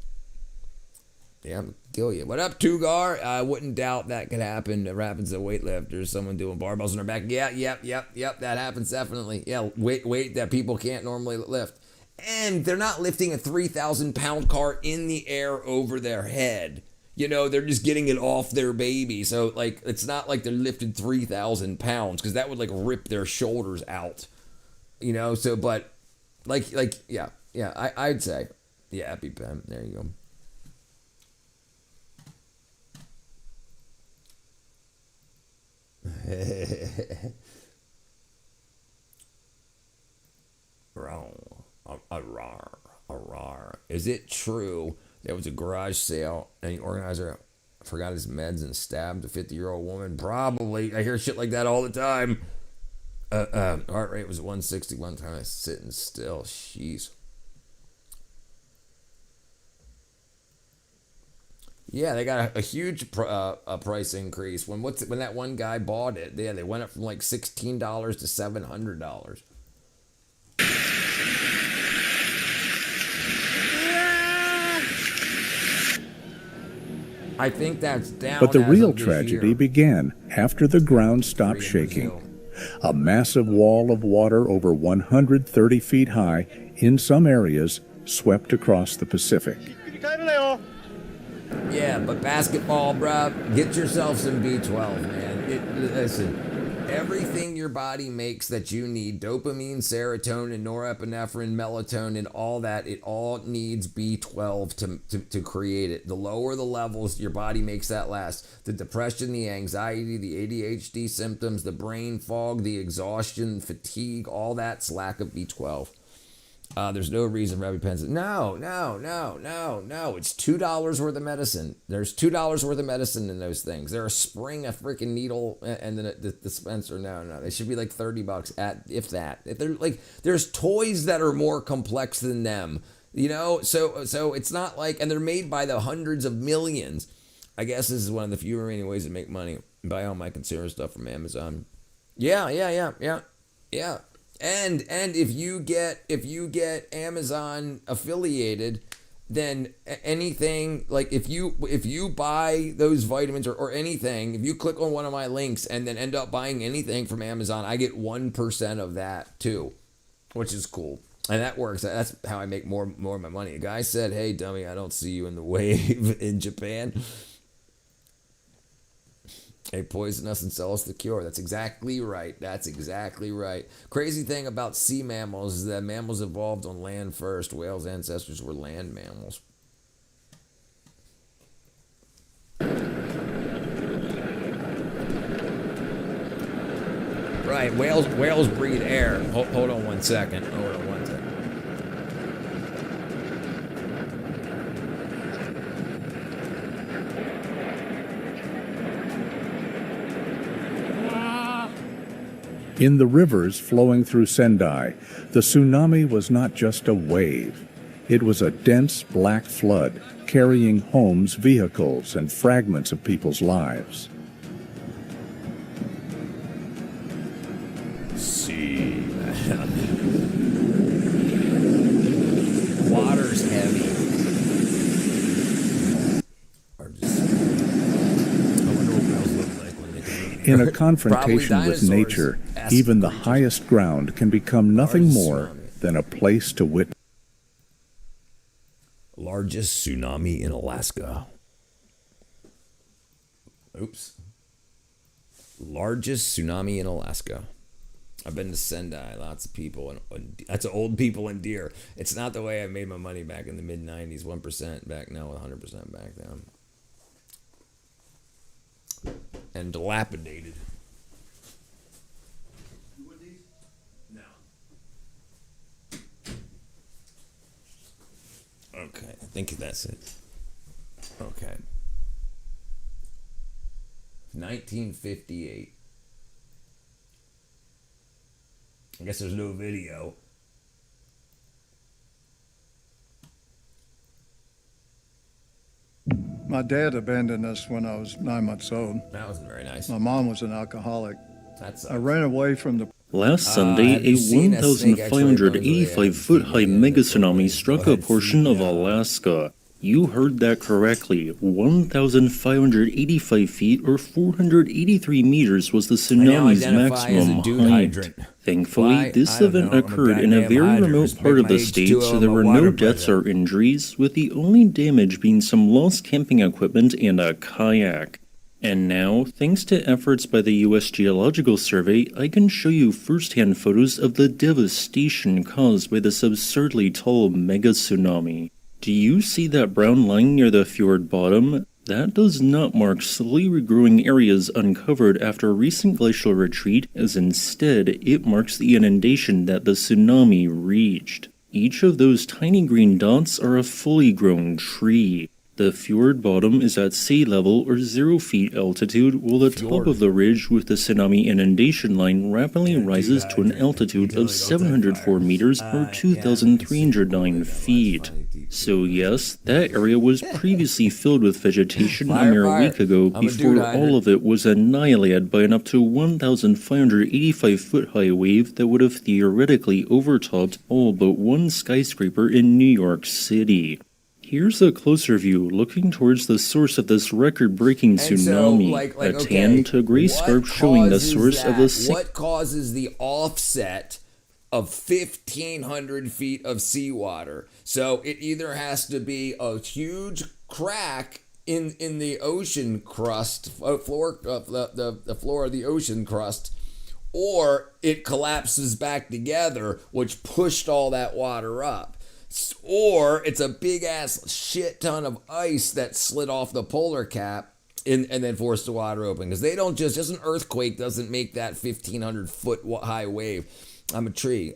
Yeah, I'm kill you. What up, Tugar? I wouldn't doubt that could happen. It happens to weightlifters. Someone doing barbells on their back. Yep. That happens definitely. Yeah, weight that people can't normally lift. And they're not lifting a 3,000-pound car in the air over their head. You know, they're just getting it off their baby. So, like, it's not like they're lifting 3,000 pounds because that would, like, rip their shoulders out. You know, so, but, yeah, I'd say. Yeah, EpiPen. There you go. Is it true there was a garage sale and the organizer forgot his meds and stabbed a 50-year-old woman? Probably. I hear shit like that all the time. Heart rate was 160 one time. I was sitting still. Jeez. Yeah, they got a huge price increase. When that one guy bought it, they went up from like $16 to $700. I think that's down. But the real tragedy began after the ground stopped shaking. A massive wall of water over 130 feet high in some areas swept across the Pacific. Yeah, but basketball, bruh, get yourself some B12, man. Listen, everything your body makes that you need, dopamine, serotonin, norepinephrine, melatonin, all that, it all needs B12 to create it. The lower the levels, your body makes that last. The depression, the anxiety, the ADHD symptoms, the brain fog, the exhaustion, fatigue, all that's lack of B12. There's no reason for EpiPens. No. It's $2 worth of medicine. There's $2 worth of medicine in those things. They're a spring, a freaking needle, and then the dispenser. No. They should be like $30 if that. If they're like, there's toys that are more complex than them. You know, so it's not like, and they're made by the hundreds of millions. I guess this is one of the few remaining ways to make money. Buy all my consumer stuff from Amazon. Yeah. And if you get Amazon affiliated, then anything like if you buy those vitamins or anything, if you click on one of my links and then end up buying anything from Amazon, I get 1% of that too, which is cool. And that works. That's how I make more of my money. A guy said, "Hey, dummy, I don't see you in the wave in Japan. They poison us and sell us the cure." That's exactly right. Crazy thing about sea mammals is that mammals evolved on land first. Whales' ancestors were land mammals. Right, whales breathe air. Hold on one second. In the rivers flowing through Sendai, the tsunami was not just a wave. It was a dense black flood carrying homes, vehicles, and fragments of people's lives. Sea, man. Water's heavy. In a confrontation with nature, even the highest ground can become nothing more than a place to witness. Largest tsunami in Alaska. Largest tsunami in Alaska. I've been to Sendai, lots of people, and that's old people and deer. It's not the way I made my money back in the mid-90s, 1% back now, 100% back down. And dilapidated. No. Okay, I think that's it. Okay. 1958. I guess there's no video. My dad abandoned us when I was 9 months old. That wasn't very nice. My mom was an alcoholic. That's. I ran away from the. Last Sunday, a 1,585-foot-high mega tsunami struck a portion of Alaska. You heard that correctly. 1,585 feet or 483 meters was the tsunami's maximum height. Thankfully, this event occurred in a very remote part of the state, so there were no deaths or injuries, with the only damage being some lost camping equipment and a kayak. And now, thanks to efforts by the U.S. Geological Survey, I can show you first-hand photos of the devastation caused by this absurdly tall mega tsunami. Do you see that brown line near the fjord bottom? That does not mark slowly regrowing areas uncovered after a recent glacial retreat, as instead it marks the inundation that the tsunami reached. Each of those tiny green dots are a fully grown tree. The fjord bottom is at sea level or 0 feet altitude, while the top of the ridge with the tsunami inundation line rapidly rises to an altitude of 704 meters or 2,309 feet. So yes, that area was previously filled with vegetation a mere week ago before all of it was annihilated by an up to 1,585-foot high wave that would have theoretically overtopped all but one skyscraper in New York City. Here's a closer view looking towards the source of this record-breaking tsunami, a tan to gray scarp showing the source of the... What causes the offset of 1,500 feet of seawater? So it either has to be a huge crack in the ocean crust, the floor of the ocean crust, or it collapses back together, which pushed all that water up. Or it's a big ass shit ton of ice that slid off the polar cap and then forced the water open. Because they don't just an earthquake doesn't make that 1,500 foot high wave. I'm a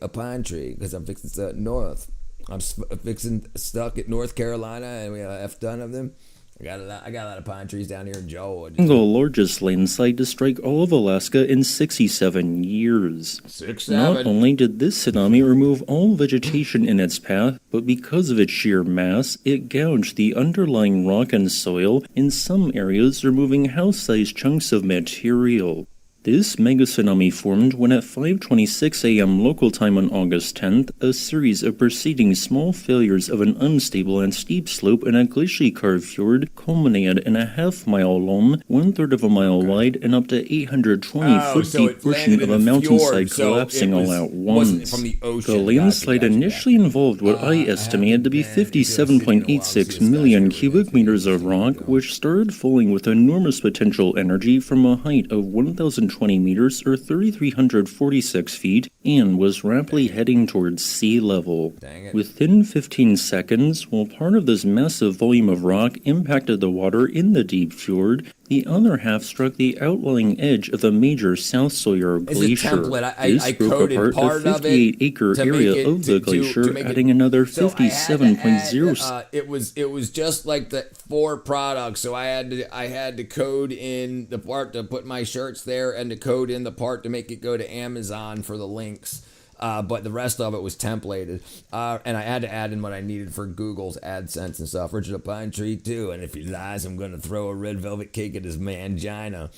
pine tree, because I'm fixing to north. I'm stuck at North Carolina, and we have a F ton of them. I got a lot of pine trees down here in Georgia. The largest landslide to strike all of Alaska in 67 years. Not only did this tsunami remove all vegetation in its path, but because of its sheer mass, it gouged the underlying rock and soil, in some areas removing house-sized chunks of material. This mega tsunami formed when at 5:26 a.m. local time on August 10th, a series of preceding small failures of an unstable and steep slope in a glacially carved fjord culminated in a half-mile long, 1/3 of a mile wide, and up to 820-foot deep portion of a mountainside collapsing all at once. The landslide initially involved what I estimated to be 57.86 million cubic meters of rock, which started falling with enormous potential energy from a height of 1,020 meters or 3,346 feet and was rapidly heading towards sea level. Within 15 seconds, while part of this massive volume of rock impacted the water in the deep fjord, the other half struck the outlying edge of the major South Sawyer Glacier. This broke apart a 58-acre area of the glacier, adding another 57.0. It was just like the 4 products, so I had to code in the part to put my shirts there and to code in the part to make it go to Amazon for the links. But the rest of it was templated. And I had to add in what I needed for Google's AdSense and stuff. Original pine tree too. And if he lies, I'm going to throw a red velvet cake at his mangina.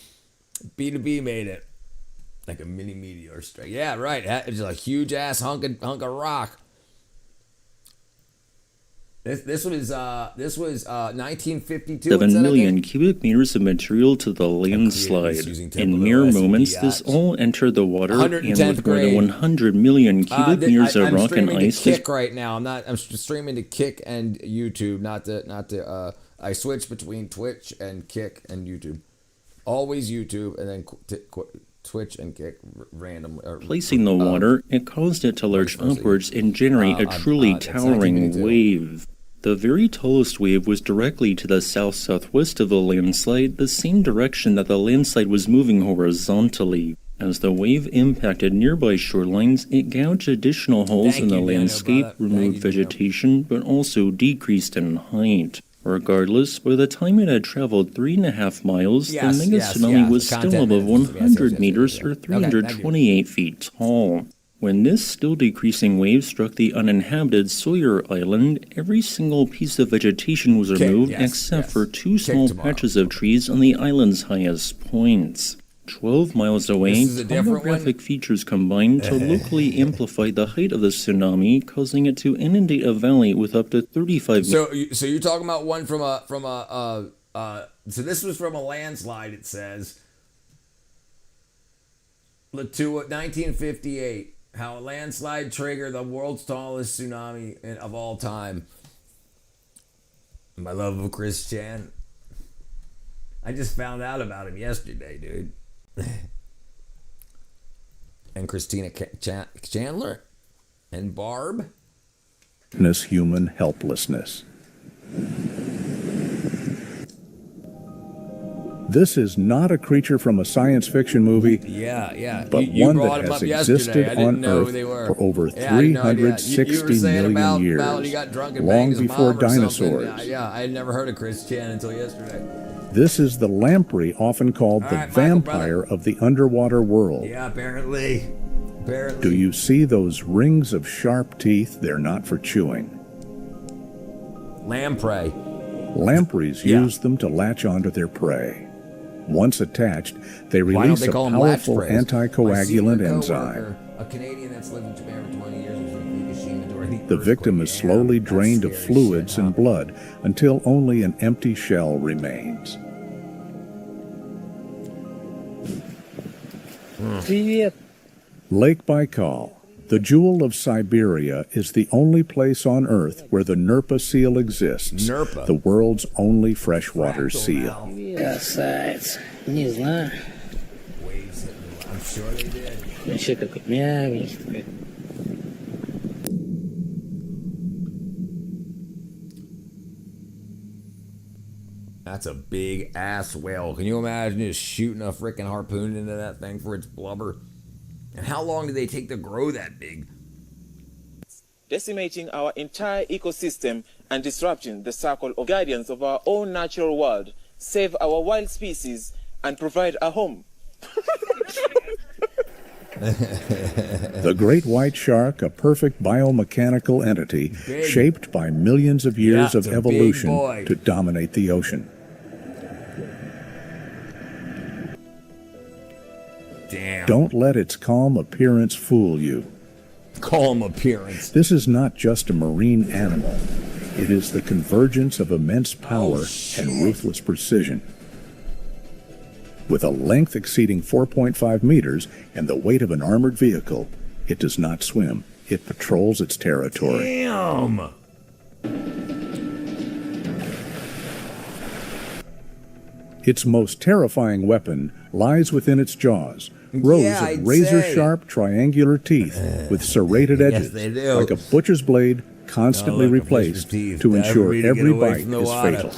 B2B made it. Like a mini meteor strike. Yeah, right. It's a huge ass hunk of rock. This was 1952. 7 million cubic meters of material to the landslide. In mere moments, this all entered the water, and with more than 100 million cubic meters of rock and ice. I'm streaming to Kick right now. I'm streaming to Kick and YouTube. Not to. I switch between Twitch and Kick and YouTube. Always YouTube, and then Twitch and Kick random. Placing the water, it caused it to lurch upwards and generate a truly towering wave. The very tallest wave was directly to the south-southwest of the landslide, the same direction that the landslide was moving horizontally. As the wave impacted nearby shorelines, it gouged additional holes in the landscape, removed vegetation, but also decreased in height. Regardless, by the time it had traveled 3.5 miles, the mega tsunami was still above 100 meters or 328 feet tall. When this still decreasing wave struck the uninhabited Sawyer Island, every single piece of vegetation was removed except for 2 small patches of trees on the island's highest points. 12 miles away, topographic features combined to locally amplify the height of the tsunami, causing it to inundate a valley with up to 35 meters. So you're talking about one from a so this was from a landslide, it says, to 1958. How a landslide triggered the world's tallest tsunami of all time. My love of Chris Chan. I just found out about him yesterday, dude. And Christina Chandler. And Barb. Human helplessness. This is not a creature from a science fiction movie, Yeah. but You one brought that them has up yesterday. existed I didn't on know who Earth they were. for over Yeah, I had no idea. You were 360 saying million years, about he got drunk and long banged his before mom or something. dinosaurs. Yeah, I had never heard of Chris Chan until yesterday. This is the lamprey, often called All the right, Michael, vampire of the underwater world. Yeah, apparently. Do you see those rings of sharp teeth? They're not for chewing. Lamprey. Lampreys Yeah. use them to latch onto their prey. Once attached, they Why don't release they a call them powerful latchpreys? My anticoagulant senior enzyme. coworker, a Canadian that's lived in Japan for 20 years, was in Fukushima during The victim is slowly drained of fluids and blood until only an empty shell remains. Lake Baikal, the jewel of Siberia, is the only place on Earth where the Nerpa seal exists, Nerpa? the world's only freshwater seal. Красавец. Не знаю. I'm sure they did. Вообще какой мягенький. That's a big ass whale. Can you imagine just shooting a freaking harpoon into that thing for its blubber? And how long do they take to grow that big? Decimating our entire ecosystem and disrupting the circle of guardians of our own natural world, save our wild species, and provide a home. The great white shark, a perfect biomechanical entity Big. shaped by millions of years Yeah, of it's a big evolution boy. to dominate the ocean. Damn. Don't let its calm appearance fool you. Calm appearance. This is not just a marine animal. It is the convergence of immense power and ruthless precision. With a length exceeding 4.5 meters and the weight of an armored vehicle, it does not swim. It patrols its territory. Damn. Its most terrifying weapon lies within its jaws. Rows Yeah, of I'd razor-sharp triangular teeth with serrated Yes, edges, they do. like a butcher's blade, constantly Like a butcher's replaced teeth. to ensure Everybody every get away bite from the is water. fatal.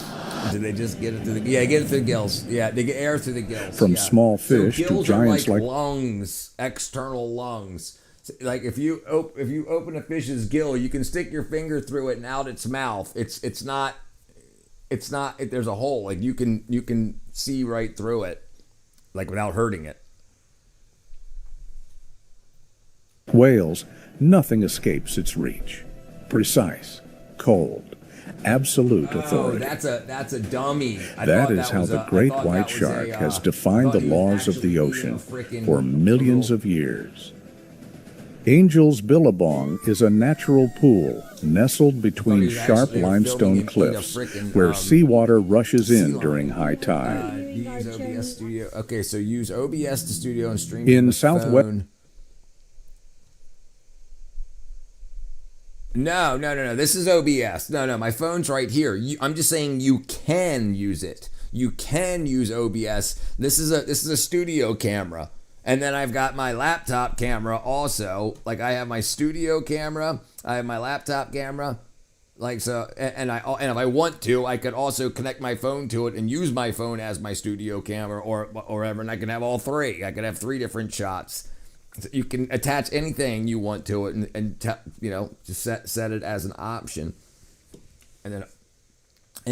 Did they just get it through the? Yeah, get it through the gills. Yeah, they get air through the gills. From yeah. small fish so to gills giants are like lungs, external lungs. So, like if you open a fish's gill, you can stick your finger through it and out its mouth. It's not. There's a hole. Like you can see right through it, like without hurting it. whales, nothing escapes its reach. Precise, cold, absolute authority. That's a dummy. That is how the great white shark has defined the laws of the ocean for millions of years. Angel's Billabong is a natural pool nestled between sharp limestone cliffs where seawater rushes in during high tide. Use OBS Studio. Okay, so use OBS to Studio and stream In from the Southwest. phone. No. This is OBS. No. My phone's right here. I'm just saying you can use it. You can use OBS. This is a studio camera. And then I've got my laptop camera also. Like I have my studio camera, I have my laptop camera. Like so, and if I want to, I could also connect my phone to it and use my phone as my studio camera or whatever, and I can have all three. I could have three different shots. So you can attach anything you want to it, and just set it as an option, and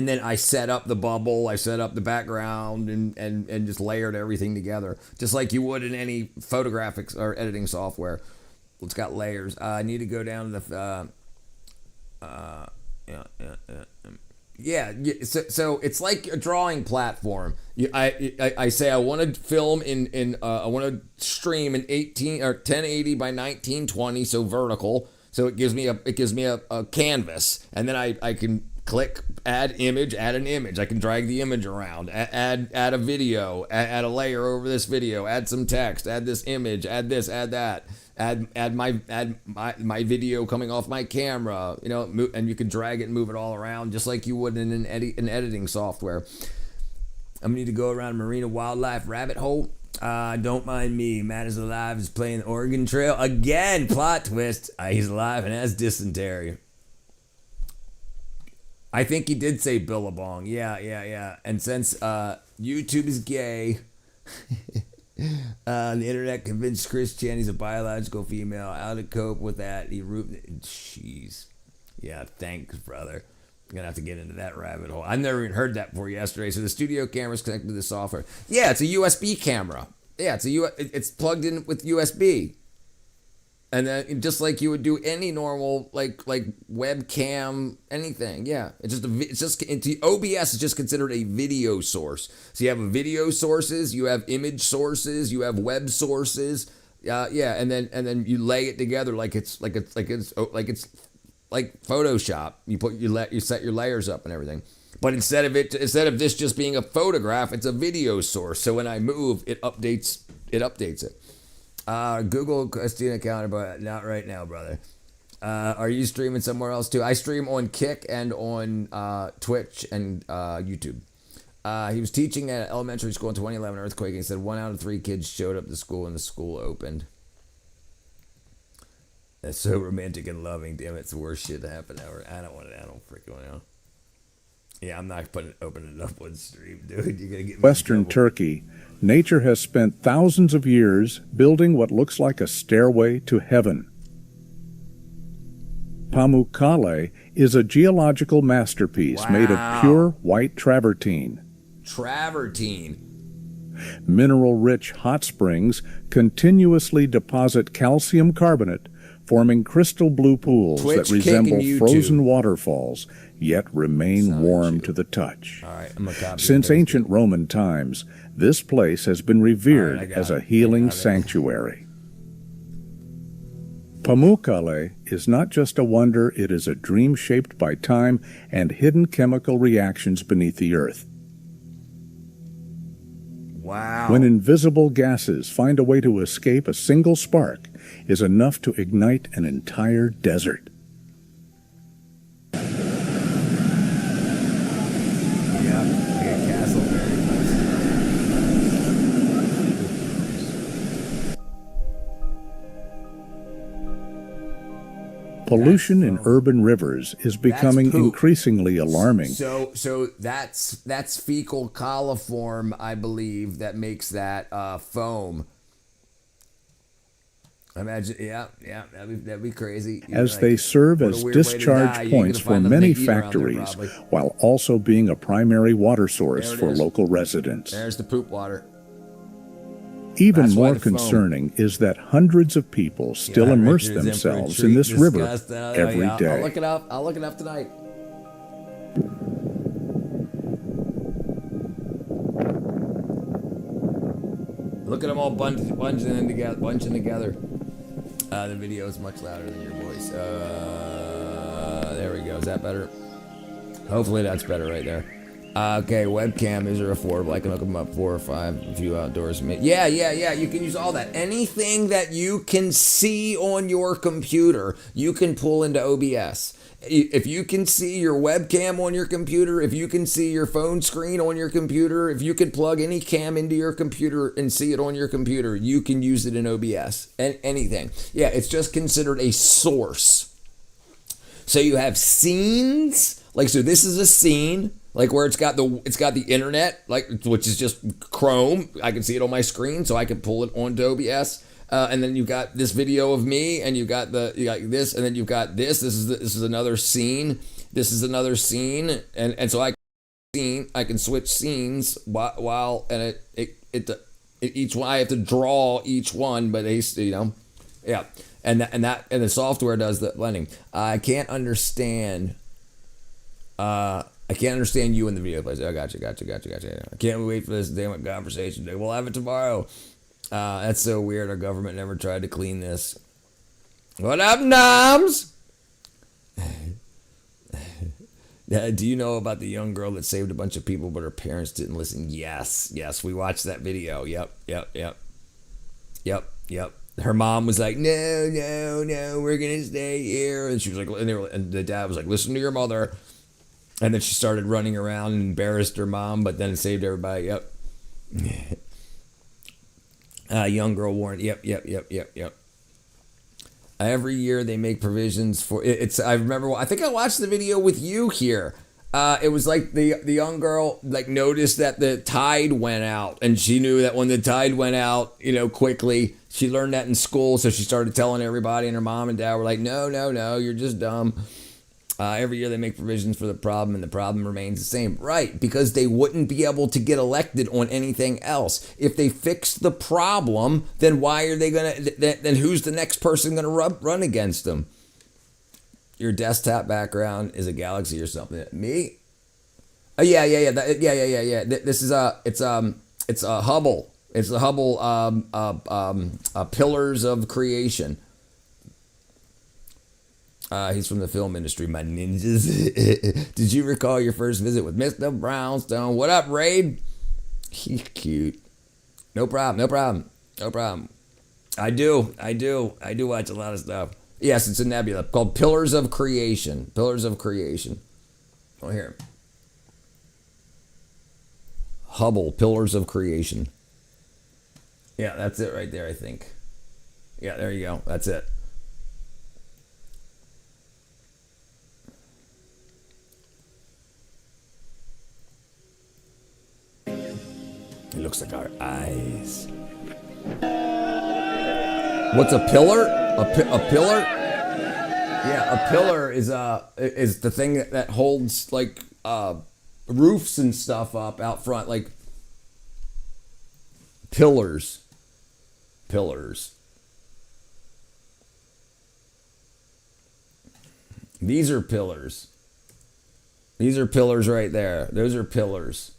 then I set up the bubble, I set up the background, and just layered everything together, just like you would in any photographic or editing software. It's got layers. I need to go down to the. So it's like a drawing platform. I say I want to film I want to stream in 18 or 1080 by 1920, so vertical. So it gives me a canvas, and then I can click add an image. I can drag the image around, add a video, add a layer over this video, add some text, add this image, add this, add that, add my video coming off my camera, and you can drag it and move it all around just like you would in an editing software. I'm gonna need to go around Marina Wildlife rabbit hole. Don't mind me. Matt is alive, is playing the Oregon Trail again. Plot twist. He's alive and has dysentery. I think he did say Billabong. Yeah. And since YouTube is gay, the internet convinced Chris Chan he's a biological female. How to cope with that? Jeez. Yeah, thanks, brother. I'm gonna have to get into that rabbit hole. I've never even heard that before yesterday. So the studio camera is connected to the software. Yeah, it's a USB camera. Yeah, it's plugged in with USB. And then just like you would do any normal like webcam anything, yeah. OBS is just considered a video source. So you have video sources, you have image sources, you have web sources, yeah. And then you lay it together like it's like Photoshop. You set your layers up and everything. But instead of this just being a photograph, it's a video source. So when I move, it updates it. Google Christina counter, but not right now, brother. Are you streaming somewhere else too? I stream on Kick and on Twitch and YouTube. He was teaching at elementary school in 2011 earthquake, and he said 1 out of 3 kids showed up to school and the school opened. That's so romantic and loving. Damn, it's the worst shit to happen ever. I don't freaking know. Yeah, I'm not opening it up on stream, dude. You're gonna get me Western in trouble. Turkey, nature has spent thousands of years building what looks like a stairway to heaven. Pamukkale is a geological masterpiece made of pure white travertine. Mineral-rich hot springs continuously deposit calcium carbonate, forming crystal blue pools that resemble frozen waterfalls, yet remain warm to the touch. All right, I'm gonna copy Since and paste ancient Roman times, this place has been revered as a healing sanctuary. Pamukkale is not just a wonder, it is a dream shaped by time and hidden chemical reactions beneath the earth. Wow. When invisible gases find a way to escape, a single spark is enough to ignite an entire desert. Pollution in urban rivers is becoming increasingly alarming. So that's fecal coliform, I believe, that makes that foam. Imagine, yeah, that'd be crazy. As they serve as discharge points for many factories, while also being a primary water source for local residents. There's the poop water. Even more concerning is that hundreds of people still immerse themselves in this river every day. I'll look it up. I'll look it up tonight. Look at them all bunching together. The video is much louder than your voice. There we go. Is that better? Hopefully that's better right there. Okay, webcam, these are affordable. I can hook them up 4 or 5 if you outdoors. Yeah, you can use all that. Anything that you can see on your computer, you can pull into OBS. If you can see your webcam on your computer, if you can see your phone screen on your computer, if you can plug any cam into your computer and see it on your computer, you can use it in OBS. And anything. Yeah, it's just considered a source. So you have scenes, like, so this is a scene. Like where it's got the internet, like, which is just Chrome. I can see it on my screen, so I can pull it onto OBS. And then you've got this video of me, and you got this, and then you've got this. This is another scene. This is another scene, and so I can switch scenes while and each one I have to draw each one, but yeah, and the software does the blending. I can't understand. I can't understand you in the video place. Oh, gotcha. I can't wait for this damn conversation. We'll have it tomorrow. That's so weird. Our government never tried to clean this. What up, Noms? Do you know about the young girl that saved a bunch of people, but her parents didn't listen? Yes. We watched that video. Yep. Her mom was like, no, we're gonna stay here, and she was like, and the dad was like, listen to your mother. And then she started running around and embarrassed her mom, but then it saved everybody. Yep. Young girl warned. Yep. Every year they make provisions for it's. I remember. I think I watched the video with you here. It was like the young girl like noticed that the tide went out, and she knew that when the tide went out, quickly. She learned that in school, so she started telling everybody, and her mom and dad were like, no, you're just dumb. Every year they make provisions for the problem, and the problem remains the same. Right, because they wouldn't be able to get elected on anything else. If they fix the problem, then why are they going to, then who's the next person going to run against them? Your desktop background is a galaxy or something. Me? Oh, yeah. This is it's a Hubble. It's the Hubble Pillars of Creation. He's from the film industry, my ninjas. Did you recall your first visit with Mr. Brownstone? What up, Raid? He's cute. No problem. I do watch a lot of stuff. Yes, it's a nebula called Pillars of Creation. Oh, here. Hubble, Pillars of Creation. Yeah, that's it right there, I think. Yeah, there you go. That's it. It looks like our eyes. What's a pillar? A pillar? Yeah, a pillar is the thing that holds like roofs and stuff up out front, like pillars. These are pillars. These are pillars right there. Those are pillars.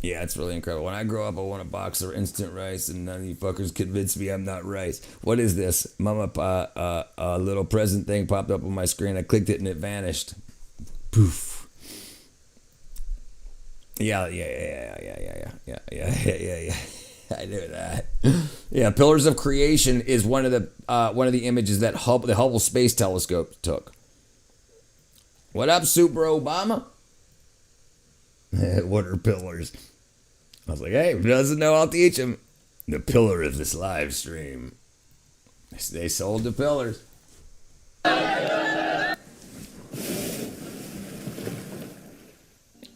Yeah, it's really incredible. When I grow up, I want a box of instant rice, and none of you fuckers convince me I'm not rice. What is this? Mama, a little present thing popped up on my screen. I clicked it and it vanished. Poof. Yeah. I knew that. Yeah, Pillars of Creation is one of the images that the Hubble Space Telescope took. What up, Super Obama? What are pillars? I was like, hey, who doesn't know, I'll teach him. The pillar of this live stream. They sold the pillars.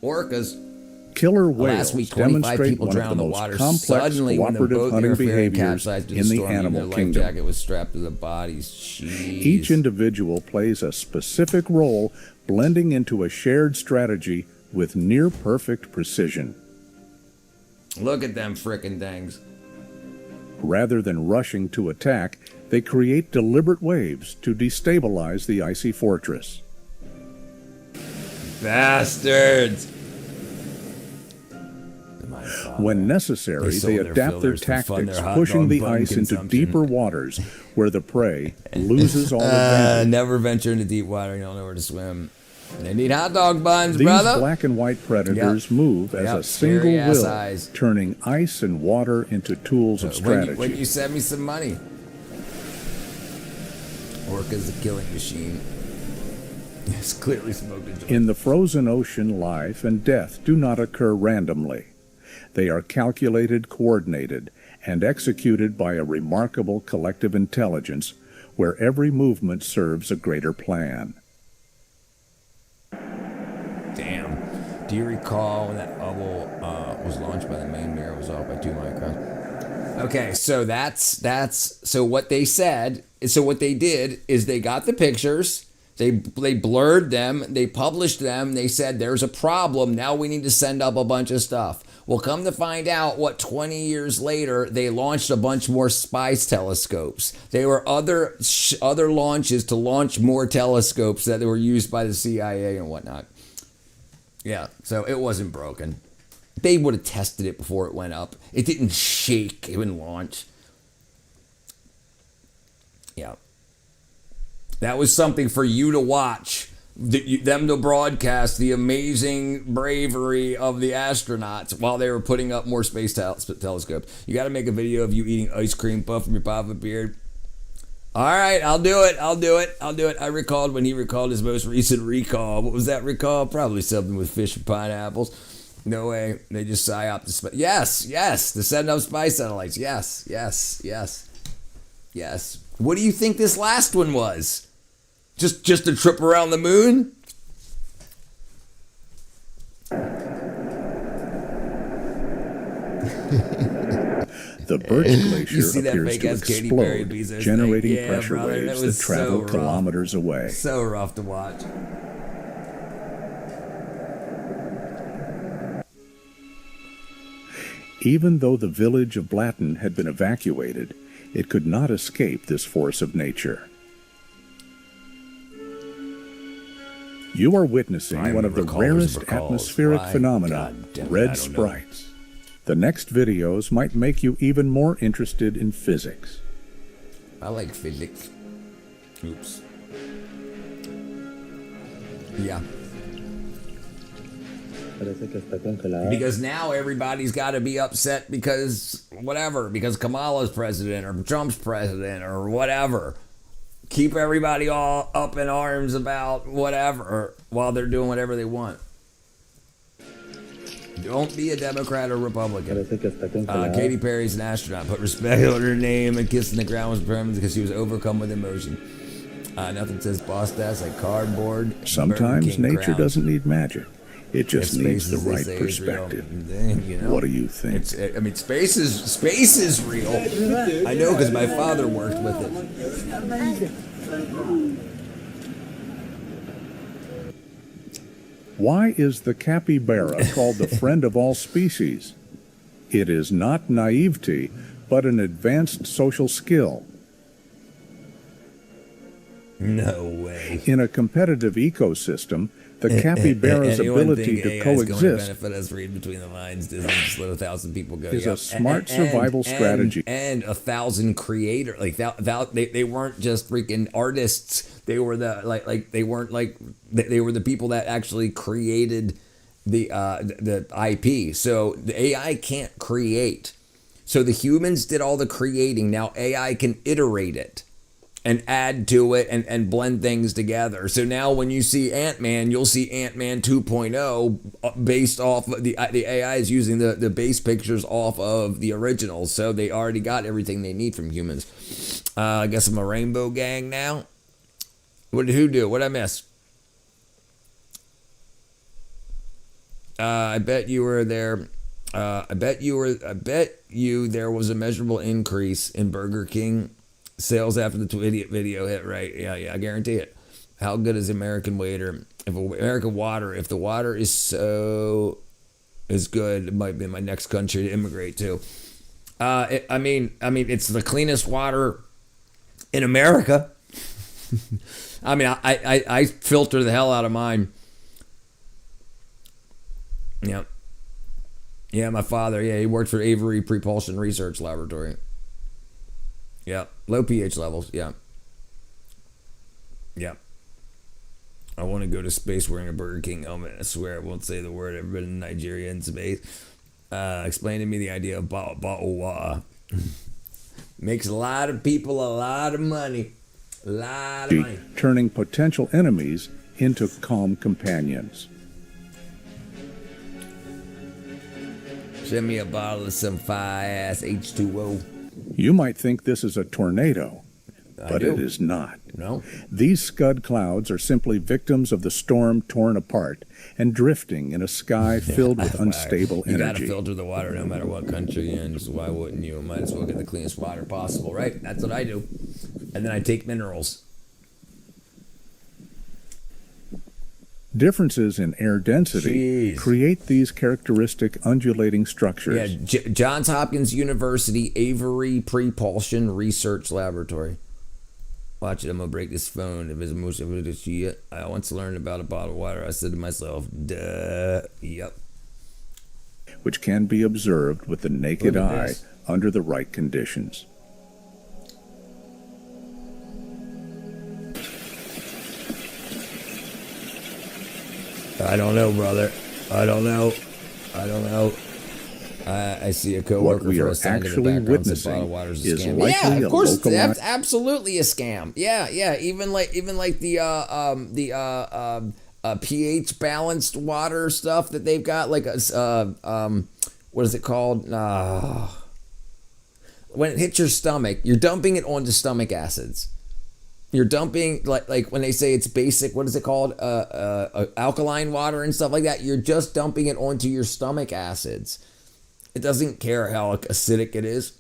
Orcas. Killer whales Last week, 25 demonstrate people one of drowned the in the most water. complex Suddenly, when the cooperative boat hunting interfered, behaviors capsized in the storm, animal their life kingdom. jacket was strapped to the bodies. Jeez. Each individual plays a specific role, blending into a shared strategy with near-perfect precision. Look at them frickin' things. Rather than rushing to attack, they create deliberate waves to destabilize the icy fortress. Bastards! When necessary, they adapt their tactics, pushing the ice into deeper waters where the prey loses all advantage. Never venture into deep water, you don't know where to swim. They need hot dog buns, These brother. black and white predators move as a single will, eyes. turning ice and water into tools of strategy. When you send me some money. Orca's a killing machine. It's clearly smoked a joint. In the frozen ocean, life and death do not occur randomly. They are calculated, coordinated, and executed by a remarkable collective intelligence where every movement serves a greater plan. Damn. Do you recall when that bubble was launched by the main mirror was off by 2 microns? Okay, so so what they said, so what they did is they got the pictures, they blurred them, they published them, they said there's a problem, now we need to send up a bunch of stuff. Well, come to find out, 20 years later, they launched a bunch more spice telescopes. There were other launches to launch more telescopes that were used by the CIA and whatnot. Yeah, so it wasn't broken. They would have tested it before it went up. It didn't shake. It wouldn't launch. Yeah. That was something for you to watch. Them to broadcast the amazing bravery of the astronauts while they were putting up more space telescopes. You got to make a video of you eating ice cream puff from your papa beard. All right, I'll do it. I recalled when he recalled his most recent recall. What was that recall? Probably something with fish and pineapples. No way. They just psyop the spice. Yes. The setting up spice satellites. Yes. What do you think this last one was? Just a trip around the moon? The Birch Glacier see that appears to fake-ass Katy Perry explode, Bezos generating thing? Yeah, pressure brother, that waves that was travel so rough. kilometers away. So rough to watch. Even though the village of Blatton had been evacuated, it could not escape this force of nature. You are witnessing one of the rarest atmospheric phenomena, red sprites. The next videos might make you even more interested in physics. I like physics. Oops. Yeah. Because now everybody's got to be upset because whatever, because Kamala's president or Trump's president or whatever. Keep everybody all up in arms about whatever while they're doing whatever they want. Don't be a Democrat or Republican. Katy Perry's an astronaut. Put respect on her name and kissing the ground was permanent because she was overcome with emotion. Nothing says boss ass like cardboard. Sometimes nature crown. doesn't need magic. It just needs the right perspective. What do you think? I mean, space is real. I know because my father worked with it. Why is the capybara called the friend of all species? It is not naivety, but an advanced social skill. No way. In a competitive ecosystem, the capybara's ability to coexist benefit us read between the lines. Disney just let 1,000 people go. is a smart survival strategy. And 1,000 creators. Like they weren't just freaking artists. They were they weren't like they were the people that actually created the IP. So the AI can't create. So the humans did all the creating. Now AI can iterate it and add to it and blend things together. So now when you see Ant-Man, you'll see Ant-Man 2.0 based off of the AI is using the base pictures off of the originals. So they already got everything they need from humans. I guess I'm a rainbow gang now. What did who do? What did I miss? I bet you were there. I bet you there was a measurable increase in Burger King sales after the idiot video hit, right? Yeah, I guarantee it. How good is American water? If American water, if the water is good, it might be my next country to immigrate to. I mean, it's the cleanest water in America. I mean, I filter the hell out of mine. Yeah. Yeah, my father, he worked for Avery Propulsion Research Laboratory. Yeah, low pH levels, yeah. Yeah. I want to go to space wearing a Burger King helmet. I swear I won't say the word. I've been in Nigeria in space. Explain to me the idea of bottled water. Makes a lot of people a lot of money. A lot of money. Turning potential enemies into calm companions. Send me a bottle of some fire-ass H2O. You might think this is a tornado, but it is not. No. These scud clouds are simply victims of the storm torn apart and drifting in a sky filled with unstable you energy. You gotta filter the water no matter what country you're in, so why wouldn't you? Might as well get the cleanest water possible, right? That's what I do. And then I take minerals. Differences in air density create these characteristic undulating structures. Yeah, Johns Hopkins University Avery Propulsion Research Laboratory. Watch it, I'm gonna break this phone. If it's most of it, shit. I once learned about a bottle of water. I said to myself, duh, yep. Which can be observed with the naked eye under the right conditions. I don't know, brother. I don't know. I see a coworker What we are actually witnessing is likely yeah, of course, localized... it's absolutely a scam. Yeah. Even like the pH balanced water stuff that they've got, like what is it called? When it hits your stomach, you're dumping it onto stomach acids. You're dumping like when they say it's basic, what is it called? Alkaline water and stuff like that. You're just dumping it onto your stomach acids. It doesn't care how acidic it is.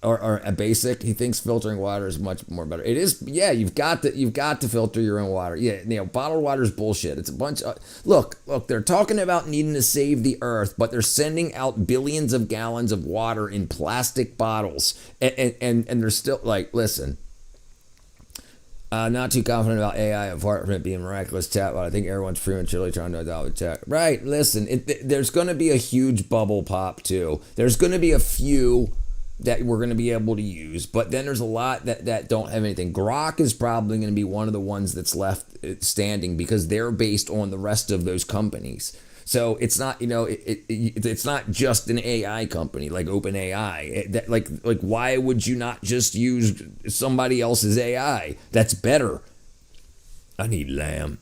or a basic. He thinks filtering water is much more better. It is, yeah. You've got to filter your own water. Yeah, bottled water is bullshit. It's a bunch of look. They're talking about needing to save the earth, but they're sending out billions of gallons of water in plastic bottles, and they're still like, listen. Not too confident about AI apart from it being miraculous chatbot. I think everyone's prematurely trying to adopt the chat. Right, listen, there's going to be a huge bubble pop too. There's going to be a few that we're going to be able to use, but then there's a lot that don't have anything. Grok is probably going to be one of the ones that's left standing because they're based on the rest of those companies. So it's not, it's not just an AI company like OpenAI. Like why would you not just use somebody else's AI? That's better. I need lamb.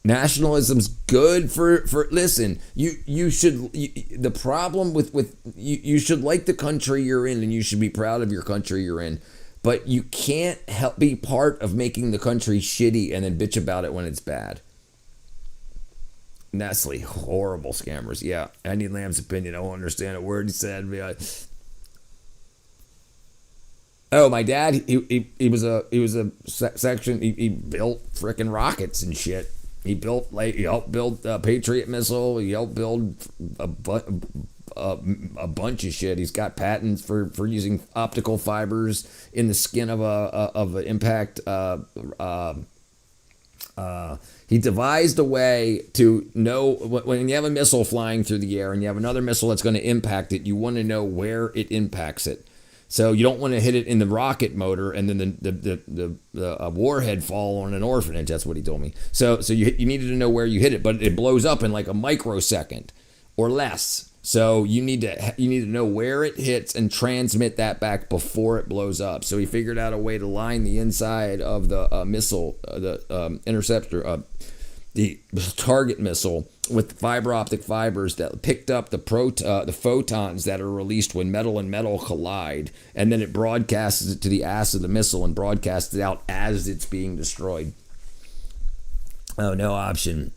Nationalism's good for listen, you should, the problem with you should like the country you're in and you should be proud of your country you're in. But you can't help be part of making the country shitty and then bitch about it when it's bad. Nestle, horrible scammers. Yeah, I need Lamb's opinion. I won't understand a word he said. Oh, my dad, he was a section. He built frickin' rockets and shit. He helped build a Patriot missile. He helped build a bunch of shit. He's got patents for using optical fibers in the skin of an impact. He devised a way to know when you have a missile flying through the air and you have another missile that's going to impact it, you want to know where it impacts it. So you don't want to hit it in the rocket motor and then the warhead fall on an orphanage. That's what he told me. So you needed to know where you hit it, but it blows up in like a microsecond or less. So you need to know where it hits and transmit that back before it blows up. So he figured out a way to line the inside of the missile, the interceptor, the target missile with fiber optic fibers that picked up the photons that are released when metal and metal collide, and then it broadcasts it to the ass of the missile and broadcasts it out as it's being destroyed. Oh, no option.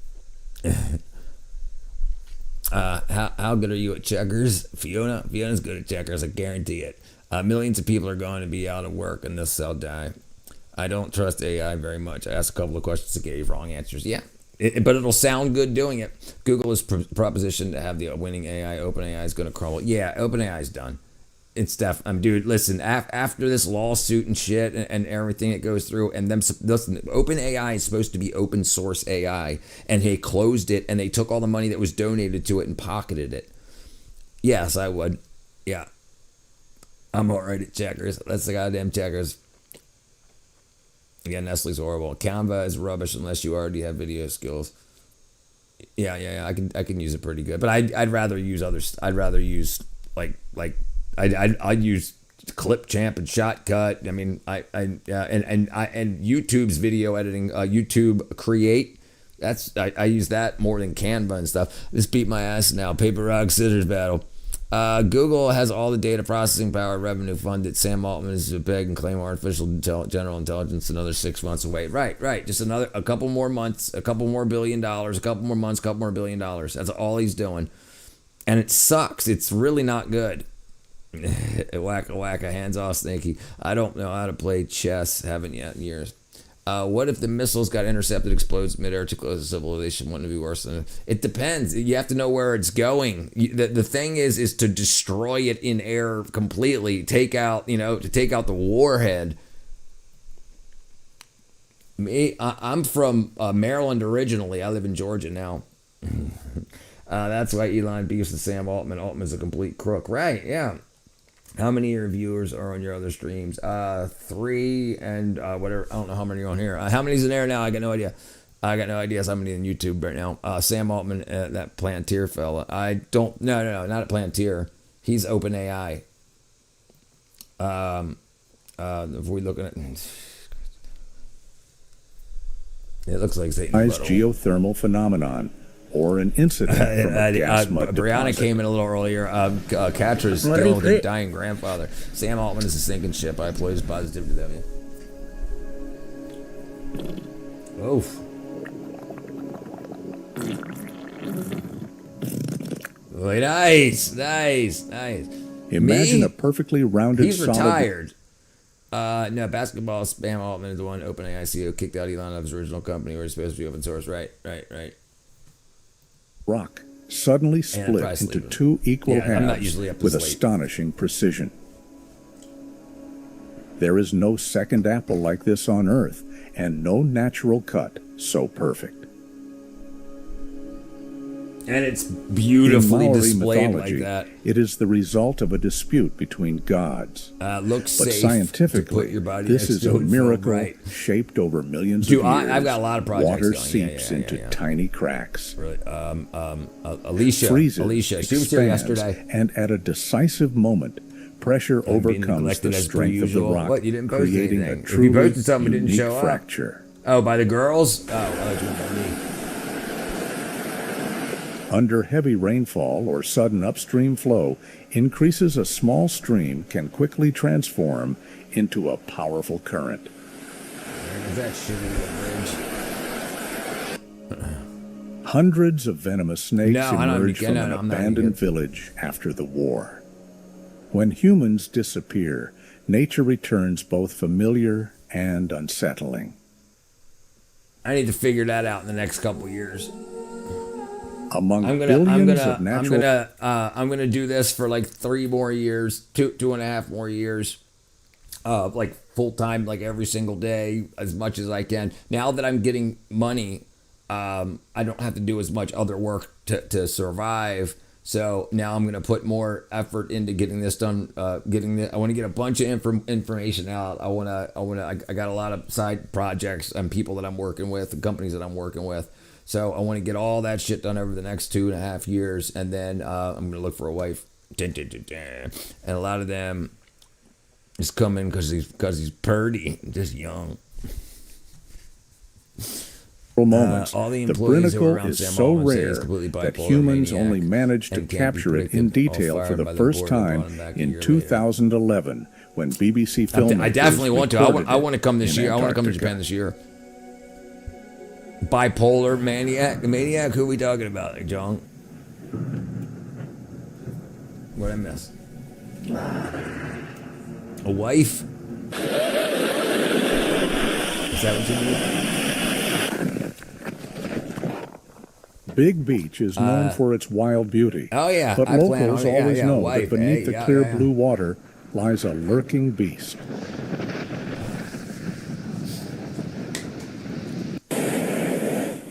How good are you at checkers? Fiona's good at checkers, I guarantee it. Millions of people are going to be out of work and this will die. I don't trust AI very much. I asked a couple of questions to get you wrong answers. Yeah, but it'll sound good doing it. Google is propositioned to have the winning AI. OpenAI is going to crumble. Yeah, OpenAI is done. It's dude, listen, after this lawsuit and shit and everything that goes through, and listen, OpenAI is supposed to be open source AI, and they closed it, and they took all the money that was donated to it and pocketed it. Yes, I would. Yeah. I'm all right at checkers. That's the goddamn checkers. Yeah, Nestle's horrible. Canva is rubbish unless you already have video skills. Yeah. I can use it pretty good, but I'd rather use others. I'd rather use I'd use Clipchamp and Shotcut. I mean, and YouTube's video editing, YouTube Create. I use that more than Canva and stuff. This beat my ass now. Paper, rock, scissors battle. Google has all the data processing power, revenue funded. Sam Altman is a beg and claim artificial general intelligence another 6 months away. Right. Just a couple more months, a couple more $1 billion, a couple more months, a couple more $1 billion. That's all he's doing. And it sucks. It's really not good. Wacka, hands off, Snaky. I don't know how to play chess. Haven't yet in years. What if the missiles got intercepted, explodes midair to close the civilization? Wouldn't it be worse than it? Depends. You have to know where it's going. The thing is to destroy it in air completely. Take out the warhead. I'm from Maryland originally. I live in Georgia now. That's why Elon beefs with Sam Altman. Altman's a complete crook. Right, yeah. How many of your viewers are on your other streams? 3 and whatever. I don't know how many are on here. How many's in there now? I got no idea. How many on YouTube right now. Sam Altman, that Palantir fella. I don't. No, not at Palantir. He's OpenAI. If we looking at, it looks like Satan. Geothermal phenomenon. Or an incident from a gas mud Brianna deposit. came in a little earlier. Katra's still with her dying grandfather. Sam Altman is a sinking ship. I employ his positive to them. Oof. Nice. Imagine Me? a perfectly rounded He's solid retired. No, basketball spam Altman is the one OpenAI ICO kicked out Elon of his original company where he's supposed to be open source. Right. rock suddenly split probably into sleeping. two equal Yeah, I'm not halves usually up this with late. astonishing precision. There is no second apple like this on Earth, and no natural cut so perfect. And it's beautifully In Maori displayed mythology, like that. it is the result of a dispute between gods. Looks But safe scientifically, to put your body this next is to a it, miracle right. shaped over millions Dude, of years. I've got a lot of projects Water going. seeps Yeah, into yeah. tiny cracks. Really, Alicia, Freezes, she was here expands, yesterday. and at a decisive moment, pressure I'm being overcomes neglected the as per strength of the usual. rock, What, you didn't post creating anything? a If you truly posted something, it didn't unique show up. fracture. Oh, by the girls? Oh, it was me. Under heavy rainfall or sudden upstream flow, increases a small stream can quickly transform into a powerful current. Is that shitty bridge? Hundreds of venomous snakes No, I don't emerge get- from no, an no, I'm not abandoned even- village after the war. When humans disappear, nature returns both familiar and unsettling. I need to figure that out in the next couple years. Among I'm billions of natural... gonna do this for like 3 more years, 2.5 more years, like full time, like every single day, as much as I can. Now that I'm getting money, I don't have to do as much other work to survive. So now I'm gonna put more effort into getting this done. I want to get a bunch of information out. I got a lot of side projects and people that I'm working with, and companies that I'm working with. So I want to get all that shit done over the next 2.5 years, and then I'm gonna look for a wife. And a lot of them just come in because he's purty, just young. moments, all the the employees who are Brinicle around is Sam so Altman say rare he's completely that bipolar humans maniac only managed to and can't be capture it predicted, in all detail for fired the by the first board and time brought him back a in year 2011 when BBC filmmakers I definitely want to. I want to come this in year. I want to come to Antarctica. Japan this year. Bipolar maniac. Who are we talking about, John? What'd I miss? A wife? Is that what you mean? Big Beach is known for its wild beauty. Oh, yeah. But I plan locals on it. Yeah, always yeah, know wife, that beneath eh? the Yeah, clear yeah. blue water lies a lurking beast.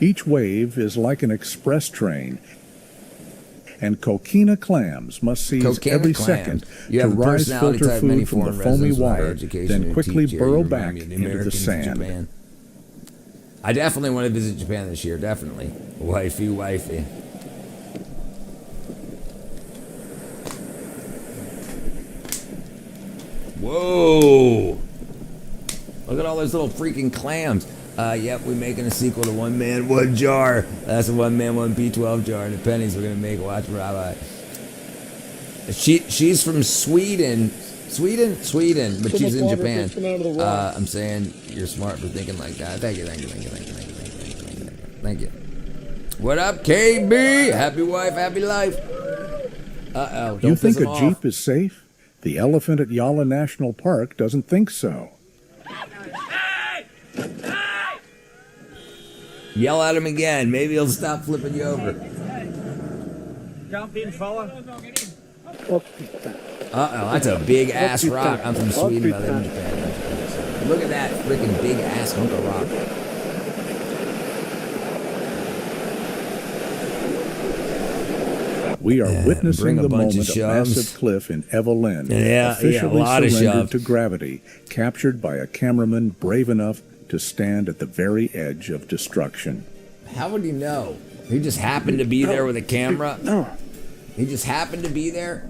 Each wave is like an express train, and coquina clams must seize Coquina every clams. second You to have a rise personality filter type, many food from the foreign foamy residents with high water, education then who quickly teach you. burrow You remind back me of the into the Americans in sand. Japan. I definitely want to visit Japan this year. Definitely. Wifey. Whoa! Look at all those little freaking clams. Yep, we're making a sequel to One Man, One Jar. That's a One Man, One B12 jar. And the pennies we're gonna make. Watch Rabbi. She's from Sweden, but she's in Japan. I'm saying you're smart for thinking like that. Thank you. What up, KB? Happy wife, happy life. Don't You think piss a him Jeep off. is safe? The elephant at Yala National Park doesn't think so. Yell at him again. Maybe he'll stop flipping you over. Jump in, fella. That's a big ass rock. I'm from Sweden, but I live in Japan. Look at that freaking big ass hunk of rock. We are Bring witnessing a the bunch of moment of shoves. massive cliff in Evelyn, Yeah, officially a lot of surrendered shove. to gravity, captured by a cameraman brave enough to stand at the very edge of destruction. How would he know? He just happened to be there with a camera? He just happened to be there?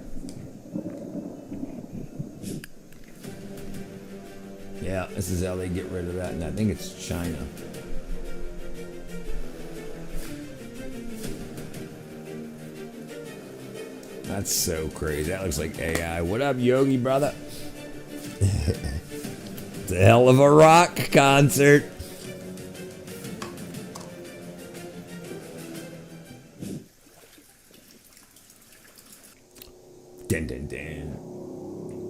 Yeah, this is how they get rid of that, and I think it's China. That's so crazy. That looks like AI. What up, Yogi brother? It's a hell of a rock concert. Dun, dun, dun.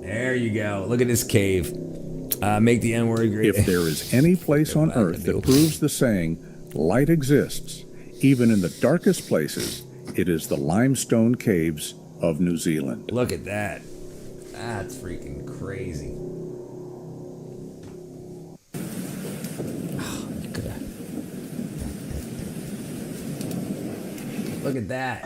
There you go. Look at this cave. Make the N-word great. If there is any place on Earth that proves the saying, light exists, even in the darkest places, it is the limestone caves of New Zealand. Look at that. That's freaking crazy. Look at that.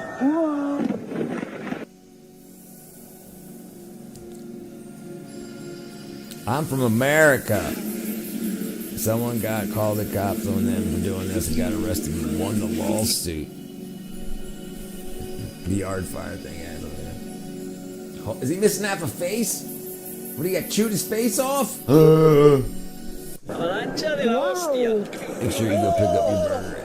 I'm from America. Someone called the cops on them for doing this and got arrested and won the lawsuit. The yard fire thing. Is he missing half a face? What, do you got, chewed his face off? Make sure you go pick up your burger.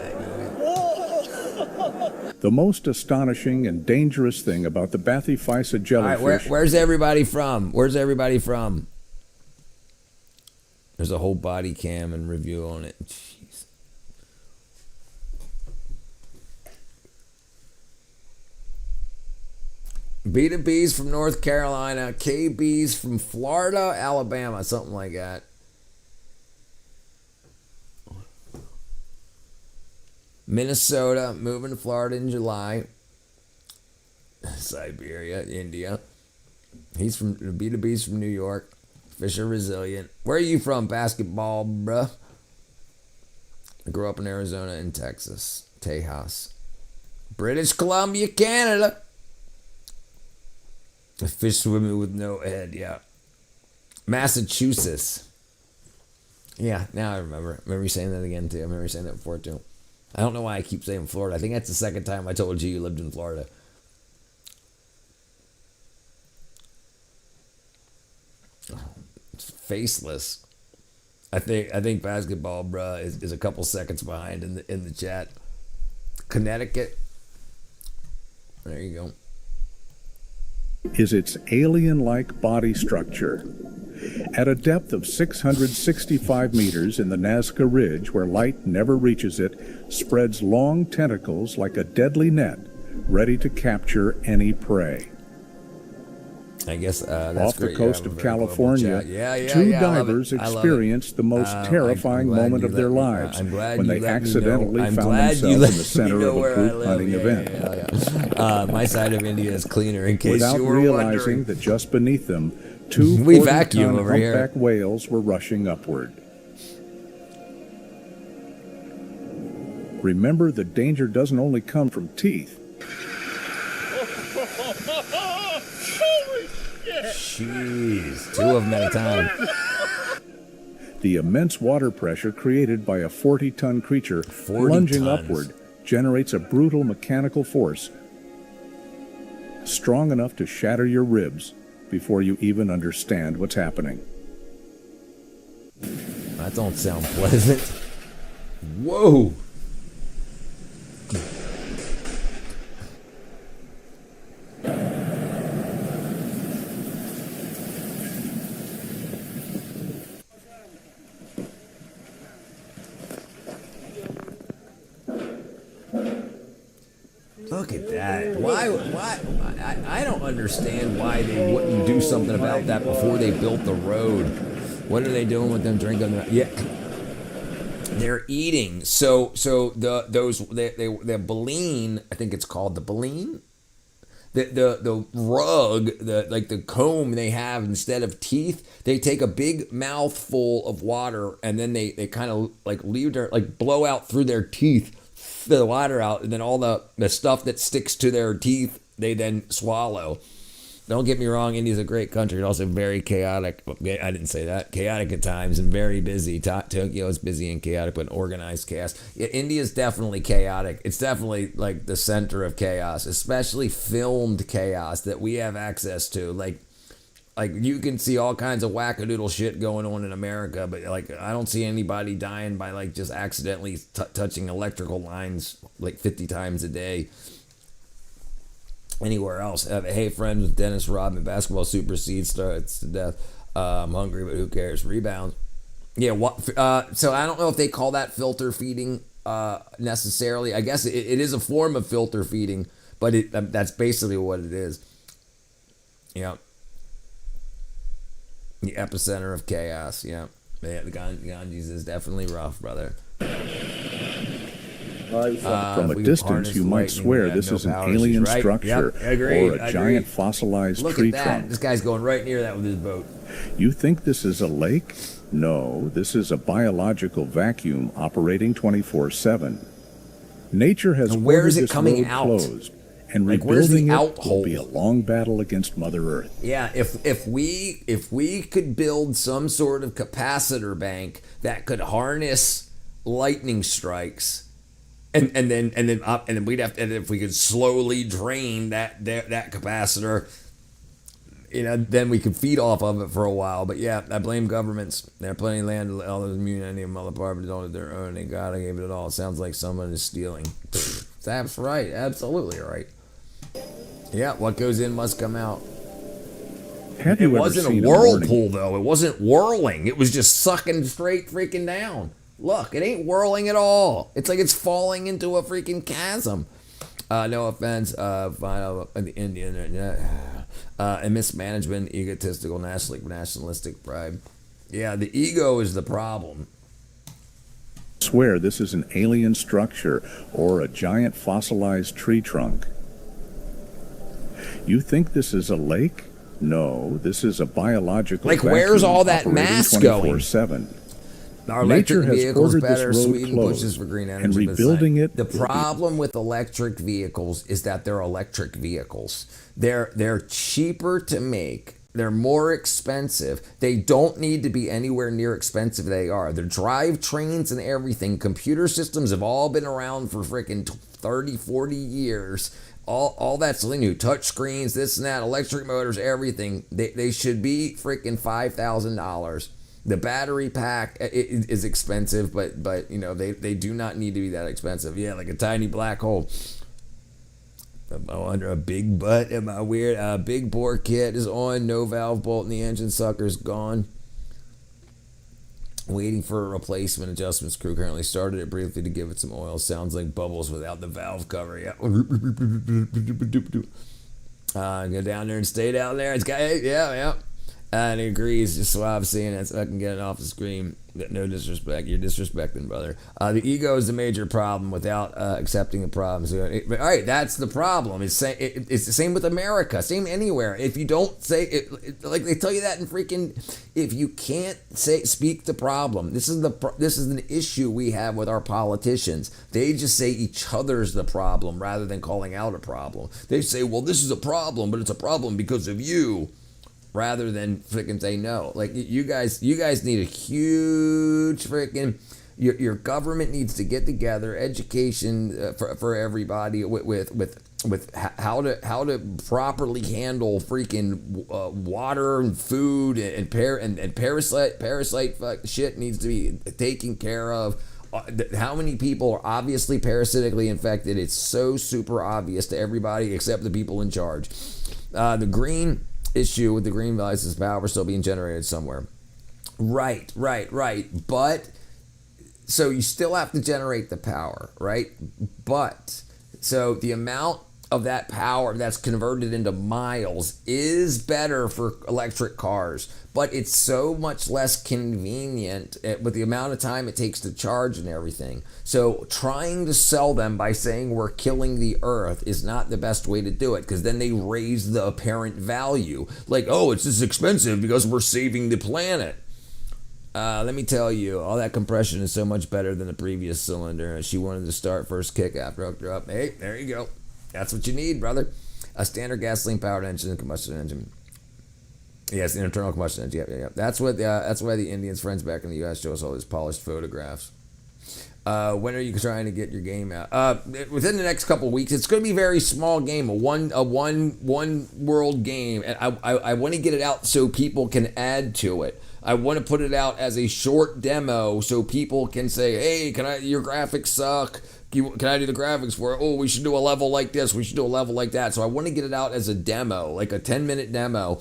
The most astonishing and dangerous thing about the Bathyphysa jellyfish... All right, where's everybody from? Where's everybody from? There's a whole body cam and review on it. Jeez. B2B's from North Carolina. KB's from Florida, Alabama, something like that. Minnesota, moving to Florida in July. Siberia, India. He's from B2B's from New York. Fish are resilient. Where are you from, basketball, bruh? I grew up in Arizona and Texas. Tejas. British Columbia, Canada. A fish swimming with no head, yeah. Massachusetts. Yeah, now I remember. I remember you saying that again, too. I remember you saying that before, too. I don't know why I keep saying Florida. I think that's the second time I told you lived in Florida. It's faceless. I think basketball, bruh, is a couple seconds behind in the chat. Connecticut. There you go. Is its alien-like body structure. At a depth of 665 meters in the Nazca Ridge, where light never reaches it, spreads long tentacles like a deadly net, ready to capture any prey. I guess that's off the great. coast of California, two divers experienced the most terrifying moment of their lives when they accidentally found themselves in the center of a group hunting event. My side of India is cleaner, in case without you were realizing wondering. that just beneath them, two We 40-ton vacuum over here. humpback whales were rushing upward. Remember, the danger doesn't only come from teeth. Jeez, two of them at a time. The immense water pressure created by a 40-ton creature 40 lunging tons. upward generates a brutal mechanical force strong enough to shatter your ribs before you even understand what's happening. That don't sound pleasant. Whoa. Look at that. Why I don't understand why they wouldn't do something about that before they built the road. What are they doing with them drinking? Yeah. They're eating. So the baleen, I think it's called the baleen. The rug, the comb they have instead of teeth, they take a big mouthful of water and then they kind of like leave their, like blow out through their teeth the water out, and then all the stuff that sticks to their teeth they then swallow. Don't get me wrong, India's a great country. It's also very chaotic. I didn't say that. Chaotic at times and very busy. Tokyo is busy and chaotic, but organized chaos. Yeah, India's definitely chaotic. It's definitely like the center of chaos, especially filmed chaos that we have access to. Like you can see all kinds of wackadoodle shit going on in America, but like I don't see anybody dying by like just accidentally touching electrical lines like 50 times a day. Anywhere else. Hey, friends, with Dennis Rodman, basketball supersedes, starts to death. I'm hungry, but who cares? Rebound. Yeah, so I don't know if they call that filter feeding necessarily. I guess it is a form of filter feeding, but that's basically what it is. Yeah. The epicenter of chaos. Yeah, the Ganges is definitely rough, brother. From a distance, you might swear this is an alien structure or a giant fossilized tree trunk. This guy's going right near that with his boat. You think this is a lake? No, this is a biological vacuum operating 24/7. Nature has where is it this coming road out? Closed, and Like, where's the rebuilding it out will be a long battle against Mother Earth. Yeah, if we could build some sort of capacitor bank that could harness lightning strikes, and then we'd have to, and if we could slowly drain that capacitor, then we could feed off of it for a while. But yeah, I blame governments. They have plenty of land, all those immunity and other properties don't have their own. They gotta give it all. It sounds like someone is stealing. That's right, absolutely right. Yeah, what goes in must come out. It wasn't a whirlpool though. It wasn't whirling. It was just sucking straight freaking down. Look, it ain't whirling at all. It's like it's falling into a freaking chasm. No offense, the Indian and mismanagement, egotistical, nationalistic pride. Yeah, the ego is the problem. Swear this is an alien structure or a giant fossilized tree trunk. You think this is a lake? No, this is a biological Like, where's all that mass going? 24/7. Our electric Nature has vehicles ordered this better. road Sweden closed, pushes for green energy. and rebuilding it. The problem with electric vehicles is that they're electric vehicles. They're cheaper to make. They're more expensive. They don't need to be anywhere near expensive they are. The drivetrains and everything, computer systems have all been around for freaking 30, 40 years. All that's new. Touch screens, this and that, electric motors, everything. They should be freaking $5,000. The battery pack is expensive, but they do not need to be that expensive. Yeah, like a tiny black hole. Under a big butt. Am I weird? Big bore kit is on. No valve bolt in the engine. Sucker's gone. Waiting for a replacement. Adjustments crew currently started it briefly to give it some oil. Sounds like bubbles without the valve cover. Yeah. Go down there and stay down there. It's got, yeah. And he agrees, just so I'm seeing it, so I can get it off the screen. No disrespect, you're disrespecting, brother. The ego is the major problem without accepting the problem. So, all right, that's the problem. It's the same with America, same anywhere. If you don't say it, like they tell you that in freaking, if you can't speak the problem, this is an issue we have with our politicians. They just say each other's the problem rather than calling out a problem. They say, well, this is a problem, but it's a problem because of you. Rather than freaking say no. Like, you guys need a huge freaking, your government needs to get together, education for everybody with how to properly handle freaking water and food and parasite shit needs to be taken care of. How many people are obviously parasitically infected? It's so super obvious to everybody except the people in charge. The green issue with the green values is power still being generated somewhere. Right. But, so you still have to generate the power, right? But, so the amount of that power that's converted into miles is better for electric cars, but it's so much less convenient with the amount of time it takes to charge and everything. So trying to sell them by saying we're killing the earth is not the best way to do it, because then they raise the apparent value. Like, oh, it's just expensive because we're saving the planet. Let me tell you, all that compression is so much better than the previous cylinder. She wanted to start first kick after I hooked her up. Hey, there you go. That's what you need, brother. A standard gasoline-powered engine, combustion engine. Yes, an internal combustion engine. Yeah. That's why the Indians' friends back in the U.S. show us all these polished photographs. When are you trying to get your game out? Within the next couple of weeks. It's going to be a very small game, a one world game, and I want to get it out so people can add to it. I want to put it out as a short demo so people can say, hey, your graphics suck. Can I do the graphics for it? Oh, we should do a level like this. We should do a level like that. So I want to get it out as a demo, like a 10-minute demo.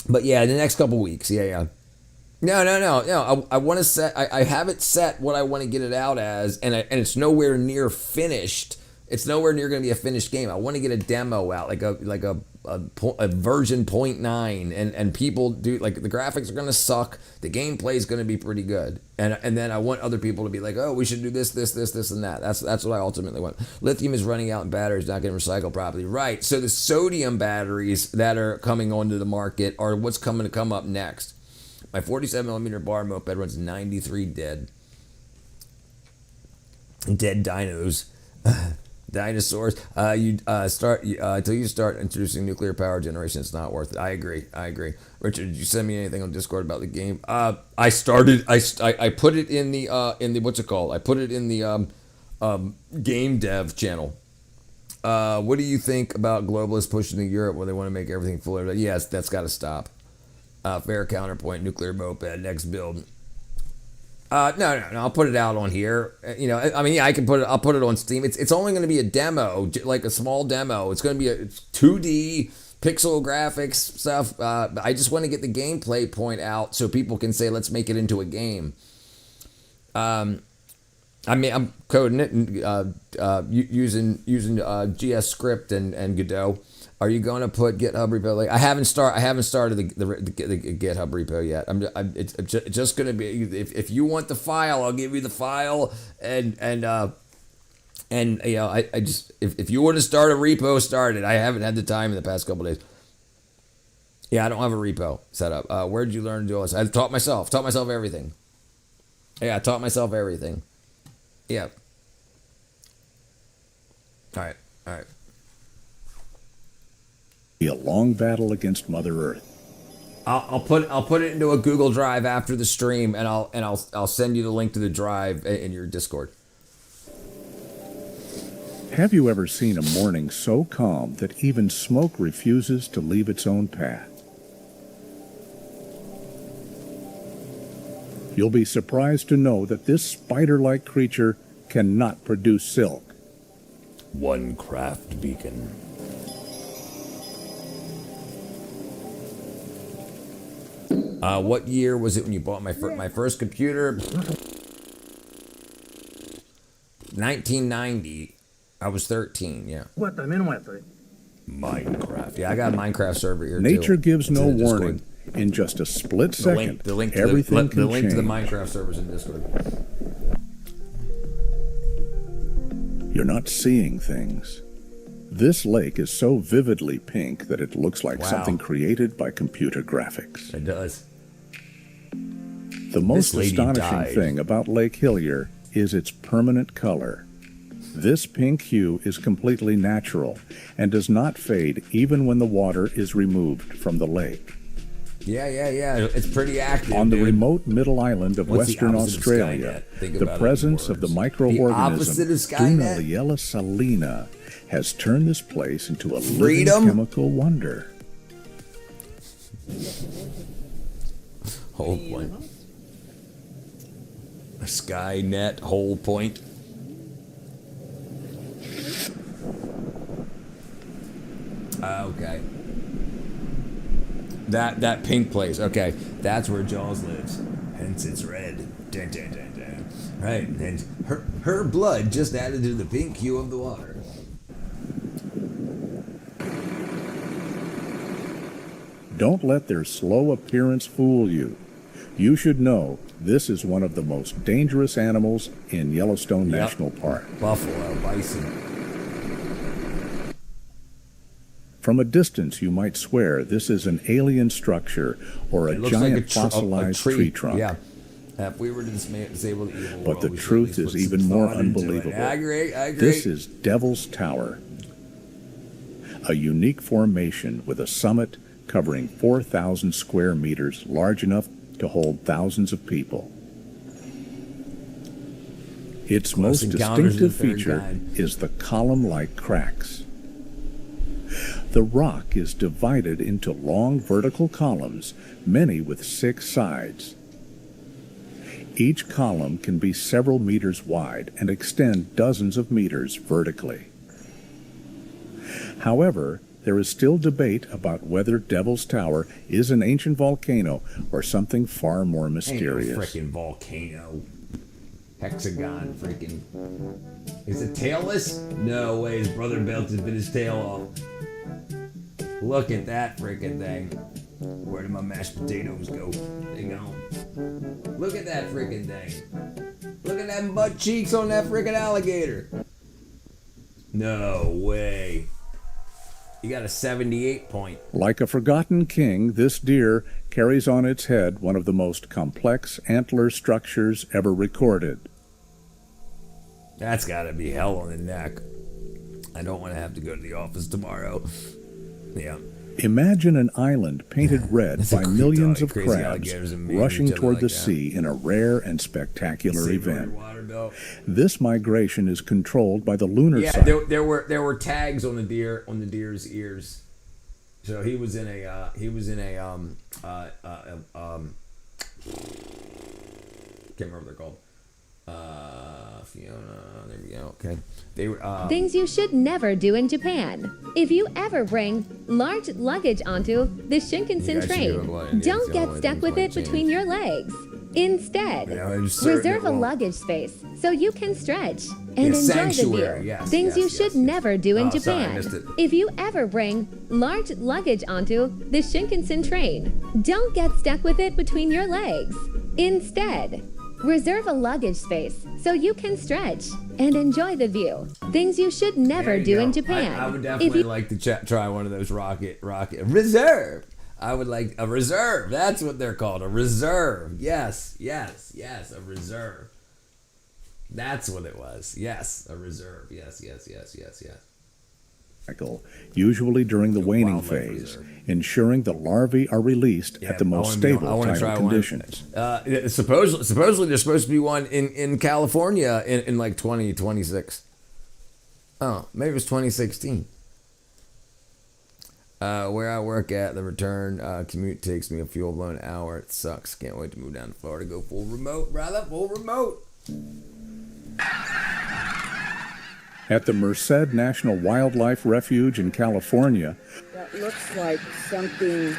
But yeah, in the next couple weeks. Yeah. No. I want to set. I have it set what I want to get it out as, and it's nowhere near finished. It's nowhere near going to be a finished game. I want to get a demo out, like a a version 0.9, and people do like the graphics are gonna suck, the gameplay is gonna be pretty good, and then I want other people to be like, oh, we should do this, and that. That's what I ultimately want. Lithium is running out, and batteries not getting recycled properly. Right. So the sodium batteries that are coming onto the market are what's coming to come up next. My 47mm bar moped runs 93 dead dinos. Dinosaurs. Until you start introducing nuclear power generation, it's not worth it. I agree. Richard, did you send me anything on Discord about the game? I put it in the what's it called? I put it in the game dev channel. What do you think about globalists pushing to Europe where they want to make everything fully? Yes, that's got to stop. Fair counterpoint. Nuclear moped next build. No. I'll put it out on here. I mean, yeah, I'll put it on Steam. It's only going to be a demo, like a small demo. It's going to be a 2D pixel graphics stuff. I just want to get the gameplay point out so people can say, let's make it into a game. I mean, I'm coding it and using GS Script and Godot. Are you going to put GitHub repo? Like I haven't started the GitHub repo yet. It's just going to be if you want the file, I'll give you the file and I just if you want to start a repo, start it. I haven't had the time in the past couple days. Yeah, I don't have a repo set up. Where did you learn to do all this? I taught myself everything. Yeah, I taught myself everything. Yeah. All right. Be a long battle against Mother Earth. I'll put it into a Google Drive after the stream, and I'll send you the link to the drive in your Discord. Have you ever seen a morning so calm that even smoke refuses to leave its own path? You'll be surprised to know that this spider-like creature cannot produce silk. One craft beacon. What year was it when you bought my first computer? 1990. I was 13, yeah. Minecraft. Yeah, I got a Minecraft server here, Nature too. gives no warning. In just a split second, everything can the link change. to the Minecraft servers in Discord. You're not seeing things. This lake is so vividly pink that it looks like something created by computer graphics. It does. The most astonishing thing about Lake Hillier is its permanent color. This pink hue is completely natural and does not fade even when the water is removed from the lake. Yeah. It's pretty active. On the remote middle island of Western Australia, the presence of the microorganism Dunaliella salina has turned this place into a living chemical wonder. Whole point. A Skynet whole point. Okay. That pink place. Okay, that's where Jaws lives. Hence it's red. Dun, dun, dun, dun. Right, and her blood just added to the pink hue of the water. Don't let their slow appearance fool you. You should know this is one of the most dangerous animals in Yellowstone National Park. Buffalo, bison. From a distance, you might swear this is an alien structure or a giant like fossilized tree trunk. Yeah. If we were to disable the evil but the truth is even more unbelievable. I agree. This is Devil's Tower, a unique formation with a summit covering 4,000 square meters, large enough to hold thousands of people. Its most distinctive feature is the column-like cracks. The rock is divided into long vertical columns, many with 6 sides. Each column can be several meters wide and extend dozens of meters vertically. However, there is still debate about whether Devil's Tower is an ancient volcano or something far more mysterious. Ain't no frickin' volcano. Hexagon, freaking. Is it tailless? No way, his brother belted his tail off. Look at that freaking thing. Where did my mashed potatoes go? They gone. Look at that freaking thing. Look at them butt cheeks on that freaking alligator. No way. You got a 78 point. Like a forgotten king, this deer carries on its head one of the most complex antler structures ever recorded. That's got to be hell on the neck. I don't want to have to go to the office tomorrow. Yeah. Imagine an island painted red by millions of crazy crabs alligators and rushing each other toward like the that. sea in a rare and spectacular Save event. water bill. This migration is controlled by the lunar Yeah, cycle. there were tags on the deer's ears. So he was in a can't remember what they're called. Fiona, there we go. Okay, they were Things you should never do in Japan. If you ever bring large luggage onto the Shinkansen train, don't get stuck with it between your legs. Instead, reserve a luggage space so you can stretch and enjoy the view. Things you should never do in Japan. If you ever bring large luggage onto the Shinkansen train, don't get stuck with it between your legs. Instead, reserve a luggage space so you can stretch and enjoy the view. Things you should never do in Japan. I would definitely like to try one of those rocket reserve. I would like a reserve. That's what they're called, a reserve. Yes, a reserve. That's what it was. Yes, a reserve. Yes. Cycle, usually during the waning phase, ensuring the larvae are released at the most stable tidal conditions. Supposedly there's supposed to be one in California in like 2026. Oh, maybe it was 2016. Where I work at, the return commute takes me a fuel-blown hour. It sucks. Can't wait to move down to Florida. Go full remote, brother. Full remote. At the Merced National Wildlife Refuge in California, That looks like something.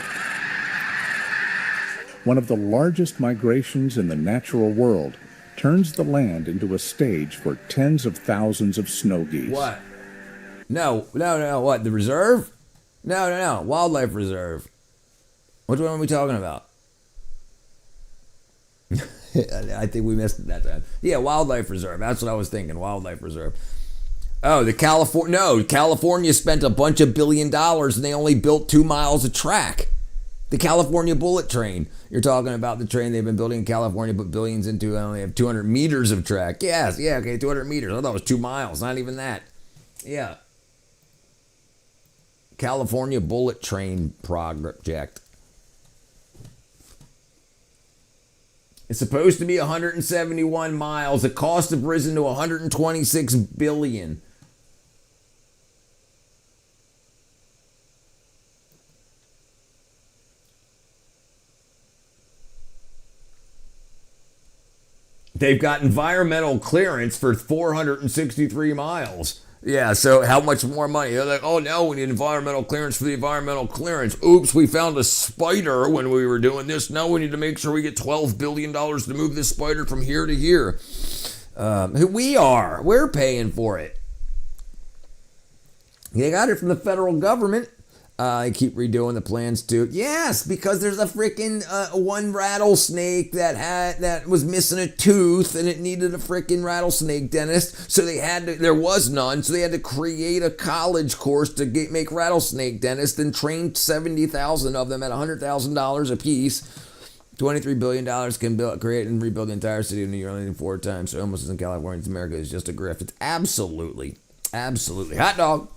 one of the largest migrations in the natural world turns the land into a stage for tens of thousands of snow geese. What? No. What? The reserve? No. Wildlife reserve. Which one are we talking about? I think we missed it that time. Yeah, wildlife reserve. That's what I was thinking. Wildlife reserve. Oh, California spent a bunch of $1 billion and they only built 2 miles of track. The California bullet train. You're talking about the train they've been building in California, put billions into. I only have 200 meters of track. Yes, okay, 200 meters. I thought it was 2 miles. Not even that. Yeah. California bullet train project. It's supposed to be 171 miles. The cost have risen to 126 billion. They've got environmental clearance for 463 miles. Yeah, so how much more money? They're like, oh no, we need environmental clearance for the environmental clearance. Oops, we found a spider when we were doing this. Now we need to make sure we get $12 billion to move this spider from here to here. We're paying for it. They got it from the federal government. I keep redoing the plans too. Yes, because there's a freaking one rattlesnake that was missing a tooth and it needed a freaking rattlesnake dentist. So there was none. So they had to create a college course to make rattlesnake dentists and train 70,000 of them at $100,000 a piece. $23 billion can create and rebuild the entire city of New Orleans in 4 times. So almost as in California, America is just a grift. It's absolutely hot dog.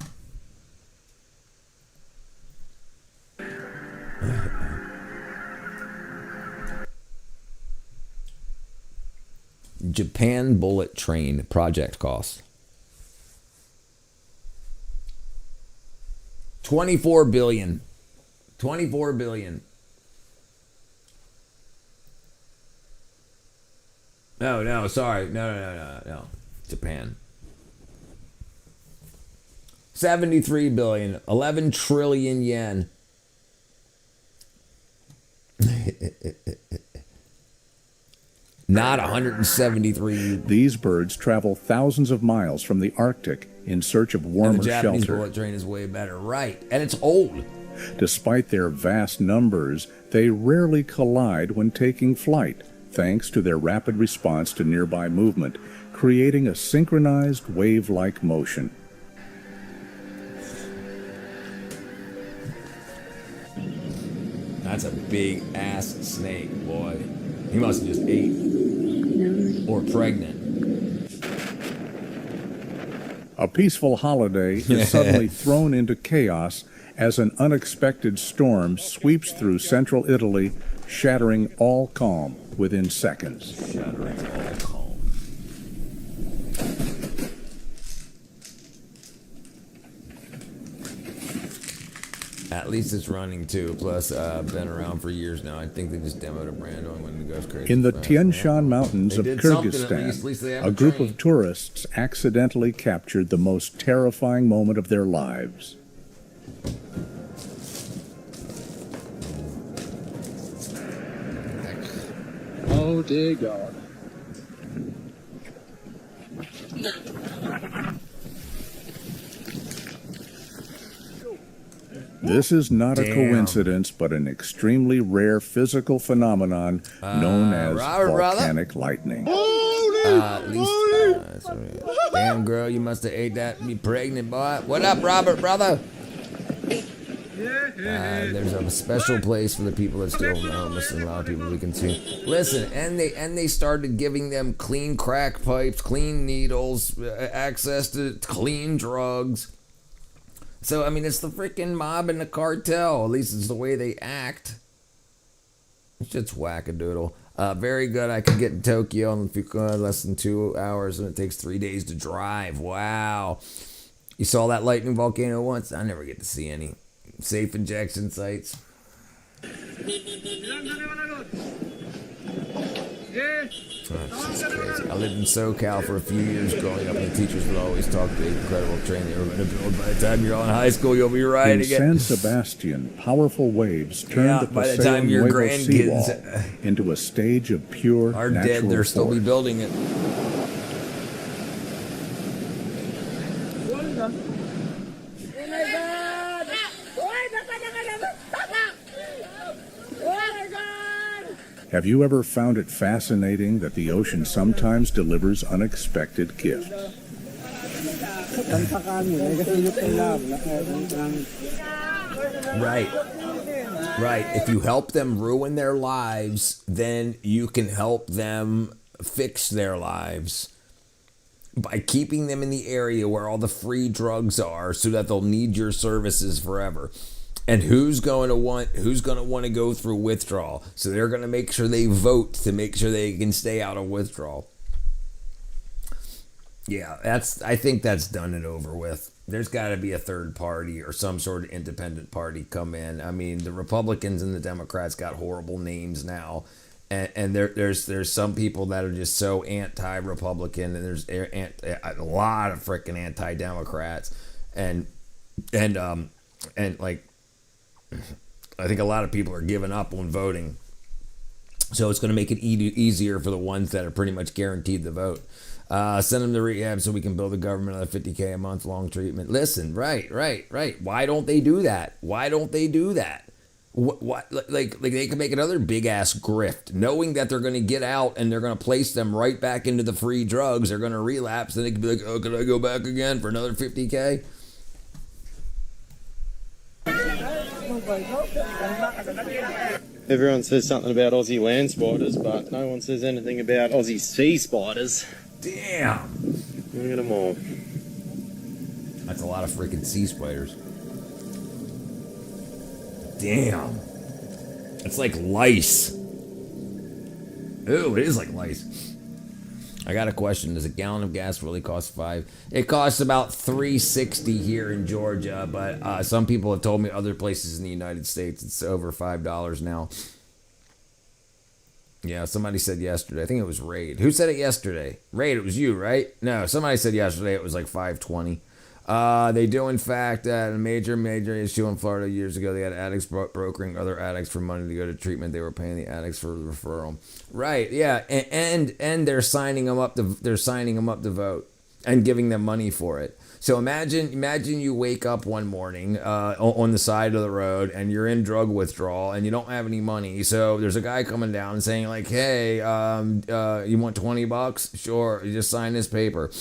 Japan bullet train project cost $24 billion. $24 billion. No, sorry. No. Japan. 73 billion. 11 trillion yen. Not 173. These birds travel thousands of miles from the Arctic in search of warmer and the Japanese shelter. bullet train is way better, right? And it's old. Despite their vast numbers, they rarely collide when taking flight, thanks to their rapid response to nearby movement, creating a synchronized wave-like motion. That's a big ass snake, boy. He must have just ate. Or pregnant. A peaceful holiday is suddenly thrown into chaos as an unexpected storm sweeps through central Italy, shattering all calm within seconds. Shattering all calm. At least it's running too. Plus, been around for years now. I think they just demoed a brand on when it goes crazy. In the fast. Tian Shan Mountains of They did something, at Kyrgyzstan, least they have a a group train. of tourists accidentally captured the most terrifying moment of their lives. Oh dear God. This is not a Damn. coincidence, but an extremely rare physical phenomenon known as Robert, brother? volcanic lightning. At least, damn girl, you must have ate that. Be pregnant, boy. What up, Robert, brother? There's a special place for the people that still know. Listen, a lot of people we can see. Listen, and they started giving them clean crack pipes, clean needles, access to clean drugs. So I mean, it's the freaking mob and the cartel. At least it's the way they act. It's just wackadoodle. Very good. I could get in Tokyo in less than 2 hours, and it takes 3 days to drive. Wow. You saw that lightning volcano once? I never get to see any. Safe injection sites. That's just crazy. I lived in SoCal for a few years growing up, and the teachers would always talk the incredible train they were going to build. By the time you're all in high school, you'll be riding In it. San Sebastian, powerful waves turned Yeah, the by the Paseo time your Nuevo grandkids seawall into a stage of pure are natural dead, they'll still be force. building it. Have you ever found it fascinating that the ocean sometimes delivers unexpected gifts? Right. Right. If you help them ruin their lives, then you can help them fix their lives by keeping them in the area where all the free drugs are so that they'll need your services forever. And who's going to want to go through withdrawal? So they're going to make sure they vote to make sure they can stay out of withdrawal. Yeah, I think that's done and over with. There's got to be a third party or some sort of independent party come in. I mean, the Republicans and the Democrats got horrible names now, and there's some people that are just so anti-Republican, and there's a lot of freaking anti-Democrats, and like I think a lot of people are giving up on voting. So it's going to make it easier for the ones that are pretty much guaranteed the vote. Send them to rehab so we can build a government on $50K a month long treatment. Listen, right. Why don't they do that? What like they can make another big ass grift, knowing that they're going to get out and they're going to place them right back into the free drugs. They're going to relapse, and they can be like, oh, can I go back again for another $50K? Everyone says something about Aussie land spiders, but no one says anything about Aussie sea spiders. Damn. Look at them all. That's a lot of freaking sea spiders. Damn. It's like lice. Ooh, it is like lice. I got a question. Does a gallon of gas really cost $5? It costs about $3.60 here in Georgia, but some people have told me other places in the United States it's over $5 now. Yeah, somebody said yesterday. I think it was Raid. Who said it yesterday? Raid, it was you, right? No, somebody said yesterday it was like $5.20. They do, in fact, a major issue in Florida years ago. They had addicts brokering other addicts for money to go to treatment. They were paying the addicts for the referral. Right? Yeah, and they're signing them up to vote and giving them money for it. So imagine you wake up one morning on the side of the road and you're in drug withdrawal and you don't have any money. So there's a guy coming down and saying like, "Hey, you want $20? Sure, you just sign this paper."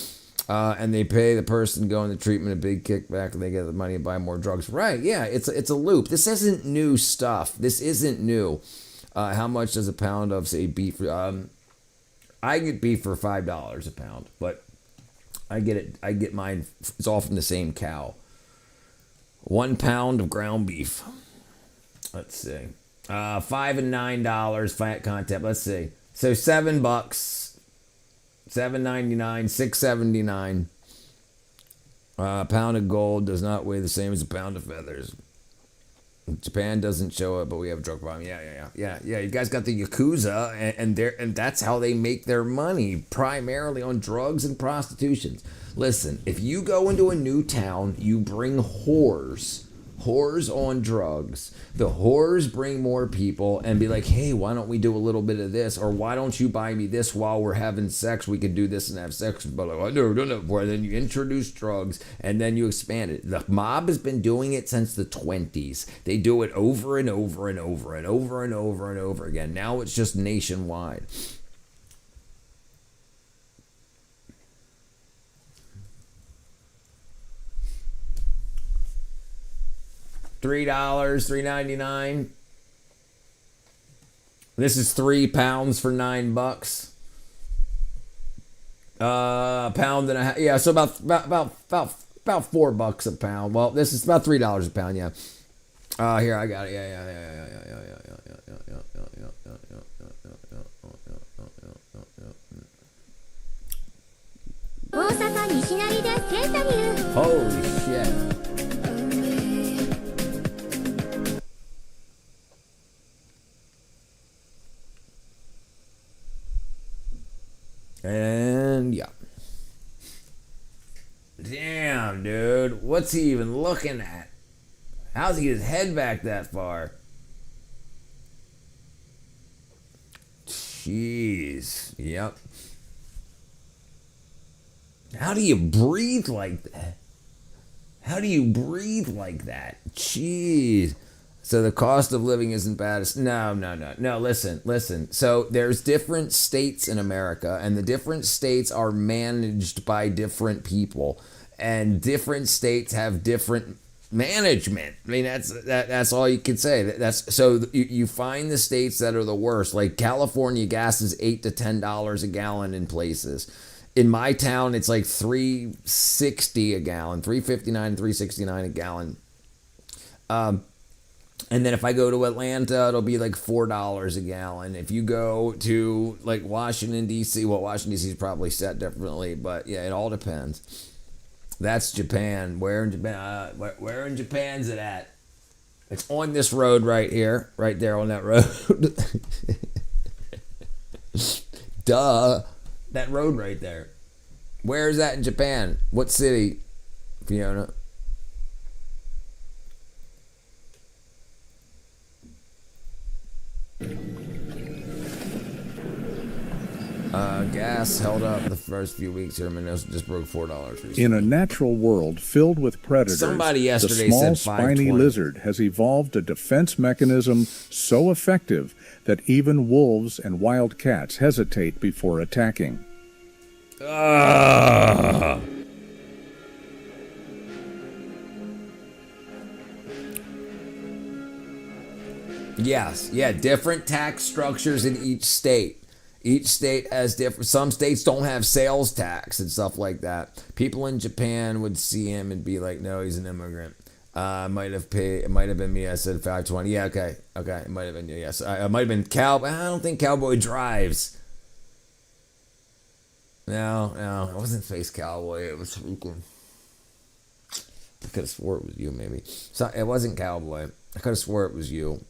And they pay the person going to treatment a big kickback, and they get the money and buy more drugs. Right? Yeah, it's a loop. This isn't new stuff. This isn't new. How much does a pound of, say, beef? I get beef for $5 a pound, but I get mine. It's all from the same cow. 1 pound of ground beef. Let's see. $5 and $9 fat content. Let's see. So $7, $7.99, $6.79. A pound of gold does not weigh the same as a pound of feathers. Japan doesn't show it, but we have a drug problem. Yeah. You guys got the Yakuza, and that's how they make their money, primarily on drugs and prostitution. Listen, if you go into a new town, you bring whores on drugs. The whores bring more people and be like, "Hey, why don't we do a little bit of this? Or why don't you buy me this while we're having sex? We could do this and have sex." But like, no. Well, then you introduce drugs and then you expand it. The mob has been doing it since the 20s. They do it over and over and over and over and over and over again. Now it's just nationwide. $3, $3.99. This is 3 pounds for $9. A pound and a half. Yeah, so about $4 a pound. Well, this is about $3 a pound. Yeah. Here I got it. Yeah. Holy shit. And yeah. Damn, dude. What's he even looking at? How's he get his head back that far? Jeez. Yep. How do you breathe like that? Jeez. So the cost of living isn't bad. No. Listen. So there's different states in America, and the different states are managed by different people, and different states have different management. I mean, that's all you can say. That's so you find the states that are the worst. Like California, gas is $8 to $10 a gallon in places. In my town, it's like $3.60 a gallon, $3.59, $3.69 a gallon. And then if I go to Atlanta, it'll be like $4 a gallon. If you go to like Washington, D.C., well, Washington, D.C. is probably set differently, but yeah, it all depends. That's Japan. Where in Japan? Where in Japan's it at? It's on this road right here, right there on that road. Duh. That road right there. Where is that in Japan? What city, Fiona? Gas held up the first few weeks here. Minnesota just broke $4 recently. In a natural world filled with predators, Somebody yesterday the small said spiny $5.20. lizard has evolved a defense mechanism so effective that even wolves and wild cats hesitate before attacking. Yes, yeah, different tax structures in each state. Each state has different. Some states don't have sales tax and stuff like that. People in Japan would see him and be like, "No, he's an immigrant." Might have paid. It might have been me. I said $5.20. Yeah, okay. It might have been you. Yes, I might have been Cowboy. I don't think Cowboy drives. No, it wasn't Face Cowboy. It was freaking. I could have swore it was you, maybe. So it wasn't Cowboy. I could have swore it was you.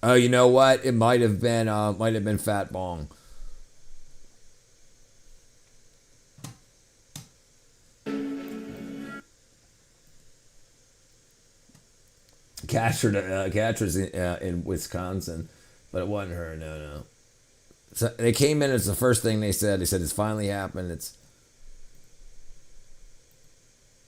Oh, you know what? It might have been Fat Bong. Catra's in Wisconsin, but it wasn't her. No. So they came in. It's the first thing they said. They said it's finally happened. It's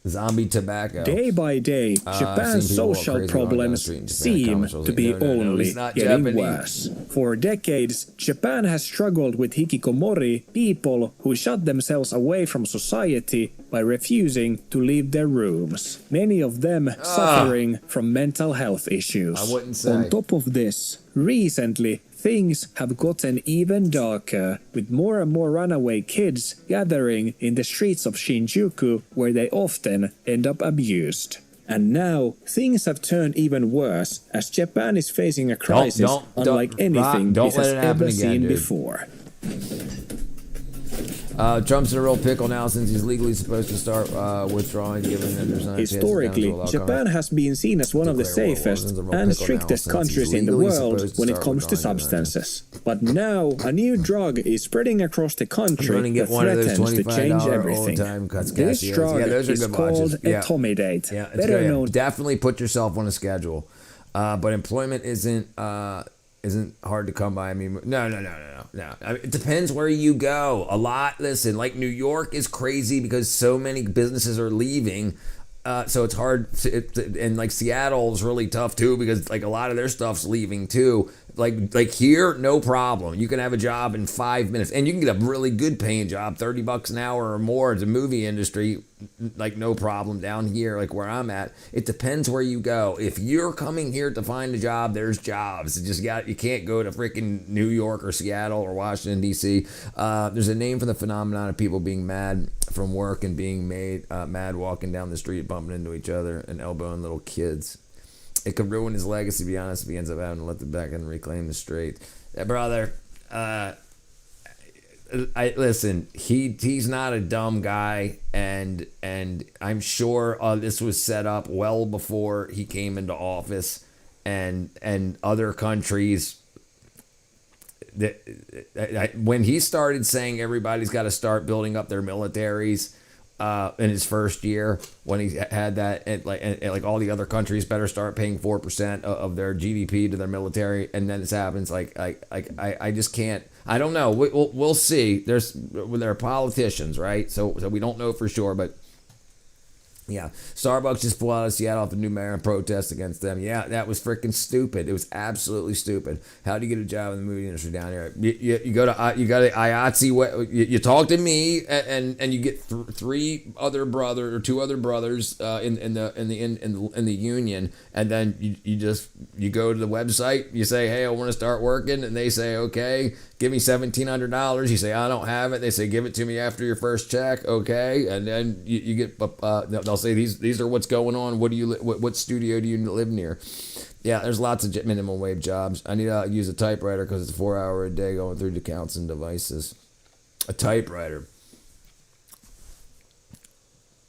zombie tobacco. Day by day, Japan's social problems seem to be only getting worse. For decades, Japan has struggled with hikikomori, people who shut themselves away from society by refusing to leave their rooms. Many of them suffering from mental health issues. I wouldn't say. On top of this, recently, things have gotten even darker, with more and more runaway kids gathering in the streets of Shinjuku, where they often end up abused. And now, things have turned even worse, as Japan is facing a crisis unlike anything it has ever seen before. Trump's in a real pickle now since he's legally supposed to start withdrawing, given that there's not Historically, Japan has been seen as one of the safest and strictest countries in the world when it comes to substances. But now, a new drug is spreading across the country that threatens to change everything. This drug is called etomidate, better known. Definitely put yourself on a schedule, but employment isn't hard to come by. I mean, no. I mean, it depends where you go. Listen, like New York is crazy because so many businesses are leaving. So it's hard. And like Seattle is really tough too because like a lot of their stuff's leaving too. Like here, no problem. You can have a job in 5 minutes, and you can get a really good paying job, $30 an hour or more. It's a movie industry, like no problem down here, like where I'm at. It depends where you go. If you're coming here to find a job, there's jobs. You can't go to freaking New York or Seattle or Washington D.C. There's a name for the phenomenon of people being mad from work and being made mad walking down the street, bumping into each other and elbowing little kids. It could ruin his legacy, to be honest, if he ends up having to let them back and reclaim the straight. Brother, listen, he's not a dumb guy, and I'm sure this was set up well before he came into office, and other countries. When he started saying everybody's got to start building up their militaries. In his first year, when he had that, and like all the other countries better start paying 4% of their GDP to their military, and then this happens. I just can't. I don't know. We'll see. There are politicians, right? So we don't know for sure, but. Yeah, Starbucks just flew out of Seattle off a new mayor and protest against them. Yeah, that was freaking stupid. It was absolutely stupid. How do you get a job in the movie industry down here? You go to IATSE. You talk to me, and you get two other brothers in the union, and then you go to the website. You say, hey, I want to start working, and they say, okay, give me $1,700. You say, I don't have it. They say, give it to me after your first check, okay, and then you get. They'll say these are what's going on. What studio do you live near? Yeah, there's lots of minimum wage jobs. I need to use a typewriter because it's 4 hours a day going through accounts and devices. A typewriter.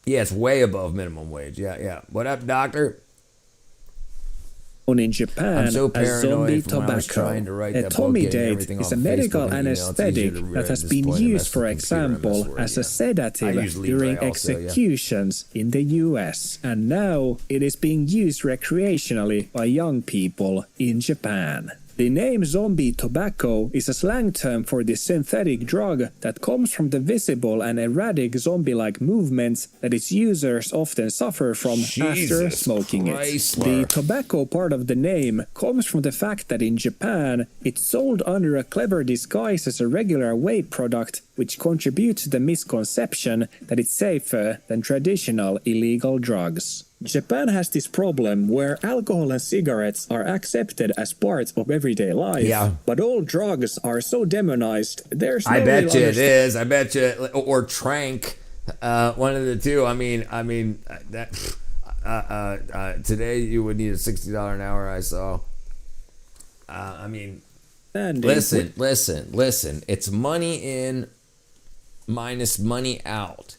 Yeah, it's way above minimum wage. Yeah. What up, doctor? In Japan as zombie tobacco. Etomidate is a medical anesthetic that has been used, for example, as a sedative during executions in the US. And now it is being used recreationally by young people in Japan. The name zombie tobacco is a slang term for this synthetic drug that comes from the visible and erratic zombie-like movements that its users often suffer from after smoking it. The tobacco part of the name comes from the fact that in Japan, it's sold under a clever disguise as a regular vape product, which contributes to the misconception that it's safer than traditional illegal drugs. Japan has this problem where alcohol and cigarettes are accepted as part of everyday life, but all drugs are so demonized. There's no I bet you it is. I bet you, or trank, one of the two. I mean that today you would need a $60 an hour. I saw. Listen. It's money in minus money out.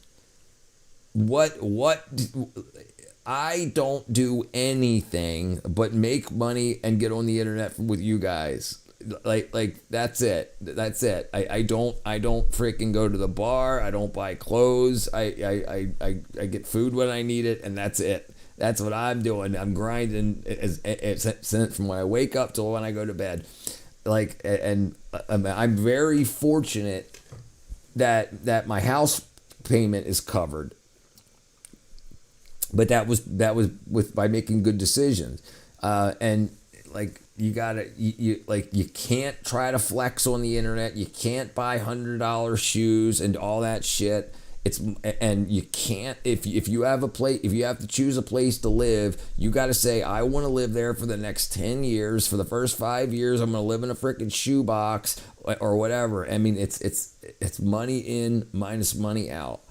What? I don't do anything but make money and get on the internet with you guys. Like that's it. I don't freaking go to the bar. I don't buy clothes. I get food when I need it, and that's it. That's what I'm doing. I'm grinding from when I wake up till when I go to bed. Like, and I'm very fortunate that my house payment is covered. But that was by making good decisions. And like, you gotta, you can't try to flex on the internet. You can't buy $100 shoes and all that shit. And you can't, if you have to choose a place to live, you got to say, I want to live there for the next 10 years. For the first 5 years, I'm going to live in a freaking shoebox or whatever. I mean, it's money in minus money out.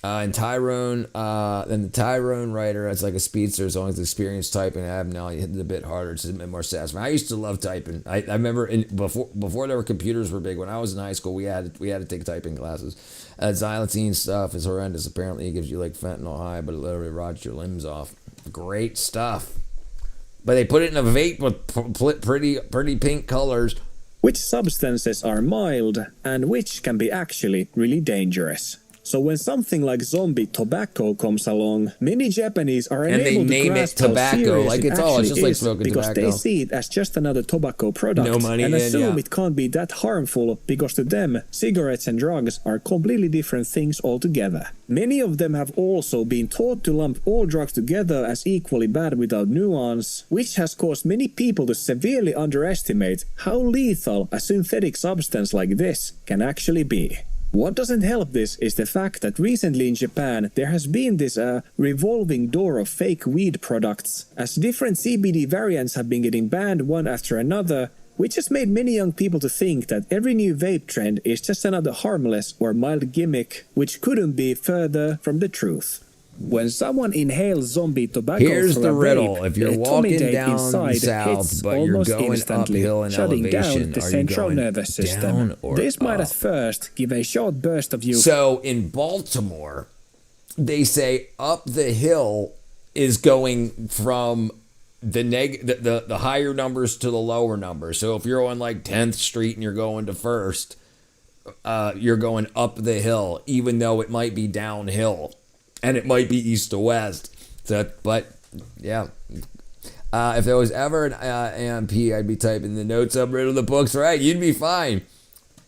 And Tyrone, then the Tyrone writer, it's like a speedster as long as the experience typing. I have now hit it a bit harder. It's a bit more satisfying. I used to love typing. I remember before there were computers were big. When I was in high school, we had to take typing classes. Xylitine stuff is horrendous. Apparently, it gives you like fentanyl high, but it literally rots your limbs off. Great stuff. But they put it in a vape with pretty pink colors. Which substances are mild and which can be actually really dangerous? So when something like zombie tobacco comes along, many Japanese are unable to grasp how serious it actually is because they see it as just another tobacco product and assume it can't be that harmful because to them, cigarettes and drugs are completely different things altogether. Many of them have also been taught to lump all drugs together as equally bad without nuance, which has caused many people to severely underestimate how lethal a synthetic substance like this can actually be. What doesn't help this is the fact that recently in Japan there has been this revolving door of fake weed products, as different CBD variants have been getting banned one after another, which has made many young people to think that every new vape trend is just another harmless or mild gimmick, which couldn't be further from the truth. When someone inhales zombie tobacco here's from the a riddle. vape, If you're the walking etomidate down inside south, hits but you're almost going instantly, uphill in shutting elevation, down the are you central going nervous system. down or This might up? at first give a short burst of euphoria. So in Baltimore, they say up the hill is going from the higher numbers to the lower numbers. So if you're on like 10th Street and you're going to First, you're going up the hill, even though it might be downhill. And it might be east to west. So, but, yeah. If there was ever an AMP, I'd be typing the notes up rid of the books, right? You'd be fine.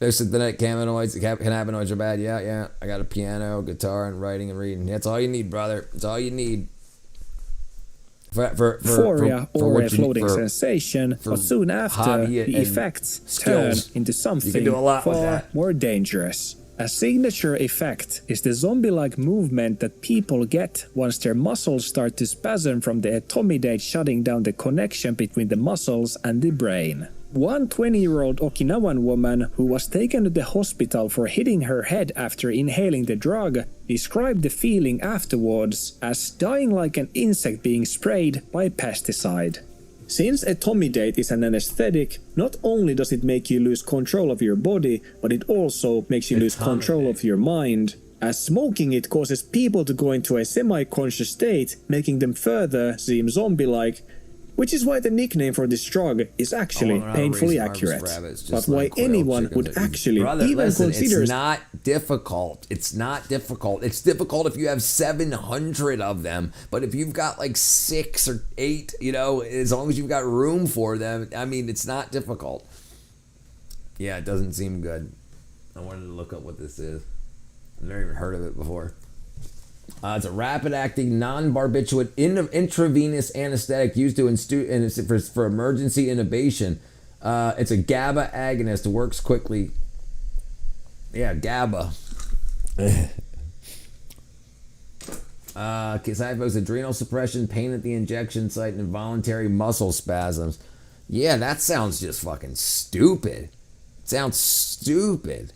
There's synthetic cannabinoids are bad. Yeah. I got a piano, guitar, and writing and reading. That's all you need, brother. That's all you need. Euphoria or a floating sensation, but soon after, the effects turn into something far more dangerous. A signature effect is the zombie-like movement that people get once their muscles start to spasm from the etomidate shutting down the connection between the muscles and the brain. One 20-year-old Okinawan woman who was taken to the hospital for hitting her head after inhaling the drug described the feeling afterwards as dying like an insect being sprayed by pesticide. Since etomidate is an anesthetic, not only does it make you lose control of your body, but it also makes you lose control of your mind, as smoking it causes people to go into a semi-conscious state, making them further seem zombie-like, which is why the nickname for this drug is actually painfully accurate. But why anyone would actually even consider... It's not difficult. It's not difficult. It's difficult if you have 700 of them, but if you've got like 6 or 8, as long as you've got room for them, I mean, it's not difficult. Yeah, it doesn't seem good. I wanted to look up what this is. I've never even heard of it before. It's a rapid-acting, non-barbiturate intravenous anesthetic used for emergency intubation. It's a GABA agonist. It works quickly. Yeah, GABA. Side effects: adrenal suppression, pain at the injection site, and involuntary muscle spasms. Yeah, that sounds just fucking stupid. It sounds stupid.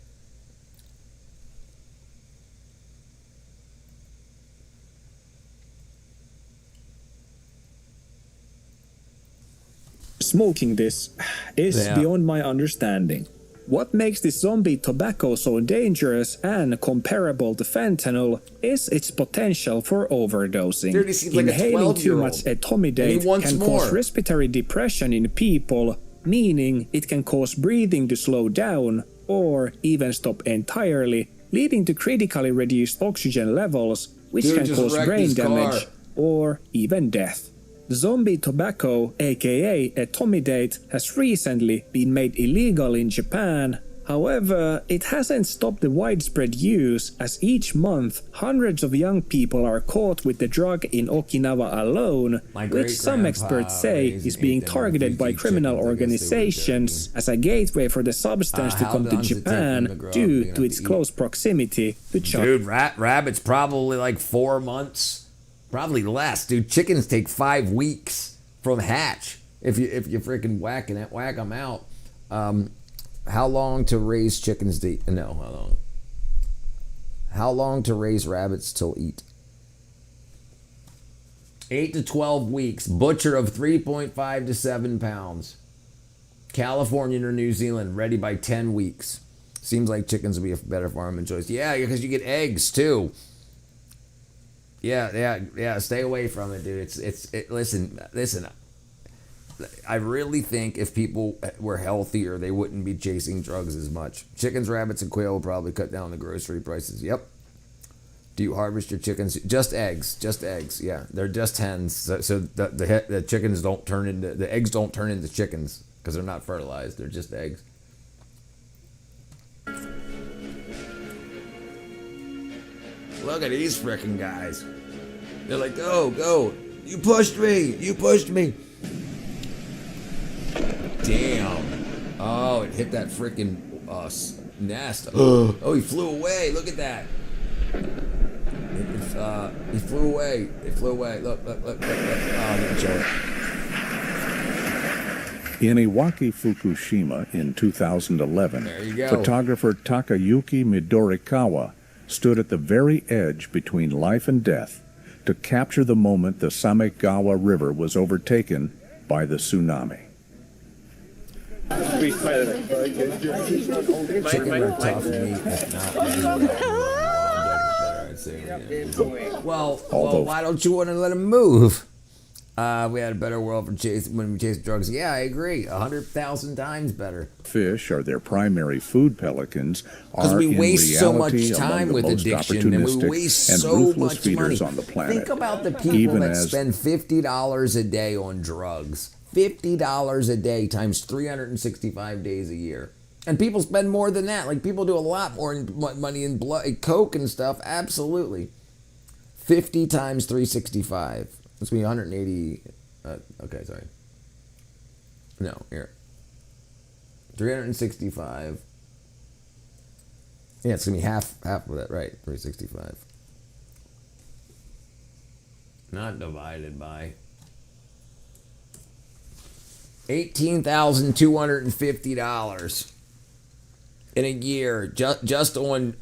Smoking this is beyond my understanding. What makes this zombie tobacco so dangerous and comparable to fentanyl is its potential for overdosing. Inhaling too much etomidate can cause respiratory depression in people, meaning it can cause breathing to slow down or even stop entirely, leading to critically reduced oxygen levels, which can cause brain damage or even death. Zombie tobacco, aka etomidate, has recently been made illegal in Japan. However, it hasn't stopped the widespread use, as each month hundreds of young people are caught with the drug in Okinawa alone, which some experts say is being targeted by criminal organizations as a gateway for the substance to come to Japan due to its close proximity to China. Dude, rabbits probably like 4 months, probably less. Dude, chickens take 5 weeks from hatch if you freaking whack them out. How long to raise chickens to eat? No, how long? How long to raise rabbits till eat? 8 to 12 weeks. Butcher of 3.5 to 7 pounds. California or New Zealand, ready by 10 weeks. Seems like chickens would be a better farming choice. Yeah, because you get eggs too. Yeah. Stay away from it, dude. Listen. I really think if people were healthier, they wouldn't be chasing drugs as much. Chickens, rabbits, and quail will probably cut down the grocery prices. Yep. Do you harvest your chickens? Just eggs. Yeah, they're just hens. So the chickens don't turn into, the eggs don't turn into chickens because they're not fertilized. They're just eggs. Look at these frickin' guys. They're like, go. You pushed me. Damn. Oh, it hit that freaking nest. Oh, he flew away. Look at that. He flew away. Look. Oh, let me show it. In Iwaki, Fukushima in 2011, photographer Takayuki Midorikawa stood at the very edge between life and death to capture the moment the Samegawa River was overtaken by the tsunami. Chicken are tough meat. Well, why don't you want to let them move? We had a better world when we chased drugs. Yeah, I agree. 100,000 times better. Fish are their primary food. Pelicans because we waste so much time with addiction and we waste so much money. On the planet. Think about the people that spend $50 a day on drugs. $50 a day times 365 days a year. And people spend more than that. Like, people do a lot more money in coke and stuff. Absolutely. 50 times 365. That's going to be 180. Okay, sorry. No, here. 365. Yeah, it's going to be half of that, right? 365. Not divided by. $18,250 in a year, just on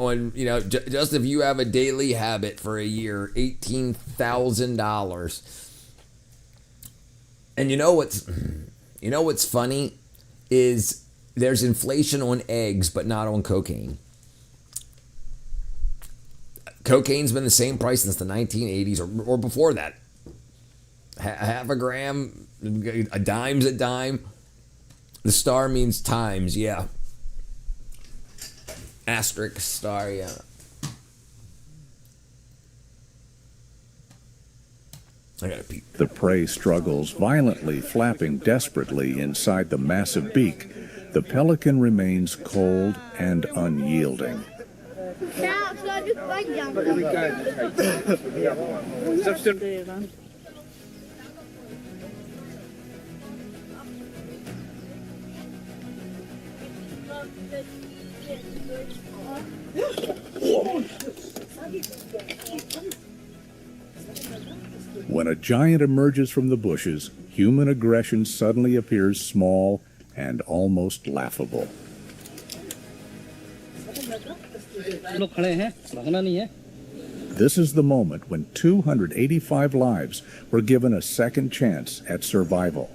just if you have a daily habit for a year, $18,000. And you know what's funny is there's inflation on eggs, but not on cocaine. Cocaine's been the same price since the 1980s or before that. Half a gram. A dime's a dime. The star means times, yeah. Asterisk star, yeah. I gotta peep. The prey struggles violently, flapping desperately inside the massive beak. The pelican remains cold and unyielding. When a giant emerges from the bushes, human aggression suddenly appears small and almost laughable. This is the moment when 285 lives were given a second chance at survival.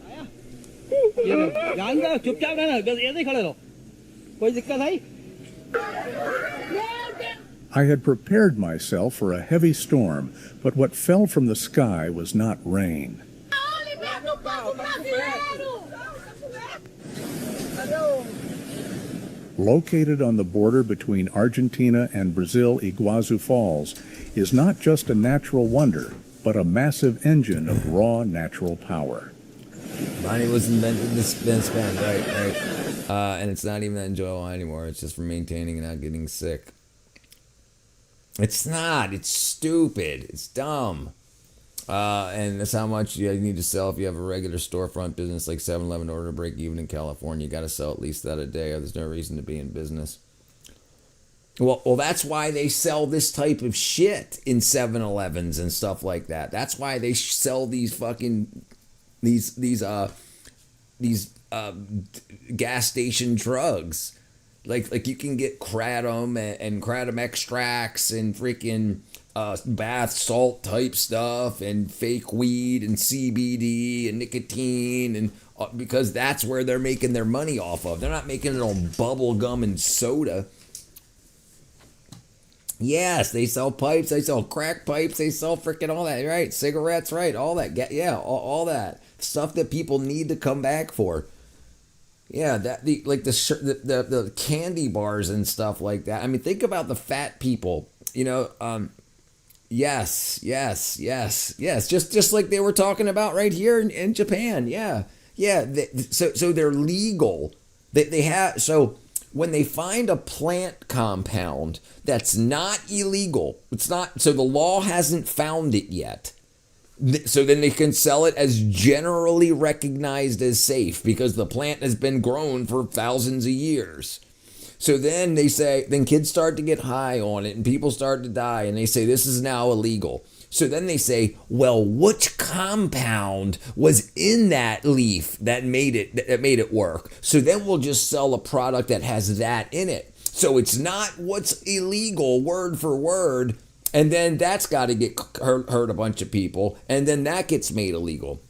I had prepared myself for a heavy storm, but what fell from the sky was not rain. Located on the border between Argentina and Brazil, Iguazu Falls is not just a natural wonder, but a massive engine of raw natural power. Money was invented to spend, right. And it's not even that enjoyable anymore. It's just for maintaining and not getting sick. It's not. It's stupid. It's dumb. And that's how much you need to sell if you have a regular storefront business like 7-Eleven in order to break even in California. You got to sell at least that a day, or there's no reason to be in business. Well, that's why they sell this type of shit in 7-Elevens and stuff like that. That's why they sell these fucking these gas station drugs. Like you can get kratom and kratom extracts and freaking bath salt type stuff and fake weed and CBD and nicotine, and because that's where they're making their money off of. They're not making it on bubble gum and soda. Yes, they sell pipes, they sell crack pipes, they sell freaking all that, right? Cigarettes, right? All that, yeah, all that stuff that people need to come back for. Yeah, that the candy bars and stuff like that. I mean, think about the fat people. You know, yes. Just like they were talking about right here in Japan. Yeah. So they're legal. They have so. When they find a plant compound that's not illegal, it's not, so the law hasn't found it yet. So then they can sell it as generally recognized as safe because the plant has been grown for thousands of years. So then they say, then kids start to get high on it and people start to die and they say this is now illegal. So then they say, well, which compound was in that leaf that made it work? So then we'll just sell a product that has that in it. So it's not what's illegal word for word, and then that's got to get hurt a bunch of people, and then that gets made illegal.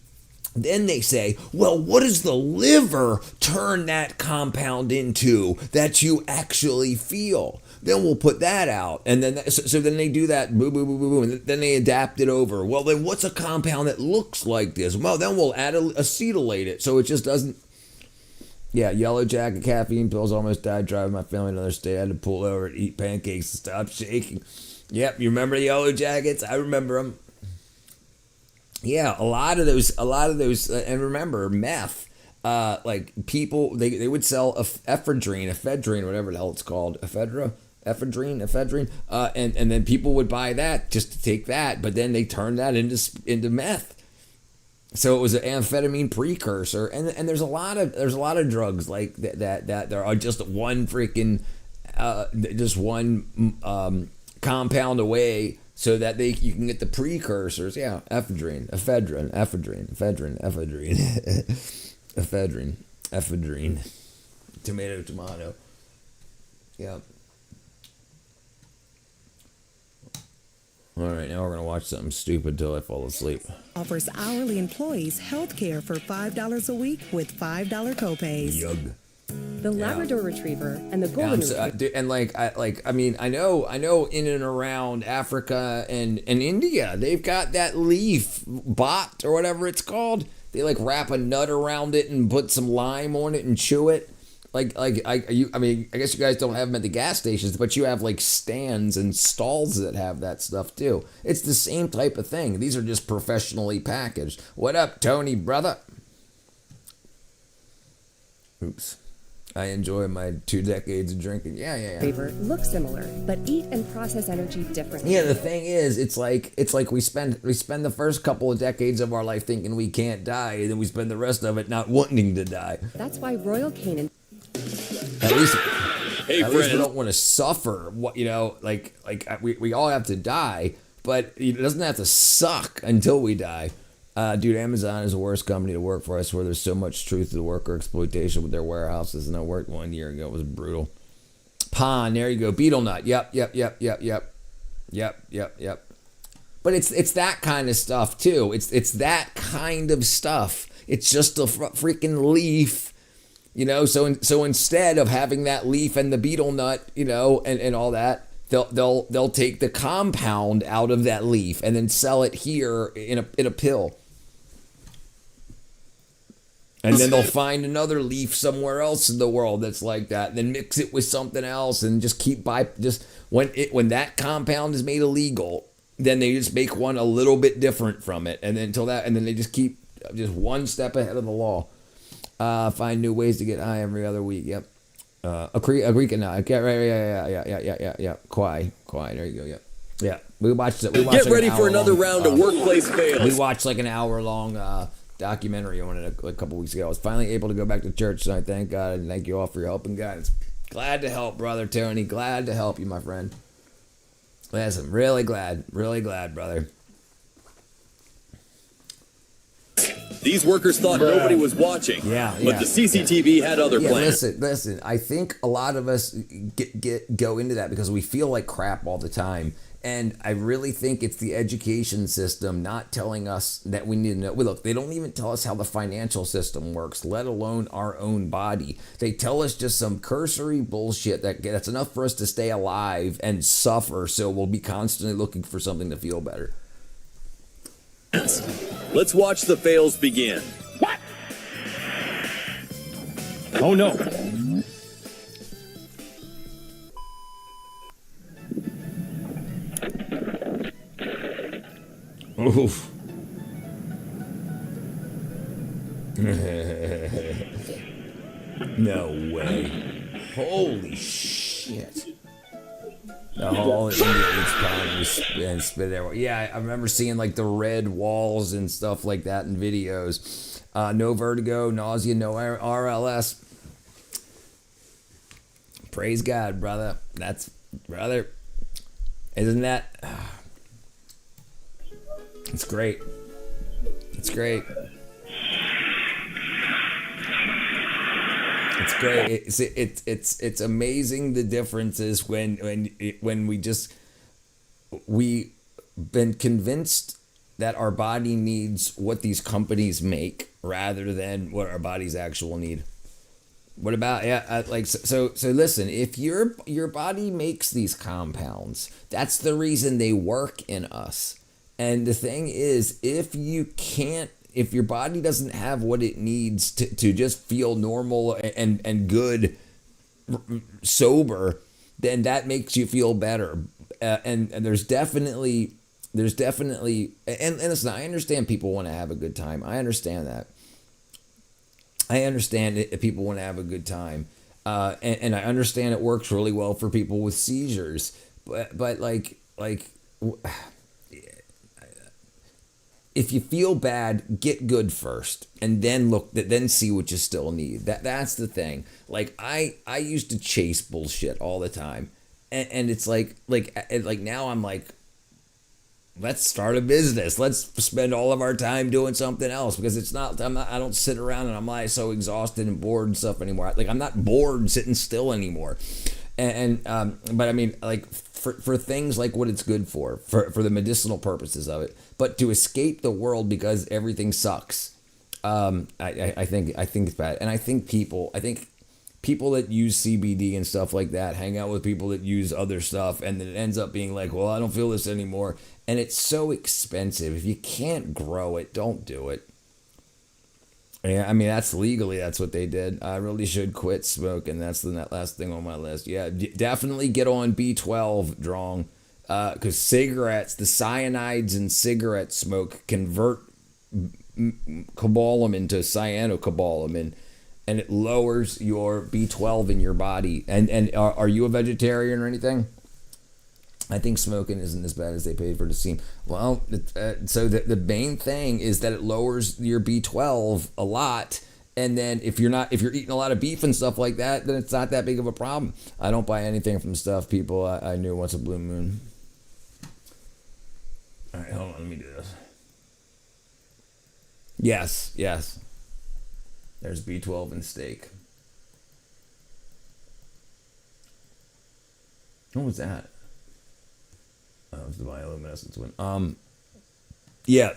Then they say, well, what does the liver turn that compound into that you actually feel? Then we'll put that out. And then, so then they do that, boom, boom, boom, boom, boom, and then they adapt it over. Well, then what's a compound that looks like this? Well, then we'll acetylate it so it just doesn't. Yeah, Yellow Jacket caffeine pills almost died driving my family to another state. I had to pull over and eat pancakes and stop shaking. Yep, you remember the Yellow Jackets? I remember them. Yeah, a lot of those, and remember, meth. Like people, they would sell ephedrine, whatever the hell it's called, ephedrine, and then people would buy that just to take that, but then they turned that into meth. So it was an amphetamine precursor, and there's a lot of drugs like that there are just one freaking compound away. So that you can get the precursors, yeah, ephedrine, tomato, yeah. All right, now we're gonna watch something stupid till I fall asleep. Offers hourly employees health care for $5 a week with $5 copays. Yug. The Labrador Retriever and the Golden Retriever. And I know in and around Africa and India, they've got that leaf bot or whatever it's called. They like wrap a nut around it and put some lime on it and chew it. I guess you guys don't have them at the gas stations, but you have like stands and stalls that have that stuff too. It's the same type of thing. These are just professionally packaged. What up, Tony, brother? Oops. I enjoy my 2 decades of drinking. Yeah. Retriever look similar, but eat and process energy differently. Yeah, the thing is, it's like we spend the first couple of decades of our life thinking we can't die, and then we spend the rest of it not wanting to die. That's why Royal Canin. At least we don't want to suffer. We all have to die, but it doesn't have to suck until we die. Dude, Amazon is the worst company to work for. I swear there's so much truth to the worker exploitation with their warehouses. And I worked 1 year ago. It was brutal. Pond, there you go. Beetle nut. Yep. But it's that kind of stuff, too. It's that kind of stuff. It's just a freaking leaf, So instead of having that leaf and the beetle nut, and all that, they'll take the compound out of that leaf and then sell it here in a pill. And then they'll find another leaf somewhere else in the world that's like that, and then mix it with something else, and just when that compound is made illegal, then they just make one a little bit different from it, and then until that, and then they just keep just one step ahead of the law. Find new ways to get high every other week. Yep. A Greek and I. Yeah. Kwai. There you go. Yep. Yeah. We watched it. Get ready for another round of workplace fails. We watched like an hour-long documentary on it a couple weeks ago. I was finally able to go back to church, so I thank God and thank you all for your help and guidance. Glad to help, brother Tony. Glad to help you, my friend. Listen, really glad, brother. These workers thought nobody was watching. But the CCTV had other plans. Listen. I think a lot of us go into that because we feel like crap all the time. And I really think it's the education system not telling us that we need to know. Look, they don't even tell us how the financial system works, let alone our own body. They tell us just some cursory bullshit that's enough for us to stay alive and suffer, so we'll be constantly looking for something to feel better. Let's watch the fails begin. What? Oh no. Oof. No way. Holy shit. The whole Indians come and spit everywhere. Yeah, I remember seeing like the red walls and stuff like that in videos. No vertigo, nausea, no RLS. Praise God, brother. Brother. Isn't that... It's great. It's great. It's great. It's amazing the differences when we've been convinced that our body needs what these companies make rather than what our bodies actually need. What about so listen, if your body makes these compounds, that's the reason they work in us. And the thing is, if your body doesn't have what it needs to just feel normal and good, sober, then that makes you feel better. And there's definitely, and listen, I understand people want to have a good time. I understand that. I understand if people want to have a good time. And I understand it works really well for people with seizures. But if you feel bad, get good first, and then see what you still need. That's the thing. Like I used to chase bullshit all the time, and it's like now I'm like, let's start a business. Let's spend all of our time doing something else because I don't sit around and I'm like so exhausted and bored and stuff anymore. Like I'm not bored sitting still anymore. But I mean, like for things like what it's good for the medicinal purposes of it, but to escape the world because everything sucks. I think it's bad, and I think people that use CBD and stuff like that hang out with people that use other stuff, and then it ends up being like, well, I don't feel this anymore, and it's so expensive. If you can't grow it, don't do it. Yeah, I mean, that's what they did. I really should quit smoking. That's the last thing on my list. Yeah, definitely get on B12, Drong. Because cigarettes, the cyanides in cigarette smoke convert cobalamin into cyanocobalamin, and it lowers your B12 in your body. And are you a vegetarian or anything? I think smoking isn't as bad as they paid for it to seem. Well, so the main thing is that it lowers your B12 a lot. And then if you're eating a lot of beef and stuff like that, then it's not that big of a problem. I don't buy anything from stuff people I knew once a blue moon. All right, hold on, let me do this. Yes. There's B12 in steak. What was that? Oh, it was the bioluminescence one. Yeah.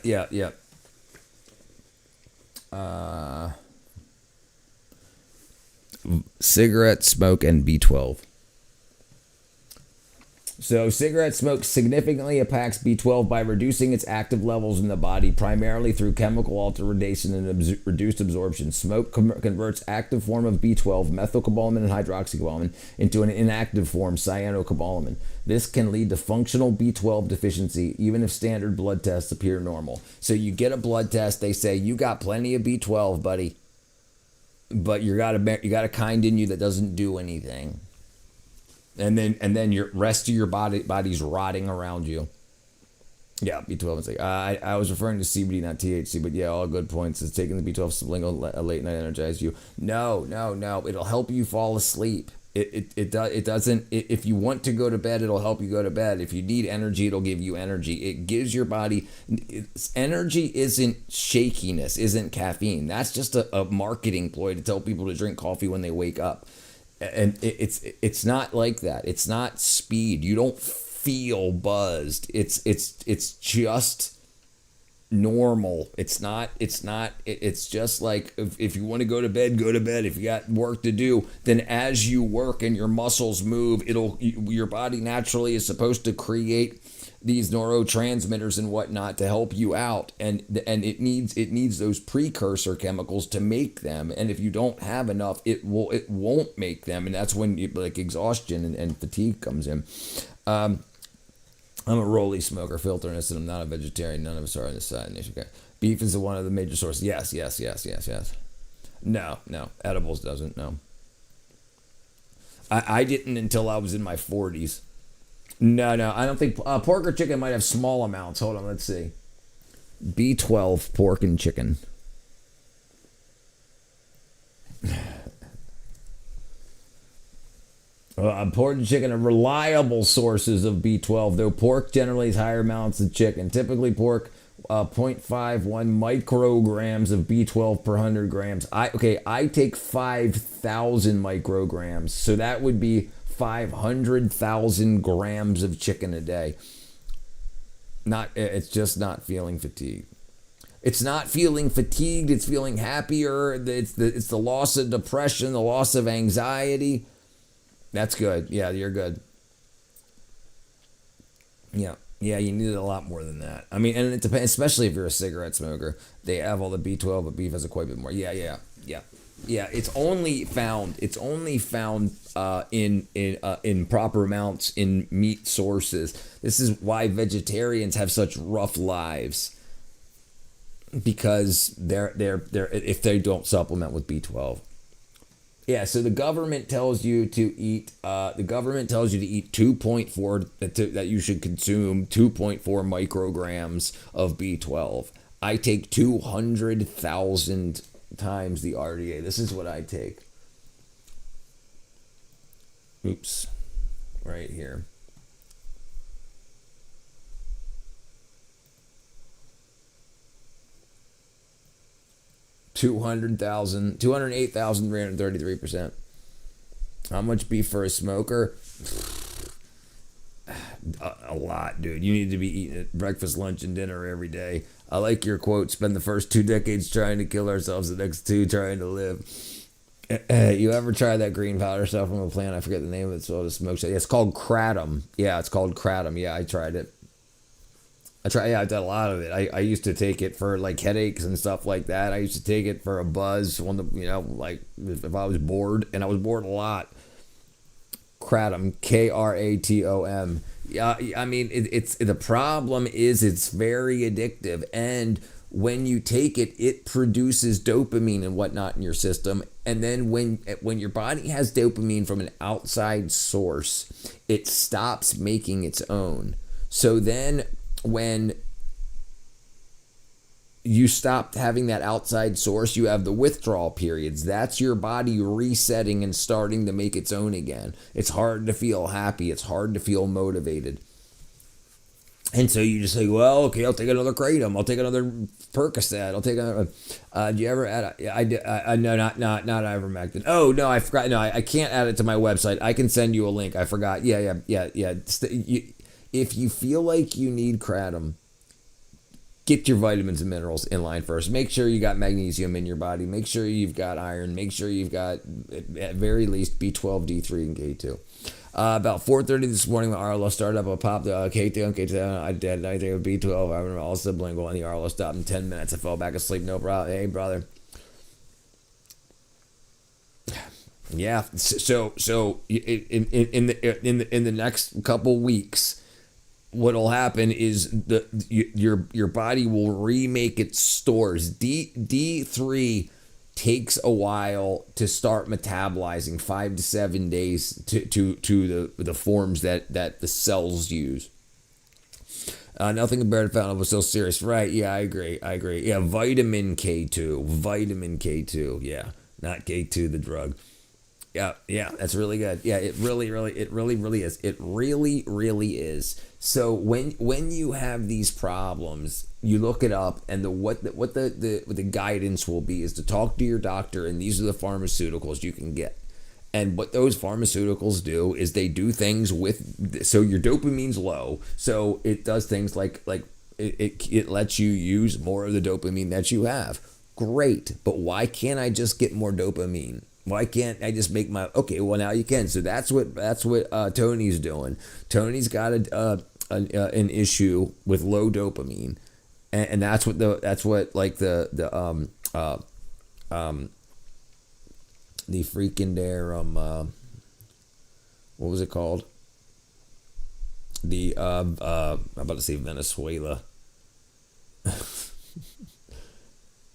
Cigarette smoke and B12. So cigarette smoke significantly impacts B12 by reducing its active levels in the body, primarily through chemical alteration and reduced absorption. Smoke converts active form of B12, methylcobalamin and hydroxycobalamin, into an inactive form, cyanocobalamin. This can lead to functional B12 deficiency, even if standard blood tests appear normal. So you get a blood test, they say, you got plenty of B12, buddy, but you got a kind in you that doesn't do anything. And then your rest of your body's rotting around you. Yeah, B12 is like I was referring to CBD, not THC, but yeah, all good points. It's taking the B12 sublingual late night energize you. No, it'll help you fall asleep. It doesn't. If you want to go to bed, it'll help you go to bed. If you need energy, it'll give you energy. It gives your body energy. Isn't shakiness, isn't caffeine. That's just a marketing ploy to tell people to drink coffee when they wake up. And it's not like that. It's not speed. You don't feel buzzed. It's just normal. It's just like if you want to go to bed, go to bed. If you got work to do, then as you work and your muscles move, your body naturally is supposed to create these neurotransmitters and whatnot to help you out, and it needs those precursor chemicals to make them, and if you don't have enough, it won't make them, and that's when like exhaustion and fatigue comes in. I'm a rolly smoker, filterness, and I'm not a vegetarian. None of us are on this side. Okay. Beef is one of the major sources. Yes. No, edibles doesn't. No, I didn't until I was in my 40s. No, I don't think pork or chicken might have small amounts. Hold on, let's see. B12, pork and chicken. Pork and chicken are reliable sources of B12, though pork generally has higher amounts than chicken. Typically, pork 0.51 micrograms of B12 per 100 grams. I take 5,000 micrograms, so that would be 500,000 grams of chicken a day. It's just not feeling fatigued. It's not feeling fatigued. It's feeling happier. It's the loss of depression, the loss of anxiety. That's good. Yeah, you're good. Yeah, you need a lot more than that. I mean, and it depends, especially if you're a cigarette smoker. They have all the B12, but beef has quite a bit more. Yeah. It's only found in proper amounts in meat sources. This is why vegetarians have such rough lives, because they're if they don't supplement with B12. Yeah, so the government tells you to eat. The government tells you to eat 2.4 that you should consume 2.4 micrograms of B12. I take 200,000 times the RDA. This is what I take. Oops, right here. $208,333%. How much beef for a smoker? A lot, dude. You need to be eating it breakfast, lunch, and dinner every day. I like your quote, spend the first 2 decades trying to kill ourselves, the next 2 trying to live. You ever try that green powder stuff from a plant? I forget the name of it, so I'll just smoke it. It's called kratom. Yeah, it's called kratom. Yeah, I tried it. I did a lot of it. I used to take it for like headaches and stuff like that. I used to take it for a buzz, like if I was bored, and I was bored a lot. Kratom, Kratom. Yeah, I mean, it's the problem is it's very addictive, and when you take it, it produces dopamine and whatnot in your system, and then when your body has dopamine from an outside source, it stops making its own. So then when you stop having that outside source, you have the withdrawal periods. That's your body resetting and starting to make its own again. It's hard to feel happy. It's hard to feel motivated. And so you just say, well, okay, I'll take another kratom. I'll take another Percocet. I'll take another. Do you ever add? No, not ivermectin. Oh no, I forgot. No, I can't add it to my website. I can send you a link. I forgot. Yeah. If you feel like you need kratom, get your vitamins and minerals in line first. Make sure you got magnesium in your body. Make sure you've got iron. Make sure you've got, at very least, B12, D3, and K2. About 4:30 this morning, when RLO started up, I popped K2 and K2. I did. I think it was B12. I remember all sublingual, and the RLO stopped in 10 minutes. I fell back asleep. No problem. Hey, brother. Yeah. So in the next couple weeks, what'll happen is your body will remake its stores. D3 takes a while to start metabolizing, 5 to 7 days to the forms that the cells use. Nothing compared to fountain was so serious, right? Yeah, I agree. Yeah, vitamin K2. Yeah, not K2 the drug. Yeah, that's really good. Yeah, it really is. It really is. So when you have these problems, you look it up, and what the guidance will be is to talk to your doctor, and these are the pharmaceuticals you can get. And what those pharmaceuticals do is they do things so your dopamine's low, so it does things like it lets you use more of the dopamine that you have. Great, but why can't I just get more dopamine? Why can't I just make my okay? Well, now you can. So that's what Tony's doing. Tony's got an issue with low dopamine, and that's what the freaking there what was it called? I'm about to say Venezuela.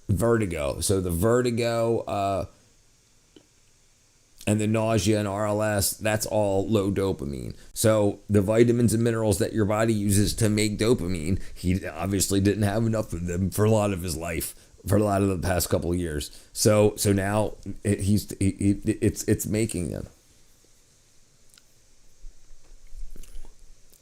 Vertigo. So the vertigo. And the nausea and RLS, that's all low dopamine. So the vitamins and minerals that your body uses to make dopamine, he obviously didn't have enough of them for a lot of his life, for a lot of the past couple of years. So now it's making them.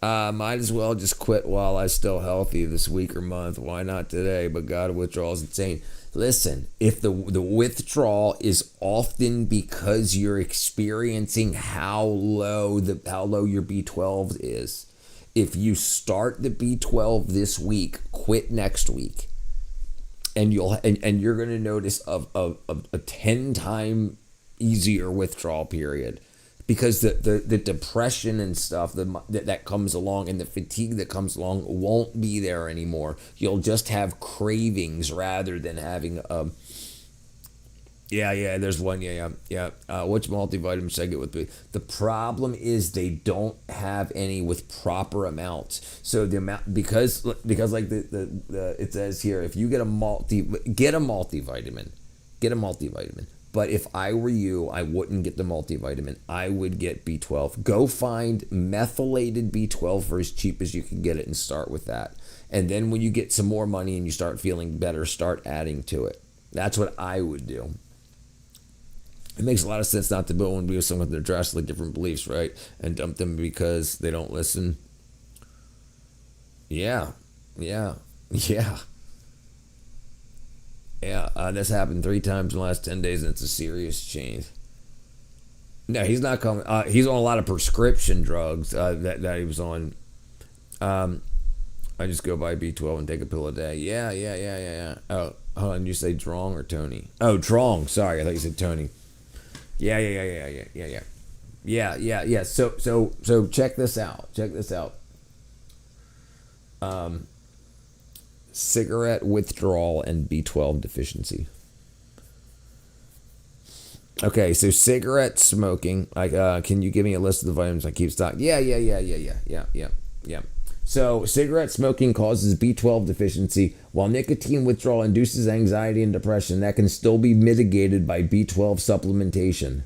Might as well just quit while I'm still healthy this week or month. Why not today? But God, withdrawal is insane. Listen, if the withdrawal is often because you're experiencing how low your B12 is, if you start the B12 this week, quit next week, and you're going to notice a 10 time easier withdrawal period. Because the depression and stuff that comes along and the fatigue that comes along won't be there anymore. You'll just have cravings rather than having there's one. Which multivitamin should I get with me? The problem is they don't have any with proper amounts. So the amount because like the it says here, if you get a multivitamin. But if I were you, I wouldn't get the multivitamin. I would get B12. Go find methylated B12 for as cheap as you can get it and start with that. And then when you get some more money and you start feeling better, start adding to it. That's what I would do. It makes a lot of sense not to go and be with someone with their drastically different beliefs, right? And dump them because they don't listen. Yeah. This happened 3 times in the last 10 days, and it's a serious change. No, he's not coming. He's on a lot of prescription drugs that he was on. I just go buy B12 and take a pill a day. Yeah. Oh, hold on. You say Drong or Tony? Oh, Drong. Sorry, I thought you said Tony. Yeah. So check this out. Cigarette withdrawal and B12 deficiency. Okay, so cigarette smoking. Can you give me a list of the vitamins I keep stock? Yeah. So cigarette smoking causes B12 deficiency, while nicotine withdrawal induces anxiety and depression. That can still be mitigated by B12 supplementation.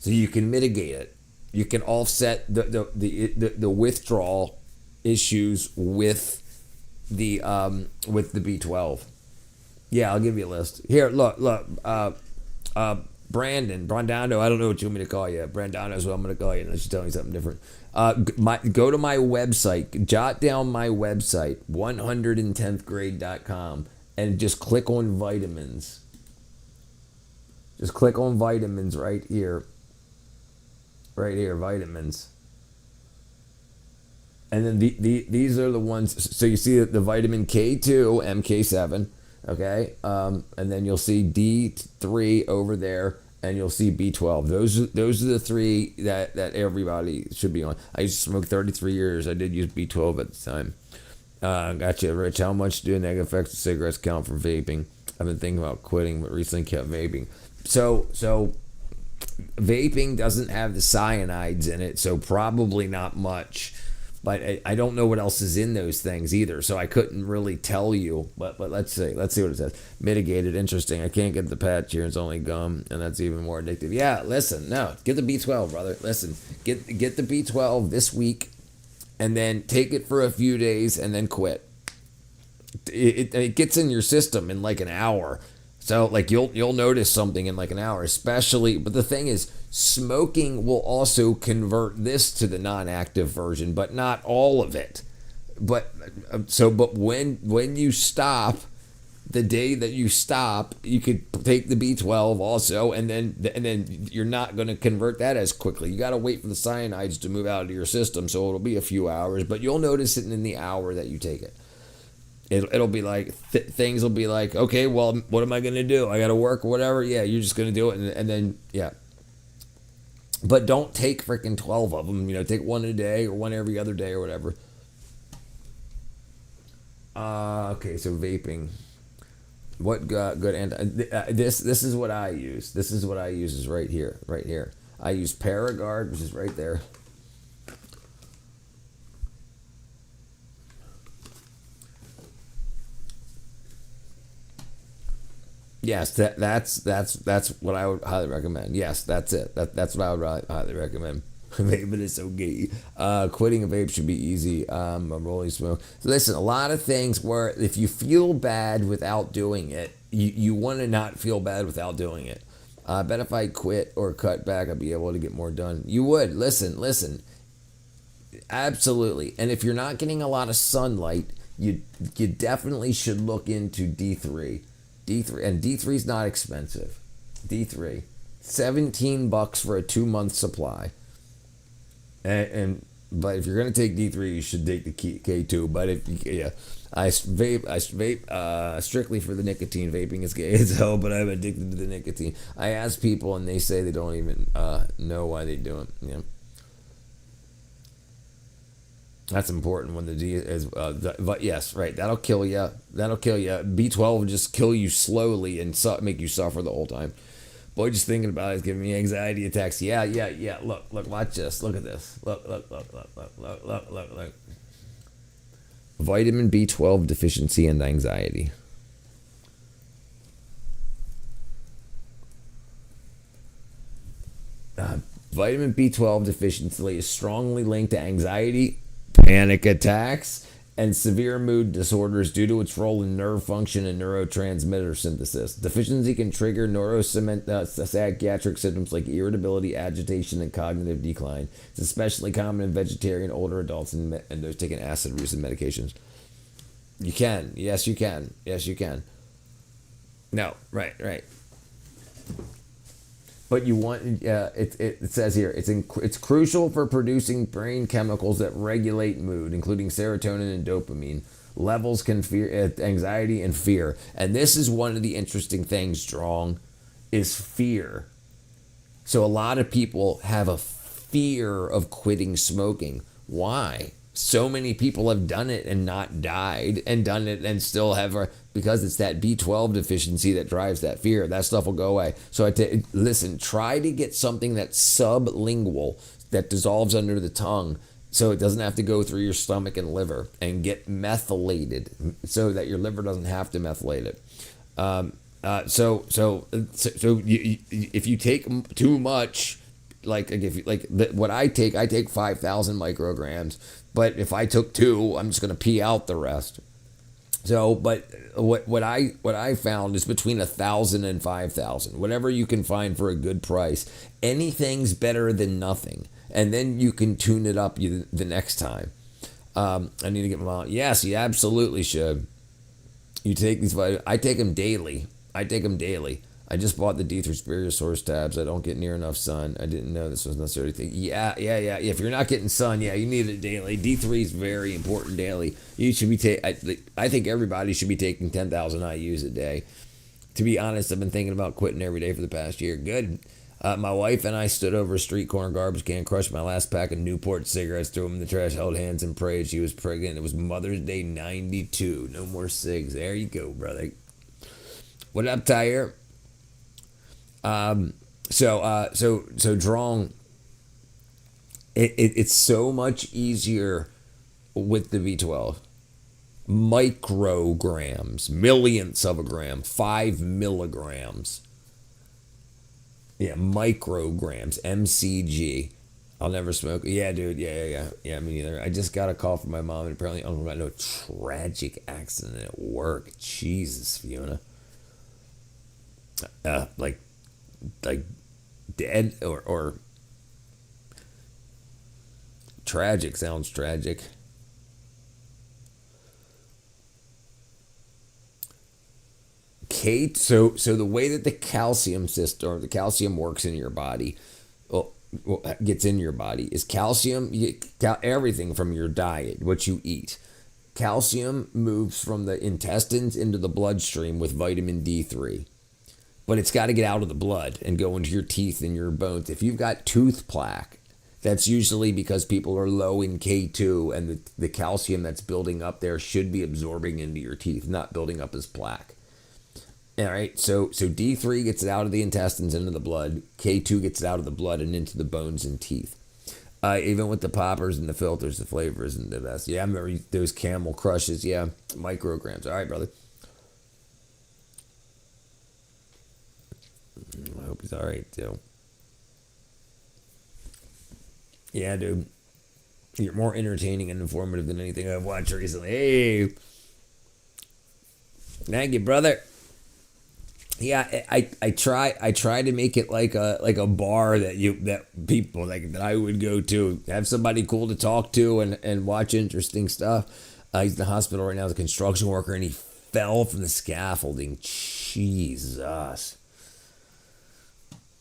So you can mitigate it. You can offset the withdrawal issues with the B12. Yeah, I'll give you a list. Here, look. Brandano, I don't know what you want me to call you. Brandano is what I'm going to call you unless you tell me something different. Go to my website, jot down my website, 110thgrade.com, and just click on vitamins. Just click on vitamins right here. Right here, vitamins. And then these are the ones. So you see the vitamin K2, MK7, okay, and then you'll see D3 over there, and you'll see B12. Those are the three that everybody should be on. I used to smoke 33 years. I did use B12 at the time. Gotcha, Rich. How much do negative effects of cigarettes count for vaping? I've been thinking about quitting, but recently kept vaping. So vaping doesn't have the cyanides in it, so probably not much. But I don't know what else is in those things either, so I couldn't really tell you. But let's see what it says. Mitigated, interesting. I can't get the patch here; it's only gum, and that's even more addictive. Yeah, listen, no, get the B12, brother. Listen, get the B12 this week, and then take it for a few days, and then quit. It gets in your system in like an hour. So like you'll notice something in like an hour, especially. But the thing is, smoking will also convert this to the non-active version, but not all of it. But when you stop, the day that you stop, you could take the B12 also, and then you're not going to convert that as quickly. You got to wait for the cyanides to move out of your system, so it'll be a few hours. But you'll notice it in the hour that you take it. It'll be like things will be like, okay, well, what am I gonna do? I gotta work or whatever. Yeah, you're just gonna do it, and then yeah. But don't take freaking 12 of them. Take one a day or one every other day or whatever. Okay, so vaping. What good this is what I use. This is what I use is right here. I use Paragard, which is right there. Yes, that's what I would highly recommend. Yes, that's it. That's what I would highly recommend. Vaping is so gay. Quitting a vape should be easy. A rolling smoke. So listen, a lot of things where if you feel bad without doing it, you want to not feel bad without doing it. I bet if I quit or cut back, I'd be able to get more done. You would. Listen. Absolutely. And if you're not getting a lot of sunlight, you definitely should look into D3. And D3 is not expensive. D3, $17 for a 2-month supply. But if you're gonna take D3, you should take the K2. But I vape strictly for the nicotine. Vaping is gay as hell, but I'm addicted to the nicotine. I ask people, and they say they don't even know why they do it. Yeah. That's important when the D is, but yes, right. That'll kill you. B12 will just kill you slowly and make you suffer the whole time. Boy, just thinking about it is giving me anxiety attacks. Yeah. Look, watch this. Look at this. Look. Vitamin B12 deficiency and anxiety. Vitamin B12 deficiency is strongly linked to anxiety, panic attacks, and severe mood disorders due to its role in nerve function and neurotransmitter synthesis. Deficiency can trigger neuropsychiatric symptoms like irritability, agitation, and cognitive decline. It's especially common in vegetarian older adults and those taking acid-reducing medications. You can. Yes, you can. No, right. But you want it says here it's crucial for producing brain chemicals that regulate mood, including serotonin and dopamine. Levels can fear anxiety and fear, and this is one of the interesting things. Strong is fear. So a lot of people have a fear of quitting smoking. Why? So many people have done it and not died, and done it and still have because it's that B12 deficiency that drives that fear. That stuff will go away. So listen, try to get something that's sublingual, that dissolves under the tongue, so it doesn't have to go through your stomach and liver, and get methylated so that your liver doesn't have to methylate it. If you take too much, what I take 5,000 micrograms. But if I took 2, I'm just going to pee out the rest. So, but what I found is between 1,000 and 5,000, whatever you can find for a good price. Anything's better than nothing, and then you can tune it up the next time. I need to get my mom. Yes, you absolutely should. You take these vitamins. I take them daily. I just bought the D3 Superior Source tabs. I don't get near enough sun. I didn't know this was necessary thing. Yeah. If you're not getting sun, you need it daily. D3 is very important daily. You should be I think everybody should be taking 10,000 IUs a day. To be honest, I've been thinking about quitting every day for the past year. Good. My wife and I stood over a street corner garbage can, crushed my last pack of Newport cigarettes, threw them in the trash, held hands, and prayed. She was pregnant. It was Mother's Day 92. No more cigs. There you go, brother. What up, Tyre? So Drong, it's so much easier with the B12. Micrograms, millionths of a gram, 5 milligrams. Yeah, micrograms, MCG. I'll never smoke. Yeah, dude. Yeah, me neither. I just got a call from my mom, and apparently Uncle got no tragic accident at work. Jesus, Fiona. Like dead or tragic sounds tragic. Kate, so the way that the calcium system or the calcium works in your body, gets in your body is calcium. Everything from your diet, what you eat. Calcium moves from the intestines into the bloodstream with vitamin D3. But it's got to get out of the blood and go into your teeth and your bones. If you've got tooth plaque, that's usually because people are low in K2 and the calcium that's building up there should be absorbing into your teeth, not building up as plaque. All right, so D3 gets it out of the intestines into the blood. K2 gets it out of the blood and into the bones and teeth. Even with the poppers and the filters, the flavor isn't the best. Yeah, I remember those Camel Crushes. Yeah, micrograms. All right, brother. I hope he's all right, too. Yeah, dude. You're more entertaining and informative than anything I've watched recently. Hey. Thank you, brother. Yeah, I try to make it like a bar that people that I would go to, have somebody cool to talk to and watch interesting stuff. He's in the hospital right now as a construction worker, and he fell from the scaffolding. Jesus.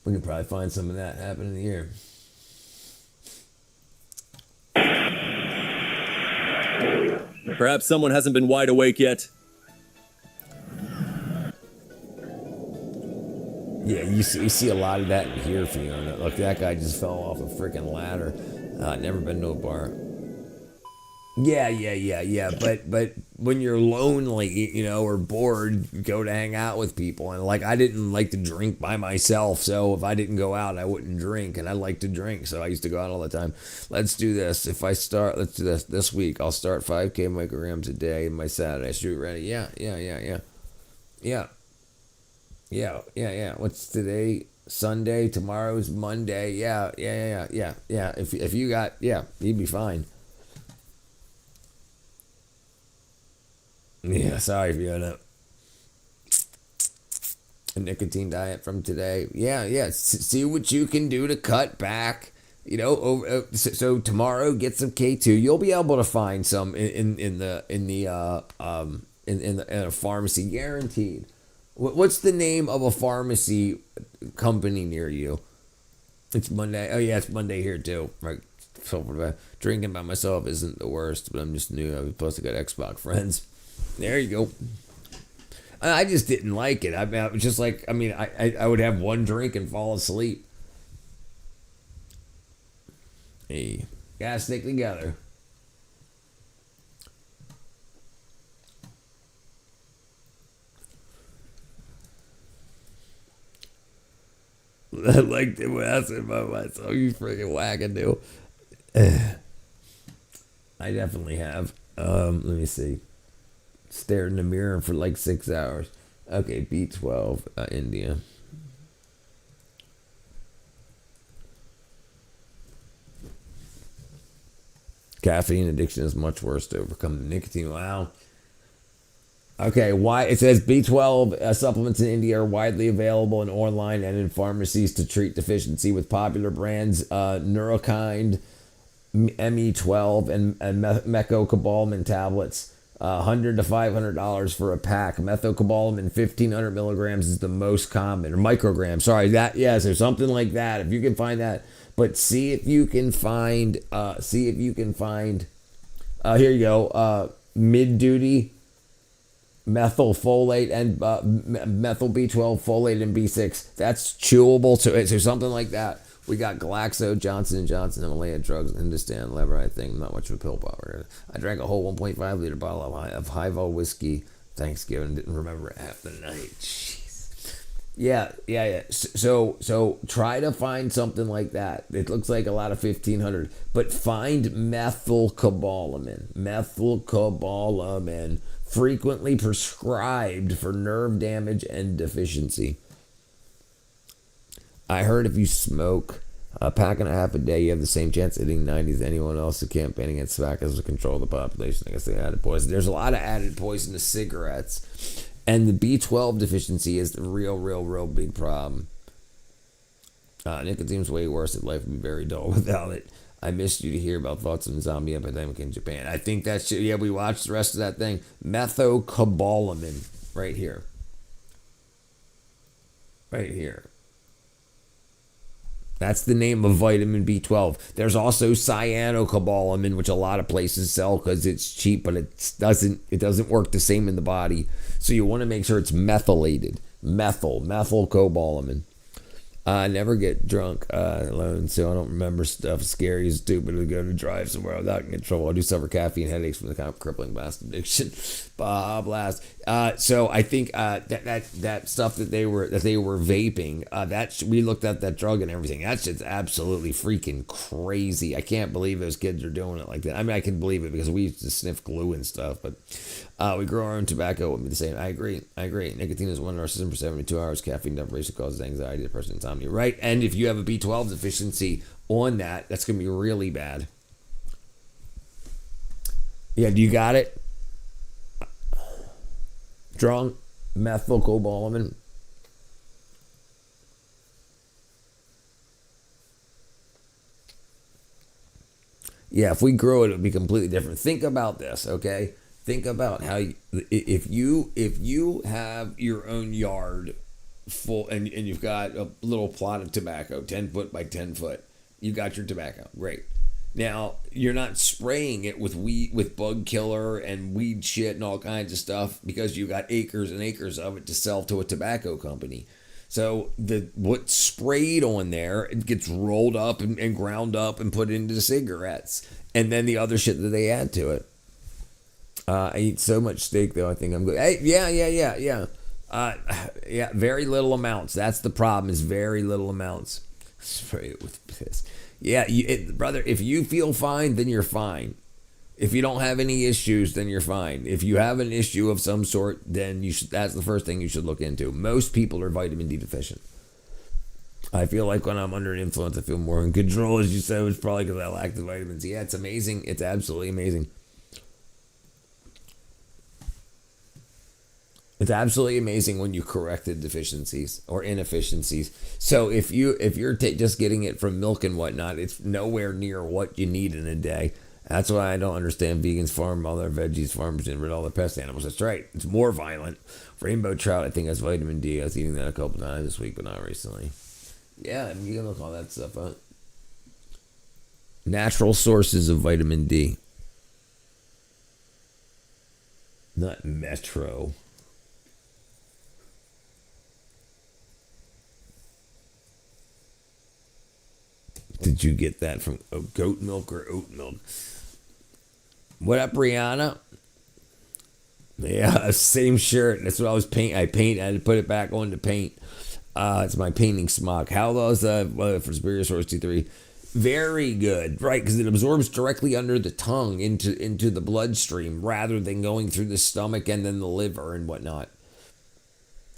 We can probably find some of that happening here. Perhaps someone hasn't been wide awake yet. Yeah, you see a lot of that in here, Fiona. Look, that guy just fell off a freaking ladder. Never been to a bar. Yeah. But when you're lonely, or bored, you go to hang out with people. And I didn't like to drink by myself, so if I didn't go out, I wouldn't drink. And I like to drink, so I used to go out all the time. Let's do this. Let's do this this week. I'll start 5K micrograms a day in my Saturday. Shoot ready. Yeah. What's today? Sunday. Tomorrow's Monday. Yeah. If you got, you'd be fine. Yeah, sorry, Fiona. A nicotine diet from today. Yeah. See what you can do to cut back. So tomorrow get some K2. You'll be able to find some in a pharmacy, guaranteed. What's the name of a pharmacy company near you? It's Monday. Oh yeah, it's Monday here too. Right. So drinking by myself isn't the worst, but I'm just new. I'm supposed to got Xbox friends. There you go. I just didn't like it. I was just I would have one drink and fall asleep. Hey, gotta stick together. I liked it when I said about myself. You freaking wackadoo. I definitely have. Let me see. Stared in the mirror for 6 hours. Okay, B12, India. Caffeine addiction is much worse to overcome than nicotine. Wow. Okay, why it says B12 supplements in India are widely available in online and in pharmacies to treat deficiency with popular brands Neurokind, ME12, and mecobalamin tablets. $100 to $500 for a pack. Methylcobalamin, 1,500 milligrams is the most common, or micrograms. Sorry, so something like that. If you can find that, but see if you can find. Here you go. Mid-duty methylfolate and methyl B12, folate, and B6. That's chewable. So something like that. We got Glaxo, Johnson & Johnson, Himalaya drugs, Hindustan lever, I think. Not much of a pill popper. I drank a whole 1.5 liter bottle of High-Vol whiskey Thanksgiving. Didn't remember it half the night. Jeez. Yeah. So try to find something like that. It looks like a lot of 1,500. But find methylcobalamin. Methylcobalamin. Frequently prescribed for nerve damage and deficiency. I heard if you smoke a pack and a half a day, you have the same chance of hitting 90 as anyone else who campaigning against tobacco as to control the population. I guess they added poison. There's a lot of added poison to cigarettes. And the B12 deficiency is the real big problem. Nicotine's way worse. Life would be very dull without it. I missed you to hear about thoughts on the zombie epidemic in Japan. I think that's, we watched the rest of that thing. Methylcobalamin, right here. Right here. That's the name of vitamin B12. There's also cyanocobalamin, which a lot of places sell because it's cheap, but it doesn't work the same in the body. So you want to make sure it's methylated. Methylcobalamin. I never get drunk alone, so I don't remember stuff scary and stupid to go to drive somewhere without control. I do suffer caffeine headaches from the kind of crippling blast addiction. Blast. So I think that stuff that they were vaping, we looked at that drug and everything. That's just absolutely freaking crazy. I can't believe those kids are doing it like that. I mean, I can believe it because we used to sniff glue and stuff, but we grow our own tobacco. It would be the same. I agree. Nicotine is one in our system for 72 hours. Caffeine deprivation causes anxiety, depression, insomnia. Right, and if you have a B12 deficiency on that's going to be really bad. Yeah, do you got it? Drunk methylcobalamin. Yeah, if we grow it, it'll be completely different. Think about this, okay? Think about how if you have your own yard full and you've got a little plot of tobacco, 10 foot by 10 foot, you got your tobacco. Great. Now, you're not spraying it with bug killer and weed shit and all kinds of stuff because you got acres and acres of it to sell to a tobacco company. So what's sprayed on there, it gets rolled up and ground up and put into cigarettes. And then the other shit that they add to it. I eat so much steak, though, I think I'm good. Hey, yeah, very little amounts. That's the problem, is very little amounts. Spray it with piss. Yeah, brother, if you feel fine, then you're fine. If you don't have any issues, then you're fine. If you have an issue of some sort, then that's the first thing you should look into. Most people are vitamin D deficient. I feel like when I'm under an influence, I feel more in control, as you said. It's probably because I lack the vitamins. Yeah, it's amazing. It's absolutely amazing. It's absolutely amazing when you corrected deficiencies or inefficiencies. So if you're just getting it from milk and whatnot, it's nowhere near what you need in a day. That's why I don't understand vegans farm all their veggies, farmers and rid all their pest animals. That's right. It's more violent. Rainbow trout, I think, has vitamin D. I was eating that a couple times this week, but not recently. Yeah, you can look all that stuff up. Natural sources of vitamin D. Not Metro. Did you get that from goat milk or oat milk? What up, Rihanna? Yeah, same shirt. That's what I was painting. I had to put it back on to paint. It's my painting smock. How was for Superior Source T3? Very good, right? Because it absorbs directly under the tongue into the bloodstream rather than going through the stomach and then the liver and whatnot.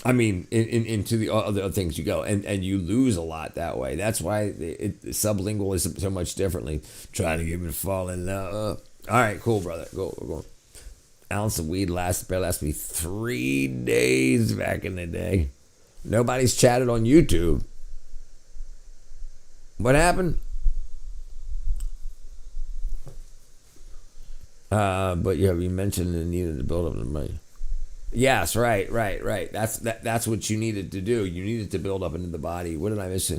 I mean, into the other things you go, and you lose a lot that way. That's why sublingual is so much differently. Trying to get me to fall in love. All right, cool, brother. Go. Ounce of weed lasted me 3 days back in the day. Nobody's chatted on YouTube. What happened? But yeah, you mentioned it needed to build up the money. Yes, right. That's what you needed to do. You needed to build up into the body. What did I miss?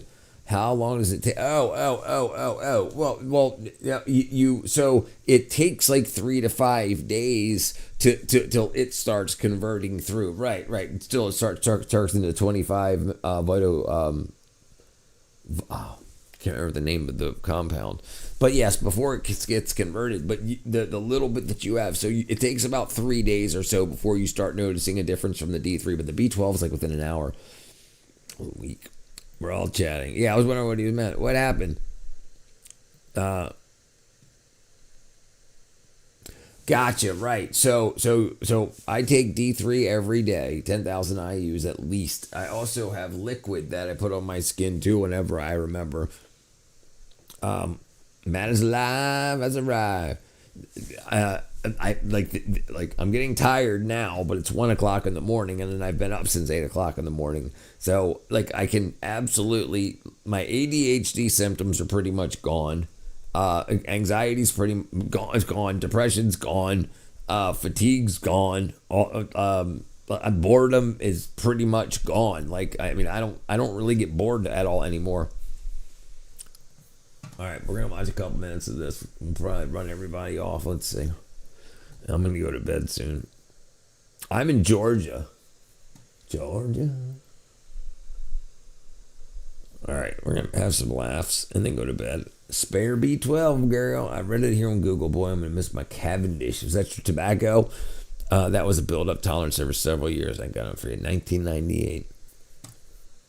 How long does it take? Oh. Well, yeah, you. So it takes like 3 to 5 days till it starts converting through. Right. Still, it starts into 25 can't remember the name of the compound. But yes, before it gets converted, but the little bit that you have, it takes about 3 days or so before you start noticing a difference from the D3, but the B12 is like within an hour, a week. We're all chatting. Yeah, I was wondering what he meant. What happened? Gotcha, right. So I take D3 every day, 10,000 IUs at least. I also have liquid that I put on my skin too whenever I remember. Man is alive, has arrived. I like I'm getting tired now, but it's 1 o'clock in the morning, and then I've been up since 8 o'clock in the morning. So like I can absolutely, my ADHD symptoms are pretty much gone. Anxiety's pretty gone. It's gone. Depression's gone. Fatigue's gone. Boredom is pretty much gone. Like I mean, I don't really get bored at all anymore. All right, we're gonna watch a couple minutes of this. We'll probably run everybody off. Let's see. I'm gonna go to bed soon. I'm in Georgia. Georgia. All right, we're gonna have some laughs and then go to bed. Spare B12, girl. I read it here on Google. Boy, I'm gonna miss my Cavendish. Is that your tobacco? That was a build-up tolerance over several years. I got it for you in 1998.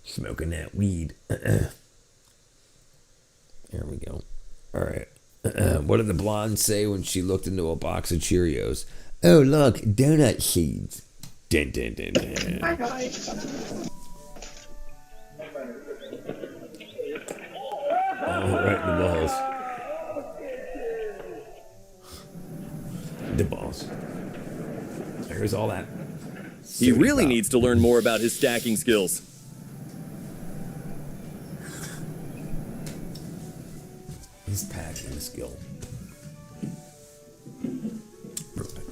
Smoking that weed. There we go. All right. What did the blonde say when she looked into a box of Cheerios? Oh, look, donut seeds. Dun, dun, dun, dun. Hi, guys. Oh, right in the balls. The balls. There's all that. He really needs to learn more about his stacking skills. His packing skill. Perfect.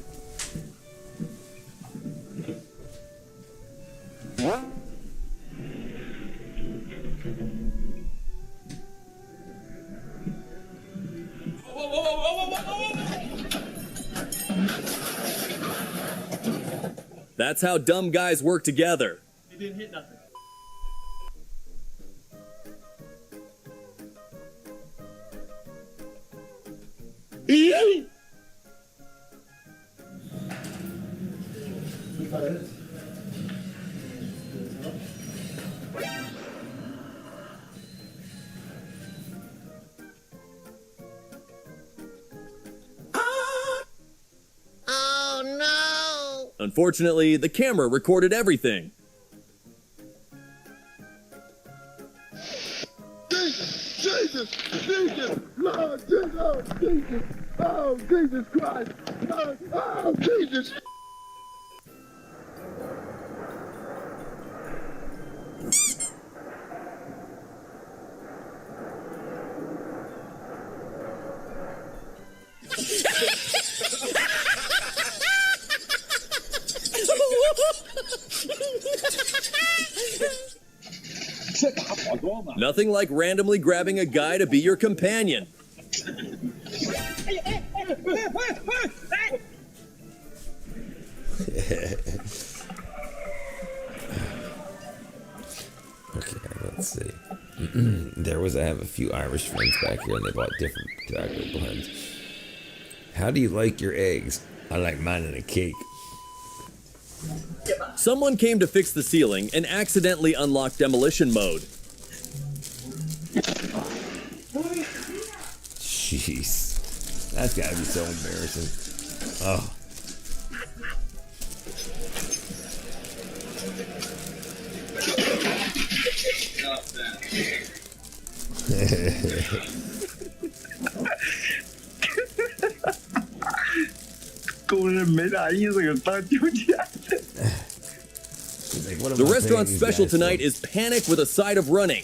That's how dumb guys work together. It didn't hit nothing. Unfortunately, the camera recorded everything. Jesus, Lord Jesus, oh, Jesus Christ, oh, Jesus. Nothing like randomly grabbing a guy to be your companion. Okay, let's see. I have a few Irish friends back here, and they bought different tobacco blends. How do you like your eggs? I like mine in a cake. Someone came to fix the ceiling and accidentally unlocked demolition mode. Jeez. That's gotta be so embarrassing. Oh. The restaurant's special tonight is panic with a side of running.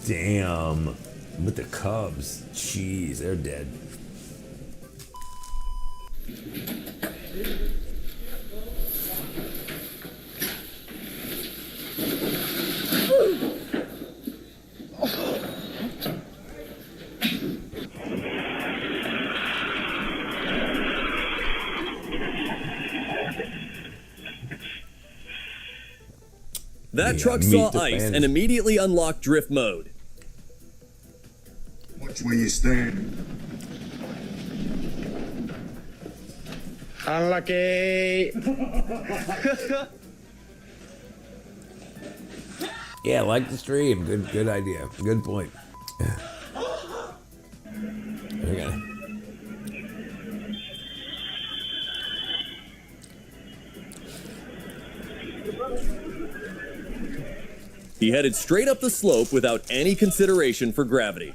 Damn. With the Cubs. Jeez, they're dead. That truck saw ice and immediately unlocked drift mode. Watch where you stand. Unlucky. Yeah, like the stream. Good idea. Good point. Okay. He headed straight up the slope without any consideration for gravity.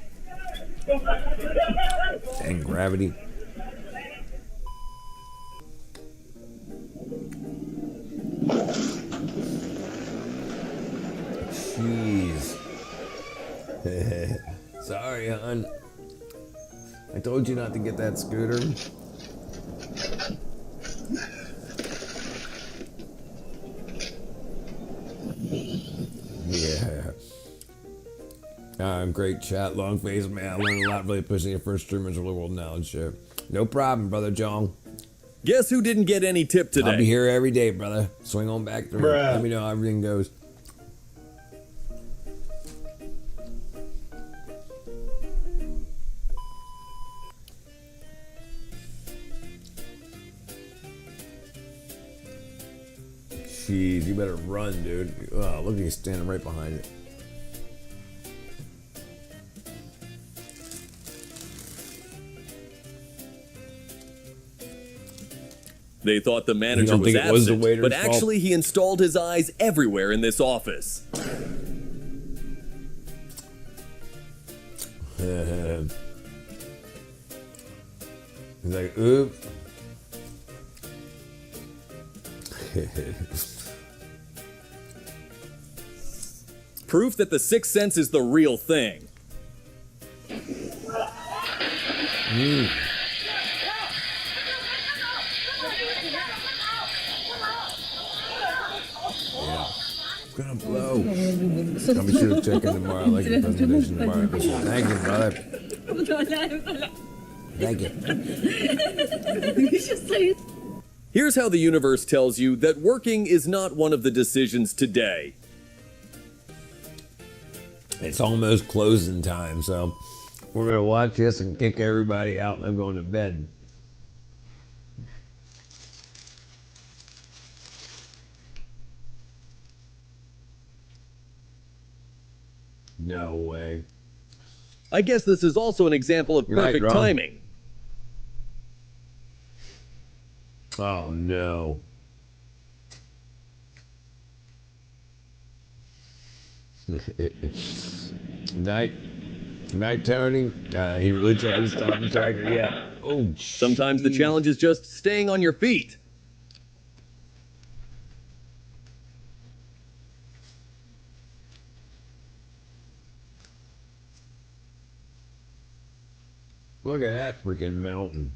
Dang gravity. Jeez. Sorry, hon. I told you not to get that scooter. Yeah. Great chat, long face man. I learned a lot really pushing your first streamers of the world knowledge share. No problem, brother John. Guess who didn't get any tip today? I'll be here every day, brother. Swing on back through. Bruh. Let me know how everything goes. Jeez, you better run, dude. Oh, look at you standing right behind it. They thought the manager was absent, but actually he installed his eyes everywhere in this office. He's like, oops. Proof that the sixth sense is the real thing. Mm. It's gonna blow. I'll be sure to check in tomorrow. I like the presentation tomorrow. Thank you, brother. Thank you. Here's how the universe tells you that working is not one of the decisions today. It's almost closing time, so we're gonna watch this and kick everybody out and I'm going to bed. No way. I guess this is also an example of perfect timing. Oh no. Night, Tony. He really tried to stop the tiger. Yeah. Oh. Sometimes the challenge is just staying on your feet. Look at that freaking mountain.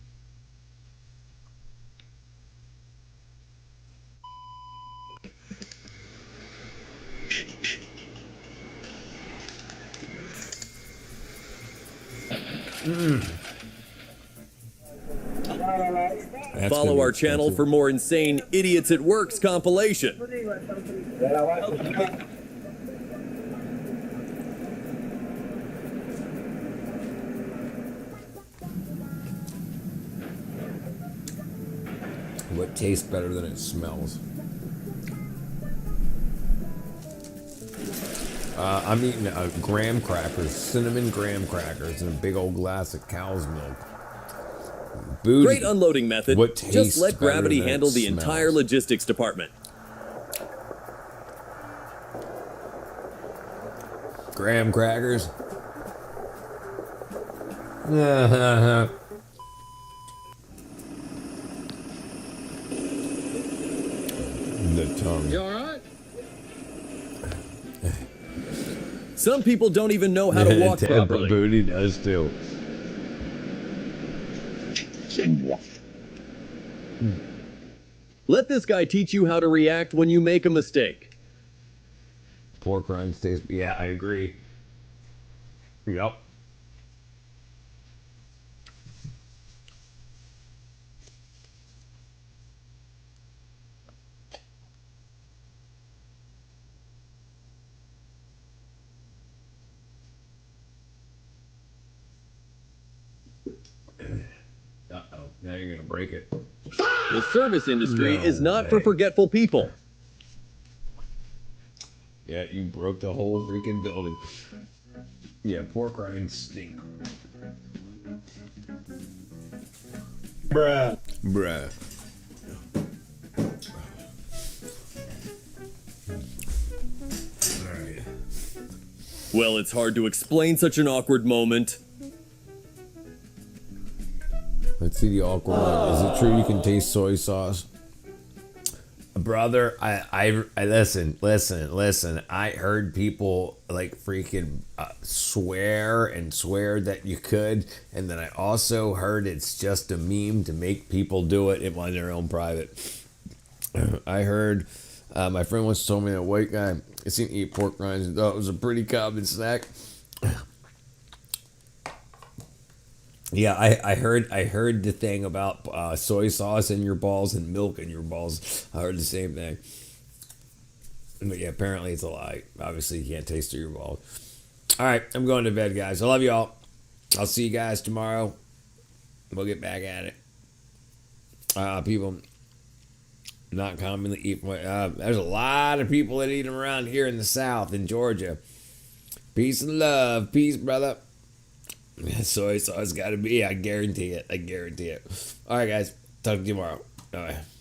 Follow our channel for more insane Idiots at Works compilation. What tastes better than it smells? I'm eating graham crackers, cinnamon graham crackers, in a big old glass of cow's milk. Booty. Great unloading method. What Just let gravity better than handle it the smells? entire logistics department. Graham crackers. The tongue. You alright? Some people don't even know how to walk properly. Booty does too. Let this guy teach you how to react when you make a mistake. Pork rinds taste. Yeah, I agree. Yep. Uh-oh, now you're gonna break it. The service industry is not for forgetful people. Yeah, you broke the whole freaking building. Yeah, pork rinds stink. Bruh. Bruh. Alright. Well, it's hard to explain such an awkward moment. Let's see the awkward one. Is it true you can taste soy sauce? Brother, I listen. I heard people like freaking swear that you could, and then I also heard it's just a meme to make people do it on their own private. I heard my friend once told me that a white guy seen eat pork rinds and thought it was a pretty common snack. Yeah, I heard the thing about soy sauce in your balls and milk in your balls. I heard the same thing. But yeah, apparently it's a lie. Obviously, you can't taste through your balls. All right, I'm going to bed, guys. I love you all. I'll see you guys tomorrow. We'll get back at it. People not commonly eat. There's a lot of people that eat them around here in the South, in Georgia. Peace and love. Peace, brother. Soy sauce got to be. I guarantee it. All right, guys. Talk to you tomorrow. Bye.